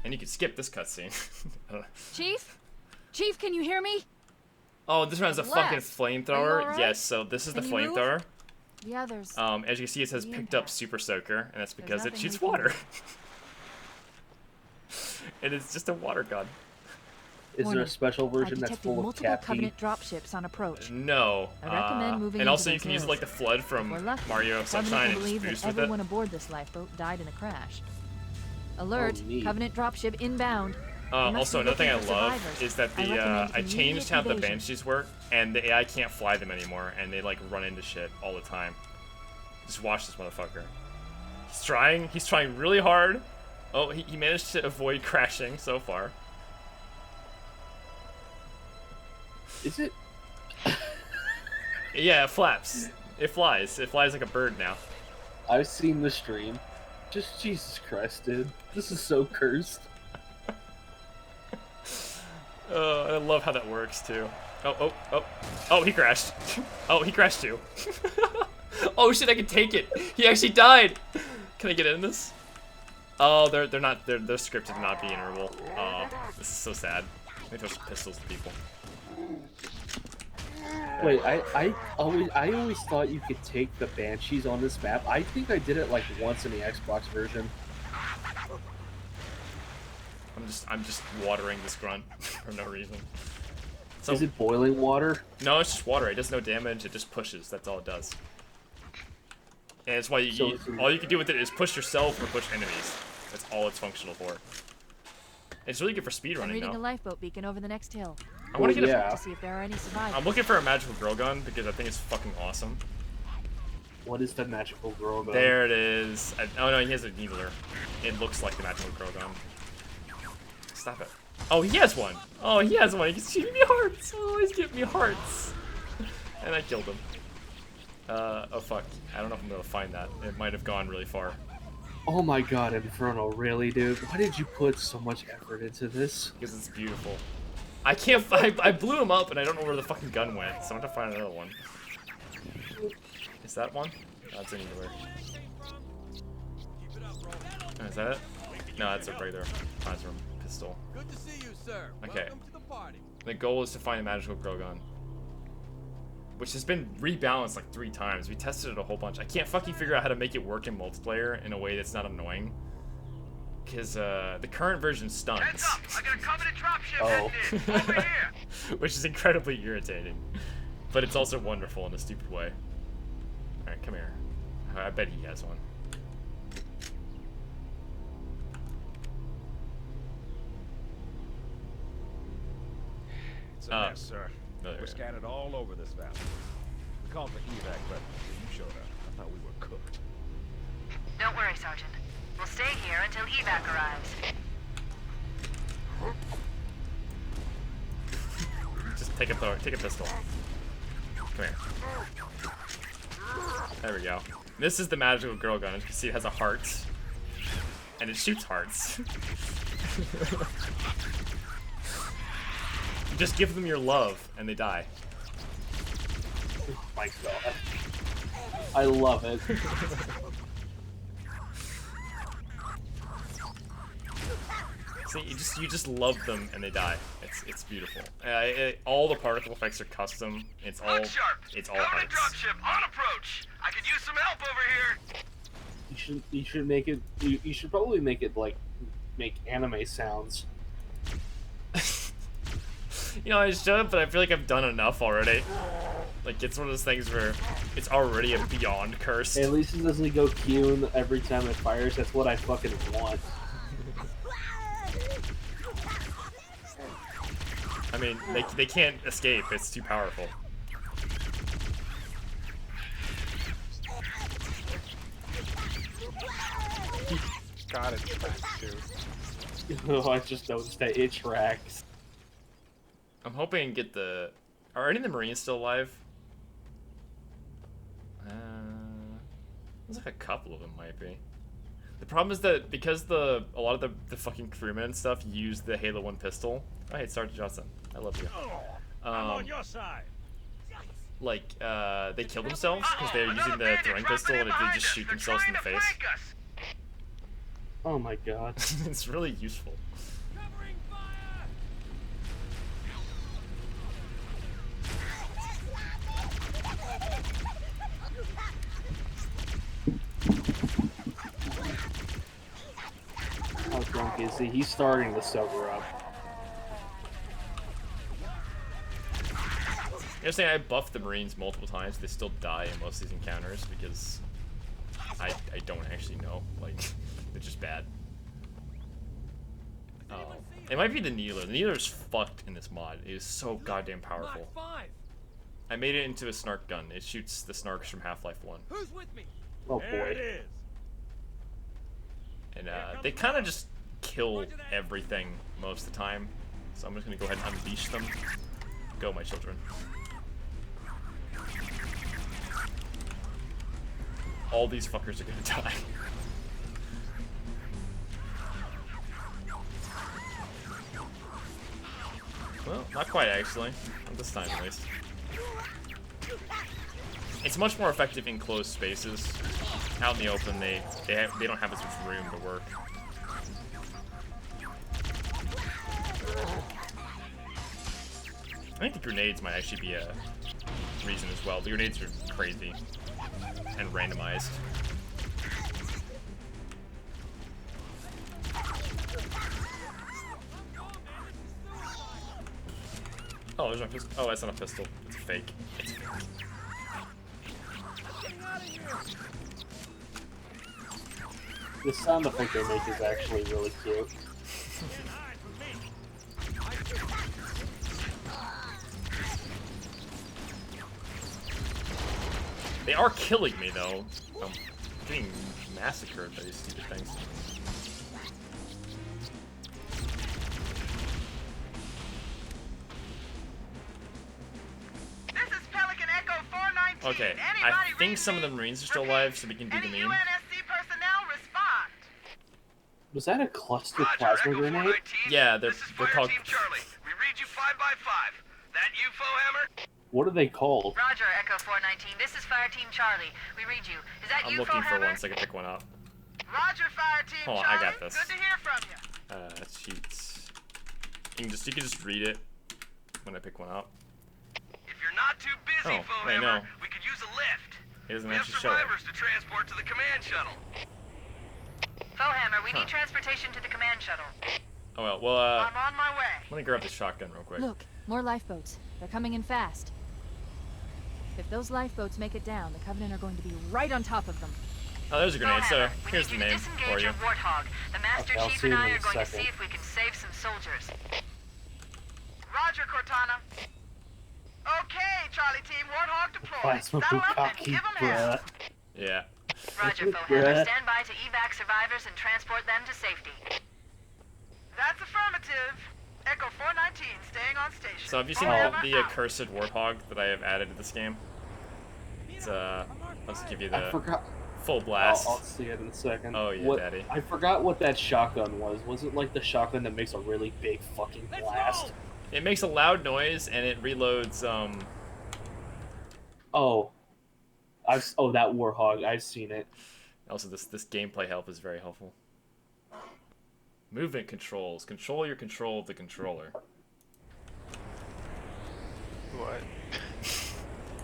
[SPEAKER 2] And you can skip this cutscene.
[SPEAKER 9] Chief? Chief, can you hear me?
[SPEAKER 2] Oh, this one has a fucking
[SPEAKER 9] Left. Are you
[SPEAKER 2] flamethrower.
[SPEAKER 9] alright?
[SPEAKER 2] Yes, so this is
[SPEAKER 9] Can
[SPEAKER 2] the
[SPEAKER 9] you move?
[SPEAKER 2] flamethrower.
[SPEAKER 9] The others.
[SPEAKER 2] As you can see, it says
[SPEAKER 9] The
[SPEAKER 2] picked up
[SPEAKER 9] impact.
[SPEAKER 2] Super Soaker, and that's because it
[SPEAKER 9] nothing
[SPEAKER 2] shoots
[SPEAKER 9] we can
[SPEAKER 2] water. And it's just a water gun.
[SPEAKER 4] Is there
[SPEAKER 9] Warning.
[SPEAKER 4] a special
[SPEAKER 9] I
[SPEAKER 4] version that's
[SPEAKER 9] detected
[SPEAKER 4] full of
[SPEAKER 9] multiple
[SPEAKER 4] cat pee?
[SPEAKER 9] Covenant dropships on approach.
[SPEAKER 2] No.
[SPEAKER 9] I recommend moving
[SPEAKER 2] and
[SPEAKER 9] into
[SPEAKER 2] also you
[SPEAKER 9] those
[SPEAKER 2] can use
[SPEAKER 9] hills.
[SPEAKER 2] like the flood from
[SPEAKER 9] We're lucky.
[SPEAKER 2] Mario
[SPEAKER 9] Covenant
[SPEAKER 2] Sunshine
[SPEAKER 9] will
[SPEAKER 2] and just
[SPEAKER 9] believe
[SPEAKER 2] boost
[SPEAKER 9] that
[SPEAKER 2] with it.
[SPEAKER 9] everyone aboard this lifeboat died in a crash. Alert!
[SPEAKER 4] neat.
[SPEAKER 9] Covenant dropship inbound. You must
[SPEAKER 2] Also,
[SPEAKER 9] be
[SPEAKER 2] another thing I
[SPEAKER 9] looking for
[SPEAKER 2] love
[SPEAKER 9] survivors.
[SPEAKER 2] is that
[SPEAKER 9] I
[SPEAKER 2] the
[SPEAKER 9] recommend
[SPEAKER 2] I
[SPEAKER 9] immediate
[SPEAKER 2] changed how the
[SPEAKER 9] invasion.
[SPEAKER 2] Banshees work, and the AI can't fly them anymore, and they like run into shit all the time. Just watch this motherfucker. He's trying really hard. Oh, he managed to avoid crashing so far.
[SPEAKER 4] Is it?
[SPEAKER 2] Yeah, it flaps. It flies. It flies like a bird now.
[SPEAKER 4] I've seen the stream. Just Jesus Christ, dude. This is so cursed.
[SPEAKER 2] I love how that works too. Oh, he crashed. Oh, he crashed too. Oh shit, I can take it. He actually died. Can I get in this? Oh, they're scripted to not be integrable. Oh, this is so sad. Let me throw some pistols at people.
[SPEAKER 4] Wait, I always thought you could take the Banshees on this map. I think I did it like once in the Xbox version.
[SPEAKER 2] I'm just watering this grunt for no reason. So,
[SPEAKER 4] Is it boiling water?
[SPEAKER 2] no, it's just water. It does no damage. It just pushes. That's all it does. And it's why all you can do with it is push yourself or push enemies. That's all it's functional for. It's really good for
[SPEAKER 9] I'm
[SPEAKER 2] speedrunning
[SPEAKER 9] reading a
[SPEAKER 2] though.
[SPEAKER 9] lifeboat beacon over the next hill.
[SPEAKER 2] I want to get
[SPEAKER 4] yeah.
[SPEAKER 9] To see if there are any survivors.
[SPEAKER 2] I'm looking for a magical girl gun because I think it's fucking awesome.
[SPEAKER 4] What is the magical girl gun?
[SPEAKER 2] There it is. Oh no, he has a needler. It looks like the magical girl gun. Stop it. Oh, he has one. Oh, he has one. He's giving me hearts. Oh, he's giving me hearts. And I killed him. Oh fuck. I don't know if I'm gonna find that. It might have gone really far.
[SPEAKER 4] Oh my god, Inferno, really, dude? Why did you put so much effort into this?
[SPEAKER 2] Because it's beautiful. I can't I blew him up and I don't know where the fucking gun went, so I'm gonna find another one. Is that one? No, it's a needler. Oh, is that it? No, that's a regular plasma pistol.
[SPEAKER 10] Good to see you, sir.
[SPEAKER 2] Okay.
[SPEAKER 10] Welcome to the party.
[SPEAKER 2] The goal is to find a magical girl gun. Which has been rebalanced like 3 times. We tested it a whole bunch. I can't fucking figure out how to make it work in multiplayer in a way that's not annoying. Because the current version stuns.
[SPEAKER 10] Heads up! I got a Covenant dropship
[SPEAKER 4] Oh.
[SPEAKER 10] headed in. Over here.
[SPEAKER 2] Which is incredibly irritating. But it's also wonderful in a stupid way. Alright, come here. I bet he has one.
[SPEAKER 11] It's a mess, sir.
[SPEAKER 2] no, there
[SPEAKER 11] We're
[SPEAKER 2] we go.
[SPEAKER 11] scattered all over this valley. We called for evac, but you showed up. I thought we were cooked.
[SPEAKER 9] Don't worry, Sergeant. We'll stay here until evac arrives.
[SPEAKER 2] Just take a pistol. Come here. There we go. This is the magical girl gun. As you can see, it has a heart. And it shoots hearts. You just give them your love, and they die.
[SPEAKER 4] Oh my god. I love it.
[SPEAKER 2] See, you just love them, and they die. It's beautiful. All the particle effects are custom. It's all
[SPEAKER 10] Look sharp.
[SPEAKER 2] it's all
[SPEAKER 10] Covenant
[SPEAKER 2] hearts.
[SPEAKER 10] dropship on approach. I could use some help over here.
[SPEAKER 4] You should make it. You should probably make it like make anime sounds.
[SPEAKER 2] You know, I should, but I feel like I've done enough already. Like, it's one of those things where it's already a beyond curse.
[SPEAKER 4] At least it doesn't go Kyun every time it fires. That's what I fucking want.
[SPEAKER 2] I mean, they can't escape. It's too powerful.
[SPEAKER 5] God, it's back too.
[SPEAKER 4] Oh, I just noticed that it tracks.
[SPEAKER 2] I'm hoping to get the... Are any of the Marines still alive? There's like a couple of them might be. The problem is that because a lot of the fucking crewmen and stuff use the Halo 1 pistol. Oh, hey, Sergeant Johnson. I love you.
[SPEAKER 11] your side.
[SPEAKER 2] like they kill themselves because they're using the throwing pistol and they just shoot themselves in the face.
[SPEAKER 4] Oh my god.
[SPEAKER 2] It's really useful.
[SPEAKER 4] How drunk is he? He's starting to sober up.
[SPEAKER 2] You know, saying I buffed the Marines multiple times. They still die in most of these encounters because I don't actually know. Like, they're just bad. Oh, it might be the Needler. The Needler's fucked in this mod. It is so goddamn powerful. I made it into a snark gun. It shoots the snarks from Half-Life 1.
[SPEAKER 11] Who's with me?
[SPEAKER 4] Oh
[SPEAKER 11] There it
[SPEAKER 4] boy.
[SPEAKER 11] is.
[SPEAKER 2] And they kind of just kill everything most of the time. So I'm just gonna go ahead and unleash them. Go, my children. All these fuckers are gonna die. Well, not quite actually. Not this time at least. It's much more effective in closed spaces. Out in the open, they don't have as much room to work. I think the grenades might actually be a reason as well. The grenades are crazy and randomized. Oh, there's my pistol. Oh, that's not a pistol. It's a fake. It's fake.
[SPEAKER 4] The sound effect they make is actually really cute.
[SPEAKER 2] They are killing me though. I'm getting massacred by these stupid things.
[SPEAKER 10] This is Pelican Echo 419.
[SPEAKER 2] Okay, I think some of the Marines are still alive, so we can do the main.
[SPEAKER 10] UNSC personnel respond.
[SPEAKER 4] Was that a cluster plasma grenade?
[SPEAKER 2] Yeah, they're called.
[SPEAKER 10] Team Charlie, we read you 5 by 5. That you, Foehammer?
[SPEAKER 4] What are they called?
[SPEAKER 9] Roger, Echo 419. This is Fire Team Charlie. We read you. Is that
[SPEAKER 2] I'm
[SPEAKER 9] you,
[SPEAKER 2] looking for
[SPEAKER 9] Foehammer?
[SPEAKER 2] one so I can pick one up.
[SPEAKER 10] Roger, Fire Team
[SPEAKER 2] Hold on,
[SPEAKER 10] Charlie.
[SPEAKER 2] I got this.
[SPEAKER 10] Good to hear from you.
[SPEAKER 2] Sheets. You can just read it when I pick one up.
[SPEAKER 10] If you're not too busy,
[SPEAKER 2] Oh, wait,
[SPEAKER 10] Foehammer,
[SPEAKER 2] no.
[SPEAKER 10] we could use a lift.
[SPEAKER 2] It doesn't
[SPEAKER 10] We have
[SPEAKER 2] actually show it.
[SPEAKER 10] survivors to transport to the command shuttle.
[SPEAKER 9] Foehammer, we need transportation to the command shuttle.
[SPEAKER 2] Oh well,
[SPEAKER 10] I'm on my way.
[SPEAKER 2] let me grab the shotgun real quick.
[SPEAKER 12] Look, more lifeboats. They're coming in fast. If those lifeboats make it down, the Covenant are going to be right on top of them.
[SPEAKER 2] Oh, there's a grenade, so
[SPEAKER 9] Foehammer, we
[SPEAKER 2] here's
[SPEAKER 9] need
[SPEAKER 2] the
[SPEAKER 9] you to
[SPEAKER 2] name for
[SPEAKER 9] disengage
[SPEAKER 2] you.
[SPEAKER 9] your Warthog. The Master
[SPEAKER 4] Okay, I'll
[SPEAKER 9] Chief
[SPEAKER 4] see
[SPEAKER 9] and
[SPEAKER 4] you
[SPEAKER 9] I
[SPEAKER 4] in
[SPEAKER 9] are
[SPEAKER 4] a
[SPEAKER 9] going to
[SPEAKER 4] second.
[SPEAKER 9] see if we can save some soldiers.
[SPEAKER 10] Roger, Cortana. Okay, Charlie Team, Warthog deployed.
[SPEAKER 4] Plasma
[SPEAKER 10] Saddle up and
[SPEAKER 4] bukkake,
[SPEAKER 10] give 'em hell.
[SPEAKER 4] bruh.
[SPEAKER 2] Yeah.
[SPEAKER 9] Roger,
[SPEAKER 4] Bruh.
[SPEAKER 9] Foehammer. Stand by to evac survivors and transport them to safety.
[SPEAKER 10] That's affirmative. Echo 419, staying on station.
[SPEAKER 2] So have you seen
[SPEAKER 10] Foehammer
[SPEAKER 2] the
[SPEAKER 10] out.
[SPEAKER 2] accursed warthog that I have added to this game? It's let's give you
[SPEAKER 4] I
[SPEAKER 2] the
[SPEAKER 4] forgot.
[SPEAKER 2] full blast.
[SPEAKER 4] I'll see it in a second.
[SPEAKER 2] Oh, yeah,
[SPEAKER 4] what,
[SPEAKER 2] daddy.
[SPEAKER 4] I forgot what that shotgun was. Was it like the shotgun that makes a really big fucking blast?
[SPEAKER 2] It makes a loud noise and it reloads.
[SPEAKER 4] Oh, that Warthog. I've seen it.
[SPEAKER 2] Also, this gameplay help is very helpful. Movement controls. Control your control of the controller.
[SPEAKER 5] What?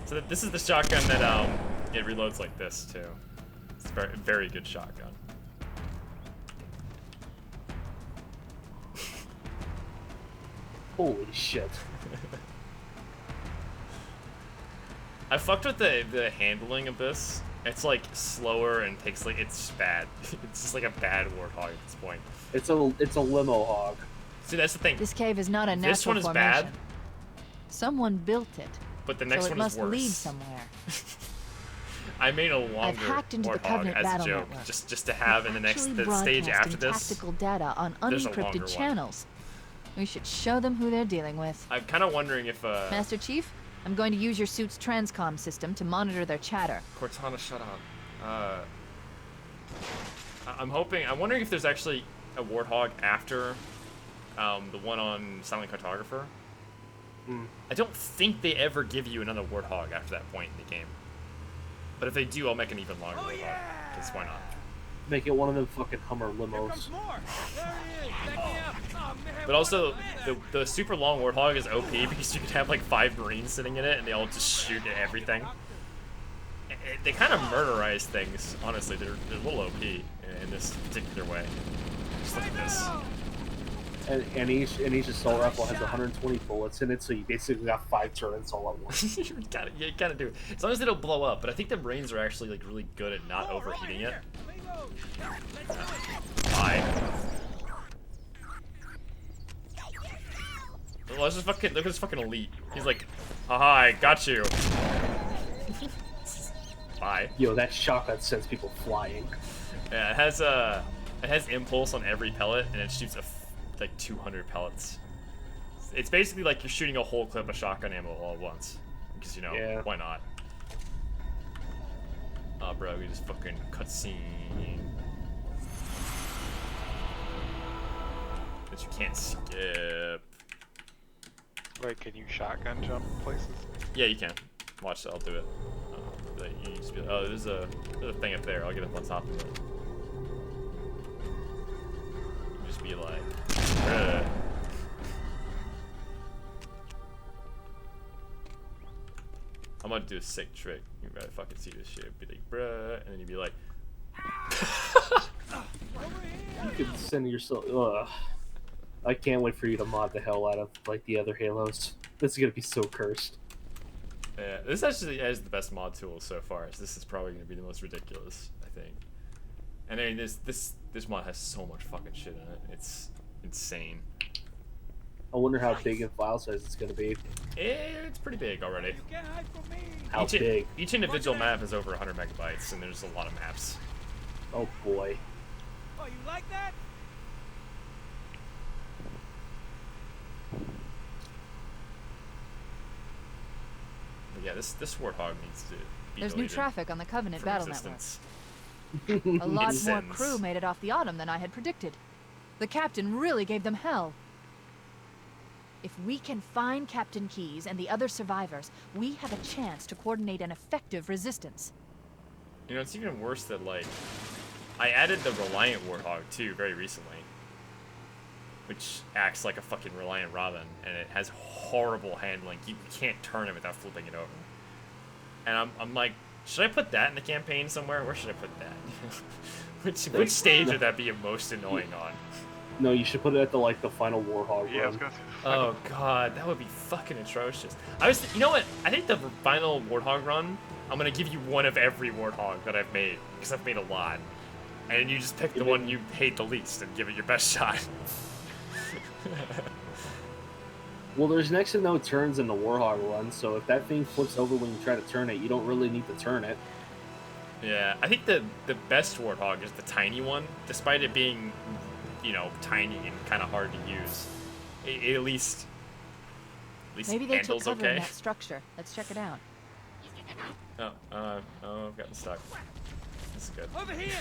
[SPEAKER 2] So this is the shotgun that it reloads like this too. It's a very very good shotgun.
[SPEAKER 4] Holy shit.
[SPEAKER 2] I fucked with the handling of this. It's like slower and takes like it's bad. It's just like a bad warthog at this point.
[SPEAKER 4] It's a limo hog.
[SPEAKER 2] See, that's the thing.
[SPEAKER 12] This cave is not a natural
[SPEAKER 2] This one is
[SPEAKER 12] formation.
[SPEAKER 2] bad,
[SPEAKER 12] Someone built it,
[SPEAKER 2] but the next
[SPEAKER 12] so it
[SPEAKER 2] one
[SPEAKER 12] must
[SPEAKER 2] is worse.
[SPEAKER 12] lead somewhere.
[SPEAKER 2] I made a longer
[SPEAKER 12] hacked into the
[SPEAKER 2] warthog
[SPEAKER 12] Covenant
[SPEAKER 2] as a
[SPEAKER 12] battle
[SPEAKER 2] joke,
[SPEAKER 12] network.
[SPEAKER 2] just to have in the next
[SPEAKER 12] Actually
[SPEAKER 2] stage after
[SPEAKER 12] broadcasting
[SPEAKER 2] this.
[SPEAKER 12] tactical data on
[SPEAKER 2] there's a longer
[SPEAKER 12] unencrypted
[SPEAKER 2] one.
[SPEAKER 12] channels. We should show them who they're dealing with.
[SPEAKER 2] I'm kind of wondering if
[SPEAKER 12] Master Chief, I'm going to use your suit's transcom system to monitor their chatter.
[SPEAKER 2] Cortana, shut up. I'm wondering if there's actually a warthog after the one on Silent Cartographer. I don't think they ever give you another Warthog after that point in the game. But if they do, I'll make an even longer Warthog. Because why not?
[SPEAKER 4] Make it one of them fucking Hummer limos.
[SPEAKER 2] But also, the super long Warthog is OP because you can have like 5 Marines sitting in it and they all just shoot at everything. They kind of murderize things, honestly. They're a little OP in this particular way. Just look at this.
[SPEAKER 4] And each assault rifle has 120 bullets in it, so you basically got 5 turrets all at once.
[SPEAKER 2] You gotta do it. As long as they don't blow up, but I think the Marines are actually like really good at not overheating it. Bye. Let's just fucking look at this fucking elite. He's like, haha, I got you. Bye.
[SPEAKER 4] Yo, that shotgun sends people flying.
[SPEAKER 2] Yeah, it has impulse on every pellet, and it shoots like 200 pellets. It's basically like you're shooting a whole clip of shotgun ammo all at once. Because, you know, why not? Oh, bro, we just fucking cutscene. That you can't skip.
[SPEAKER 5] Wait, can you shotgun jump places?
[SPEAKER 2] Yeah, you can. Watch, I'll do it. You just be like, oh, there's a thing up there. I'll get up on top of it. You just be like, ugh. I'm about to do a sick trick. You better fucking see this shit. Be like, bruh, and then you'd be like,
[SPEAKER 4] you could send yourself. Ugh. I can't wait for you to mod the hell out of like the other Halos. This is gonna be so cursed.
[SPEAKER 2] Yeah, this actually has the best mod tool so far. So this is probably gonna be the most ridiculous, I think. And I mean, this mod has so much fucking shit in it. It's insane.
[SPEAKER 4] I wonder how big in file size it's gonna be.
[SPEAKER 2] It's pretty big already.
[SPEAKER 4] How big?
[SPEAKER 2] Each individual map is over 100 megabytes, and there's a lot of maps.
[SPEAKER 4] Oh boy.
[SPEAKER 10] Oh, you like that?
[SPEAKER 2] But yeah, this Warthog needs to be
[SPEAKER 12] There's new
[SPEAKER 2] deleted
[SPEAKER 12] traffic on the Covenant
[SPEAKER 2] from
[SPEAKER 12] battle
[SPEAKER 2] existence.
[SPEAKER 12] network. A lot more
[SPEAKER 2] sends.
[SPEAKER 12] crew made it off the Autumn than I had predicted. The captain really gave them hell. If we can find Captain Keyes and the other survivors, we have a chance to coordinate an effective resistance.
[SPEAKER 2] You know, it's even worse that, like, I added the Reliant Warthog, too, very recently. Which acts like a fucking Reliant Robin, and it has horrible handling. You can't turn it without flipping it over. And I'm like, should I put that in the campaign somewhere? Where should I put that? which stage would that be most annoying on?
[SPEAKER 4] No, you should put it at the final Warthog
[SPEAKER 5] Yeah, I
[SPEAKER 4] run.
[SPEAKER 5] was gonna say.
[SPEAKER 2] Oh god, that would be fucking atrocious. You know what? I think the final Warthog run, I'm gonna give you one of every Warthog that I've made, because I've made a lot. And you just pick the one you hate the least and give it your best shot.
[SPEAKER 4] Well, there's next to no turns in the Warthog run, so if that thing flips over when you try to turn it, you don't really need to turn it.
[SPEAKER 2] Yeah, I think the best Warthog is the tiny one, despite it being, you know, tiny and kind of hard to use. It at least
[SPEAKER 12] Maybe they took
[SPEAKER 2] handles
[SPEAKER 12] cover in
[SPEAKER 2] okay.
[SPEAKER 12] that structure. Let's check it out.
[SPEAKER 2] Oh, I've gotten stuck. This is good.
[SPEAKER 10] Over here!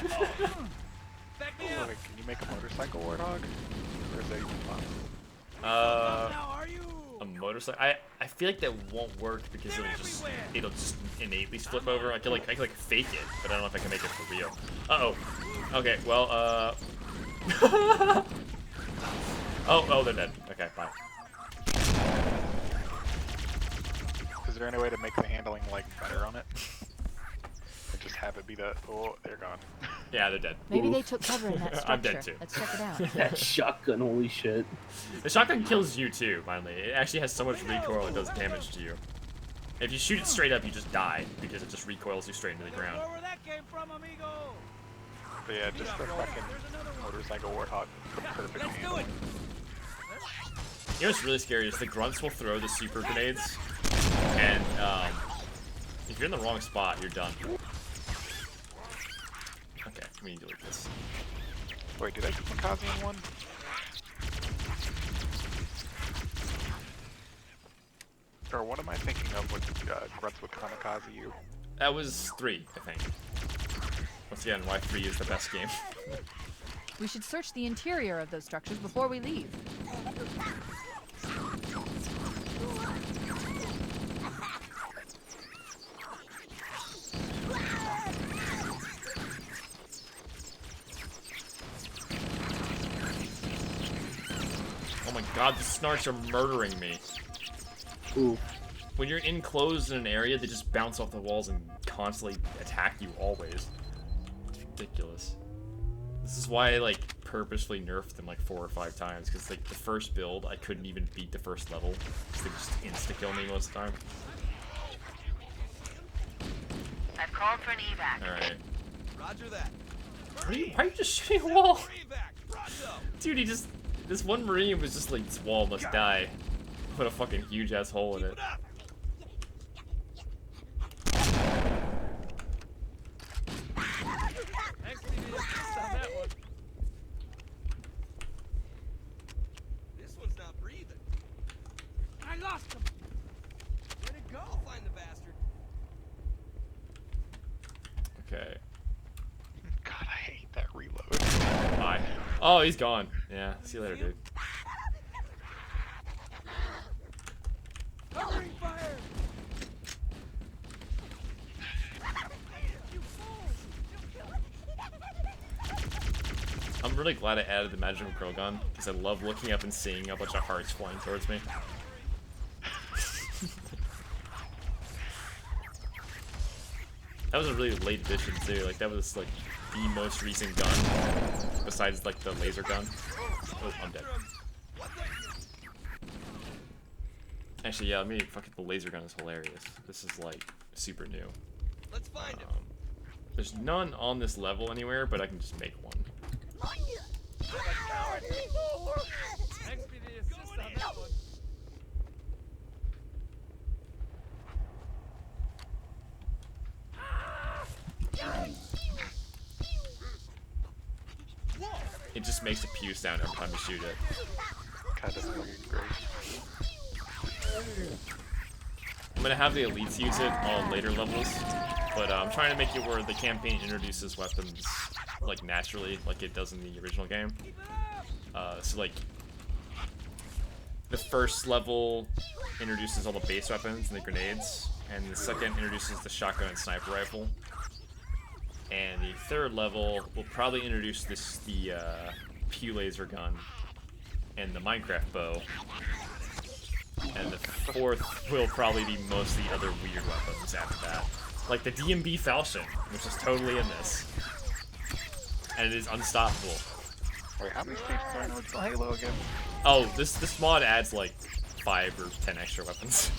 [SPEAKER 10] Back me up!
[SPEAKER 5] Wait, can you make a motorcycle Warthog? Or is that even possible?
[SPEAKER 10] Now are you?
[SPEAKER 2] A motorcycle. I feel like that won't work because it'll just innately flip over. I can like fake it, but I don't know if I can make it for real. Uh oh. Okay. Well. Oh, they're dead. Okay, bye.
[SPEAKER 5] Is there any way to make the handling like better on it? Or just have it be the they're gone.
[SPEAKER 2] Yeah, they're dead.
[SPEAKER 12] Maybe they took cover in that structure.
[SPEAKER 2] I'm dead too.
[SPEAKER 12] Let's check it out.
[SPEAKER 4] That shotgun, holy shit.
[SPEAKER 2] The shotgun kills you too, finally. It actually has so much recoil it does damage to you. If you shoot it straight up, you just die, because it just recoils you straight into the ground.
[SPEAKER 10] Where that came from, amigo?
[SPEAKER 5] But yeah, just the fucking motorcycle Warthog, the perfect
[SPEAKER 10] Let's do
[SPEAKER 5] handling.
[SPEAKER 10] it.
[SPEAKER 2] You know what's really scary is the grunts will throw the super grenades, and if you're in the wrong spot, you're done. Okay, we need to delete this.
[SPEAKER 5] Wait, did I do Kamikaze in one? Or what am I thinking of with grunts with Kamikaze you?
[SPEAKER 2] That was 3, I think. Once again, why 3 is the best game.
[SPEAKER 12] We should search the interior of those structures before we leave.
[SPEAKER 2] Oh my god, the snarks are murdering me.
[SPEAKER 4] Ooh.
[SPEAKER 2] When you're enclosed in an area, they just bounce off the walls and constantly attack you always. It's ridiculous. This is why I, like, purposefully nerfed them, like, 4 or 5 times, because, like, the first build, I couldn't even beat the first level, because they just insta-kill me most of the time.
[SPEAKER 9] I've called for an evac.
[SPEAKER 2] Alright.
[SPEAKER 10] Roger that.
[SPEAKER 2] Why are you just shooting a wall? Dude, he just... This one Marine was just like, this wall must die. Put a fucking huge-ass hole in it.
[SPEAKER 10] This one's not breathing. I lost him. Where'd it go? I'll find the bastard.
[SPEAKER 2] Okay.
[SPEAKER 5] God, I hate that reload.
[SPEAKER 2] Bye. Oh, he's gone. Yeah, see you later, dude.
[SPEAKER 10] Covering fire!
[SPEAKER 2] I'm really glad I added the magical girl gun, because I love looking up and seeing a bunch of hearts flying towards me. That was a really late addition too, like that was like the most recent gun, besides like the laser gun. Oh, I'm dead. Actually, yeah, I mean, fucking the laser gun is hilarious. This is like super new.
[SPEAKER 10] Let's find him.
[SPEAKER 2] There's none on this level anywhere, but I can just make one. It just makes a pew sound every time you shoot it.
[SPEAKER 5] Kind of fucking great.
[SPEAKER 2] I'm gonna have the elites use it on later levels, but I'm trying to make it where the campaign introduces weapons like naturally, like it does in the original game. So like the first level introduces all the base weapons and the grenades, and the second introduces the shotgun and sniper rifle. And the third level will probably introduce the Pew laser gun and the Minecraft bow. And the fourth will probably be most of the other weird weapons after that. Like the DMB Falchion, which is totally in this. And it is unstoppable.
[SPEAKER 5] Wait, how many stages are in original Halo again?
[SPEAKER 2] Oh, this mod adds like 5 or 10 extra weapons.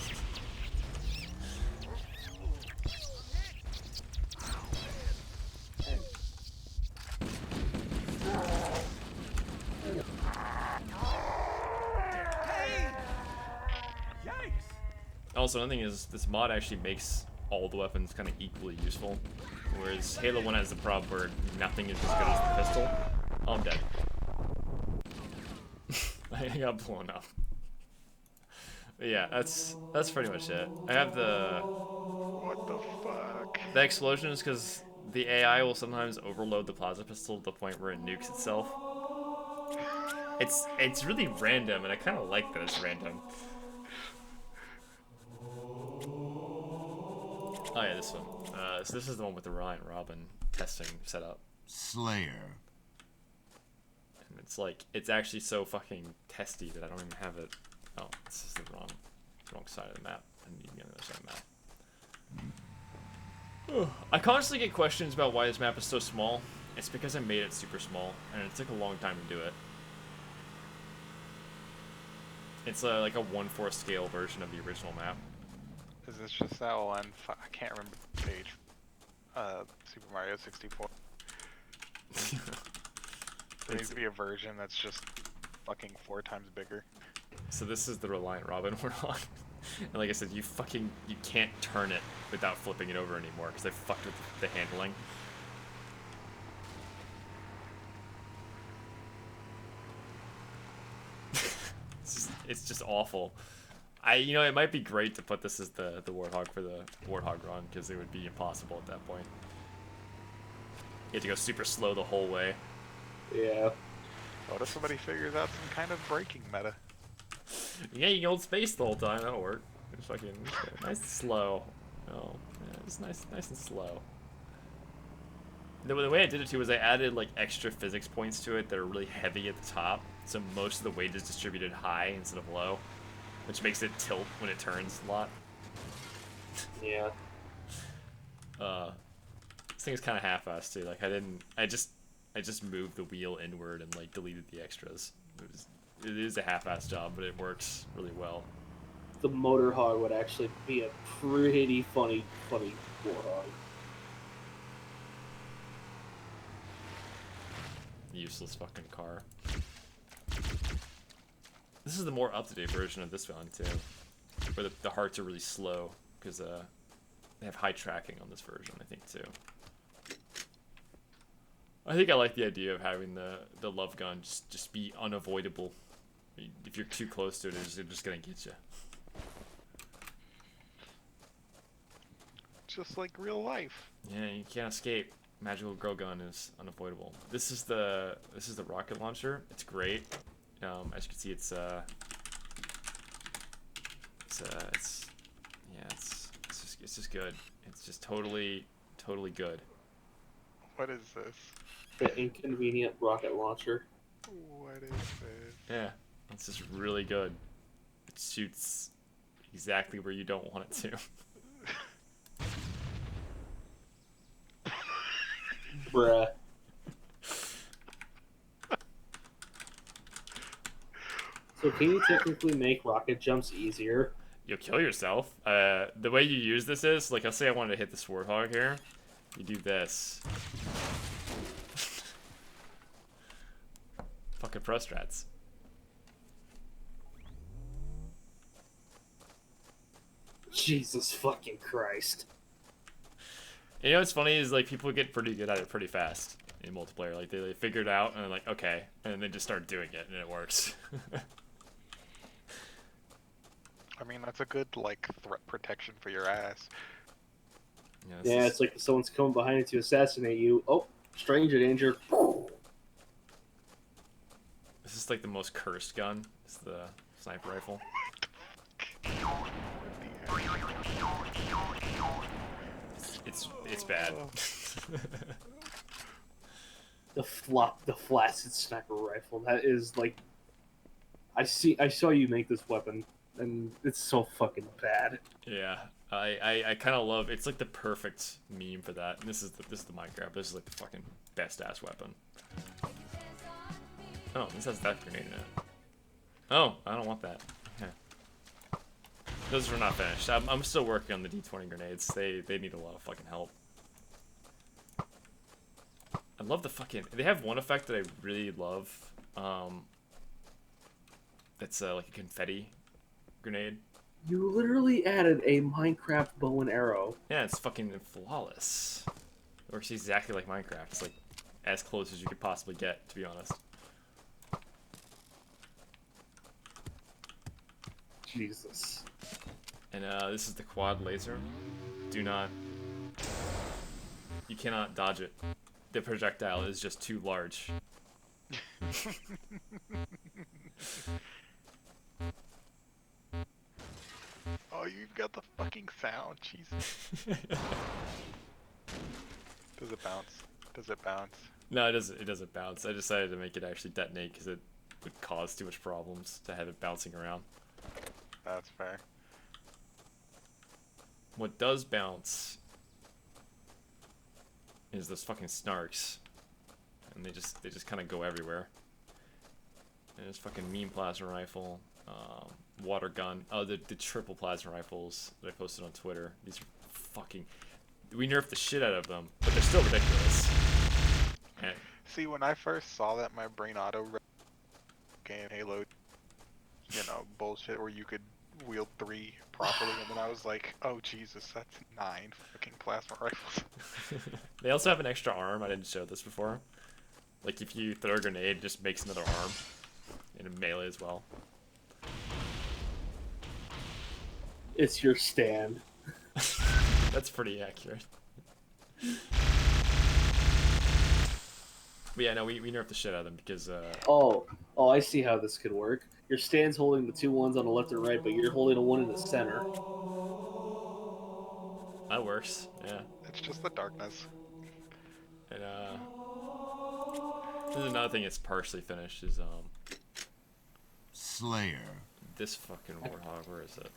[SPEAKER 2] Also, another thing is, this mod actually makes all the weapons kind of equally useful, whereas Halo 1 has the problem where nothing is as good as the pistol. Oh, I'm dead. I got blown up. But yeah, that's pretty much it. I have the...
[SPEAKER 5] What the fuck?
[SPEAKER 2] The explosion is because the AI will sometimes overload the plasma pistol to the point where it nukes itself. It's really random, and I kind of like that it's random. Oh yeah, this one. So this is the one with the Reliant Robin testing setup.
[SPEAKER 13] Slayer.
[SPEAKER 2] And it's like, it's actually so fucking testy that I don't even have it. Oh, this is the wrong side of the map. I need to be on the other side of the map. I constantly get questions about why this map is so small. It's because I made it super small, and it took a long time to do it. It's like a 1/4 scale version of the original map.
[SPEAKER 5] Is this just that one? I can't remember the page. Super Mario 64. There needs to be a version that's just fucking 4 times bigger.
[SPEAKER 2] So this is the Reliant Robin Warlock. And like I said, you can't turn it without flipping it over anymore because they fucked with the handling. It's just awful. It might be great to put this as the Warthog for the Warthog run, because it would be impossible at that point. You have to go super slow the whole way.
[SPEAKER 4] Yeah.
[SPEAKER 5] What if somebody figures out some kind of braking meta?
[SPEAKER 2] Yeah, you can hold space the whole time. That'll work. It's fucking nice and slow. Oh, yeah, it's nice and slow. The way I did it too was I added like extra physics points to it that are really heavy at the top, so most of the weight is distributed high instead of low, which makes it tilt when it turns a lot.
[SPEAKER 4] Yeah.
[SPEAKER 2] This thing is kind of half-assed too. Like I just moved the wheel inward and like deleted the extras. It is a half-assed job, but it works really well.
[SPEAKER 4] The motor hog would actually be a pretty funny warthog.
[SPEAKER 2] Useless fucking car. This is the more up-to-date version of this one too, where the hearts are really slow because they have high tracking on this version, I think too. I think I like the idea of having the love gun just be unavoidable. If you're too close to it, it's just gonna get you.
[SPEAKER 5] Just like real life.
[SPEAKER 2] Yeah, you can't escape. Magical girl gun is unavoidable. This is the rocket launcher. It's great. As you can see, it's just good. It's just totally good.
[SPEAKER 5] What is this?
[SPEAKER 4] The inconvenient rocket launcher.
[SPEAKER 5] What is this?
[SPEAKER 2] Yeah, it's just really good. It shoots exactly where you don't want it to.
[SPEAKER 4] Bruh. So can you technically make rocket jumps easier?
[SPEAKER 2] You'll kill yourself. The way you use this is, like, let's say I wanted to hit the Warthog here. You do this. Fucking pro strats.
[SPEAKER 4] Jesus fucking Christ.
[SPEAKER 2] You know what's funny is, like, people get pretty good at it pretty fast in multiplayer. Like, they figure it out and they're like, okay, and then they just start doing it and it works.
[SPEAKER 5] I mean, that's a good, like, threat protection for your ass.
[SPEAKER 4] Yeah, it's like if someone's coming behind you to assassinate you. Oh, stranger danger.
[SPEAKER 2] This is like the most cursed gun. It's the sniper rifle. It's bad.
[SPEAKER 4] The flaccid sniper rifle. That is like, I saw you make this weapon, and it's so fucking bad.
[SPEAKER 2] Yeah, I kind of love. It's like the perfect meme for that. And this is the Minecraft. This is like the fucking best ass weapon. Oh, this has that grenade in it. Oh, I don't want that. Yeah. Those are not finished. I'm still working on the D20 grenades. They need a lot of fucking help. I love the fucking. They have one effect that I really love. It's like a confetti grenade.
[SPEAKER 4] You literally added a Minecraft bow and arrow.
[SPEAKER 2] Yeah, it's fucking flawless. It works exactly like Minecraft. It's like as close as you could possibly get, to be honest.
[SPEAKER 4] Jesus.
[SPEAKER 2] And this is the quad laser. Do not. You cannot dodge it. The projectile is just too large.
[SPEAKER 5] Oh, you've got the fucking sound, Jesus. Does it bounce? Does it bounce?
[SPEAKER 2] No, it doesn't bounce. I decided to make it actually detonate because it would cause too much problems to have it bouncing around.
[SPEAKER 5] That's fair.
[SPEAKER 2] What does bounce is those fucking snarks, and they just kind of go everywhere. And there's fucking meme plasma rifle, water gun. Oh, the triple plasma rifles that I posted on Twitter. These are fucking. We nerfed the shit out of them, but they're still ridiculous. And
[SPEAKER 5] See, when I first saw that, my brain auto game Halo, bullshit where you could wield 3 properly, and then I was like, oh Jesus, that's 9 fucking plasma rifles.
[SPEAKER 2] they also have an extra arm. I didn't show this before. Like if you throw a grenade, it just makes another arm, and a melee as well.
[SPEAKER 4] It's your stand.
[SPEAKER 2] That's pretty accurate. But yeah, no, we nerfed the shit out of them because
[SPEAKER 4] Oh, I see how this could work. Your stand's holding the 2 ones on the left and right, but you're holding the one in the center.
[SPEAKER 2] that works. Yeah.
[SPEAKER 5] It's just the darkness.
[SPEAKER 2] And this is another thing that's partially finished is
[SPEAKER 13] Slayer.
[SPEAKER 2] This fucking warthog, where is it?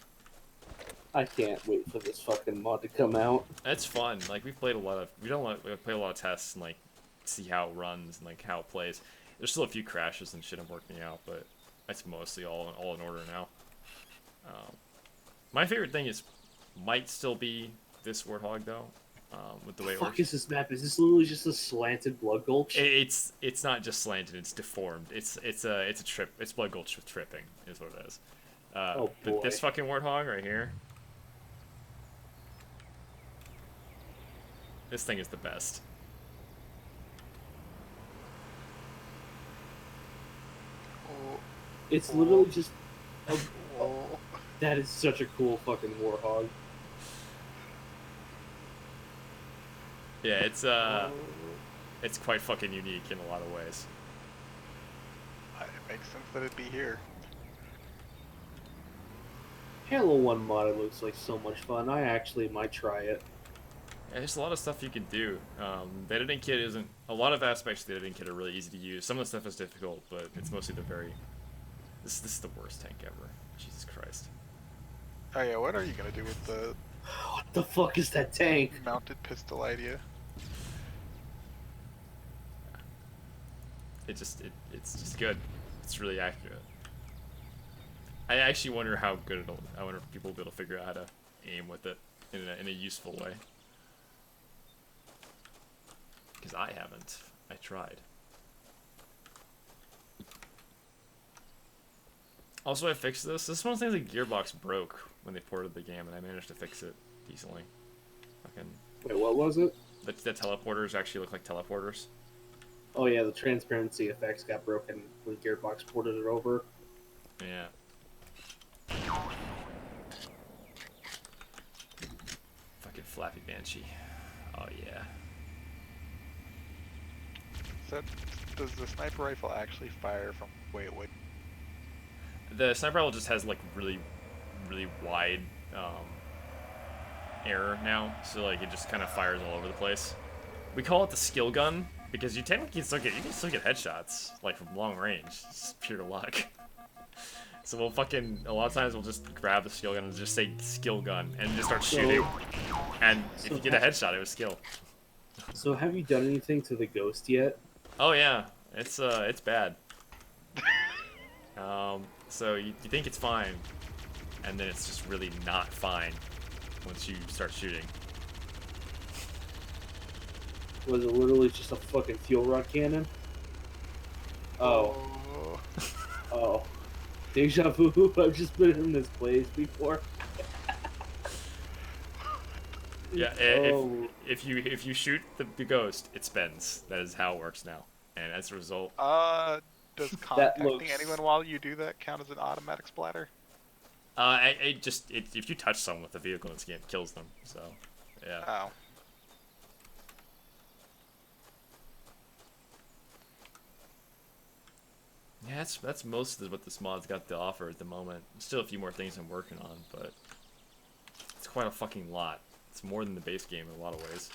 [SPEAKER 4] I can't wait for this fucking mod to come out.
[SPEAKER 2] It's fun. Like we've played a lot of, we played a lot of tests and like see how it runs and like how it plays. There's still a few crashes and shit I'm working out, but it's mostly all in order now. My favorite thing might still be this warthog though. With the way it
[SPEAKER 4] Fuck
[SPEAKER 2] works.
[SPEAKER 4] is this map? Is this literally just a slanted blood gulch?
[SPEAKER 2] It's not just slanted. It's deformed. It's a trip. It's blood gulch with tripping is what it is.
[SPEAKER 4] Oh,
[SPEAKER 2] but
[SPEAKER 4] boy.
[SPEAKER 2] this fucking warthog right here. This thing is the best.
[SPEAKER 4] It's literally just. That is such a cool fucking warthog.
[SPEAKER 2] Yeah, it's quite fucking unique in a lot of ways.
[SPEAKER 5] It makes sense that it'd be here.
[SPEAKER 4] Halo 1 modded looks like so much fun. I actually might try it.
[SPEAKER 2] Yeah, there's a lot of stuff you can do. The editing kit isn't... A lot of aspects of the editing kit are really easy to use. Some of the stuff is difficult, but it's mostly the very... This is the worst tank ever. Jesus Christ.
[SPEAKER 5] Oh yeah, what are you gonna do with the...
[SPEAKER 4] What the fuck is that tank?
[SPEAKER 5] Mounted pistol idea?
[SPEAKER 2] It's just good. It's really accurate. I actually wonder how good it'll... I wonder if people will be able to figure out how to aim with it in a useful way. Because I haven't. I tried. Also, I fixed this. This is one of the things that Gearbox broke when they ported the game, and I managed to fix it decently. Fucking...
[SPEAKER 4] Wait, what was it?
[SPEAKER 2] The teleporters actually look like teleporters.
[SPEAKER 4] Oh yeah, the transparency effects got broken when Gearbox ported it over.
[SPEAKER 2] Yeah. Fucking Flappy Banshee. Oh yeah.
[SPEAKER 5] So, does the sniper rifle actually fire from the way it would?
[SPEAKER 2] The sniper rifle just has like really wide error now, so like it just kind of fires all over the place. We call it the skill gun because you technically you can still get headshots like from long range. It's just pure luck. So we'll fucking a lot of times we'll just grab the skill gun and just say skill gun and just start shooting. And if you get a headshot, it was skill.
[SPEAKER 4] So have you done anything to the ghost yet?
[SPEAKER 2] Oh yeah, it's bad. So you think it's fine, and then it's just really not fine once you start shooting.
[SPEAKER 4] Was it literally just a fucking fuel rod cannon? Oh. Oh. Deja vu, I've just been in this place before.
[SPEAKER 2] Yeah,
[SPEAKER 4] Oh.
[SPEAKER 2] if you shoot the ghost, it spins. That is how it works now. And as a result,
[SPEAKER 5] Does contacting anyone while you do that count as an automatic splatter?
[SPEAKER 2] if you touch someone with the vehicle, it kills them. So, yeah.
[SPEAKER 5] Oh.
[SPEAKER 2] Yeah, that's most of what this mod's got to offer at the moment. Still a few more things I'm working on, but it's quite a fucking lot. It's more than the base game in a lot of ways.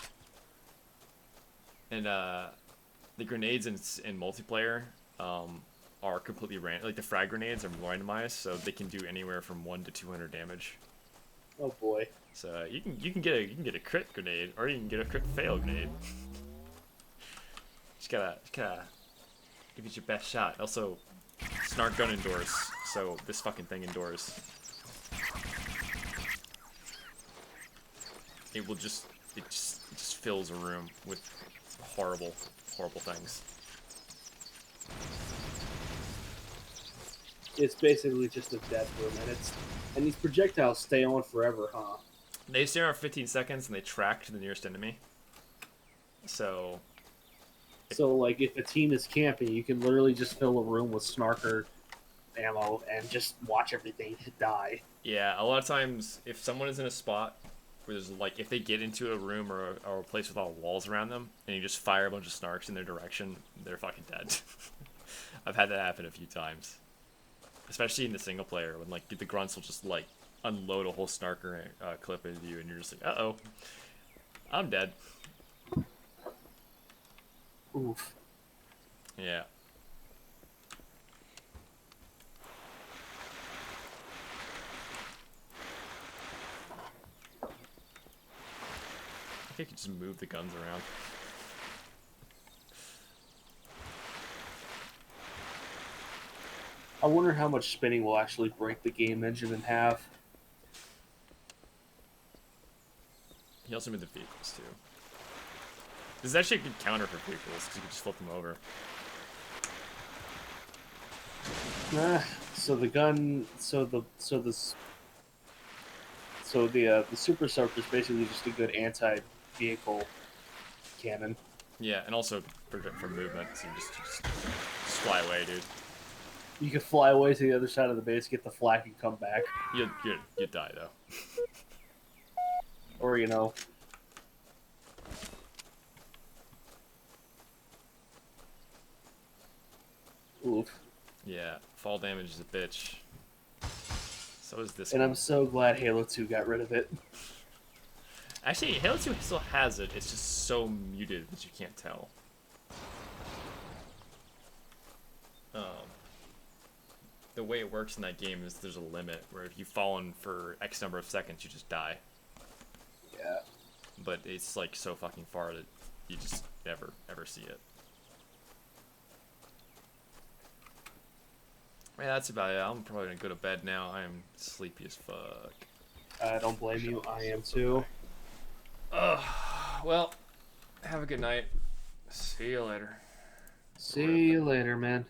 [SPEAKER 2] And the grenades in multiplayer are completely random. Like the frag grenades are randomized, so they can do anywhere from 1 to 200 damage.
[SPEAKER 4] Oh boy.
[SPEAKER 2] So you can get a crit grenade, or you can get a crit fail grenade. just gotta give it your best shot. Also, snark gun indoors, so this fucking thing indoors. It just fills a room with horrible things.
[SPEAKER 4] It's basically just a death room, and these projectiles stay on forever, huh?
[SPEAKER 2] They stay on 15 seconds and they track to the nearest enemy. So
[SPEAKER 4] like if a team is camping, you can literally just fill a room with snarker ammo and just watch everything die.
[SPEAKER 2] yeah, a lot of times if someone is in a spot where there's like if they get into a room or a place with all walls around them and you just fire a bunch of snarks in their direction, they're fucking dead. I've had that happen a few times. Especially in the single player, when like the grunts will just like unload a whole snarker clip into you, and you're just like, "Uh-oh, I'm dead."
[SPEAKER 4] Oof.
[SPEAKER 2] Yeah. like I could just move the guns around.
[SPEAKER 4] I wonder how much spinning will actually break the game engine in half.
[SPEAKER 2] He also made the vehicles too. This is actually a good counter for vehicles because you can just flip them over.
[SPEAKER 4] So the gun, the Super Soaker is basically just a good anti-vehicle cannon.
[SPEAKER 2] Yeah, and also prevent from movement, so you just fly away, dude.
[SPEAKER 4] You can fly away to the other side of the base, get the flak, and come back.
[SPEAKER 2] You die though.
[SPEAKER 4] Or you know. Oof.
[SPEAKER 2] Yeah, fall damage is a bitch. So is this
[SPEAKER 4] And
[SPEAKER 2] one.
[SPEAKER 4] I'm so glad Halo 2 got rid of it.
[SPEAKER 2] Actually, Halo 2 still has it. It's just so muted that you can't tell. The way it works in that game is there's a limit where if you've fallen for X number of seconds, you just die.
[SPEAKER 4] Yeah.
[SPEAKER 2] But it's like so fucking far that you just never ever see it. Yeah, that's about it. I'm probably gonna go to bed now. I am sleepy as fuck.
[SPEAKER 4] I don't blame you. I am too.
[SPEAKER 2] Well, have a good night. See you later.
[SPEAKER 4] See you later, man.